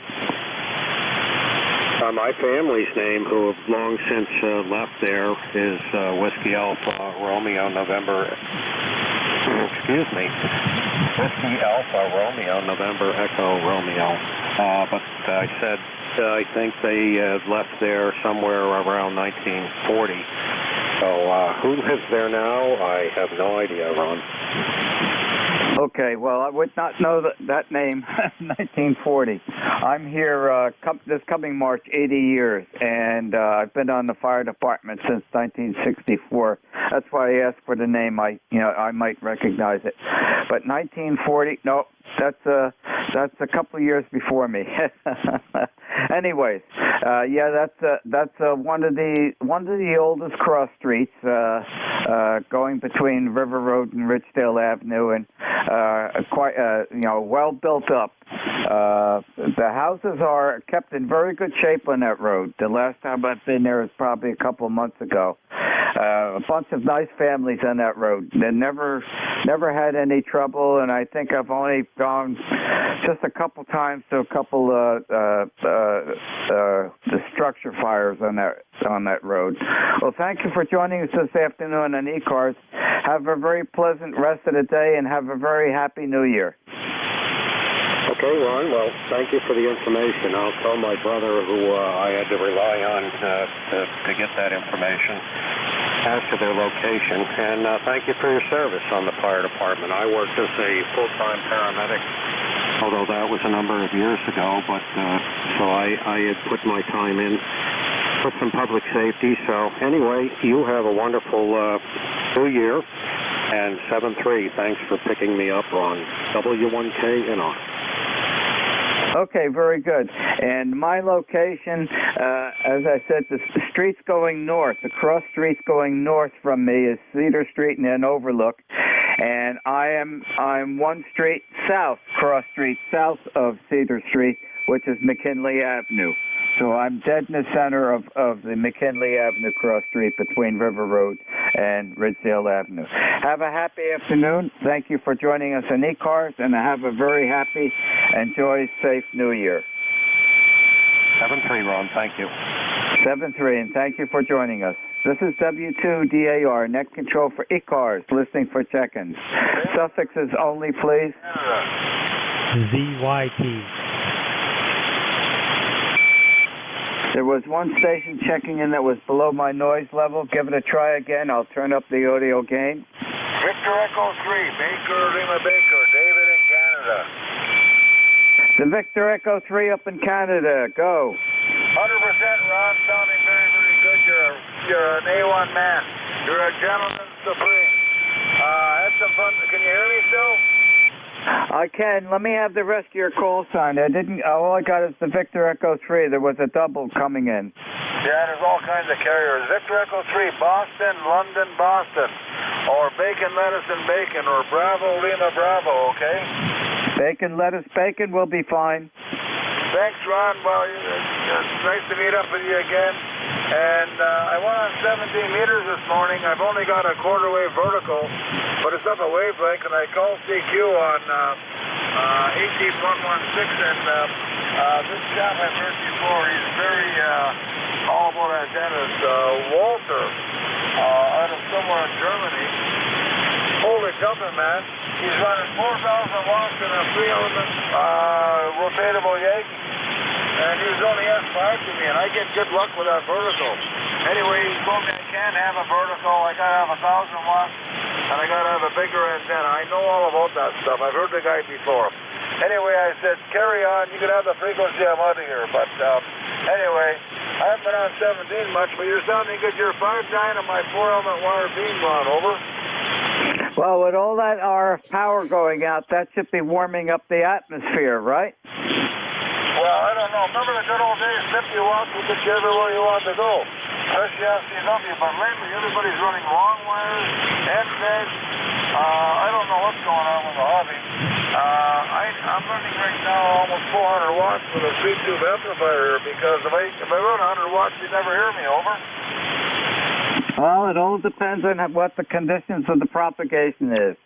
My family's name, who have long since left there, is Whiskey Alpha Romeo November. Excuse me. Whiskey Alpha Romeo November Echo Romeo. But I said I think they left there somewhere around 1940. So who lives there now? I have no idea, Ron. Okay, well, I would not know that name, 1940. I'm here this coming March, 80 years, and I've been on the fire department since 1964. That's why I asked for the name. I might recognize it. But 1940, no, that's a couple of years before me. Anyways, that's one of the oldest cross streets going between River Road and Ridgedale Avenue, and quite well built up. The houses are kept in very good shape on that road. The last time I've been there was probably a couple of months ago. a bunch of nice families on that road. They never had any trouble, and I think I've only gone just a couple times to a couple the structure fires on that road. Well, thank you for joining us this afternoon on ECARS. Have a very pleasant rest of the day, and have a very happy New Year. Okay, Ron. Well, thank you for the information. I'll tell my brother who I had to rely on to get that information as to their location. And thank you for your service on the fire department. I worked as a full-time paramedic, although that was a number of years ago. But so I had put my time in for some public safety. So anyway, you have a wonderful New Year. And 7-3, thanks for picking me up on W1K and on. Okay, very good. And my location, as I said, the streets going north, the cross streets going north from me is Cedar Street and then Overlook. And I'm one street south, cross street south of Cedar Street, which is McKinley Avenue. So I'm dead in the center of the McKinley Avenue cross street between River Road and Ridgedale Avenue. Have a happy afternoon. Thank you for joining us on ECARS, and have a very happy and safe New Year. 7-3, Ron. Thank you. 7-3, and thank you for joining us. This is W2DAR, net control for ECARS, listening for check-ins. Suffixes only, please. ZYT. There was one station checking in that was below my noise level. Give it a try again. I'll turn up the audio gain. Victor Echo 3, Baker, Lima Baker, David in Canada. The Victor Echo 3 up in Canada. Go. 100%, Ron, sounding very, very good. You're an A1 man. You're a gentleman supreme. Had some fun. Can you hear me still? I can. Let me have the rest of your call sign. All I got is the Victor Echo 3. There was a double coming in. Yeah, there's all kinds of carriers. Victor Echo 3, Boston, London, Boston. Or bacon, lettuce, and bacon. Or Bravo, Lima, Bravo, okay? Bacon, lettuce, bacon will be fine. Thanks, Ron. Well, it's nice to meet up with you again. And I went on 17 meters this morning. I've only got a quarter wave vertical, but it's up a wavelength, and I called CQ on 18116, and this chap I've heard before, he's very all about antennas. Walter, out of somewhere in Germany. Holy jumping, man. He's running 4,000 watts in a 3-element rotatable Yankee. And he was only S5 to me, and I get good luck with that vertical. Anyway, he told me I can't have a vertical. I got to have 1,000 watts, and I got to have a bigger antenna. I know all about that stuff. I've heard the guy before. Anyway, I said, carry on. You can have the frequency. I'm out of here. But anyway, I haven't been on 17 much, but you're sounding good. You're 5'9" on my 4-element wire beam, Ron. Over. Well, with all that RF power going out, that should be warming up the atmosphere, right? Well, I don't know. Remember the good old days, 50 watts would get you everywhere you want to go. Especially FCW, but lately everybody's running long wires, NJs. I don't know what's going on with the hobby. I'm running right now almost 400 watts with a 3-tube amplifier because if I run 100 watts, you'd never hear me, over. Well, it all depends on what the conditions of the propagation is.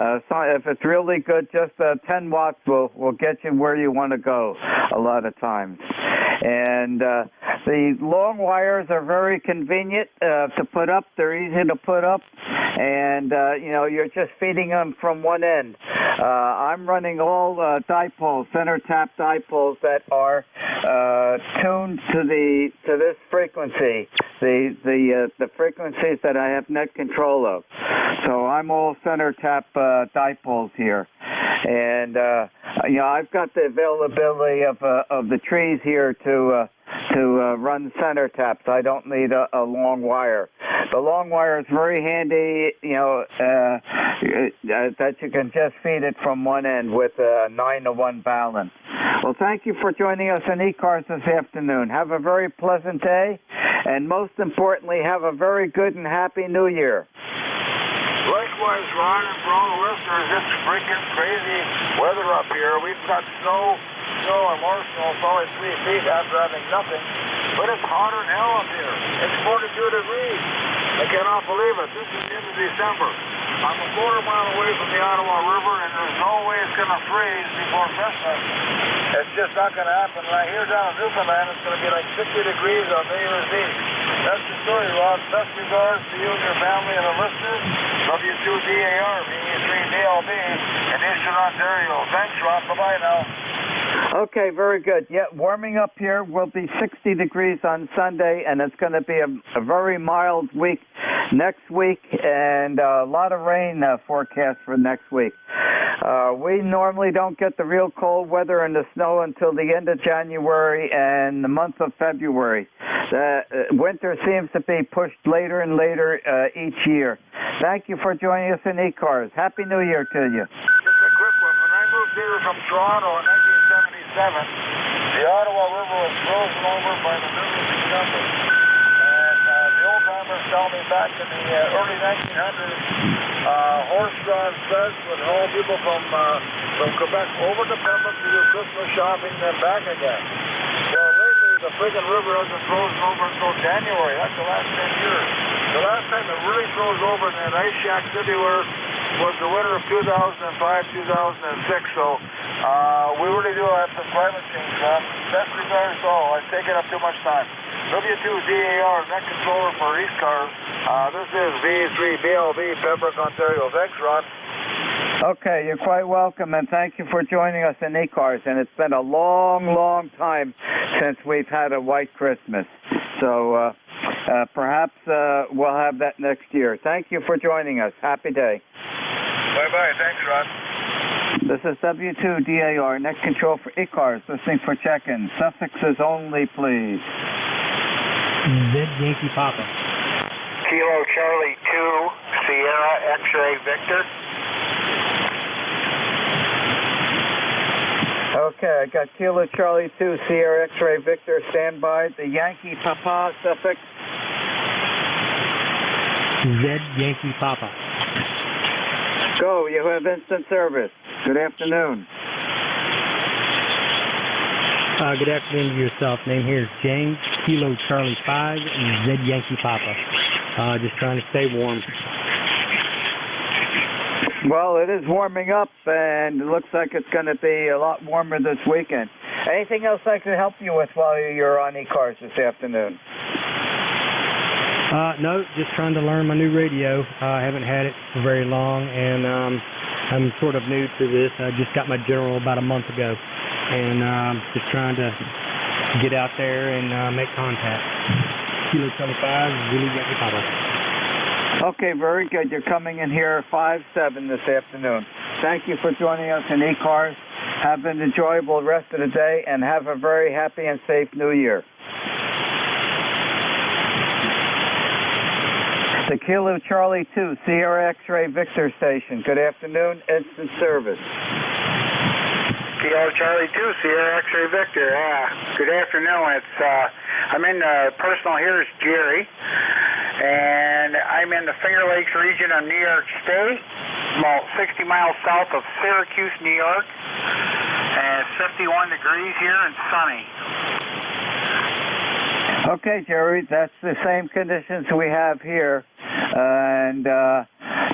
So if it's really good, just 10 watts will get you where you want to go a lot of times. And the long wires are very convenient to put up. They're easy to put up. And, you're just feeding them from one end. I'm running all dipoles, center tap dipoles that are tuned to this frequency. The frequencies that I have net control of. So I'm all center tap dipoles here. And, I've got the availability of the trees here to run center taps. I don't need a long wire. The long wire is very handy, that you can just feed it from one end with a 9-to-1 balance. Well, thank you for joining us on ECARS this afternoon. Have a very pleasant day, and most importantly, have a very good and happy New Year. Likewise, Ron, and for all the listeners, it's freaking crazy weather up here. We've got snow and more snow, probably 3 feet after having nothing. But it's hotter than hell up here. It's 42 degrees. I cannot believe it. This is the end of December. I'm a quarter mile away from the Ottawa River, and there's no way it's going to freeze before Christmas. It's just not going to happen. Right here down in Newfoundland, it's going to be like 60 degrees on New Year's Eve. That's the story, Rod. Best regards to you and your family and the listeners. W2DAR, VE3DLB, in Eastern Ontario. Thanks, Rod. Bye-bye now. Okay, very good. Yeah, warming up here will be 60 degrees on Sunday, and it's going to be a very mild week next week, and a lot of rain forecast for next week. We normally don't get the real cold weather and the snow until the end of January and the month of February. Winter seems to be pushed later and later each year. Thank you for joining us in ECARS. Happy New Year to you. Just a quick one. When I moved here from Toronto in 1977, the Ottawa River was frozen over by the middle of December. And the old-timers tell me back in the early 1900s, horse-drawn sleds would haul people from Quebec over to Pembroke to do Christmas shopping and then back again. Well, lately, the friggin' river hasn't frozen over until January. That's the last 10 years. The last time it really froze over in that ice shack everywhere was the winter of 2005, 2006. So we really do have some climate change, Ron. Best regards to all. I've taken up too much time. W2DAR, net controller for ECARS. This is V3BLB, Pembroke, Ontario. Thanks, Ron. Okay, you're quite welcome, and thank you for joining us in ECARS. And it's been a long, long time since we've had a white Christmas. So perhaps we'll have that next year. Thank you for joining us. Happy day. Bye-bye. Thanks, Ron. This is W2DAR, net control for ECARS, listening for check-in. Suffixes only, please. Z Yankee Papa. Kilo Charlie 2, Sierra X-Ray Victor. Okay, I got Kilo Charlie 2, Sierra X-Ray Victor, stand by. The Yankee Papa suffix. Z Yankee Papa. Go, you have instant service. Good afternoon. Good afternoon to yourself. Name here is James, Kilo Charlie 5, and Z Yankee Papa. Just trying to stay warm. Well, it is warming up, and it looks like it's going to be a lot warmer this weekend. Anything else I can help you with while you're on ECARS this afternoon? No, just trying to learn my new radio. I haven't had it for very long, and I'm sort of new to this. I just got my General about a month ago, and just trying to get out there and make contact. Kilo 25, Zulu Yankee Papa. Okay, very good. You're coming in here 5-7 this afternoon. Thank you for joining us in ECARS. Have an enjoyable rest of the day, and have a very happy and safe New Year. The Kilo Charlie 2, Sierra X-Ray Victor Station. Good afternoon, instant service. Kilo Charlie 2, Sierra X-Ray Victor. Good afternoon. I'm in personal. Here's Jerry, and I'm in the Finger Lakes region of New York State, about 60 miles south of Syracuse, New York, and it's 51 degrees here and sunny. Okay, Jerry, that's the same conditions we have here. And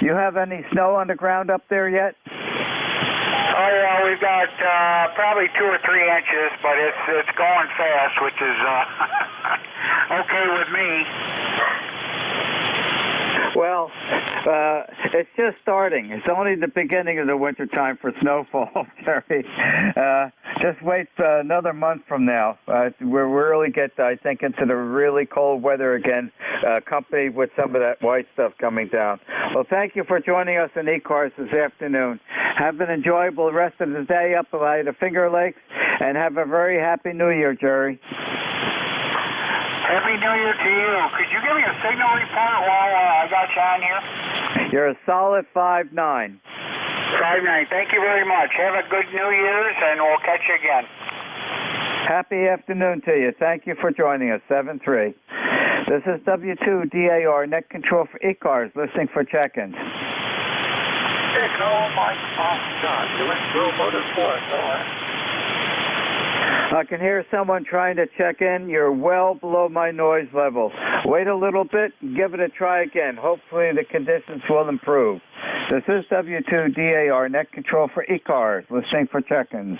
you have any snow on the ground up there yet? Oh yeah, we've got probably 2 or 3 inches, but it's going fast, which is okay with me. Well, it's just starting. It's only the beginning of the winter time for snowfall, Jerry. Just wait another month from now. We'll really get, I think, into the really cold weather again, accompanied with some of that white stuff coming down. Well, thank you for joining us in ECARS this afternoon. Have an enjoyable rest of the day up by the Finger Lakes, and have a very happy New Year, Jerry. Happy New Year to you. Could you give me a signal report while I got you on here? You're a solid 5'9". 5'9". Thank you very much. Have a good New Year's, and we'll catch you again. Happy afternoon to you. Thank you for joining us. 7-3. This is W2DAR, net control for ECARS, listening for check-ins. Oh my God, you went through Motorsport, I can hear someone trying to check in. You're well below my noise level. Wait a little bit and give it a try again. Hopefully the conditions will improve. This is W2DAR, net control for ECARS, listening for check-ins.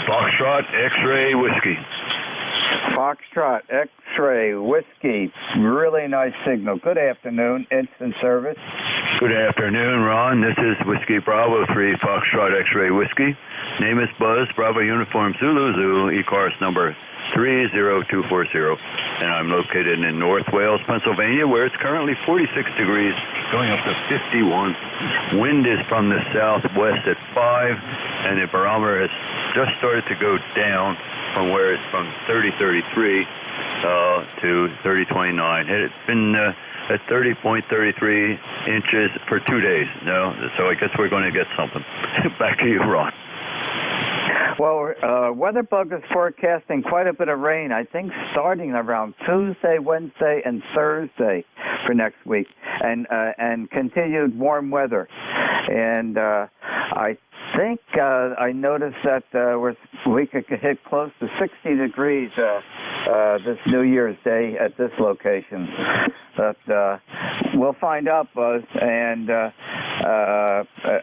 Foxtrot X-ray Whiskey. Foxtrot X-ray Whiskey, really nice signal. Good afternoon, instant service. Good afternoon, Ron. This is Whiskey Bravo 3 Foxtrot X-ray Whiskey. Name is Buzz, Bravo Uniform Zulu, ECARS number 30240. And I'm located in North Wales, Pennsylvania, where it's currently 46 degrees, going up to 51. Wind is from the southwest at 5, and the barometer has just started to go down from where it's from 30.33 to 30.29. It's been at 30.33 inches for 2 days. No, so I guess we're going to get something. Back to you, Ron. Well, WeatherBug is forecasting quite a bit of rain, I think starting around Tuesday, Wednesday, and Thursday for next week, and continued warm weather. And I think I noticed that we could hit close to 60 degrees this New Year's Day at this location. But we'll find out, Buzz, and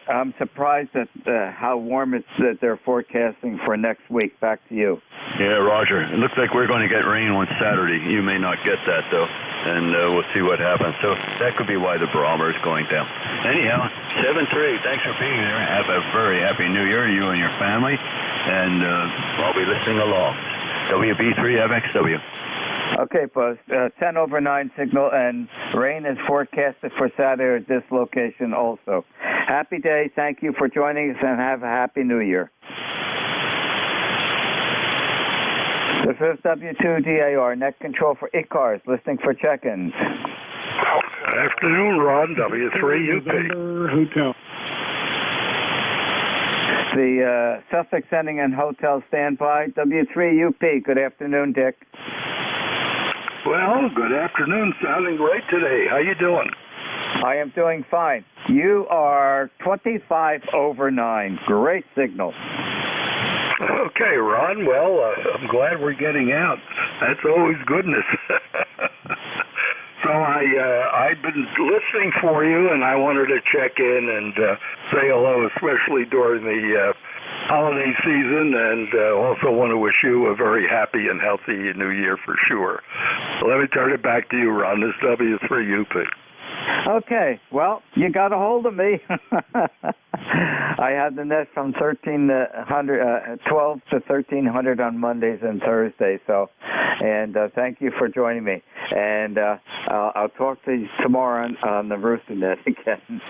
I'm surprised at how warm it's that they're forecasting for next week. Back to you. Yeah, Roger. It looks like we're going to get rain on Saturday. You may not get that, though, and we'll see what happens. So that could be why the barometer is going down. Anyhow, 7-3, thanks for being there. Have a very happy New Year, you and your family, and I'll be listening along. WB3FXW. Okay, Buzz. 10/9 signal, and rain is forecasted for Saturday at this location also. Happy day. Thank you for joining us, and have a happy New Year. This is W2DAR, net control for ECARS, listening for check-ins. Good afternoon, Ron, W3UP. Hotel. The Suffolk Sending and Hotel standby, W3UP. Good afternoon, Dick. Well, good afternoon. Sounding great today. How you doing? I am doing fine. You are 25/9. Great signal. Okay, Ron. Well, I'm glad we're getting out. That's always goodness. So I've been listening for you, and I wanted to check in and say hello, especially during the holiday season, and also want to wish you a very happy and healthy New Year for sure. Let me turn it back to you, Ron. This is W3UP. Okay, well, you got a hold of me. I had the net from 12 to 1300 on Mondays and Thursdays. So, and thank you for joining me. And I'll talk to you tomorrow on the Rooster Net again.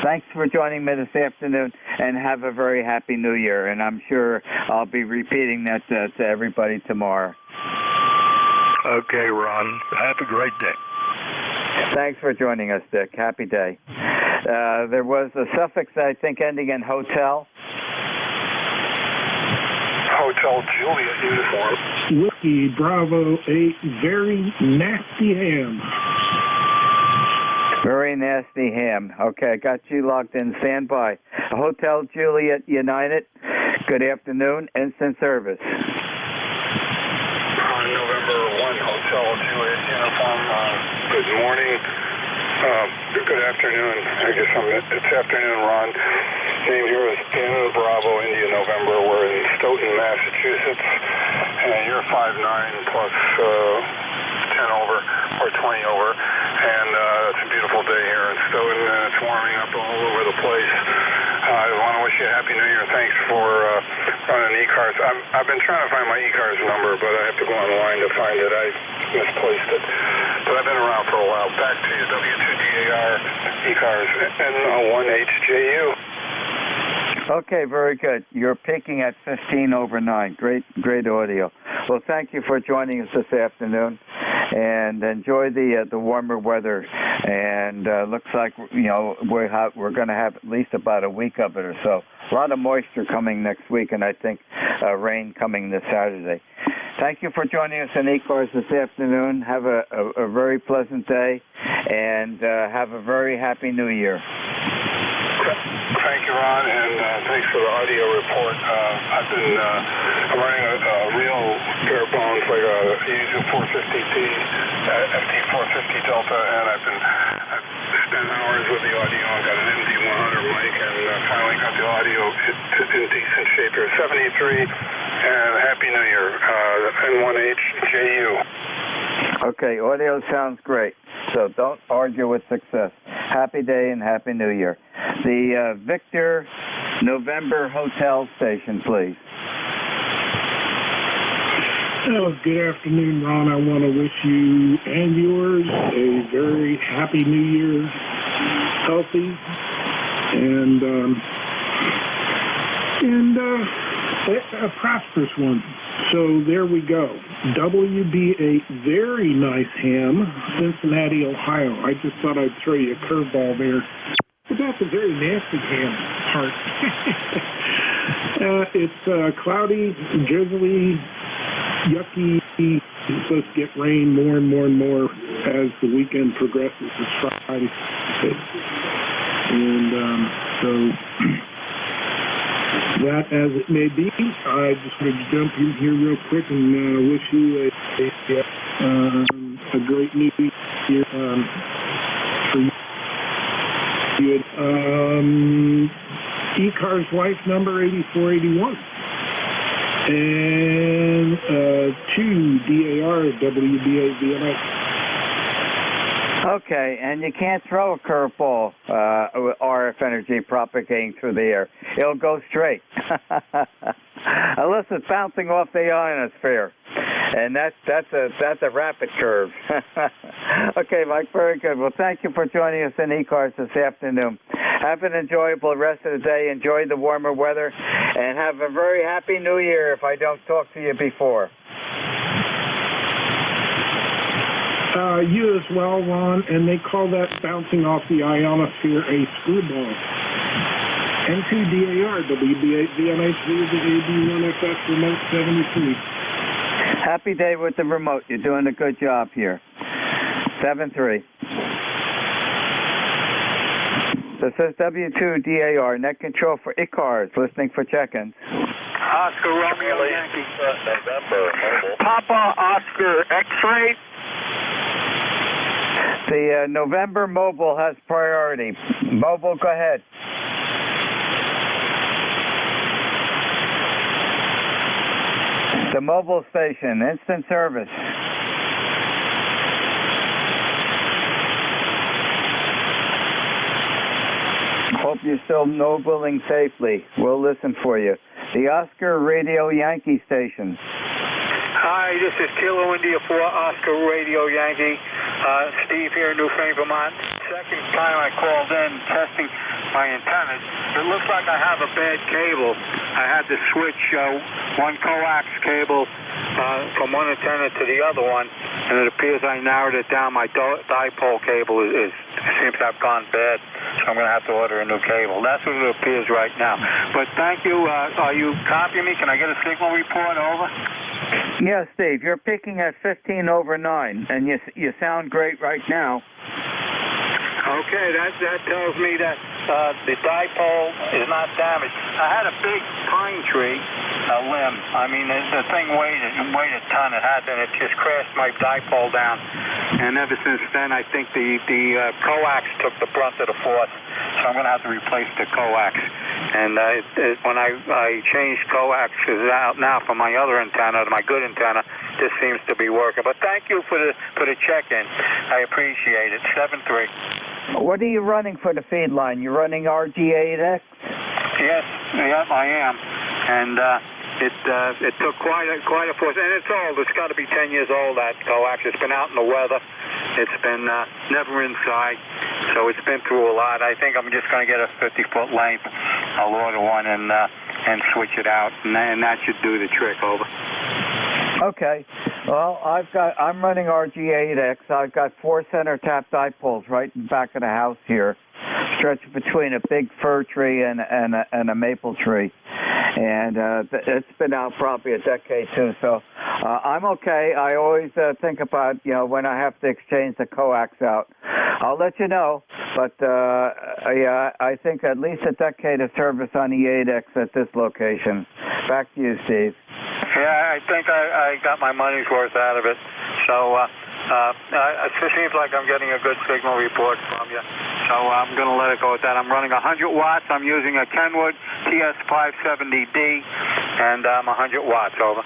Thanks for joining me this afternoon, and have a very happy New Year. And I'm sure I'll be repeating that to everybody tomorrow. Okay, Ron. Have a great day. Thanks for joining us, Dick. Happy day. There was a suffix, I think, ending in hotel. Hotel Juliet uniform. Whiskey Bravo 8, very nasty ham. Very nasty ham. Okay, I got you logged in. Stand by. Hotel Juliet United. Good afternoon. Instant service. November 1, Hotel Juliet uniform. Good morning. Good afternoon. I guess it's afternoon, Ron. Name here is Canada Bravo India November. We're in Stoughton, Massachusetts. And you're 5'9" plus 10 over or 20 over. And it's a beautiful day here in Stoughton, and it's warming up all over the place. I want to wish you a Happy New Year. Thanks for running ECARS. I've been trying to find my ECARS number, but I have to go online to find it. I misplaced it. But I've been around for a while. Back to you, W2DAR, ECARS, N1HJU. Okay, very good. You're peaking at 15/9. Great audio. Well, thank you for joining us this afternoon, and enjoy the warmer weather. And looks like we're going to have at least about a week of it or so. A lot of moisture coming next week, and I think rain coming this Saturday. Thank you for joining us in ECARS this afternoon. Have a very pleasant day, and have a very happy New Year. Thank you, Ron, and thanks for the audio report. I've been running a real bare bones, like a EZ450T, FT450 Delta, and I've spent hours with the audio. I got an MD100 mic, and finally got the audio in decent shape here. 73, and Happy New Year, N1HJU. Okay, audio sounds great, so don't argue with success. Happy day and Happy New Year. The Victor November Hotel station, please. Oh, good afternoon, Ron. I want to wish you and yours a very happy New Year, healthy, and a prosperous one. So there we go. WB, a very nice ham, Cincinnati, Ohio. I just thought I'd throw you a curveball there. But that's a very nasty ham part. It's cloudy, drizzly, yucky. It's supposed to get rain more and more and more as the weekend progresses. It's Friday. And so that as it may be, I just wanted to jump in here real quick and wish you a great new year for you. ECARS wife number 8481. And 2 DAR WBA VMA. Okay, and you can't throw a curveball with RF energy propagating through the air. It'll go straight. Unless it's bouncing off the ionosphere. And that's a rapid curve. Okay, Mike, very good. Well, thank you for joining us in ECARS this afternoon. Have an enjoyable rest of the day. Enjoy the warmer weather. And have a very happy New Year if I don't talk to you before. You as well, Ron, and they call that bouncing off the ionosphere a screwball. N2DAR, WBA, VMH, AB1FF, remote 73. Happy day with the remote. You're doing a good job here. 7-3. This is W2DAR, net control for ECARS, listening for check-ins. Oscar Romeo Yankee. November, Papa Oscar X-ray. The November mobile has priority. Mobile, go ahead. The mobile station, instant service. Hope you're still nobling safely. We'll listen for you. The Oscar Radio Yankee station. Hi, this is Kilo India 4 Oscar Radio Yankee. Steve here in New Frame, Vermont. Second time I called in testing my antennas. It looks like I have a bad cable. I had to switch one coax cable from one antenna to the other one, and it appears I narrowed it down. My dipole cable seems to have gone bad, so I'm going to have to order a new cable. That's what it appears right now. But thank you. Are you copying me? Can I get a signal report over? Yeah, Steve, you're picking at 15 over 9, and you sound great right now. Okay, that tells me that the dipole is not damaged. I had a big pine tree, a limb. I mean, the thing weighed a ton. It just crashed my dipole down. And ever since then, I think the coax took the brunt of the force. So I'm going to have to replace the coax. And when I changed coaxes out now from my other antenna to my good antenna, this seems to be working. But thank you for the check-in. I appreciate it. 7-3. What are you running for the feed line? You're running RG8X? Yes, I am. And it took quite a force. And it's old. It's got to be 10 years old, that coax. It's been out in the weather. It's been never inside. So it's been through a lot. I think I'm just going to get a 50-foot length. I'll order one and switch it out. And that should do the trick. Over. Okay. Well, I'm running RG8X. I've got 4 center tap dipoles right in the back of the house here, stretched between a big fir tree and a maple tree. And it's been out probably a decade too, so I'm okay. I always think about, when I have to exchange the coax out. I'll let you know, But yeah, I think at least a decade of service on the 8X at this location. Back to you, Steve. Yeah, I think I got my money's worth out of it. So it seems like I'm getting a good signal report from you. So I'm going to let it go at that. I'm running 100 watts. I'm using a Kenwood TS570D, and I'm 100 watts, over.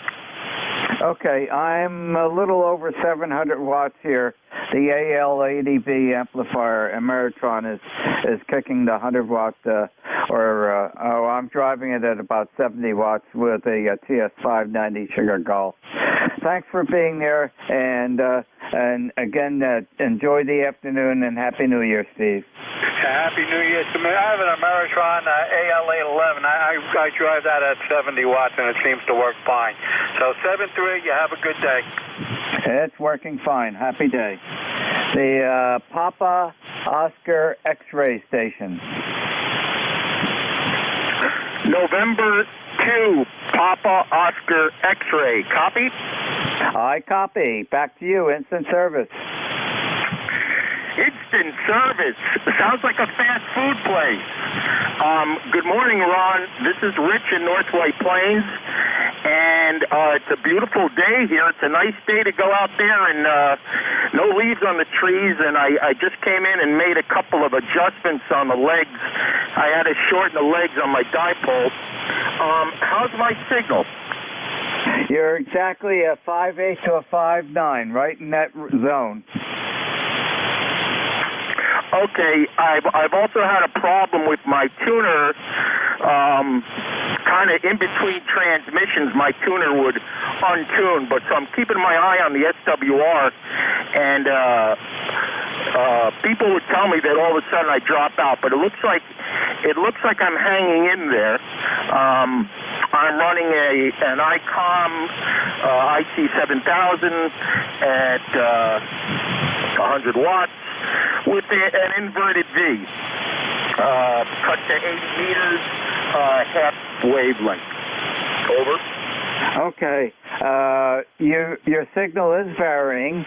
Okay, I'm a little over 700 watts here. The AL80B amplifier Ameritron is kicking the 100 watt, I'm driving it at about 70 watts with a TS590 Sugar Golf. Thanks for being there, and again, enjoy the afternoon and Happy New Year, Steve. Happy New Year to me. I have an Ameritron AL811. I drive that at 70 watts, and it seems to work fine. So 7-3, you have a good day. It's working fine. Happy day. The Papa Oscar X-ray station. November 2, Papa Oscar X-ray. Copy? I copy. Back to you. Instant service. Instant service. Sounds like a fast food place. Good morning, Ron. This is Rich in North White Plains, and it's a beautiful day here. It's a nice day to go out there, and no leaves on the trees, and I just came in and made a couple of adjustments on the legs. I had to shorten the legs on my dipole. How's my signal? You're exactly a 5.8 to a 5.9, right in that zone. Okay, I've also had a problem with my tuner, kind of in between transmissions. My tuner would untune, but so I'm keeping my eye on the SWR, and people would tell me that all of a sudden I drop out, but it looks like I'm hanging in there. I'm running an ICOM IC7000 at 100 watts. With an inverted V, cut to 80 meters, half wavelength. Over. Okay. Your signal is varying.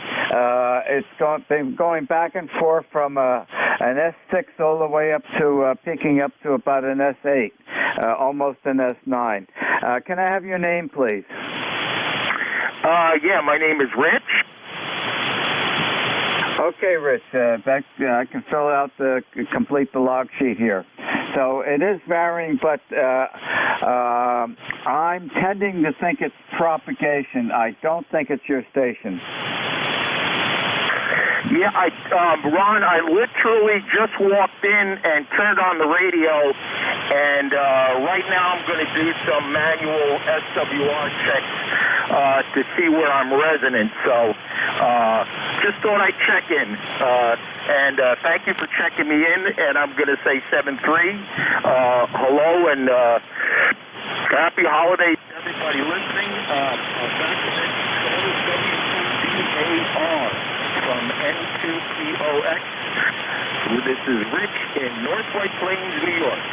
It's been going back and forth from an S6 all the way up to peaking up to about an S8, almost an S9. Can I have your name, please? Yeah, my name is Rich. Okay, Rich, I can fill out complete the log sheet here. So it is varying, but I'm tending to think it's propagation. I don't think it's your station. Yeah, Ron, I literally just walked in and turned on the radio, and right now I'm going to do some manual SWR checks to see where I'm resonant. So just thought I'd check in. And thank you for checking me in, and I'm going to say 7-3. Hello, and happy holidays to everybody listening. WAR from N2US. This is Rich in North White Plains, New York.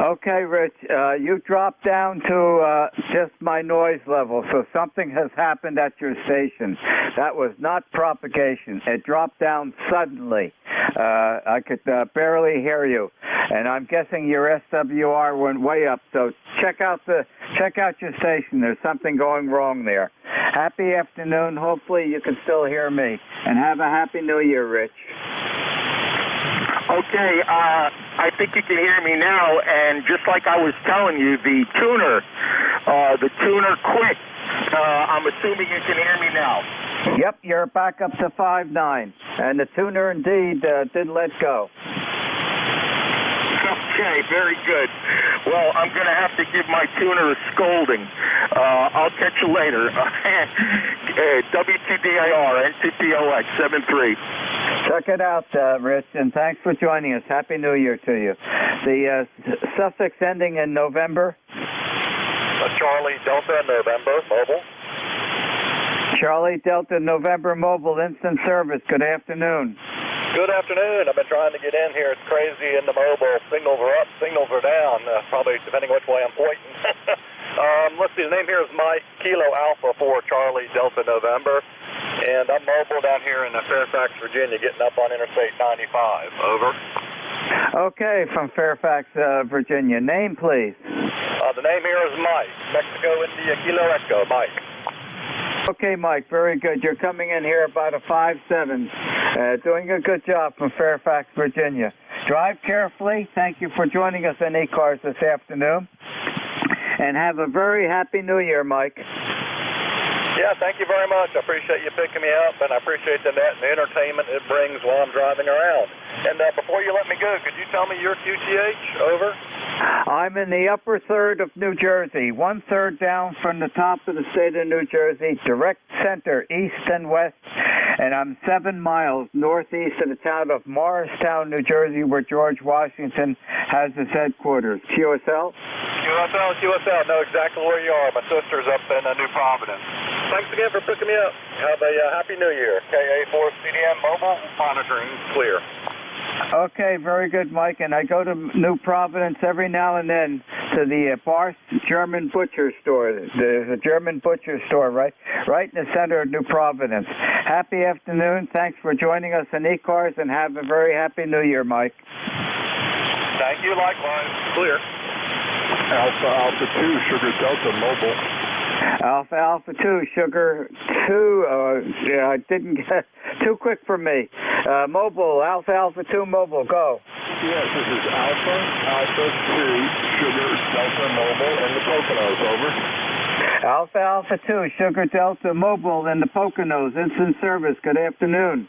Okay, Rich, you dropped down to just my noise level, so something has happened at your station. That was not propagation. It dropped down suddenly. I could barely hear you, and I'm guessing your SWR went way up. So check out your station. There's something going wrong there. Happy afternoon. Hopefully you can still hear me, and have a happy New Year, Rich. Okay, I think you can hear me now, and just like I was telling you, the tuner quit. I'm assuming you can hear me now. Yep, you're back up to 5.9, and the tuner indeed didn't let go. Okay, very good. Well, I'm going to have to give my tuner a scolding. I'll catch you later. W2DIR, N2TOX, 7-3. Check it out, Rich, and thanks for joining us. Happy New Year to you. The suffix ending in November? Charlie Delta November, mobile. Charlie Delta November mobile, instant service. Good afternoon. Good afternoon. I've been trying to get in here. It's crazy in the mobile. Signals are up, signals are down, probably depending which way I'm pointing. Let's see, the name here is Mike Kilo Alpha for Charlie Delta November. And I'm mobile down here in Fairfax, Virginia, getting up on Interstate 95. Over. Okay, from Fairfax, Virginia. Name, please. The name here is Mike. Mexico, India, Kilo Echo. Mike. Okay, Mike, very good. You're coming in here about a 5-7. Doing a good job from Fairfax, Virginia. Drive carefully. Thank you for joining us on ECARS this afternoon. And have a very happy New Year, Mike. Yeah, thank you very much. I appreciate you picking me up, and I appreciate the net and the entertainment it brings while I'm driving around. And before you let me go, could you tell me your QTH? Over. I'm in the upper third of New Jersey, 1/3 down from the top of the state of New Jersey, direct center, east and west, and I'm 7 miles northeast of the town of Morristown, New Jersey, where George Washington has his headquarters. QSL? QSL, know exactly where you are. My sister's up in New Providence. Thanks again for picking me up. Have a Happy New Year. KA4CDM mobile monitoring clear. Okay, very good, Mike. And I go to New Providence every now and then to the Barth German Butcher Store. There's a German butcher store right in the center of New Providence. Happy afternoon. Thanks for joining us on ECARS, and have a very happy New Year, Mike. Thank you. Likewise. Clear. Alpha 2, Sugar Delta Mobile. Alpha 2, Sugar 2. Yeah, I didn't get too quick for me. Mobile, Alpha 2 Mobile, go. Yes, this is Alpha 2, Sugar Delta Mobile in the Poconos, over. Alpha 2, Sugar Delta Mobile in the Poconos, instant service. Good afternoon.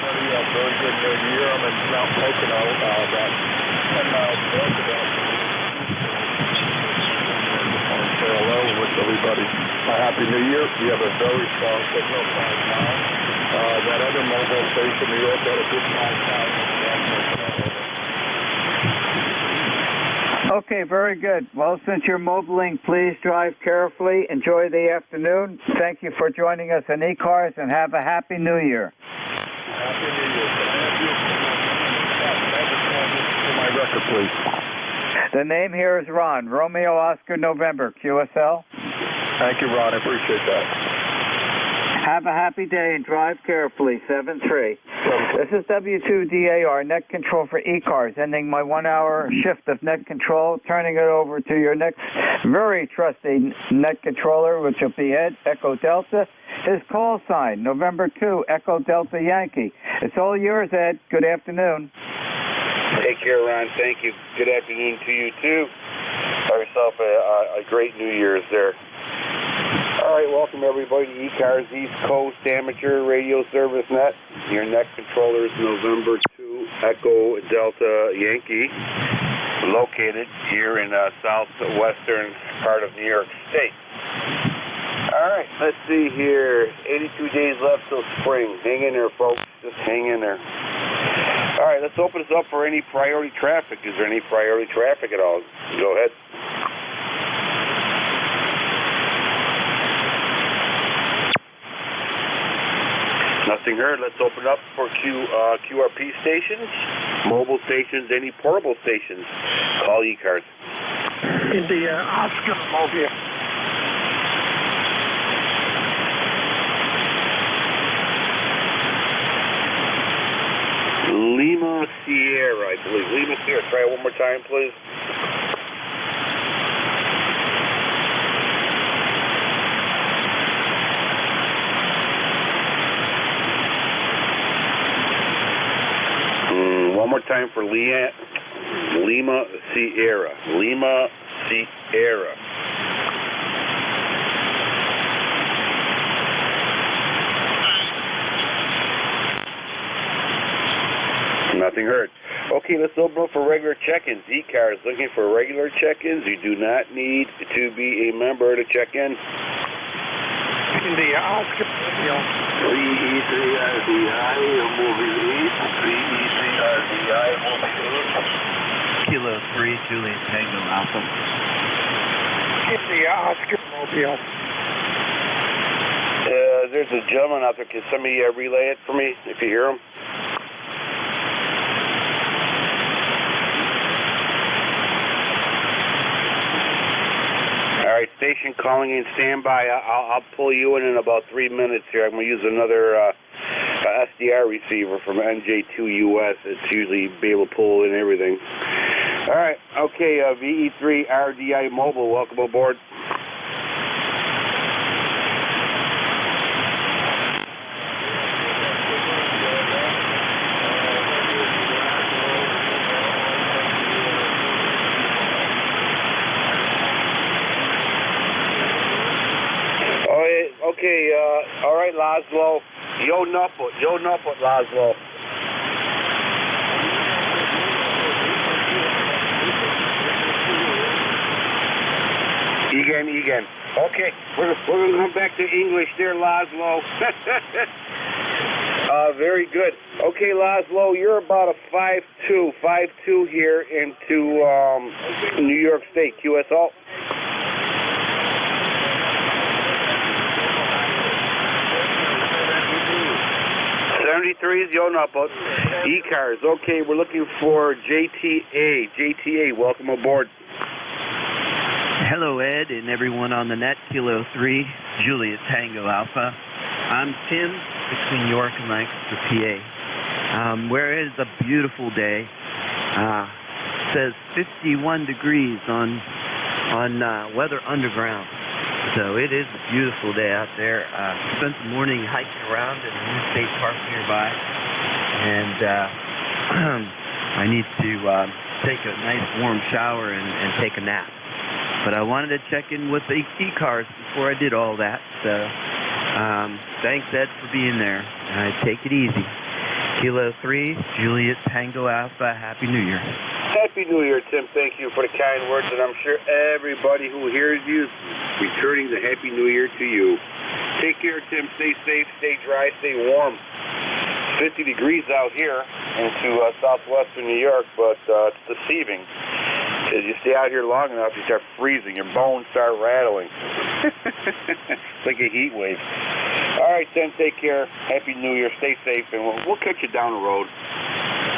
Everybody, a very good New Year. I'm in Mount Pocono, about 10 miles north of that. Say hello and wish everybody a Happy New Year. We have a very strong signal right now. That other mobile station, New York, had a good 5,000. Okay, very good. Well, since you're mobiling, please drive carefully. Enjoy the afternoon. Thank you for joining us on ECARS, and have a Happy New Year. Happy New Year. Can I have you for my record, please? The name here is Ron. Romeo Oscar November, QSL. Thank you, Ron. I appreciate that. Have a happy day and drive carefully. 7-3. This is W2DAR, net control for ECARS, ending my 1-hour shift of net control, turning it over to your next very trusty net controller, which will be Ed, Echo Delta. His call sign, November 2, Echo Delta Yankee. It's all yours, Ed. Good afternoon. Take care, Ron. Thank you. Good afternoon to you, too. Have yourself a great New Year's there. All right, welcome everybody to ECARS East Coast Amateur Radio Service Net. Your net controller is November 2 Echo Delta Yankee, located here in southwestern part of New York State. All right, let's see here. 82 days left till spring. Hang in there, folks. Just hang in there. All right, let's open this up for any priority traffic. Is there any priority traffic at all? Go ahead. Nothing heard. Let's open up for QRP stations, mobile stations, any portable stations. Call ECARS. India Oscar Mobile. Lima Sierra, I believe. Lima Sierra. Try it one more time, please. One more time for Lima Sierra. Lima Sierra. Nothing heard. Okay, let's open up for regular check-ins. ECARS looking for regular check-ins. You do not need to be a member to check in. India Oscar. 3E3RDI, moving east. 3E3RDI, moving east. Kilo 3, Juliet Tango Alpha. India Oscar Mobile. There's a gentleman out there. Can somebody relay it for me if you hear him? All right, station station calling in. Stand by. I'll pull you in about 3 minutes here. I'm going to use another SDR receiver from NJ2US. It's usually be able to pull in everything. All right. Okay, VE3 RDI Mobile, welcome aboard. Okay, all right, Laszlo. Yo Nupput, Laszlo. Egan. Okay, we're going to come back to English there, Laszlo. Very good. Okay, Laszlo, you're about a 5'2" here into New York State, QSO. 73 is Yo Nupput. ECARS. Okay, we're looking for JTA. JTA, welcome aboard. Hello, Ed, and everyone on the net. Kilo 3, Juliet Tango Alpha. I'm Tim, between York and Lancaster, PA. Where it is a beautiful day. It says 51 degrees on Weather Underground. So it is a beautiful day out there. Spent the morning hiking around in the new state park nearby, and I need to take a nice warm shower and take a nap. But I wanted to check in with the ECARS before I did all that. So thanks, Ed, for being there. Take it easy. Kilo 3, Juliet Tango Alpha. Happy New Year. Happy New Year, Tim. Thank you for the kind words, and I'm sure everybody who hears you returning the Happy New Year to you. Take care, Tim. Stay safe, stay dry, stay warm. 50 degrees out here into southwestern New York, but it's deceiving. As you stay out here long enough, you start freezing. Your bones start rattling. It's like a heat wave. All right, Tim. Take care. Happy New Year. Stay safe, and we'll catch you down the road.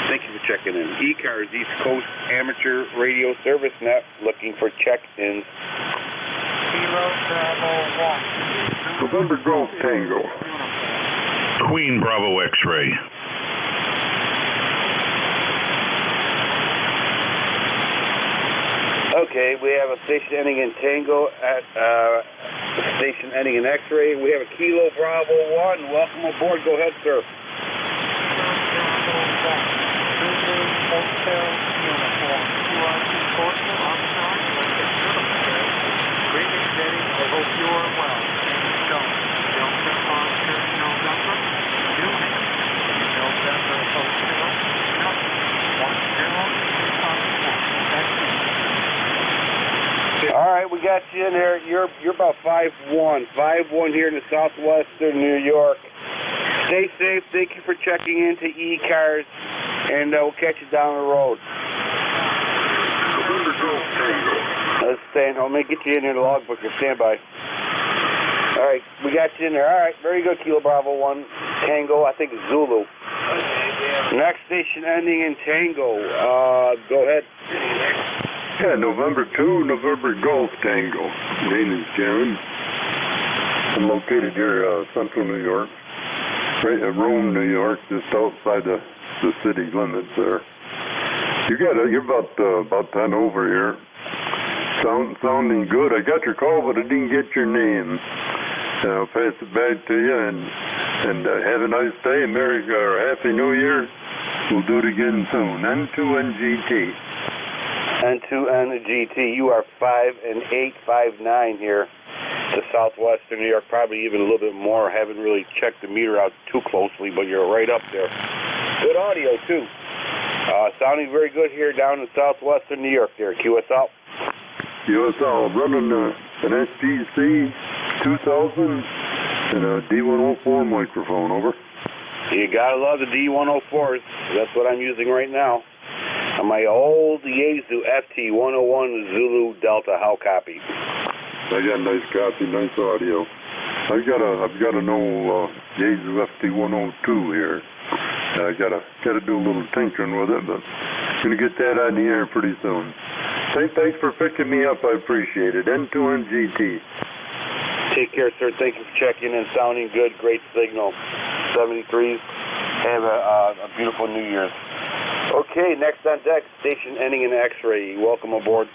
Thank you for checking in. ECARS, East Coast Amateur Radio Service Net, looking for check-ins. November Golf Tango. Queen Bravo X-Ray. Okay, we have a station ending in Tango at station ending in X-Ray. We have a Kilo Bravo 1. Welcome aboard. Go ahead, sir. All right, we got you in there. You're about 5'1" here in the southwestern New York. Stay safe. Thank you for checking in to ECARS, and we'll catch you down the road. Let's stand home. Let me get you in there, the logbook. Stand by. All right, we got you in there. All right, very good. Kilo Bravo 1, Tango. I think it's Zulu. Next station ending in Tango. Go ahead. Yeah, November 2, November Golf Tango. My name is Jaron. I'm located here, central New York, right at Rome, New York, just outside the city limits there. You're about 10 over here. Sounding good. I got your call, but I didn't get your name. I'll pass it back to you, and have a nice day. Happy New Year. We'll do it again soon. N2NGT. N2NGT. You are 5'8", 5'9" here to southwestern New York. Probably even a little bit more. Haven't really checked the meter out too closely, but you're right up there. Good audio too. Sounding very good here down in southwestern New York. There, QSL. QSL running an SPC 2000 and a D104 microphone. Over. You gotta love the D104s. That's what I'm using right now. On my old Yaesu FT101 Zulu Delta. How copy? I got a nice copy, nice audio. I've got an old Yaesu FT102 here. I gotta do a little tinkering with it, but gonna get that on the air pretty soon. Thanks for picking me up. I appreciate it. N2NGT. Take care, sir. Thank you for checking in. Sounding good. Great signal. 73s. Have a beautiful New Year's. Okay, next on deck, station ending in X-ray. Welcome aboard.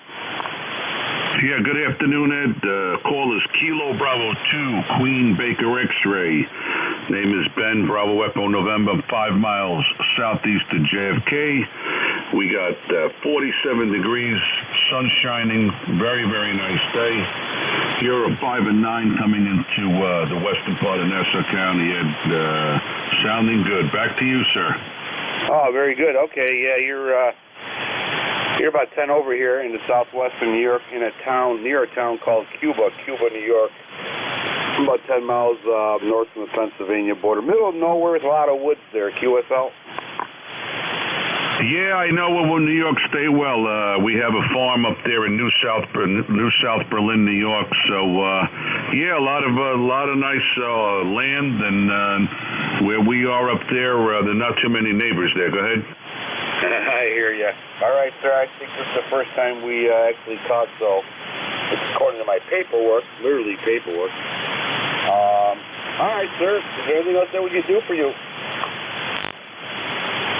Yeah, good afternoon, Ed. Call is Kilo Bravo 2, Queen Baker X-ray. Name is Ben, Bravo Echo November, 5 miles southeast of JFK. We got 47 degrees, sun shining, very, very nice day. Here are 5 and 9 coming into the western part of Nassau County, Ed. Sounding good. Back to you, sir. Oh, very good. Okay, yeah, you're about 10 over here in the southwestern New York, in a town, near a town called Cuba, New York. About 10 miles north from the Pennsylvania border. Middle of nowhere with a lot of woods there, QSL. Yeah, I know New York stay well. We have a farm up there in New South Berlin, New York. So yeah, a lot of nice land, and where we are up there, there are not too many neighbors there. Go ahead. I hear you. All right, sir. I think this is the first time we actually talked, so it's according to my paperwork, literally paperwork. All right, sir. Is there anything else that we can do for you?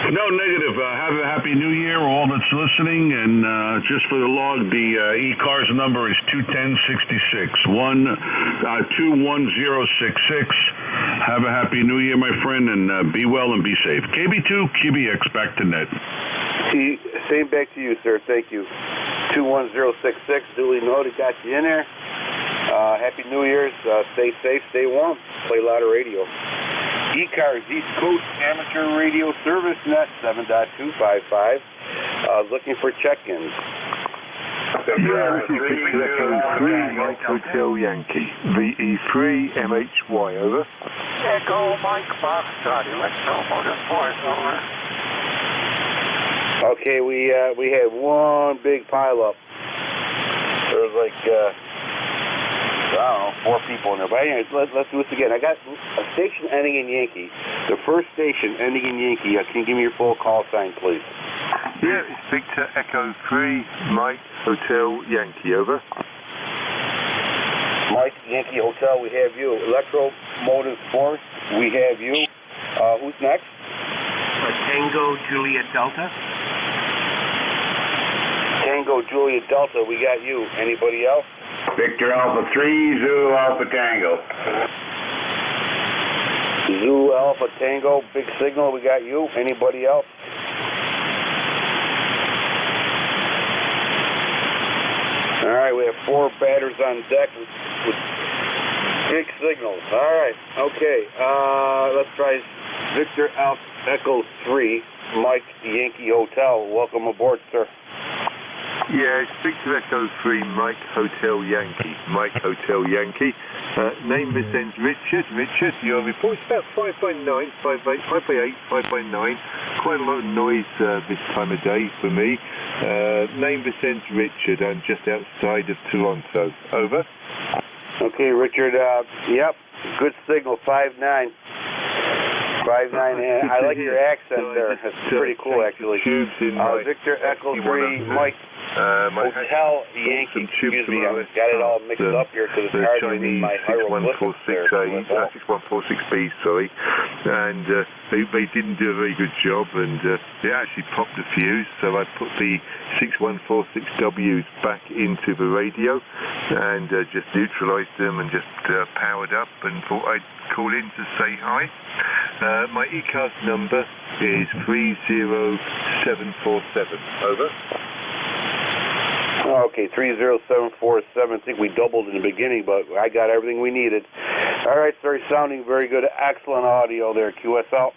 No, negative. Have a happy New Year, all that's listening. And just for the log, the ECARS number is 21066, 21066. Have a happy New Year, my friend, and be well and be safe. KB2, QBX, back to net. Same back to you, sir. Thank you. 21066, duly noted. Got you in there. Happy New Year's. Stay safe, stay warm. Play a lot of radio. ECARS, East Coast Amateur Radio Service, net 7.255. Looking for check-ins. Yeah, this is VE3 Mike Hotel Yankee. VE3 MHY, over. Echo Mike Foxtrot, Electro Motorsport, over. Okay, we had one big pileup. There was like, I don't know, 4 people in there. But anyways, let's do this again. I got a station ending in Yankee. The first station ending in Yankee. Can you give me your full call sign, please? Yeah, it's Victor Echo 3, Mike Hotel Yankee, over. Mike Yankee Hotel, we have you. Electro Motorsport, we have you. Who's next? Tango Juliet Delta. Tango Juliet Delta, we got you. Anybody else? Victor Alpha 3, Zulu Alpha Tango. Zulu Alpha Tango, big signal, we got you. Anybody else? All right, we have 4 batters on deck with big signals. All right, okay. Let's try Victor Alpha Echo 3, Mike Yankee Hotel. Welcome aboard, sir. Yeah, it's Victor Echo 3, Mike Hotel Yankee. Mike Hotel Yankee. Name this ends Richard. Richard, your report is about 5.9, 5.8, 5.9. Quite a lot of noise this time of day for me. Name this ends Richard. I'm just outside of Toronto. Over. Okay, Richard. Yep, good signal, 5.9. 5.9. I like your accent there. That's pretty cool, actually. Victor Echo 3, Mike Hotel Yankee. Excuse me, I got it all mixed up here because it's hard to read my hieroglyphics there. 6146B, sorry. And they didn't do a very good job, and they actually popped the fuse, so I put the 6146Ws back into the radio and just neutralized them and just powered up and thought I'd call in to say hi. My ECARS number is 30747. Over. Okay, 30747. I think we doubled in the beginning, but I got everything we needed. All right, sir, sounding very good. Excellent audio there, QSL.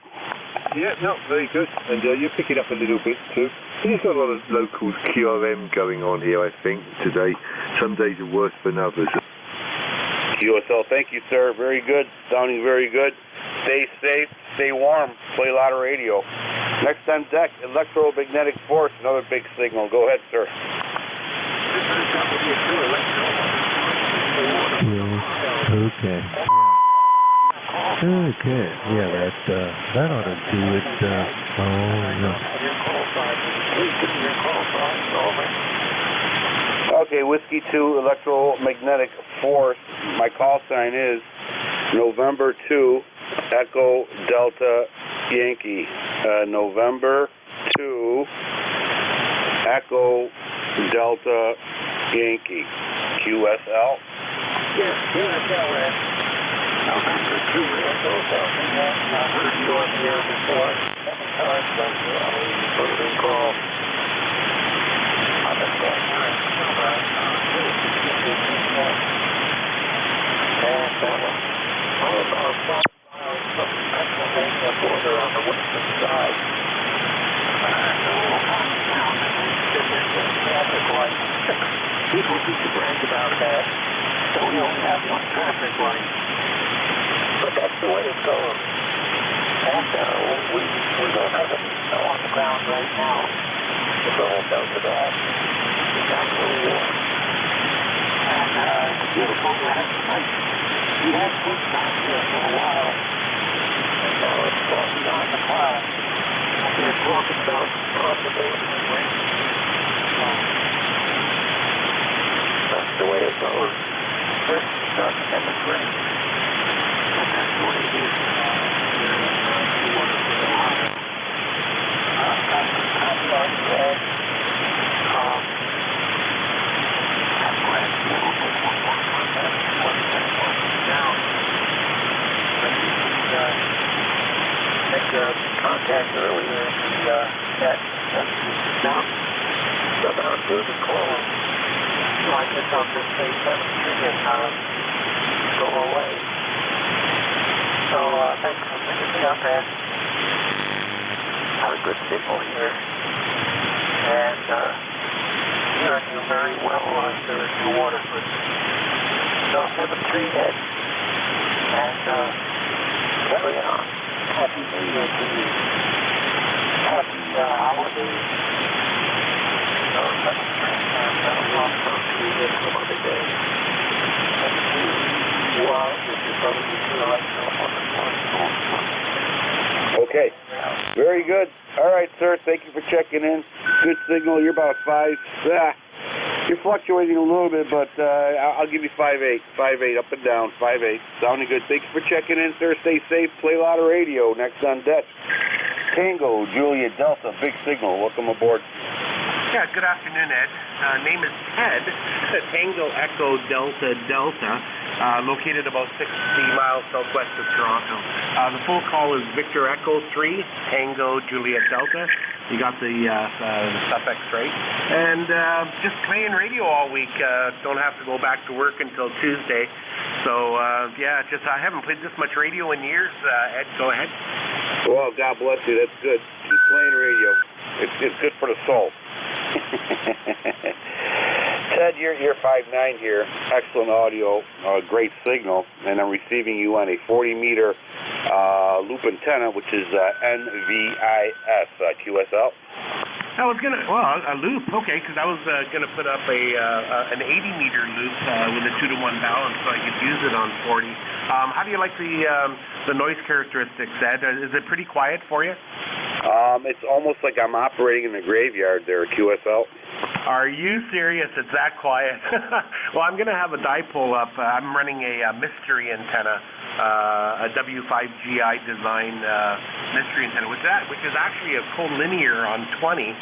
Yeah, no, very good. And you pick it up a little bit too. There's got a lot of local QRM going on here, I think, today. Some days are worse than others. QSL, thank you, sir. Very good. Sounding very good. Stay safe, stay warm, play a lot of radio. Next on deck, electromagnetic force, another big signal. Go ahead, sir. Okay. Okay. Yeah, that ought to do it. Oh, no. Okay, Whiskey 2 electromagnetic force. My call sign is November 2 Echo Delta Yankee. November 2 Echo Delta Yankee. QSL? Yes, QSL. November 2 Echo Delta Yankee. I've heard you on the air before. Many times, but I don't recall. All about 5 miles from the Pennsylvania border on the western side. Traffic light. People used to brag about that. So we only have one traffic light. But that's the way it goes. And we don't have any snow on the ground right now. It's all down to that. It's not really warm. And it's beautiful last night. We had good time here for a while. And now it's gone beyond the clouds. They're talking about possibility of rain. That's the way it goes. First it starts and then it rains. And that's the way it is. Contact earlier in the net. Now, about due to cold. So I guess I'll just say 17 and go away. So thanks for picking me up, Ed. Have a good signal here. And hearing you very well here in New Waterford. So 7-3, Ed. And carry on. Happy New Year to you. Happy holidays. So 7-3, and I'll talk to you again some other day. And you are, if you're going to be like Okay. Very good. All right, sir. Thank you for checking in. Good signal. You're about 5. You're fluctuating a little bit, but I'll give you 5.8. 5.8 up and down. 5.8. Sounding good. Thank you for checking in, sir. Stay safe. Play a lot of radio. Next on deck. Tango, Julia Delta, big signal. Welcome aboard. Yeah, good afternoon, Ed. Name is Ted. Tango Echo Delta Delta, located about 60 miles southwest of Toronto. The full call is Victor Echo 3, Tango Juliet Delta. You got the suffix right. And just playing radio all week. Don't have to go back to work until Tuesday. So, yeah, I haven't played this much radio in years. Ed, go ahead. Well, God bless you. That's good. Keep playing radio. It's good for the soul. Ted, you're 5'9" here. Excellent audio, great signal, and I'm receiving you on a 40-meter loop antenna, which is NVIS QSL. I was gonna, a loop, okay, because I was gonna put up an 80-meter loop with a 2-to-1 balance, so I could use it on 40. How do you like the noise characteristics, Ed? Is it pretty quiet for you? It's almost like I'm operating in the graveyard there at QSL. Are you serious? It's that quiet? Well, I'm going to have a dipole up. I'm running a mystery antenna, a W5GI design mystery antenna, which is actually a collinear on 20.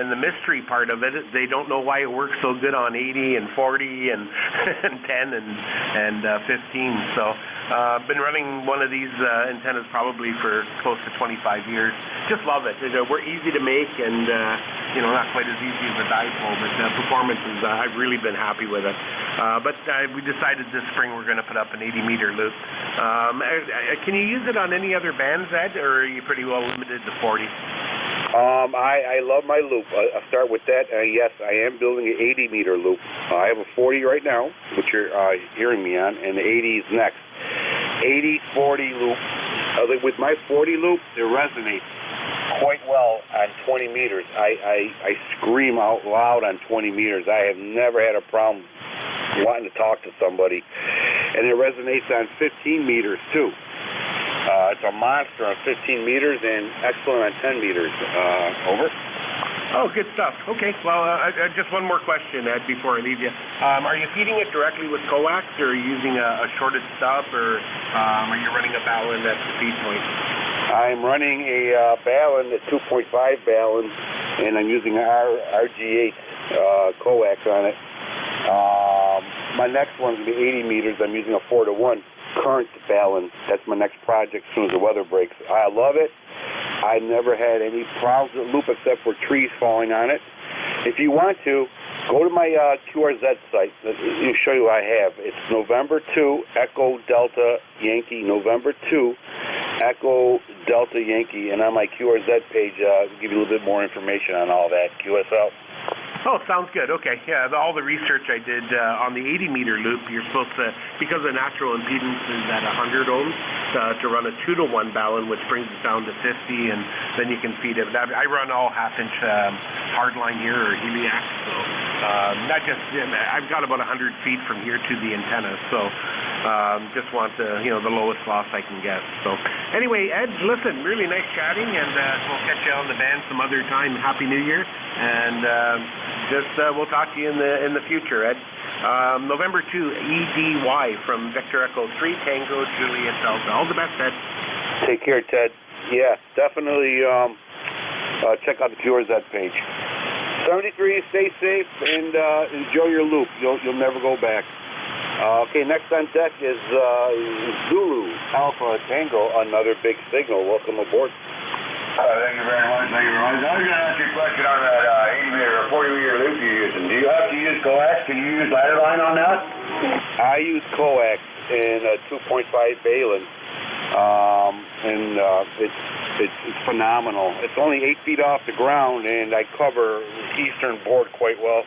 And the mystery part of it, they don't know why it works so good on 80 and 40 and, and 10 and 15. So I've been running one of these antennas probably for close to 25 years. Just love it. We're easy to make and, not quite as easy as a dipole, but performance is, I've really been happy with it. But we decided this spring we're going to put up an 80-meter loop. Can you use it on any other bands, Ed, or are you pretty well limited to 40? I love my loop. I'll start with that. Yes, I am building an 80-meter loop. I have a 40 right now, which you're hearing me on, and the 80 is next. 80-40 loop. With my 40 loop, it resonates quite well on 20 meters. I scream out loud on 20 meters. I have never had a problem wanting to talk to somebody. And it resonates on 15 meters, too. It's a monster on 15 meters and excellent on 10 meters. Over. Oh, good stuff. Okay, well, just one more question, Ed, before I leave you. Are you feeding it directly with coax, or are you using a shorted stub, or are you running a Ballon at the feed point? I'm running a Ballon, a 2.5 Ballon, and I'm using RG8 coax on it. My next one's going to be 80 meters. I'm using a 4-to-1 current Ballon. That's my next project as soon as the weather breaks. I love it. I never had any problems with loop except for trees falling on it. If you want to, go to my QRZ site. I'll show you what I have. It's November 2, Echo Delta Yankee, November 2, Echo Delta Yankee. And on my QRZ page, I'll give you a little bit more information on all that, QSL. Oh, sounds good. Okay. Yeah, all the research I did on the 80-meter loop, you're supposed to, because the natural impedance is at 100 ohms, to run a 2-to-1 Ballon, which brings it down to 50, and then you can feed it. I run all half-inch hardline here, or Heliac, so I've got about 100 feet from here to the antenna, so just want the lowest loss I can get. So anyway, Ed, listen, really nice chatting, and we'll catch you on the band some other time. Happy New Year, and we'll talk to you in the future, Ed. November 2, EDY from Victor Echo 3 Tango Juliet Delta. All the best, Ed. Take care, Ted. Yeah, definitely check out the QRZ page. 73, stay safe and enjoy your loop. You'll never go back. Okay, next on deck is Zulu Alpha Tango, another big signal. Welcome aboard. Thank you very much. I was going to ask you a question on that 80-meter or 40-meter loop you're using. Do you have to use coax? Can you use ladder line on that? I use coax in a 2.5 Ballon, and it's phenomenal. It's only 8 feet off the ground, and I cover eastern board quite well.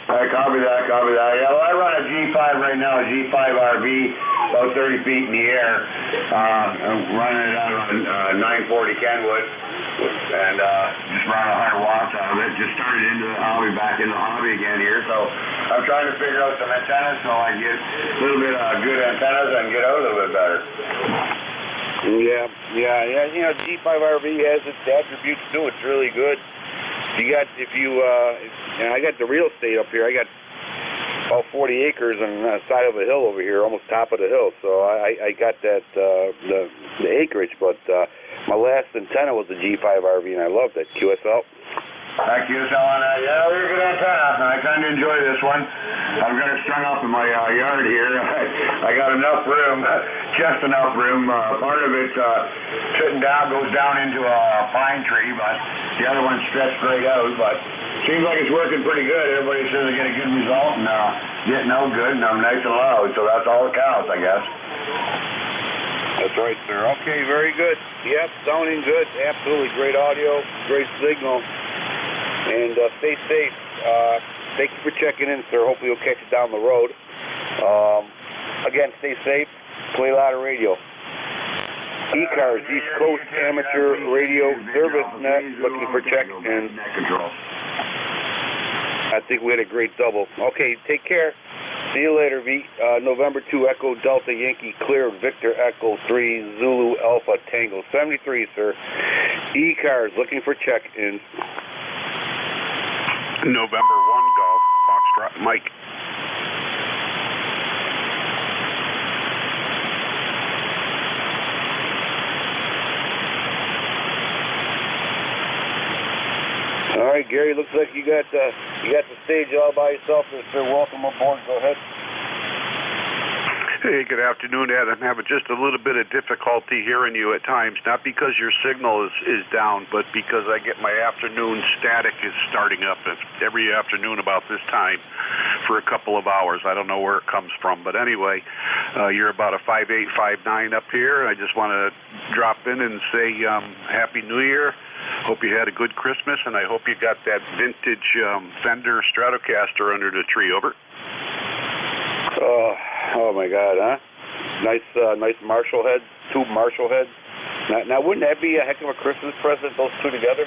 I copy that. Yeah, well, I run a G5 right now, a G5 RV, about 30 feet in the air. I'm running it out on 940 Kenwood, and just running 100 watts out of it. Just started back into the hobby again here, so I'm trying to figure out some antennas so I can get a little bit of good antennas and get out a little bit better. Yeah. G5 RV has its attributes too. It's really good. I got the real estate up here. I got about 40 acres on the side of a hill over here, almost top of the hill. So I got that the acreage, but my last antenna was the G5 RV, and I loved it. QSL. Thank you, Alan. Yeah, very good antenna. I kind of enjoy this one. I've got it strung up in my yard here. I got enough room, just enough room. Part of it sitting down goes down into a pine tree, but the other one's stretched right out. But seems like it's working pretty good. Everybody says they get a good result, and getting out good, and I'm nice and loud, so that's all that counts, I guess. That's right, sir. Okay, very good. Yep, sounding good. Absolutely great audio, great signal. And stay safe. Thank you for checking in, sir. Hopefully we'll catch you down the road. Again, stay safe. Play a lot of radio. ECARS, East Coast Amateur Radio Service Net, looking for check. And I think we had a great double. Okay, take care. See you later, V. November 2, Echo Delta Yankee Clear, Victor Echo 3, Zulu Alpha Tango 73, sir. ECARS, looking for check-ins. November 1 Golf, Foxtrot Mike. All right, Gary, looks like you got the stage all by yourself, sir. Welcome aboard. Go ahead. Hey, good afternoon, Ed. I'm having just a little bit of difficulty hearing you at times, not because your signal is down, but because I get my afternoon static is starting up every afternoon about this time for a couple of hours. I don't know where it comes from, but anyway, you're about a 5.8, 5.9 up here. I just want to drop in and say Happy New Year. Hope you had a good Christmas, and I hope you got that vintage Fender Stratocaster under the tree. Over. Oh my God, huh? Nice Marshall head, two Marshall heads. Now, wouldn't that be a heck of a Christmas present, those two together?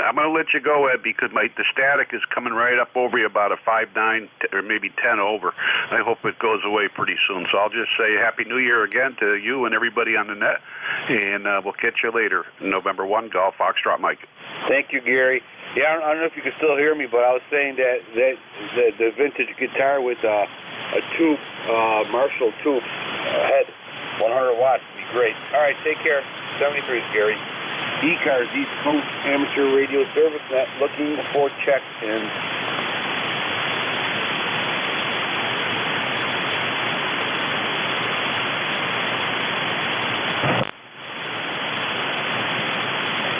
I'm going to let you go, Ed, because the static is coming right up over you about a 5.9 or maybe 10 over. I hope it goes away pretty soon. So I'll just say Happy New Year again to you and everybody on the net, and we'll catch you later. November 1, Golf Foxtrot Mike. Thank you, Gary. Yeah, I don't know if you can still hear me, but I was saying that the vintage guitar with a tube, Marshall tube head, 100 watts, would be great. All right, take care. 73 is Gary. ECARS, East Coast Amateur Radio Service Net, looking for check-in.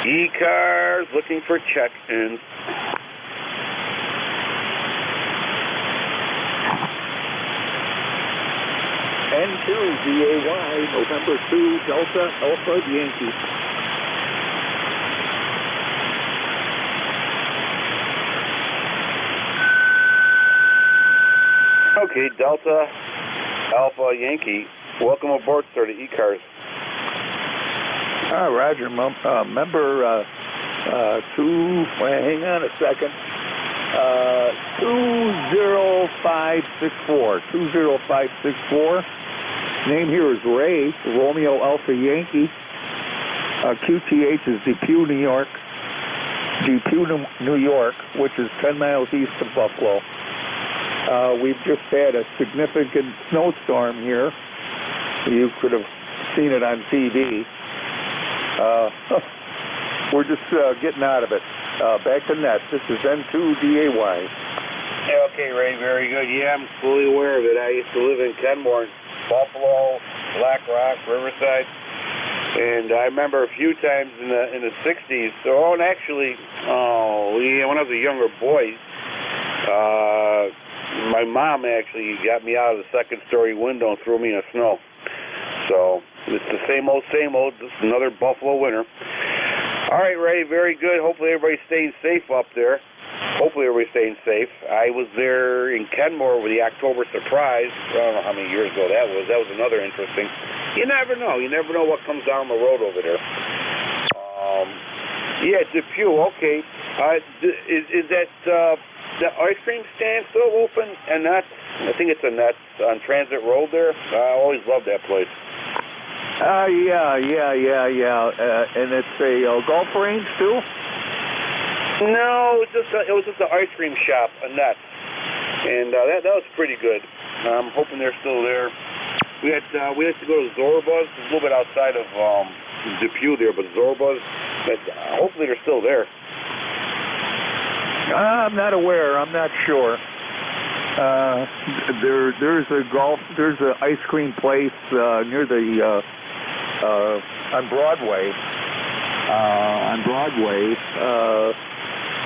ECARS, looking for check-in. N2DAY, November 2, Delta Alpha Yankee. Okay, Delta Alpha Yankee. Welcome aboard, sir, to ECARS. Roger. Member hang on a second. 20564. 20564. Name here is Ray, Romeo Alpha Yankee. QTH is Depew, New York. Depew, New York, which is 10 miles east of Buffalo. We've just had a significant snowstorm here. You could have seen it on TV. We're just getting out of it. Back to net. This is N2DAY. Yeah, okay, Ray, very good. Yeah, I'm fully aware of it. I used to live in Kenmore, Buffalo, Black Rock, Riverside, and I remember a few times in the 60s. Oh, and actually, when I was a younger boy, my mom actually got me out of the second-story window and threw me in the snow. So it's the same old, just another Buffalo winter. All right, Ray, very good. Hopefully everybody's staying safe up there. Hopefully everybody's staying safe. I was there in Kenmore with the October surprise. I don't know how many years ago that was. That was another interesting. You never know. You never know what comes down the road over there. Yeah, Depew, okay. Is that the ice cream stand still open? And that's, I think it's a Nets on Transit Road there. I always loved that place. Yeah. And it's a golf range too? No, it was just an ice cream shop, a Nets, and that was pretty good. I'm hoping they're still there. We had to go to Zorba's, a little bit outside of Depew there, but Zorba's. But hopefully they're still there. I'm not aware. I'm not sure. There's an ice cream place near the on Broadway.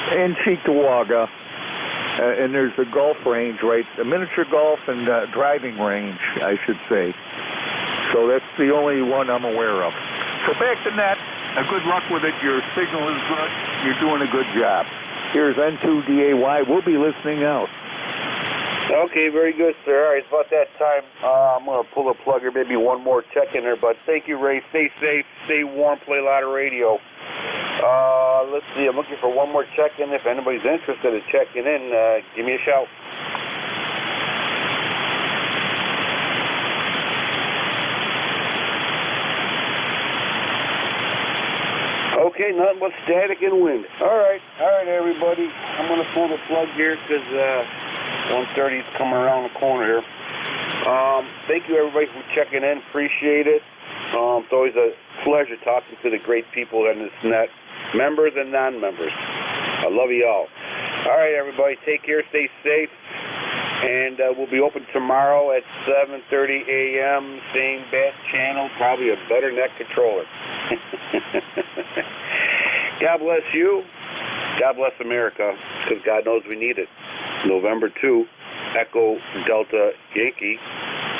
In Cheektowaga, and there's a golf range, right? A miniature golf and driving range, I should say. So that's the only one I'm aware of. So back to net. Good luck with it. Your signal is good. You're doing a good job. Here's N2DAY. We'll be listening out. Okay, very good, sir. All right, it's about that time. I'm going to pull a plug or maybe one more check in there, but thank you, Ray. Stay safe, stay warm, play a lot of radio. Let's see, I'm looking for one more check-in. If anybody's interested in checking in, give me a shout. Okay, nothing but static and wind. All right, everybody. I'm going to pull the plug here because 1:30 is coming around the corner here. Thank you, everybody, for checking in. Appreciate it. It's always a pleasure talking to the great people on this net, members and non-members. I love you all. All right, everybody, take care, stay safe, and we'll be open tomorrow at 7:30 a.m., same bat channel, probably a better net controller. God bless you. God bless America, because God knows we need it. November 2, Echo Delta Yankee,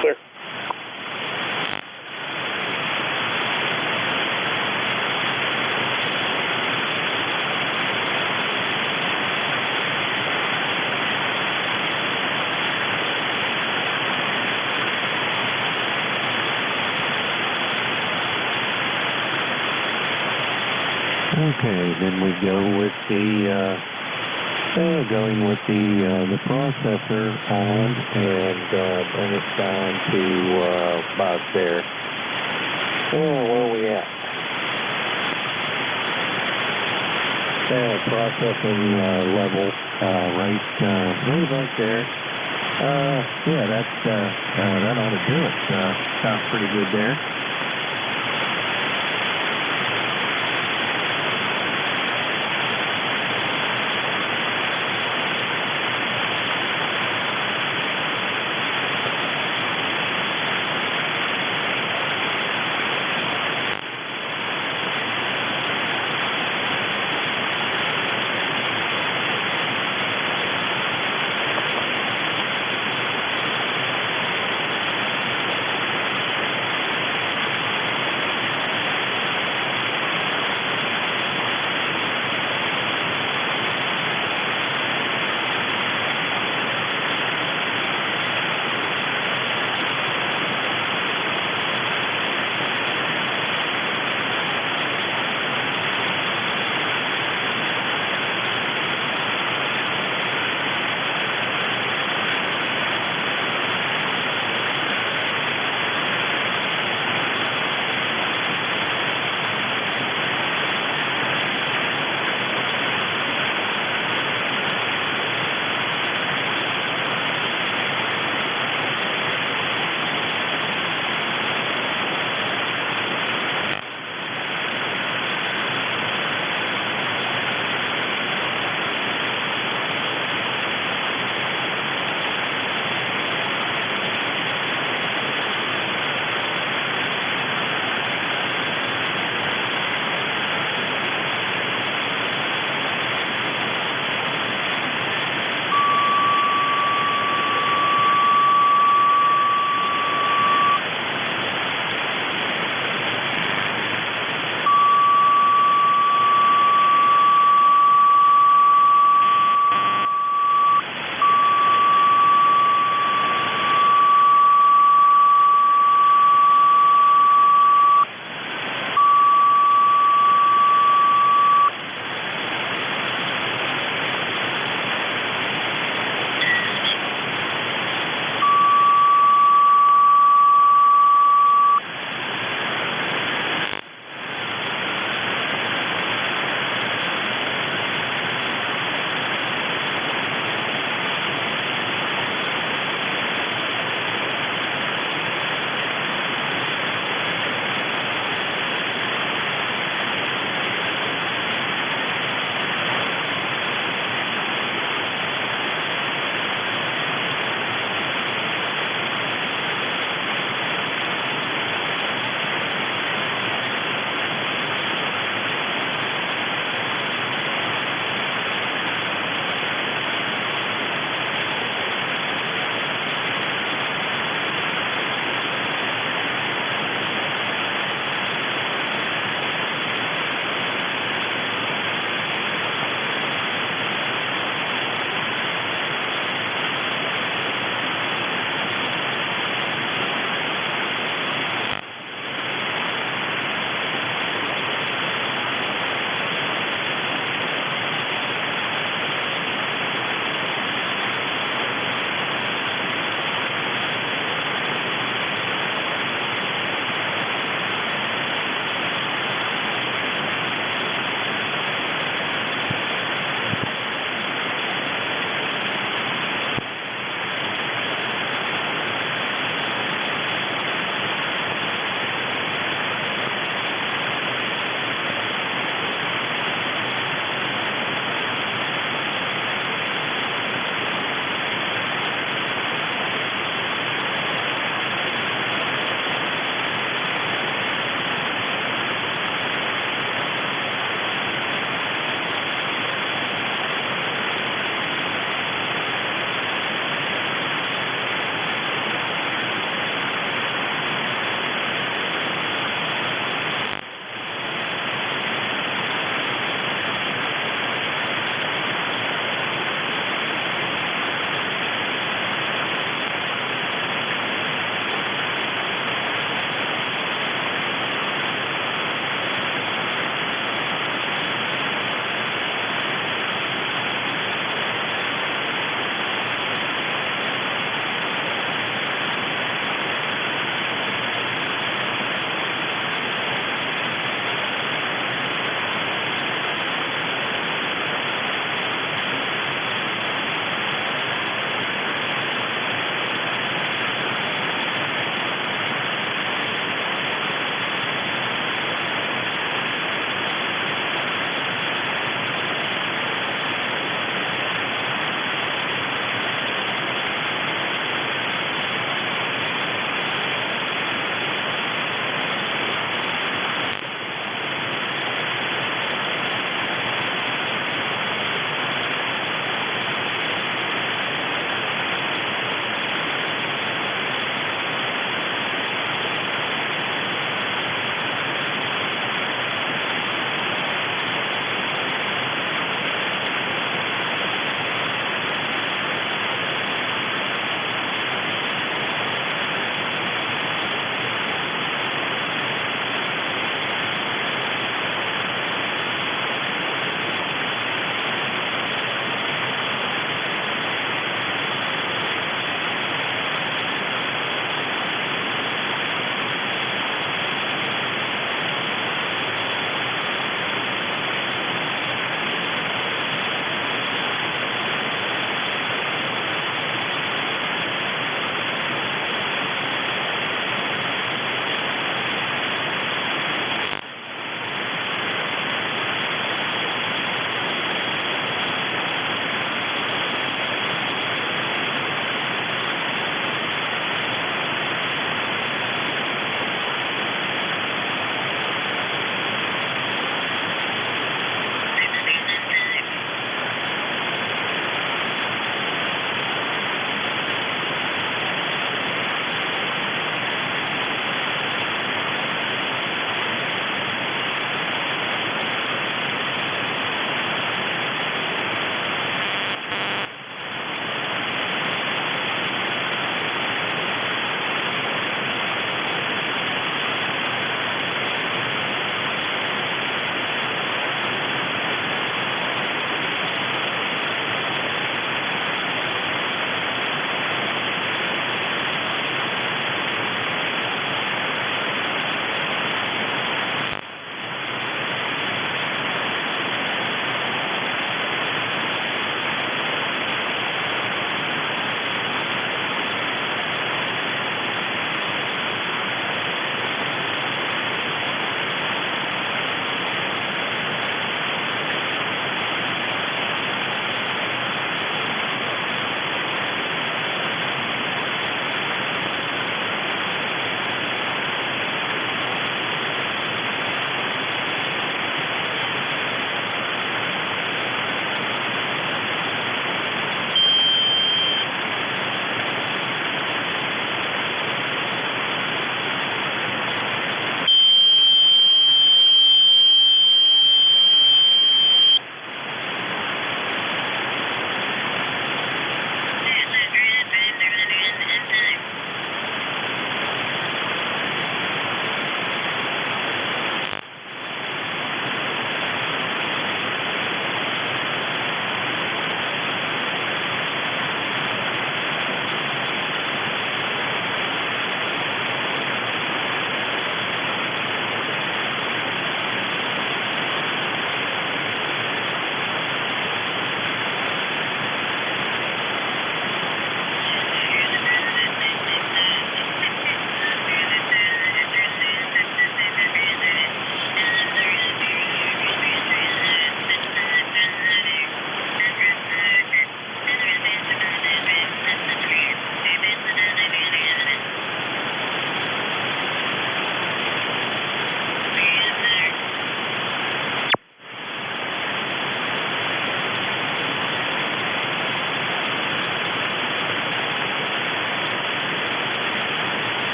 clear. Okay, then we go with the processor on and bring it down to about there. Where are we at? Processing level right about there. Yeah, that ought to do it. Sounds pretty good there.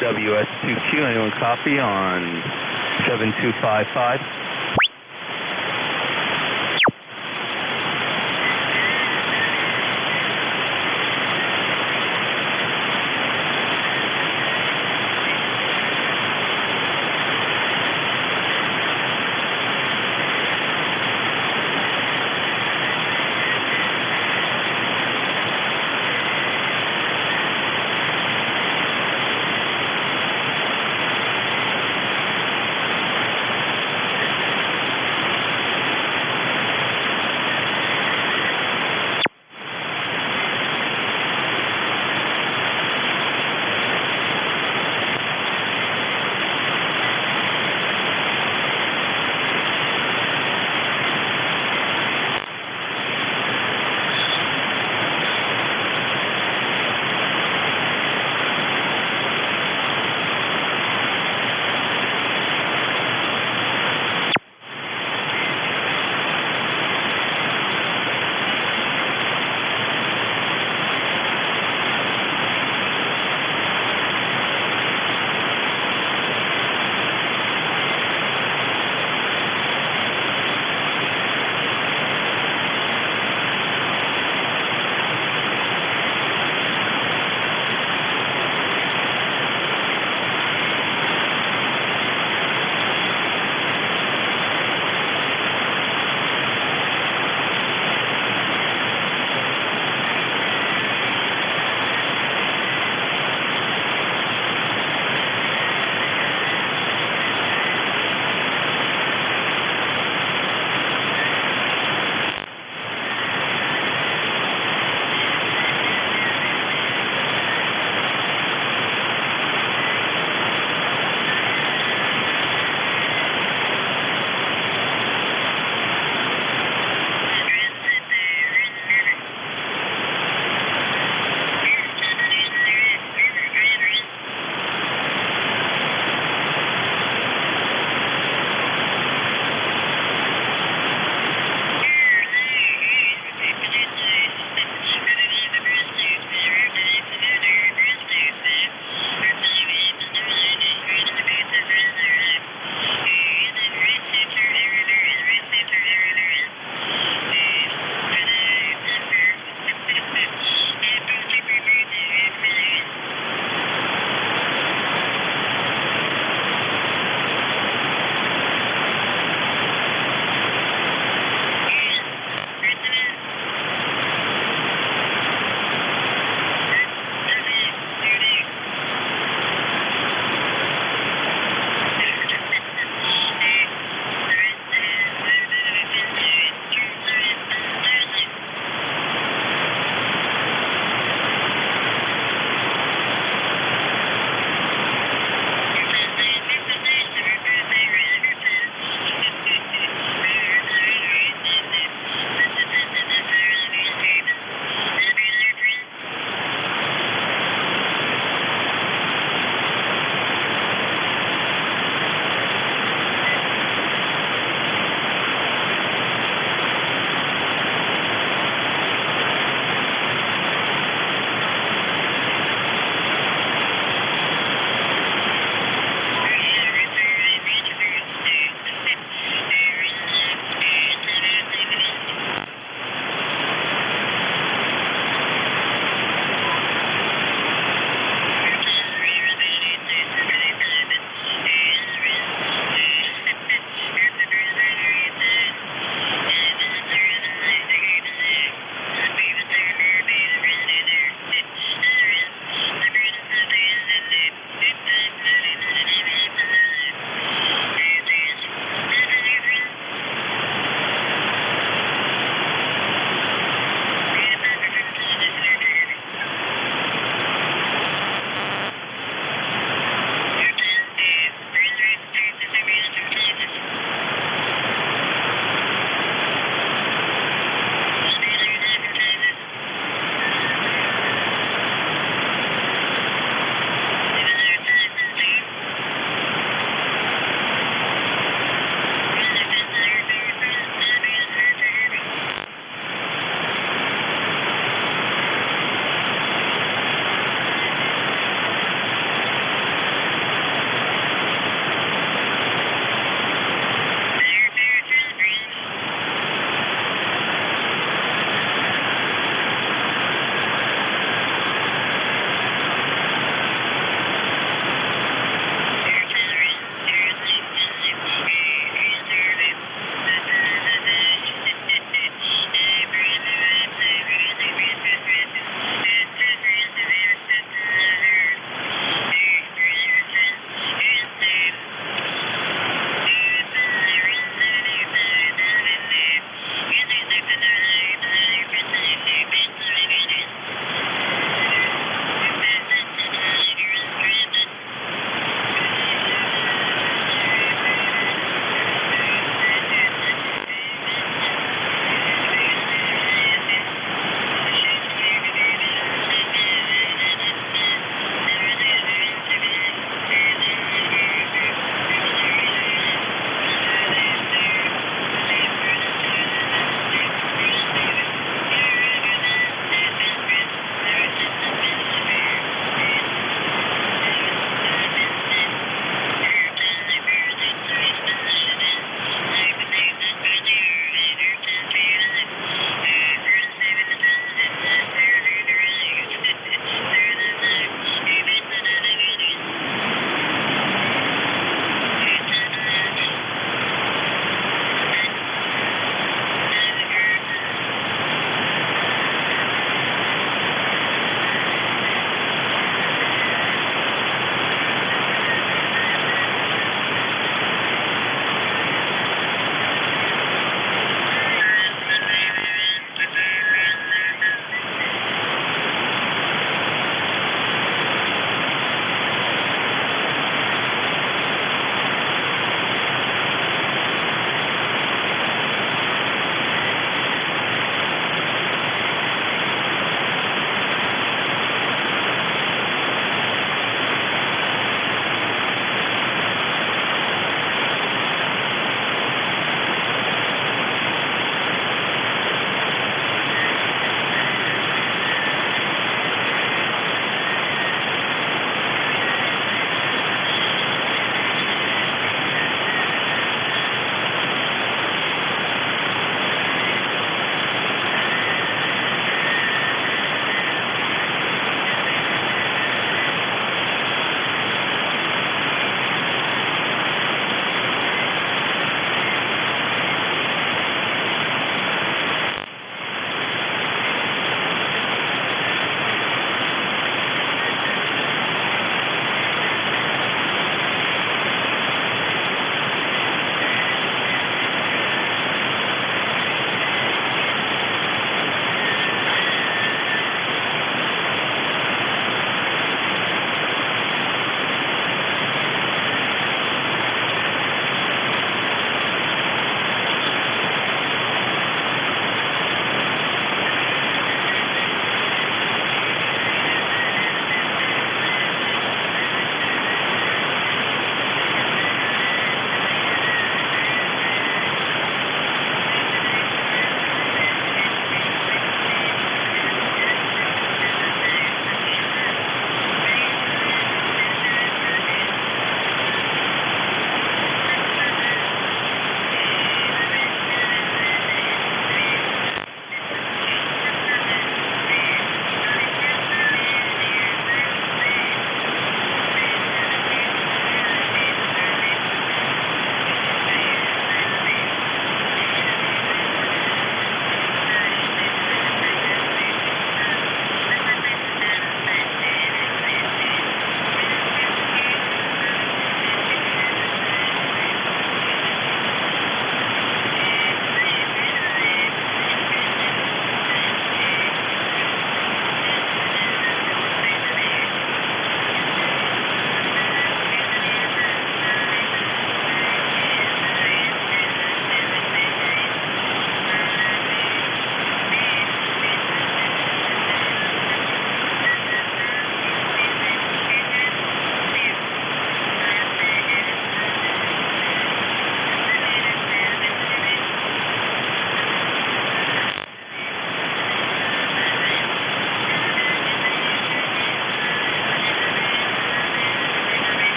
NJ2US 2Q. Anyone copy on 7255?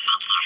Thank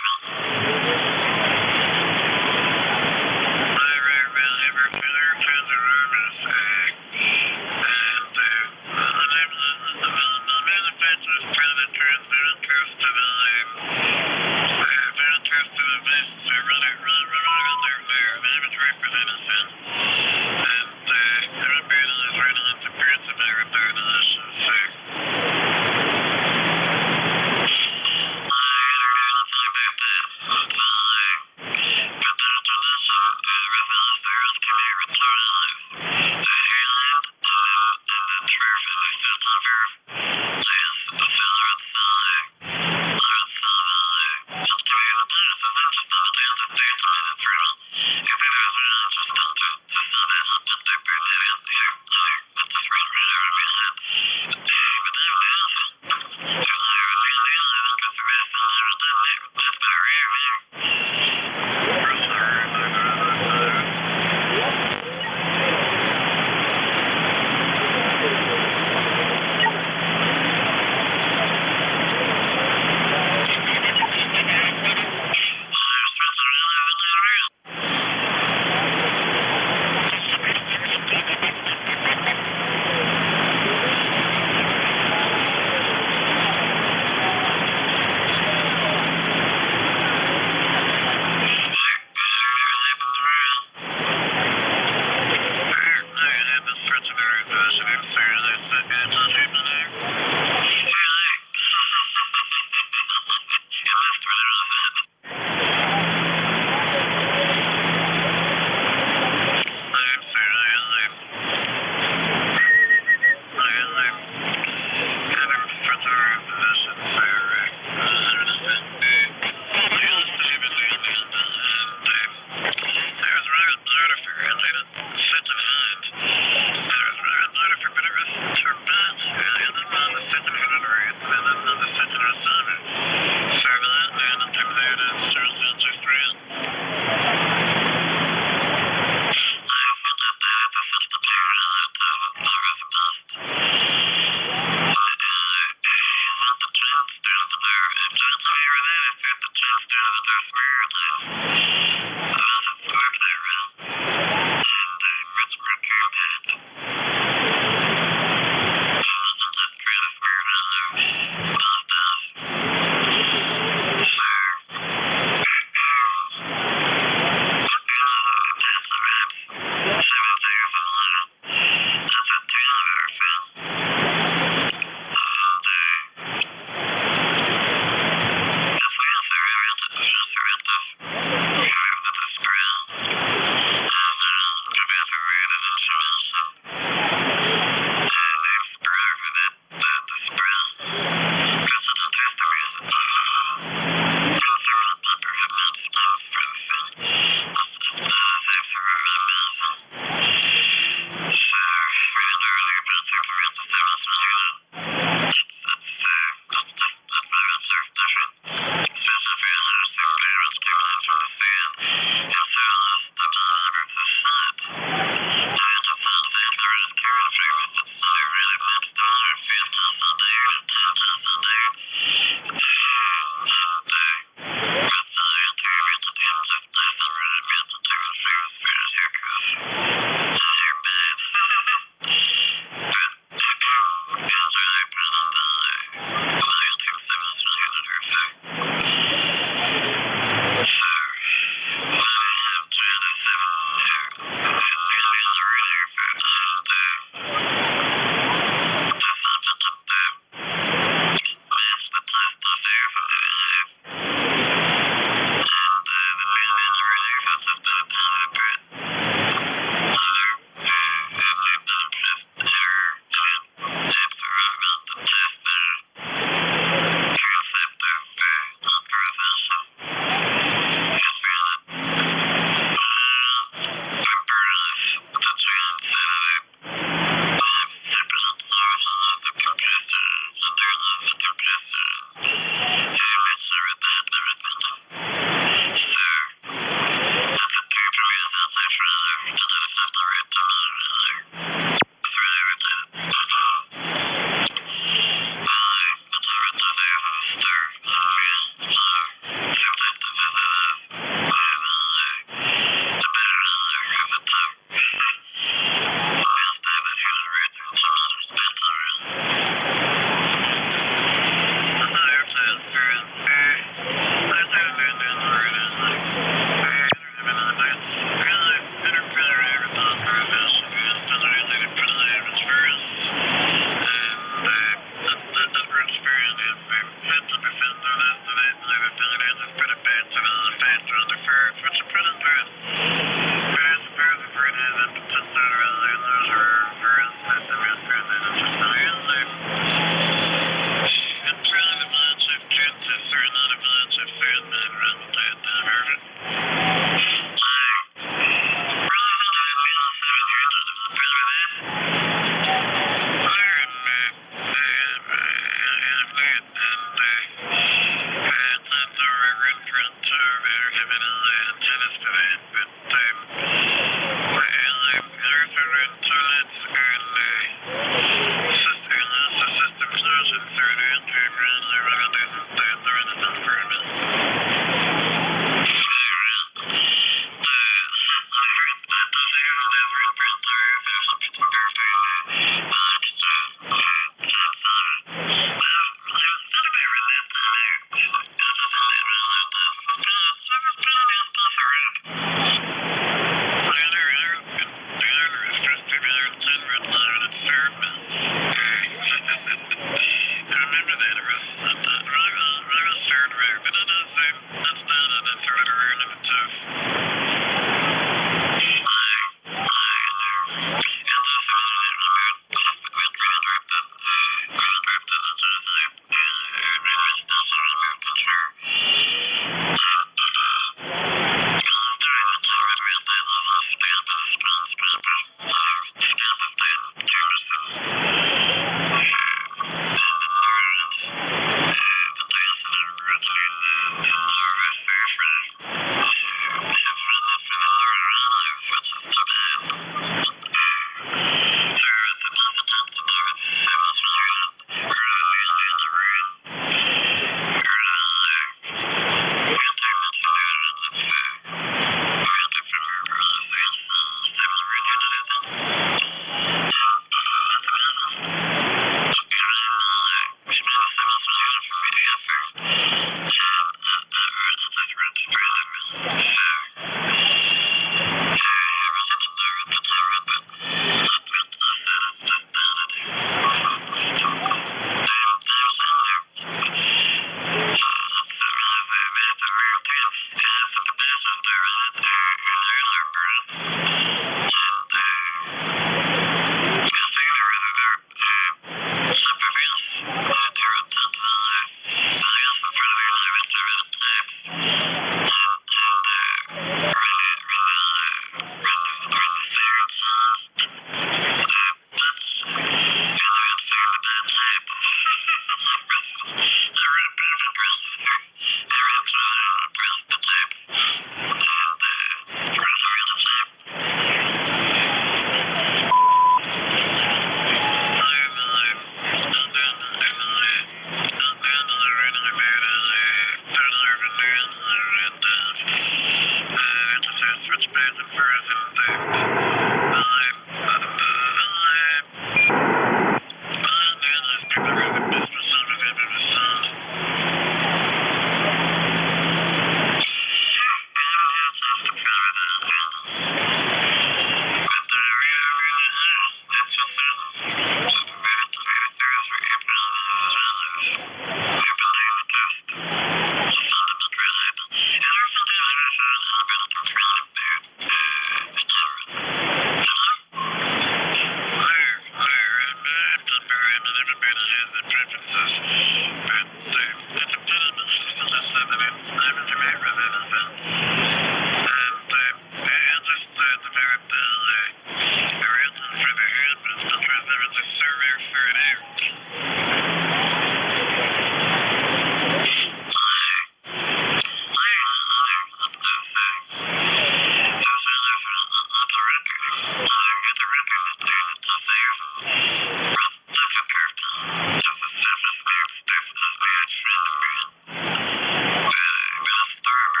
Starboard.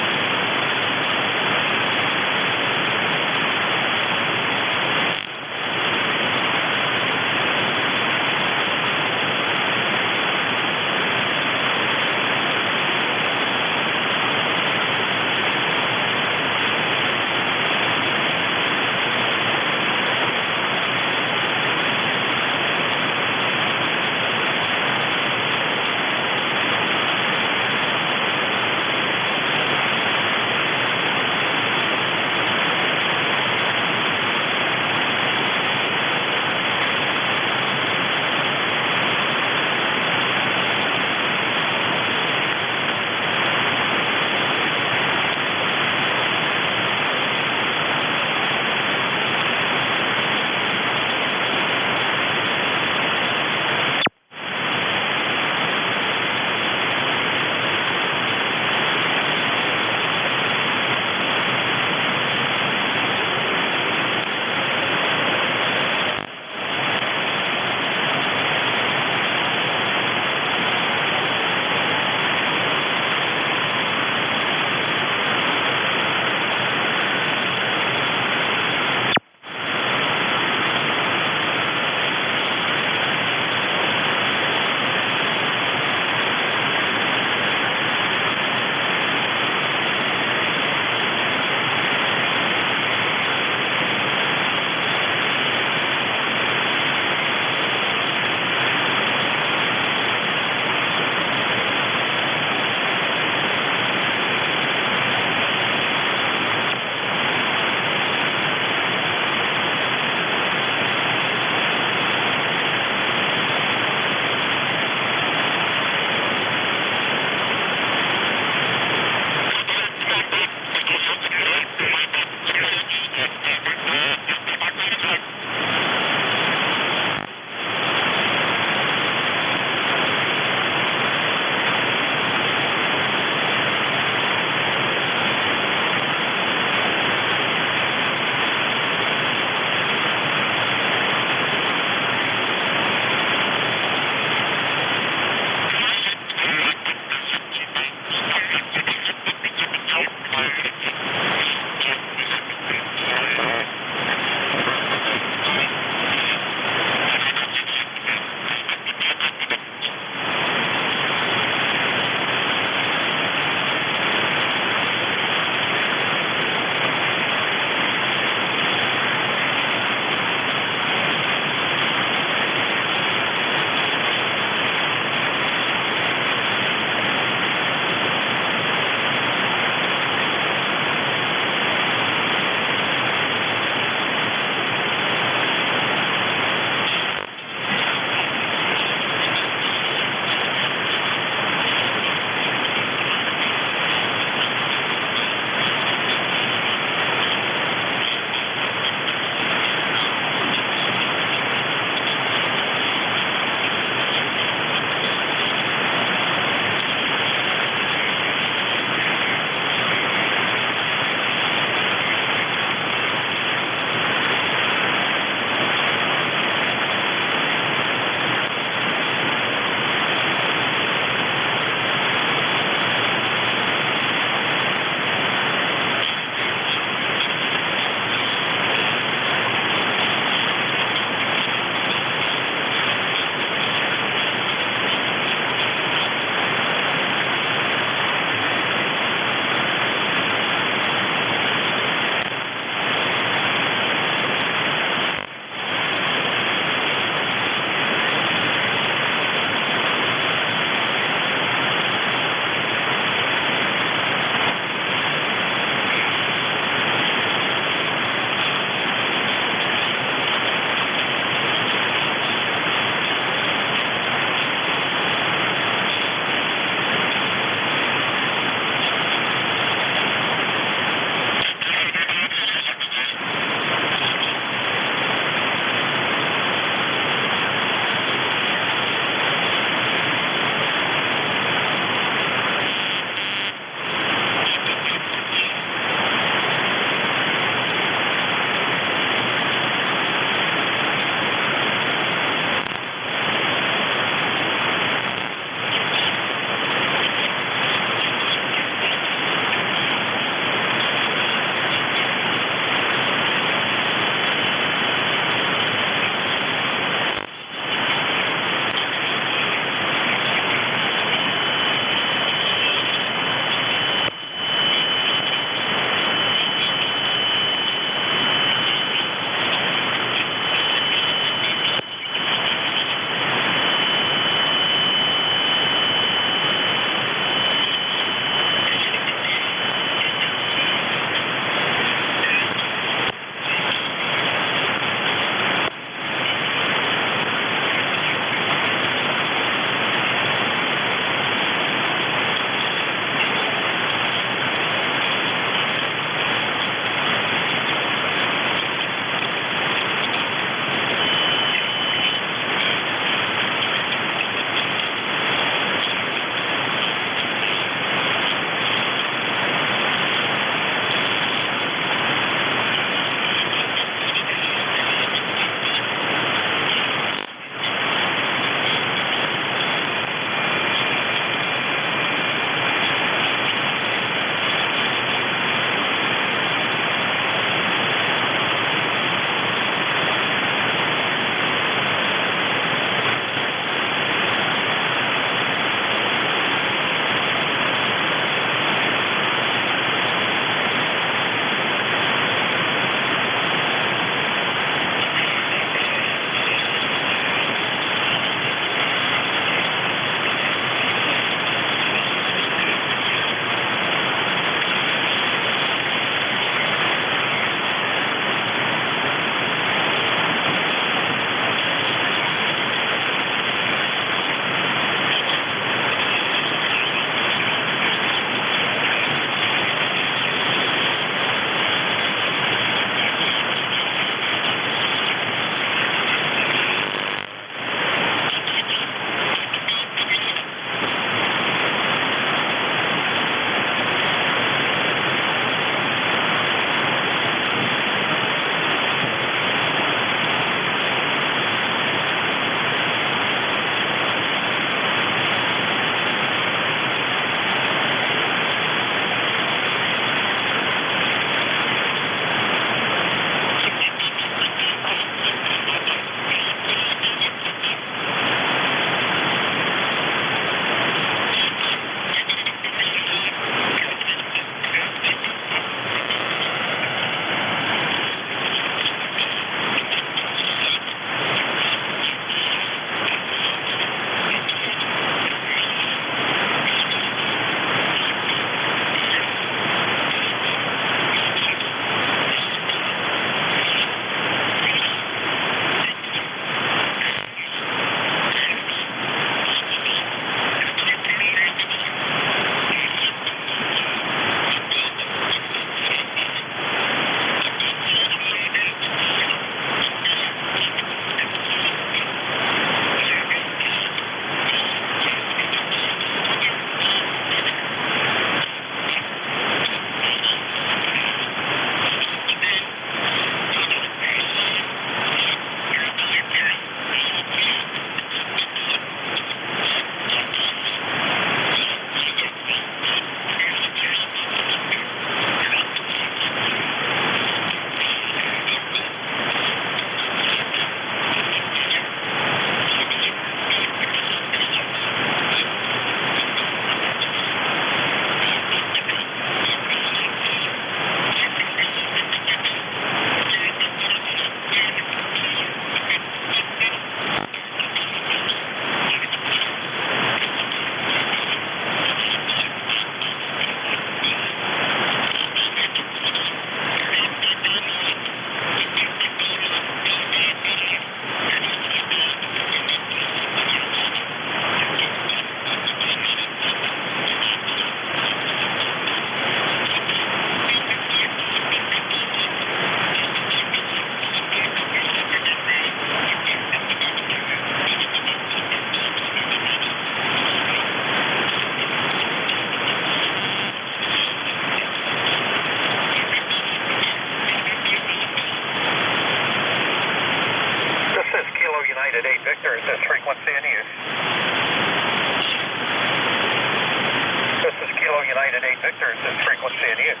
United 8 Victor is this frequency in use.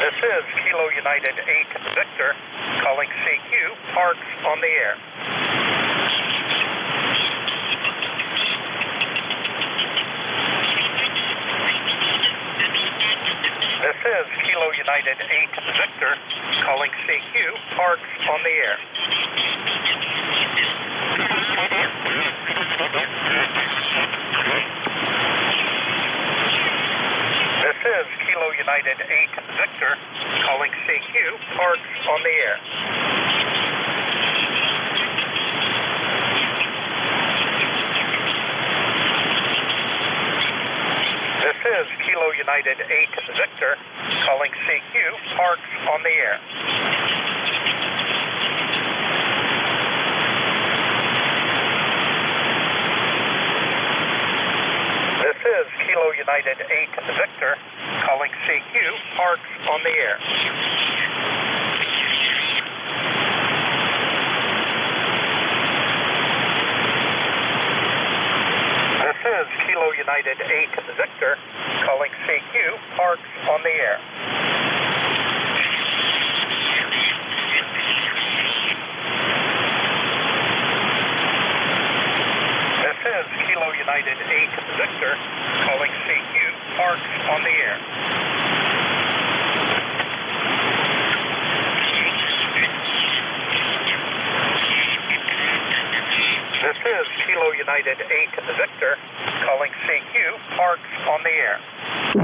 This is Kilo United 8 Victor calling CQ, parks on the air. This is Kilo United 8 Victor calling CQ, parks on the air. This is Kilo United 8 Victor calling CQ, parks on the air. This is Kilo United 8 Victor calling CQ, parks on the air. This is Kilo United 8 Victor calling CQ, parks on the air. This is Kilo United 8 Victor calling CQ, parks on the air. This is Kilo United 8 Victor calling CQ, parks on the air. This is Kilo United 8 Victor calling CQ, parks on the air.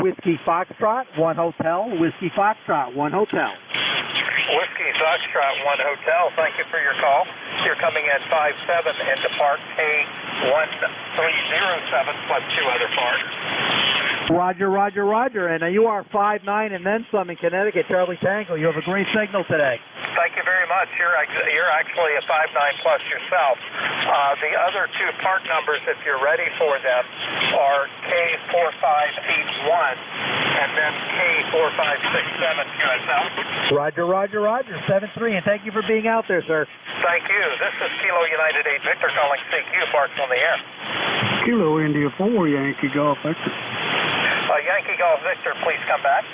Whiskey Foxtrot, 1 hotel. Whiskey Foxtrot, 1 hotel. Whiskey Foxtrot 1 Hotel, thank you for your call. You're coming in 57 into Park K1307 plus 2 other parks. Roger, roger, roger. And you are 5'9" and then some in Connecticut, Charlie Tango. You have a great signal today. Thank you very much. You're actually a 5'9" plus yourself. The other 2 park numbers, if you're ready for them, are K4581 and then K4567 QSL. Roger, roger, roger. 7-3, and thank you for being out there, sir. Thank you. This is Kilo United 8 Victor calling CQ, parks on the air. Kilo India 4, Yankee Golf Victor. Yankee Golf Victor, please come back.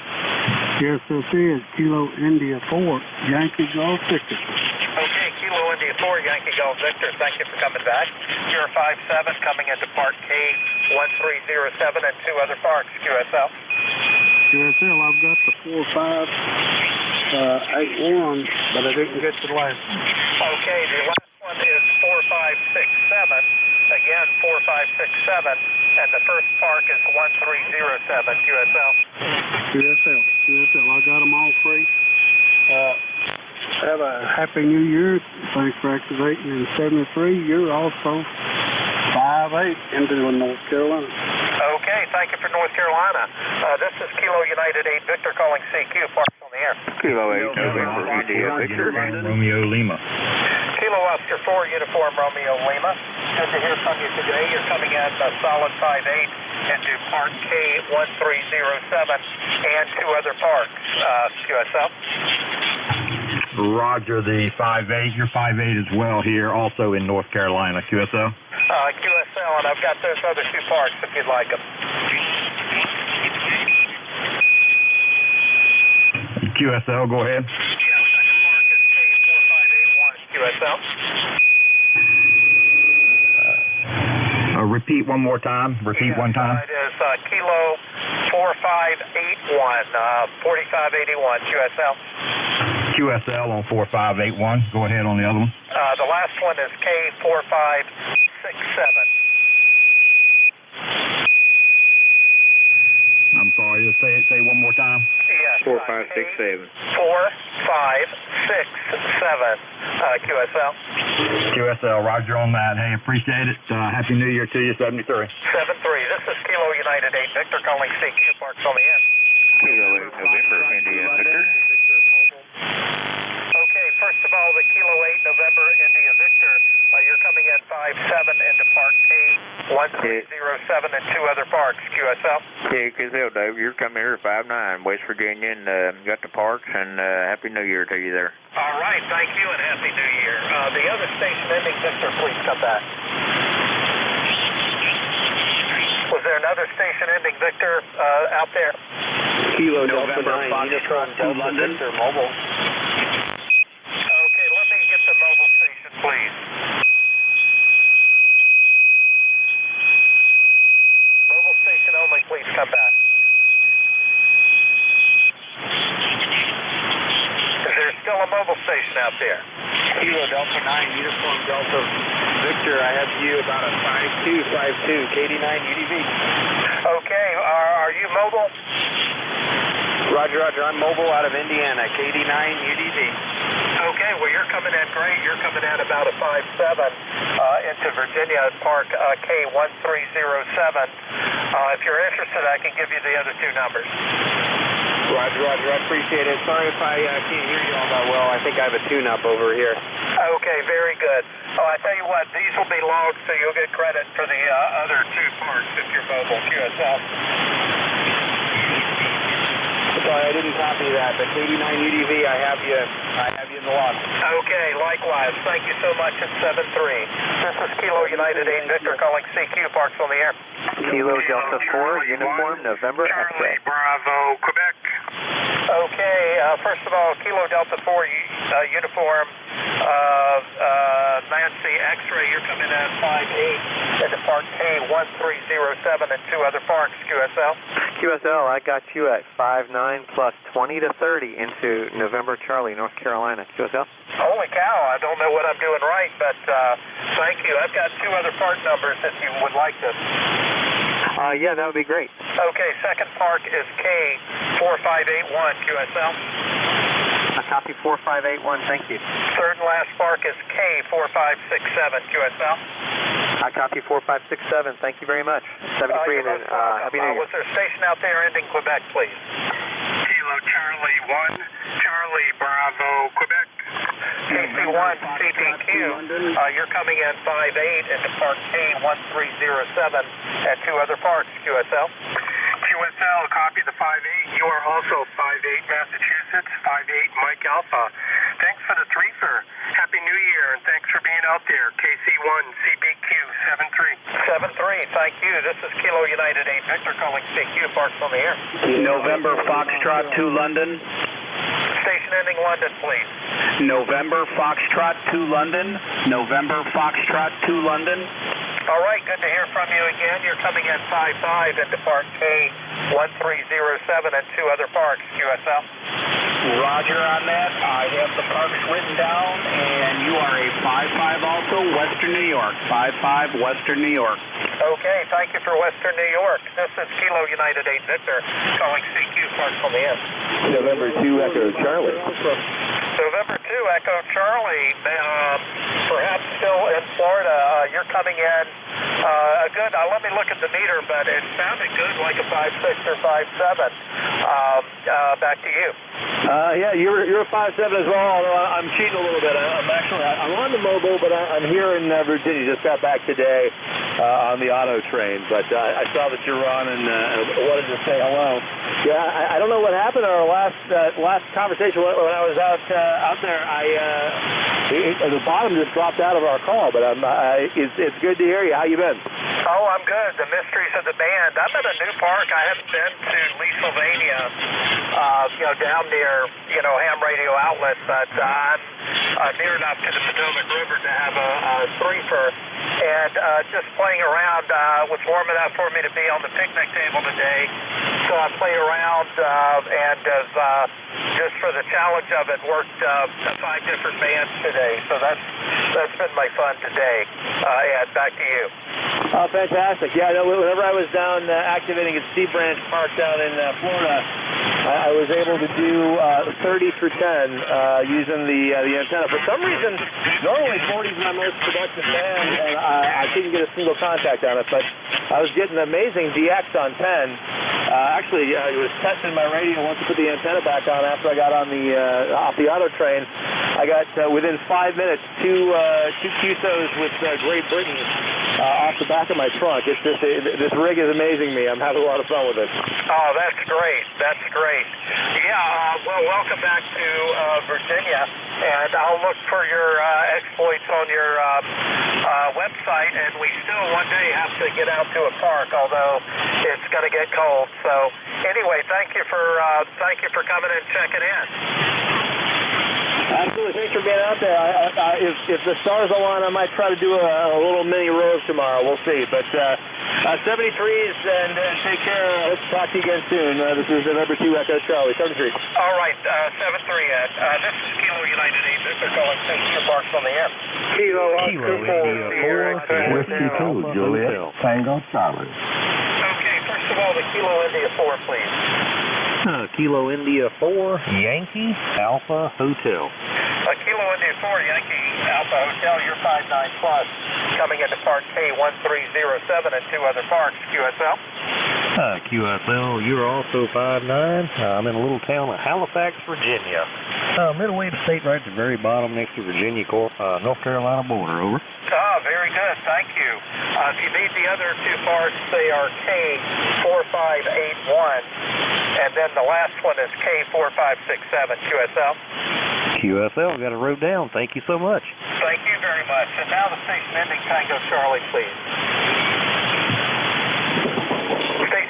Yes, this is Kilo India 4, Yankee Golf Victor. Okay, Kilo India 4, Yankee Golf Victor, thank you for coming back. You're 5'7", coming into Park K1307 and 2 other parks, QSL. QSL, I've got the 4581, but I didn't get the last one. Okay, the last one is 4567. Again, 4567, and the first park is 1307, QSL. QSL, I got them all free. Have a Happy New Year. Thanks for activating in 73. You're also 5'8" into North Carolina. Okay, thank you for North Carolina. This is Kilo United 8 Victor calling CQ, parks on the air. Kilo 8 November India Victor, Romeo Lima. Kilo Oscar 4, Uniform Romeo Lima. Good to hear from you today. You're coming at a solid 5'8" into Park K1307 and 2 other parks, QSL. Roger, the 5'8". You're 5'8" as well here, also in North Carolina, QSL. QSL, and I've got those other 2 parks if you'd like them. QSL, go ahead. Yeah, second park is K4581, QSL. Repeat one more time. Repeat one time. It is Kilo 4581, 4581, QSL. QSL on 4581. Go ahead on the other one. The last one is K4567. I'm sorry, just say one more time. Yes. 4567. 4567, QSL. QSL, roger on that. Hey, appreciate it. Happy New Year to you, 73. 73. This is Kilo United 8 Victor calling CQ, parks on the air. Kilo 8 November India Victor. Okay, first of all, the Kilo 8 November India Victor, you're coming in 5'7" into Park K1307 and 2 other parks, QSL. KXL, Dave, you're coming here 5'9", West Virginia, and got the parks, and Happy New Year to you there. All right, thank you, and Happy New Year. The other station ending Victor, please come back. another station ending Victor out there. Kilo Delta 9, Foxtrot to London. Victor, mobile. Okay, let me get the mobile station, please. Mobile station only, please come back. Is there still a mobile station out there? Kilo Delta 9, Uniform Delta Victor, I have you about a 5252, KD9 UDV. Okay, are you mobile? Roger, Roger, I'm mobile out of Indiana, KD9 UDV. Okay, well, you're coming in great. You're coming in about a 5-7 into Virginia Park K1307. If you're interested, I can give you the other two numbers. Roger, Roger, I appreciate it. Sorry if I can't hear you all that well. I think I have a tune-up over here. Okay, very good. Oh, I tell you what, these will be logged, so you'll get credit for the other two parts if you're mobile, QSL. Sorry, I didn't copy that, but KD9 UDV, I have you in the log. Okay, likewise. Thank you so much. It's 7-3. This is Kilo United 8 Victor calling CQ, Parks on the air. Kilo Delta 4, Uniform, November, X-ray. Bravo, Quebec. Okay, first of all, Kilo Delta 4, Uniform, Nancy, X-ray, you're coming in 5-8 into Park K1307 and two other parks, QSL. QSL, I got you at 5-9 plus 20 to 30 into November Charlie, North Carolina. QSL? Holy cow, I don't know what I'm doing right, but thank you. I've got two other part numbers if you would like them. Yeah, that would be great. Okay, second park is K4581, QSL. I copy 4581, thank you. Third and last park is K4567, QSL. I copy 4567, thank you very much. 73 and then Happy New Year. Was there a station out there ending Quebec, please? Kilo Charlie 1, Charlie Bravo, Quebec. KC1, CPQ, you're coming in 5-8 into Park K1307 and two other parks, QSL. QSL, copy the 5-8. You are also 5-8 Massachusetts, 5-8 Mike Alpha. Thanks for the threefer. Happy New Year, and thanks for being out there. KC1, CBQ, 7-3. 7-3, thank you. This is Kilo United 8 Victor calling CQ, Parks on the air. November Foxtrot to London. Station ending London, please. November Foxtrot to London. November Foxtrot to London. All right, good to hear from you again. You're coming in 5-5 into Park K1307 and two other parks, QSL. Roger on that. I have the parks written down, and you are a 5-5 also, Western New York. 5-5, Western New York. Okay, thank you for Western New York. This is Kilo United 8 Victor calling CQ, Parks on the air. November 2 Echo Charlie. November 2 Echo Charlie, perhaps still in Florida. You're coming in good. Let me look at the meter, but it sounded good, like a 5-6 or 5-7. Back to you. Yeah, you're a 5-7 as well, although I'm cheating a little bit. I'm on the mobile, but I'm here in Virginia. Just got back today on the auto train, but I saw that you were on and wanted to say hello. Yeah, I don't know what happened in our last conversation when I was out there. The bottom just dropped out of our call, but it's good to hear you. How you been? Oh, I'm good. The mysteries of the band. I'm at a new park. I haven't been to Leesylvania, down near, ham radio outlet, but I'm near enough to the Potomac River to have a threefer. And just playing around, was warm enough for me to be on the picnic table today. So I play around and just for the challenge of it, worked 5 different bands today. So that's been my fun today. Ed, back to you. Oh, fantastic. Yeah, whenever I was down activating at Sea Branch Park down in Florida, I was able to do 30 for 10 using the antenna. For some reason, normally 40 is my most productive band, and I couldn't get a single contact on it, but I was getting amazing DX on 10. Actually, I was testing my radio once I put the antenna back on after I got on off the auto train. I got within 5 minutes two QSOs with Great Britain off the back of my trunk. It's just this rig is amazing me. I'm having a lot of fun with it. Oh, that's great. That's great. Yeah, well, welcome back to Virginia, and I'll look for your exploits on your website, and we still one day have to get out to a park, although it's going to get cold. So anyway, thank you for coming and checking in. Absolutely. Thanks for being out there. If the stars align, I might try to do a little mini rove tomorrow. We'll see. But 73s, and take care. Hope to talk to you again soon. This is November 2 Echo Charlie, 73. All right, 73, Ed. This is Kilo United 8 Victor calling St. Parks on the air. Kilo India 4, Whiskey 2, Juliet, Tango Charlie. Okay, first of all, the Kilo India 4, please. Kilo India 4, Yankee Alpha Hotel. Kilo India 4, Yankee Alpha Hotel, you're 59 plus, coming into Park K1307 and two other parks, QSL. QSL, you're also 59. I'm in a little town of Halifax, Virginia. Middleway to state right at the very bottom next to Virginia, North Carolina border, over. Very good, thank you. If you need the other two parks, they are K4581, and then the last one is K4567, QSL. QSL, got it wrote down. Thank you so much. Thank you very much. And now the station ending Tango Charlie, please.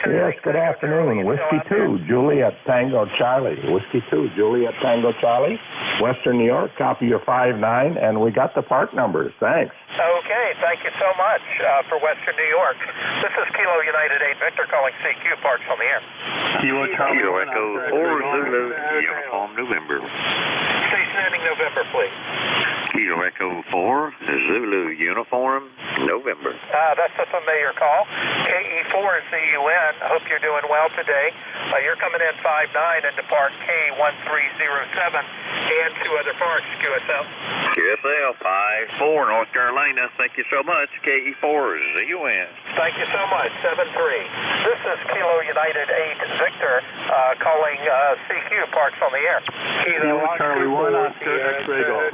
Yes, good afternoon. Whiskey 2, Juliet Tango Charlie. Whiskey 2, Juliet Tango Charlie. Western New York, copy your 59, and we got the park numbers. Thanks. Okay, thank you so much for Western New York. This is Kilo United 8 Victor calling CQ Parks on the air. Kilo Echo 4 Zulu, Uniform November. Station ending November, please. Kilo Echo 4 Zulu, Uniform November. That's a familiar call. KE4 is CUN. Hope you're doing well today. You're coming in 59 into Park K1307 and two other parks, QSL. QSL 54 North Carolina. Thank you so much. KE4 ZUN. Thank you so much. 73. This is Kilo United 8 Victor calling CQ Parks on the air. Kilo Charlie 1 Oscar X-Ray Golf.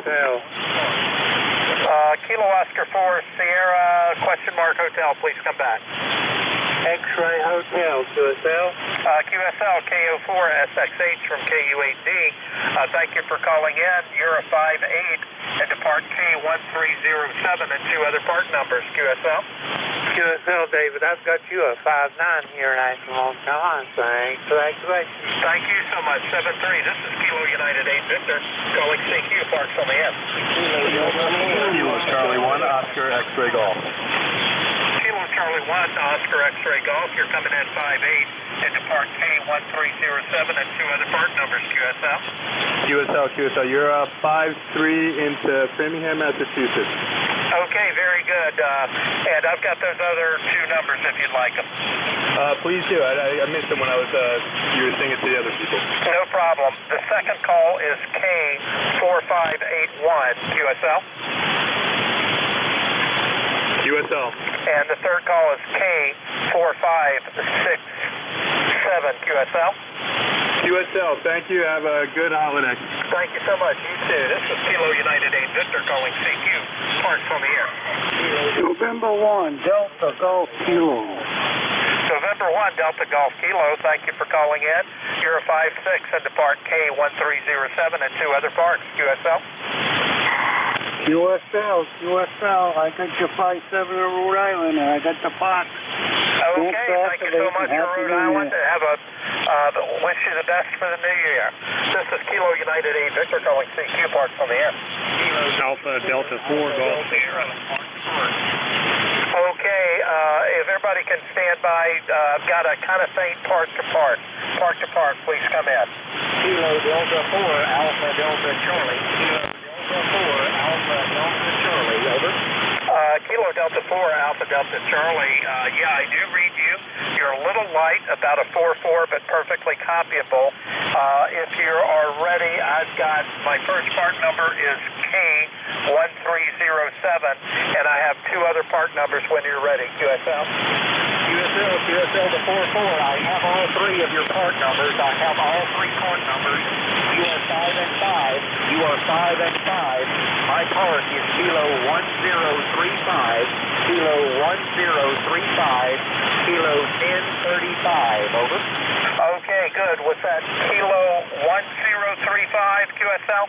Kilo Oscar 4 Sierra Hotel. Please come back. X-Ray Hotel, QSL. QSL KO4 SXH from KU8D. Thank you for calling in. You're a 58 into Park K1307 and two other park numbers, QSL. QSL, David, I've got you a 59 here in Asheville, North Carolina. Thanks for the activation. Thank you so much. 73. This is Kilo United 8 Victor calling CQ Parks on the air. Kilo Charlie 1 Oscar X-Ray Golf. Kilo Charlie 1 Oscar X-Ray Golf. You're coming in 58 into Park K1307 and two other park numbers, QSL. QSL, you're 53 into Framingham, Massachusetts. Okay, very good. And I've got those other two numbers if you'd like them. Please do. I missed them when you were singing to the other people. No problem. The second call is K4581, QSL. QSL. And the third call is K4567, QSL. QSL, thank you. Have a good holiday. Thank you so much. You too. This is Kilo United 8 Victor calling CQ Parks on the air. November 1, Delta Golf Kilo. November 1, Delta Golf Kilo. Thank you for calling in. You're a 56 into Park K1307 and two other parks, QSL. QSL, I got your 57 in Rhode Island, and I got the park. Okay, thank you so much for Rhode Island. Have a wish you the best for the new year. This is Kilo United 8 Victor calling CQ Parks on the air. Kilo Alpha Delta 4 Golf Sierra. Okay, if everybody can stand by, I've got a kind of faint park to park. Park to park, please come in. Kilo Delta 4 Alpha Delta Charlie. Kilo Delta 4 Alpha Delta Charlie, over. Kilo Delta 4 Alpha Delta Charlie. Yeah, I do read you. You're a little light, about a 4-4, but perfectly copyable. If you are ready, I've got my first part number is K1307, and I have two other part numbers when you're ready. QSL. QSL to 4-4. I have all three of your part numbers. I have all three part numbers. You are 5 and 5. You are 5 and 5. My part is Kilo 1035, Kilo 1035, Kilo 1035. Over. Okay, good. Was that Kilo 1035 QSL?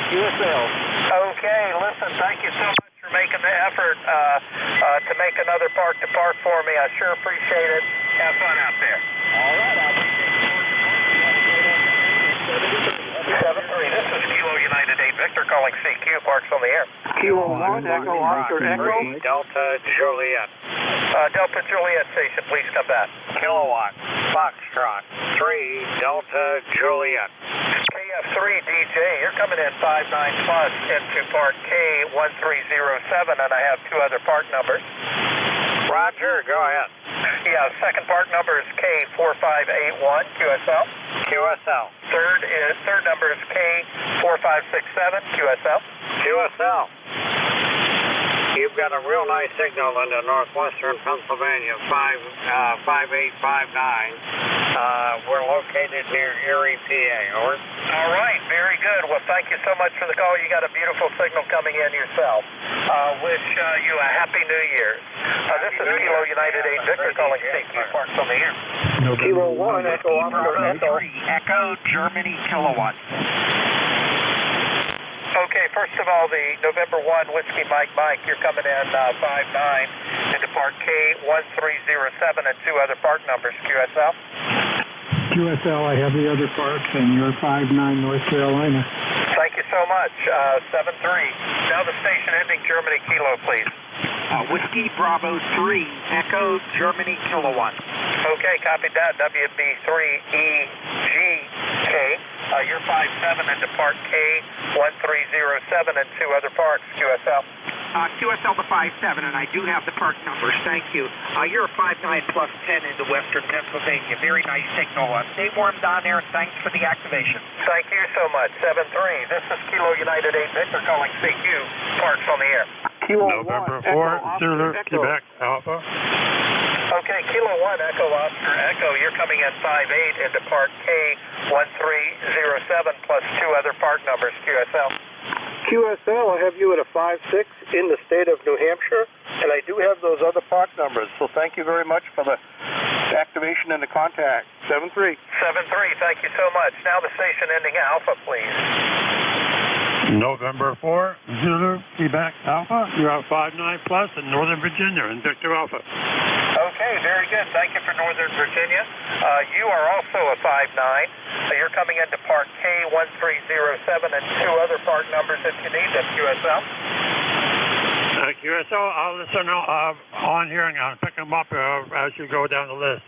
QSL. Okay, listen, thank you so much for making the effort to make another park to park for me. I sure appreciate it. Have fun out there. All right, I'll be 7-3. This is Kilo United 8 Victor calling CQ. Parks on the air. Kilo 1, Echo, Oscar, Echo. Delta Juliet. Delta Juliet Station, please come back. Kilowatt. Foxtrot. 3 Delta Juliet. KF3 DJ, you're coming in 59 plus into Park K1307, and I have two other park numbers. Roger, go ahead. Yeah, second park number is K4581 QSL. QSL. Third number is K4567 QSL. QSL. You've got a real nice signal into northwestern Pennsylvania, 5859. We're located near Erie, PA. Over. All right, very good. Well, thank you so much for the call. You got a beautiful signal coming in yourself. Wish you a Happy New Year's. This is Kilo United 8 Victor calling CQ. Parks on the air. Kilo 1, Echo, Oscar, Echo. Echo, Germany, Kilowatt. Okay, first of all, the November 1 Whiskey Mike, you're coming in 59 into Park K1307 and two other park numbers, QSL. QSL, I have the other parts, and you're 59 North Carolina. Thank you so much. 7-3. Now the station ending Germany Kilo, please. Whiskey Bravo 3, Echo, Germany, Kilowatt. Okay, copied that. WB3EGK. You're 57 into Park K1307 and two other parks, QSL. QSL to 57, and I do have the park numbers. Thank you. You're 59 plus 10 into western Pennsylvania. Very nice signal. Stay warm down there. Thanks for the activation. Thank you so much. 7-3. This is Kilo United 8 Victor calling CQ. Parks on the air. Kilo November 1, 4, Zulu, Quebec, Alpha. Okay, Kilo 1, Echo, Oscar, Echo. You're coming in 5-8 into Park K1307 plus two other park numbers, QSL. QSL, I have you at a 5-6 in the state of New Hampshire, and I do have those other park numbers, so thank you very much for the activation and the contact. 7-3. 7-3, thank you so much. Now the station ending Alpha, please. November 4, Zulu, Quebec, Alpha. You're out 59 plus in Northern Virginia and Victor Alpha. Okay, very good. Thank you for Northern Virginia. You are also a 5-9. You're coming into Park K1307 and two other park numbers if you need them, QSL. QSL, I'll listen on here and I'll pick them up as you go down the list.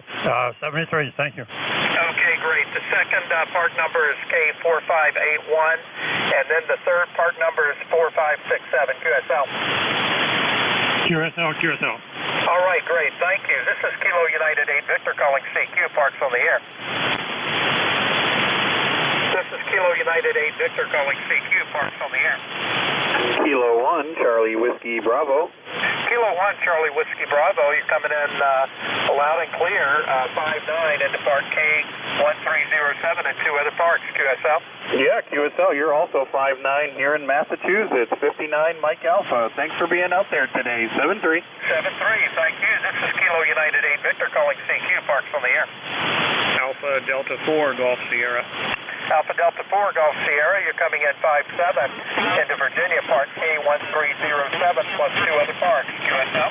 73, thank you. Okay, great. The second park number is K4581, and then the third park number is 4567, QSL. QSL. All right, great. Thank you. This is Kilo United 8 Victor calling CQ. Parks on the air. This is Kilo United 8 Victor calling CQ. Parks on the air. Kilo 1, Charlie Whiskey Bravo. Kilo 1, Charlie Whiskey Bravo. You're coming in loud and clear, 5-9 into Park K1307 and two other parks, QSL. Yeah, QSL, you're also 5-9 here in Massachusetts, 59 Mike Alpha. Thanks for being out there today. 7-3. 7-3, thank you. This is Kilo United 8 Victor calling CQ. Parks on the air. Alpha Delta 4, Golf Sierra. Alpha Delta 4, Golf Sierra, you're coming in 5-7 into Virginia, Park K1307 plus two other parks, QSL.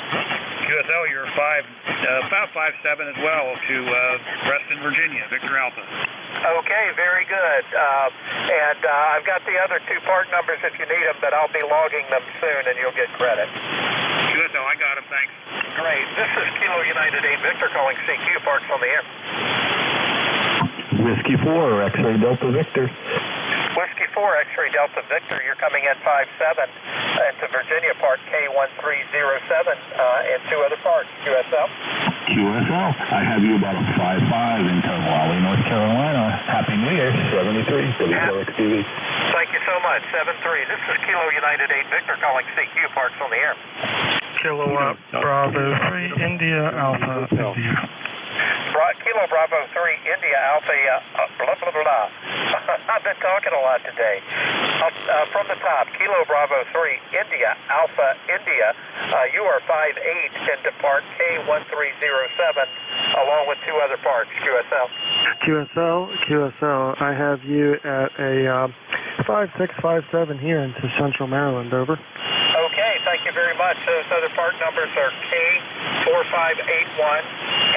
QSL, you're about 5-7 as well to Reston, Virginia, Victor Alpha. Okay, very good. And I've got the other two park numbers if you need them, but I'll be logging them soon and you'll get credit. QSL, I got them, thanks. Great. This is Kilo United 8 Victor calling CQ. Parks on the air. Whiskey 4, X-ray Delta Victor. Whiskey 4, X-ray Delta Victor, you're coming in 5-7 into Virginia, Park K1307 and two other parks, QSL. QSL, I have you about a 5-5 into Raleigh, North Carolina. Happy New Year, 73, WXTV. Thank you so much, 7-3. This is Kilo United 8 Victor calling CQ. Parks on the air. Kilowatt Bravo 3, India Alpha, India. Kilo Bravo 3, India Alpha, blah, blah, blah. I've been talking a lot today. From the top, Kilo Bravo 3, India Alpha, India. You are 5'8" into Park K1307, along with two other parks, QSL. QSL, I have you at a 5657 here into Central Maryland, over. Okay, thank you very much. Those other part numbers are K4581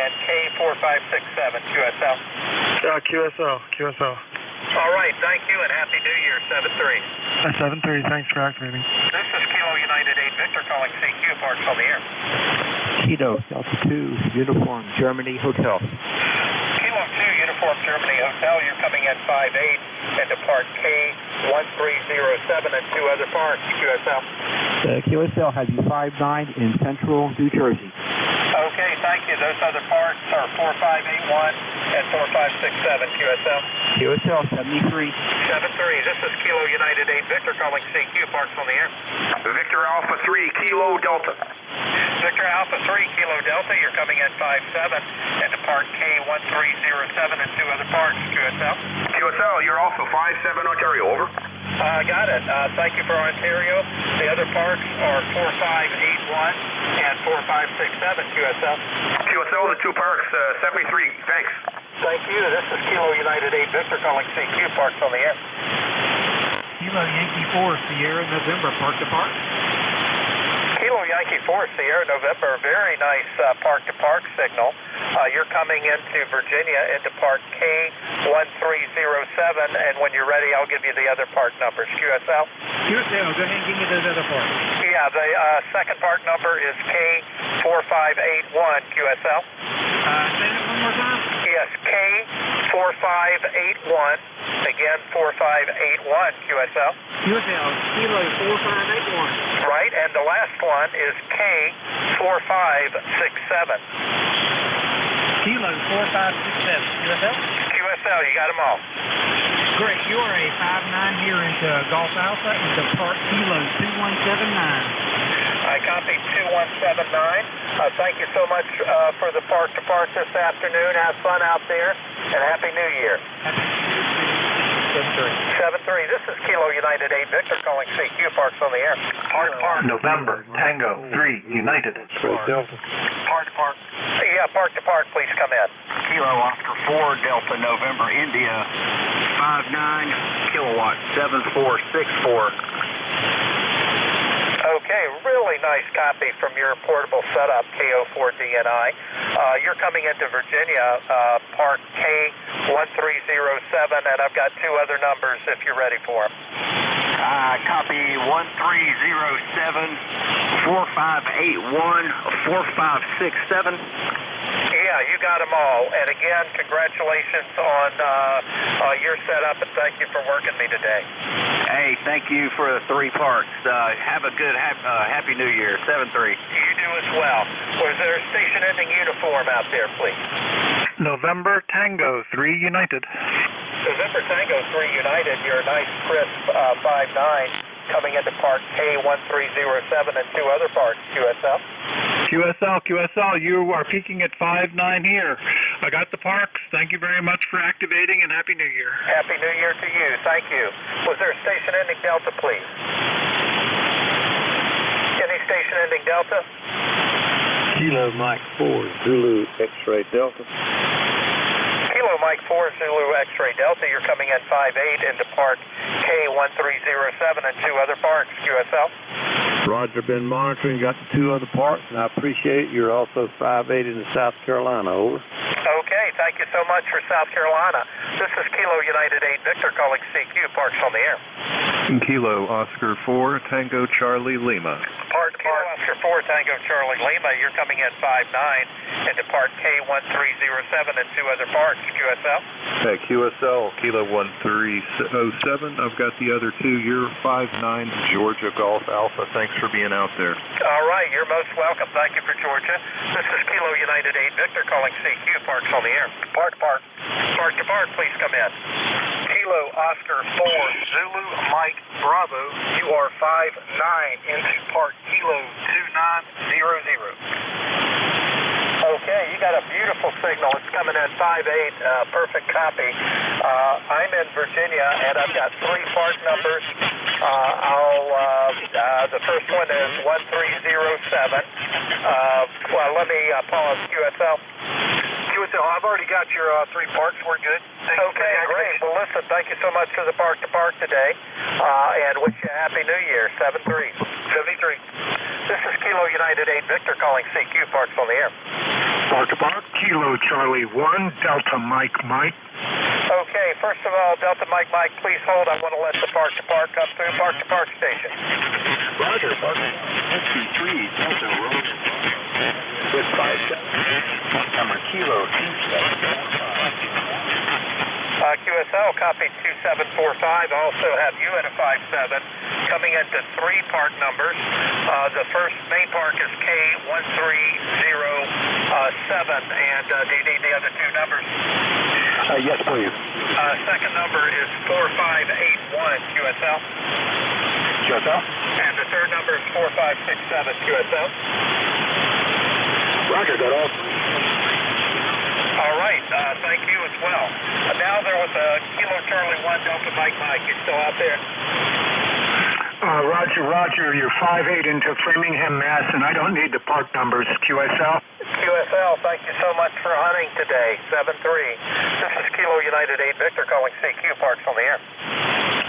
and K4567, QSL. QSL. All right, thank you, and Happy New Year, 7-3. 7-3, thanks for activating. This is Kilo United 8 Victor calling CQ, parks on the air. Kilo Delta 2, Uniform Germany Hotel. Kilo 2, Uniform Germany Hotel, you're coming in 5'8" into Park K1307 and two other parks, QSL. QSL has you 5'9" in Central New Jersey. Okay, thank you. Those other parks are 4581 and 4567, QSL. QSL 73. 7-3. This is Kilo United 8 Victor calling CQ, parks on the air. Victor Alpha 3, Kilo Delta. Victor Alpha 3, Kilo Delta, you're coming in 5'7" into Park K1307 and two other parks, QSL. QSL, you're also 5'7", Ontario, over. Got it. Thank you for Ontario. The other parks are 4581 and 4567, QSL. QSL, the two parks, 73, thanks. Thank you. This is Kilo United 8 Victor calling CQ, parks on the air. Kilo Yankee 4, Sierra, November, park to park. Kilo Yankee 4, Sierra, November, very nice park-to-park signal. You're coming into Virginia into Park K1307, and when you're ready, I'll give you the other park numbers. QSL? QSL, go ahead and give me those other parks. Yeah, the second park number is K4581, QSL. Say that one more time? Yes, K4581, again, 4581, QSL. QSL, Kilo 4581. Right, and the last one is K4567. Kilo 4567, QSL? QSL, you got them all. Great, you are a 5'9" here into Golf Alpha into Park Kilo 2179. I copy 2179. Thank you so much for the park-to-park this afternoon. Have fun out there, and Happy New Year. 7-3. This is Kilo United 8 Victor calling CQ, parks on the air. Park, November, Tango 3, United. Park. Yeah, park-to-park, please come in. Kilo Oscar 4, Delta November, India, 59, kilowatt, 7464. Okay, really nice copy from your portable setup, KO4DNI. You're coming into Virginia, Park K1307, and I've got two other numbers if you're ready for them. Copy 1307, 4581, 4567. Yeah, you got them all. And again, congratulations on your setup, and thank you for working me today. Hey, thank you for the three parks. Have a good Happy New Year, 7-3. You do as well. Was there a station-ending uniform out there, please? November, Tango 3, United. November Tango 3 United, you're a nice crisp 5'9", coming into Park K1307 and two other parks, QSL. QSL, you are peaking at 5'9" here. I got the parks. Thank you very much for activating, and Happy New Year. Happy New Year to you. Thank you. Was there a station-ending Delta, please? Any station-ending Delta? Kilo Mike 4, Zulu X-Ray Delta. Kilo Mike 4, Zulu X-Ray Delta, you're coming in 5'8" into Park K1307 and two other parks, QSL. Roger, been monitoring, got the two other parks, and I appreciate it. You're also 5'8" into South Carolina, over. Okay, thank you so much for South Carolina. This is Kilo United 8 Victor calling CQ, parks on the air. Kilo Oscar 4, Tango Charlie Lima. Park Kilo Oscar 4, Tango Charlie Lima, you're coming in 5'9" into Park K1307 and two other parks, QSL. Hey, QSL, Kilo 1307. I've got the other two. You're 5'9", Georgia Golf Alpha. Thanks for being out there. All right, you're most welcome. Thank you for Georgia. This is Kilo United 8 Victor calling CQ, parks on the air. Park to park, please come in. Kilo Oscar 4 Zulu Mike Bravo. You are 5-9 into Park Kilo 2900. Okay, you got a beautiful signal. It's coming in 5-8, perfect copy. I'm in Virginia, and I've got 3 part numbers. The first one is 1307. Well, let me pause QSL. QSL, I've already got your 3 parts. We're good. Okay, great. Well, listen, thank you so much for the park to park today, and wish you a Happy New Year. 73. This is Kilo United 8 Victor calling CQ Parks on the air. Park to Park, Kilo Charlie 1, Delta Mike Mike. Okay, first of all, Delta Mike Mike, please hold. I want to let the Park to Park come through. Park to Park station. Roger, Park. 53, Delta Road. With 57, number Kilo 2745. QSL, copy 2745. Also have you at a 57. Coming into 3 park numbers. The first main park is K1307. And do you need the other 2 numbers? Yes, please. Second number is 4581 QSL. QSL. And the third number is 4567 QSL. Roger, got all 3. All right, thank you as well. Now there was a Kilo Charlie 1 Delta Mike Mike. You still out there? Roger, you're 5-8 into Framingham, Mass, and I don't need the park numbers. QSL? QSL, thank you so much for hunting today. 7-3. This is Kilo United 8 Victor calling CQ Parks on the air.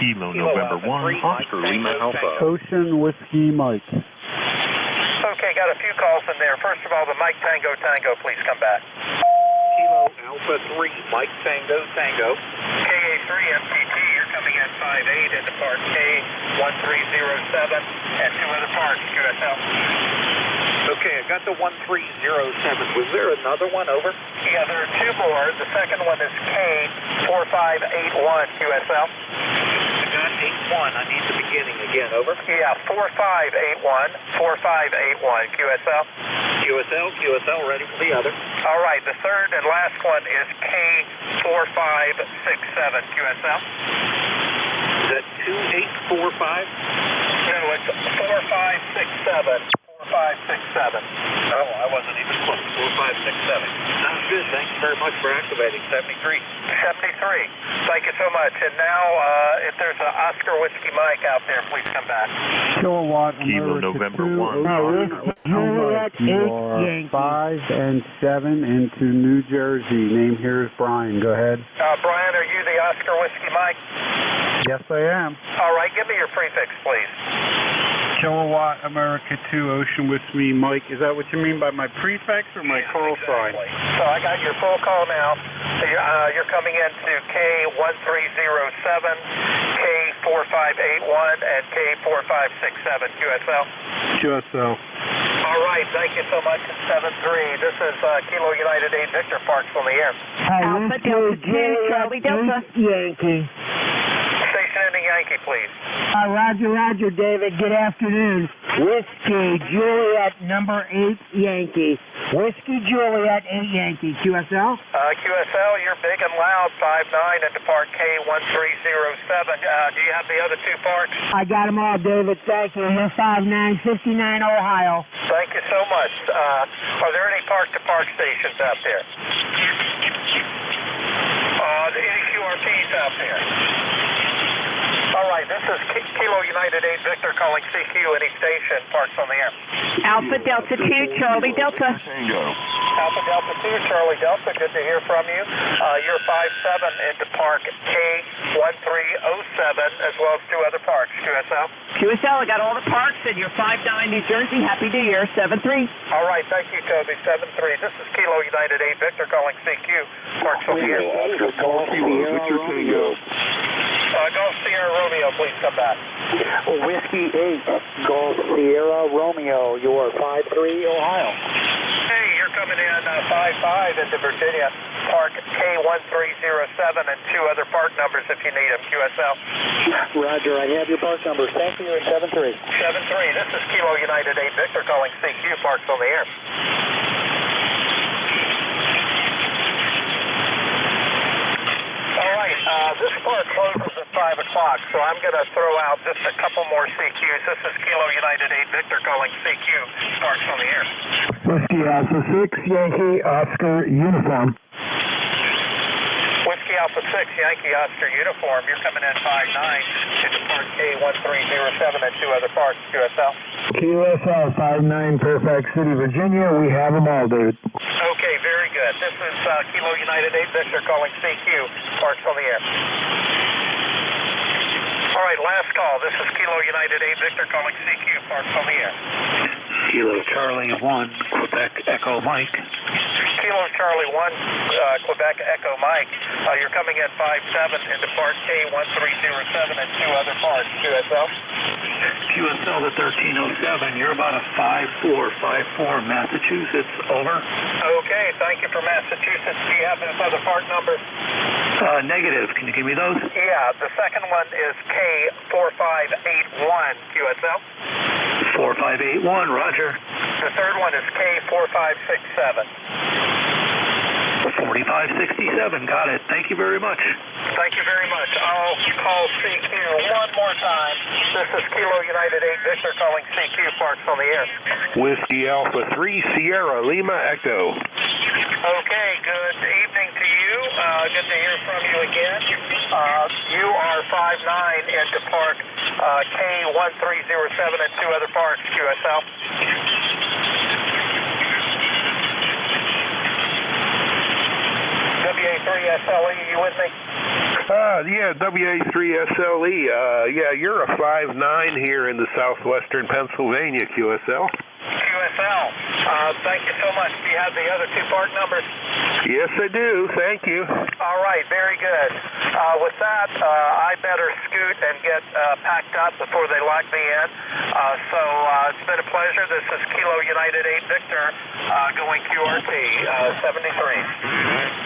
Kilo November 1, Oscar Lima Alpha. Ocean Whiskey Mike. Okay, got a few calls in there. First of all, the Mike Tango Tango, please come back. Kilo Alpha 3, Mike Tango Tango. KA3 MTT, you're coming in 5-8 into Park K1307 and 2 other parks, QSL. Okay, I got the 1307. Was there another one over? Yeah, there are 2 more. The second one is K4581, QSL. I got 81. I need the beginning again, over. Yeah, 4581, 4581, QSL. QSL, ready for the other. All right, the third and last one is K4567, QSL. Is that 2845? No, it's 4567. 4567. Oh, I wasn't even close. 4567. Sounds good. Thank you very much for activating. 73. 73. Thank you so much. And now, if there's an Oscar Whiskey Mike out there, please come back. Kilowatt Kilo November 1, Juliet 8 5 and 7 into New Jersey. Name here is Brian. Go ahead. Brian, are you the Oscar Whiskey Mike? Yes, I am. All right, give me your prefix, please. Kilowatt America 2 Ocean Whiskey Mike. Is that what you mean by my prefix or my call sign? So I got your full call now. So you're coming into K1307, K4581, and K4567 QSL. QSL. All right, thank you so much. It's 7-3. This is Kilo United 8 Victor Parks on the air. Alpha Delta 2, Charlie Delta. Yankee. Station ending Yankee, please. Roger, David. Good afternoon. Whiskey Juliet number 8 Yankee. Whiskey Juliet 8 Yankee. QSL? QSL, you're big and loud. 5-9 into Park K1307. Do you have the other 2 parks? I got them all, David. Thank you. You're 5959 Ohio. Thank you so much. Are there any park-to-park stations out there? Any QRPs out there? All right, this is Kilo United 8 Victor calling CQ, any station, parks on the air. Alpha Delta 2, Charlie Delta. Alpha Delta 2, Charlie Delta, good to hear from you. You're 5-7 into Park K1307, as well as 2 other parks, QSL. QSL, I got all the parks, and you're 5-9 New Jersey. Happy New Year, 7-3. All right, thank you, Toby, 7-3. This is Kilo United 8 Victor calling CQ, parks on the air. Golf Sierra Romeo, please come back. Whiskey 8, Golf Sierra Romeo, you are 5-3, Ohio. Hey, you're coming in 5-5 into Virginia, Park K1307 and 2 other park numbers if you need them, QSL. Roger, I have your park numbers. Thank you, 7-3. 7-3, this is Kilo United 8 Victor calling CQ, parks on the air. All right, this park closed o'clock, so I'm going to throw out just a couple more CQs. This is Kilo United 8 Victor calling CQ. Sparks on the air. Whiskey Alpha 6, Yankee Oscar Uniform. Whiskey Alpha 6, Yankee Oscar Uniform. You're coming in 5-9 into Park K1307 and 2 other parks, QSL. QSL 59 Fairfax City, Virginia. We have them all, dude. Okay, very good. This is Kilo United 8 Victor calling CQ. Parks on the air. All right, last call. This is Kilo United 8 Victor calling CQ. Parks on the air. Kilo Charlie 1, Quebec Echo Mike. Kilo Charlie 1, Quebec Echo Mike. You're coming in 5-7 into Park K1307 and 2 other parks. QSL? QSL to 1307. You're about a 5-4 Massachusetts. Over. Okay, thank you for Massachusetts. Do you have those other part numbers? Negative. Can you give me those? Yeah, the second one is K4581. QSL? 4581. Roger. The third one is K4567. 4567. Got it. Thank you very much. Thank you very much. I'll call CQ one more time. This is Kilo United 8 Victor calling CQ. Parks on the air. Whiskey Alpha 3 Sierra Lima Echo. Okay, good evening to you. Good to hear from you again. You are 5-9 into Park K1307 and 2 other parks, QSL. WA3SLE, you with me? Yeah, WA3SLE. Yeah, you're a 5-9 here in the southwestern Pennsylvania, QSL. QSL. Thank you so much. Do you have the other 2 part numbers? Yes, I do. Thank you. All right, very good. With that, I better scoot and get packed up before they lock me in. So it's been a pleasure. This is Kilo United 8 Victor going QRT 73.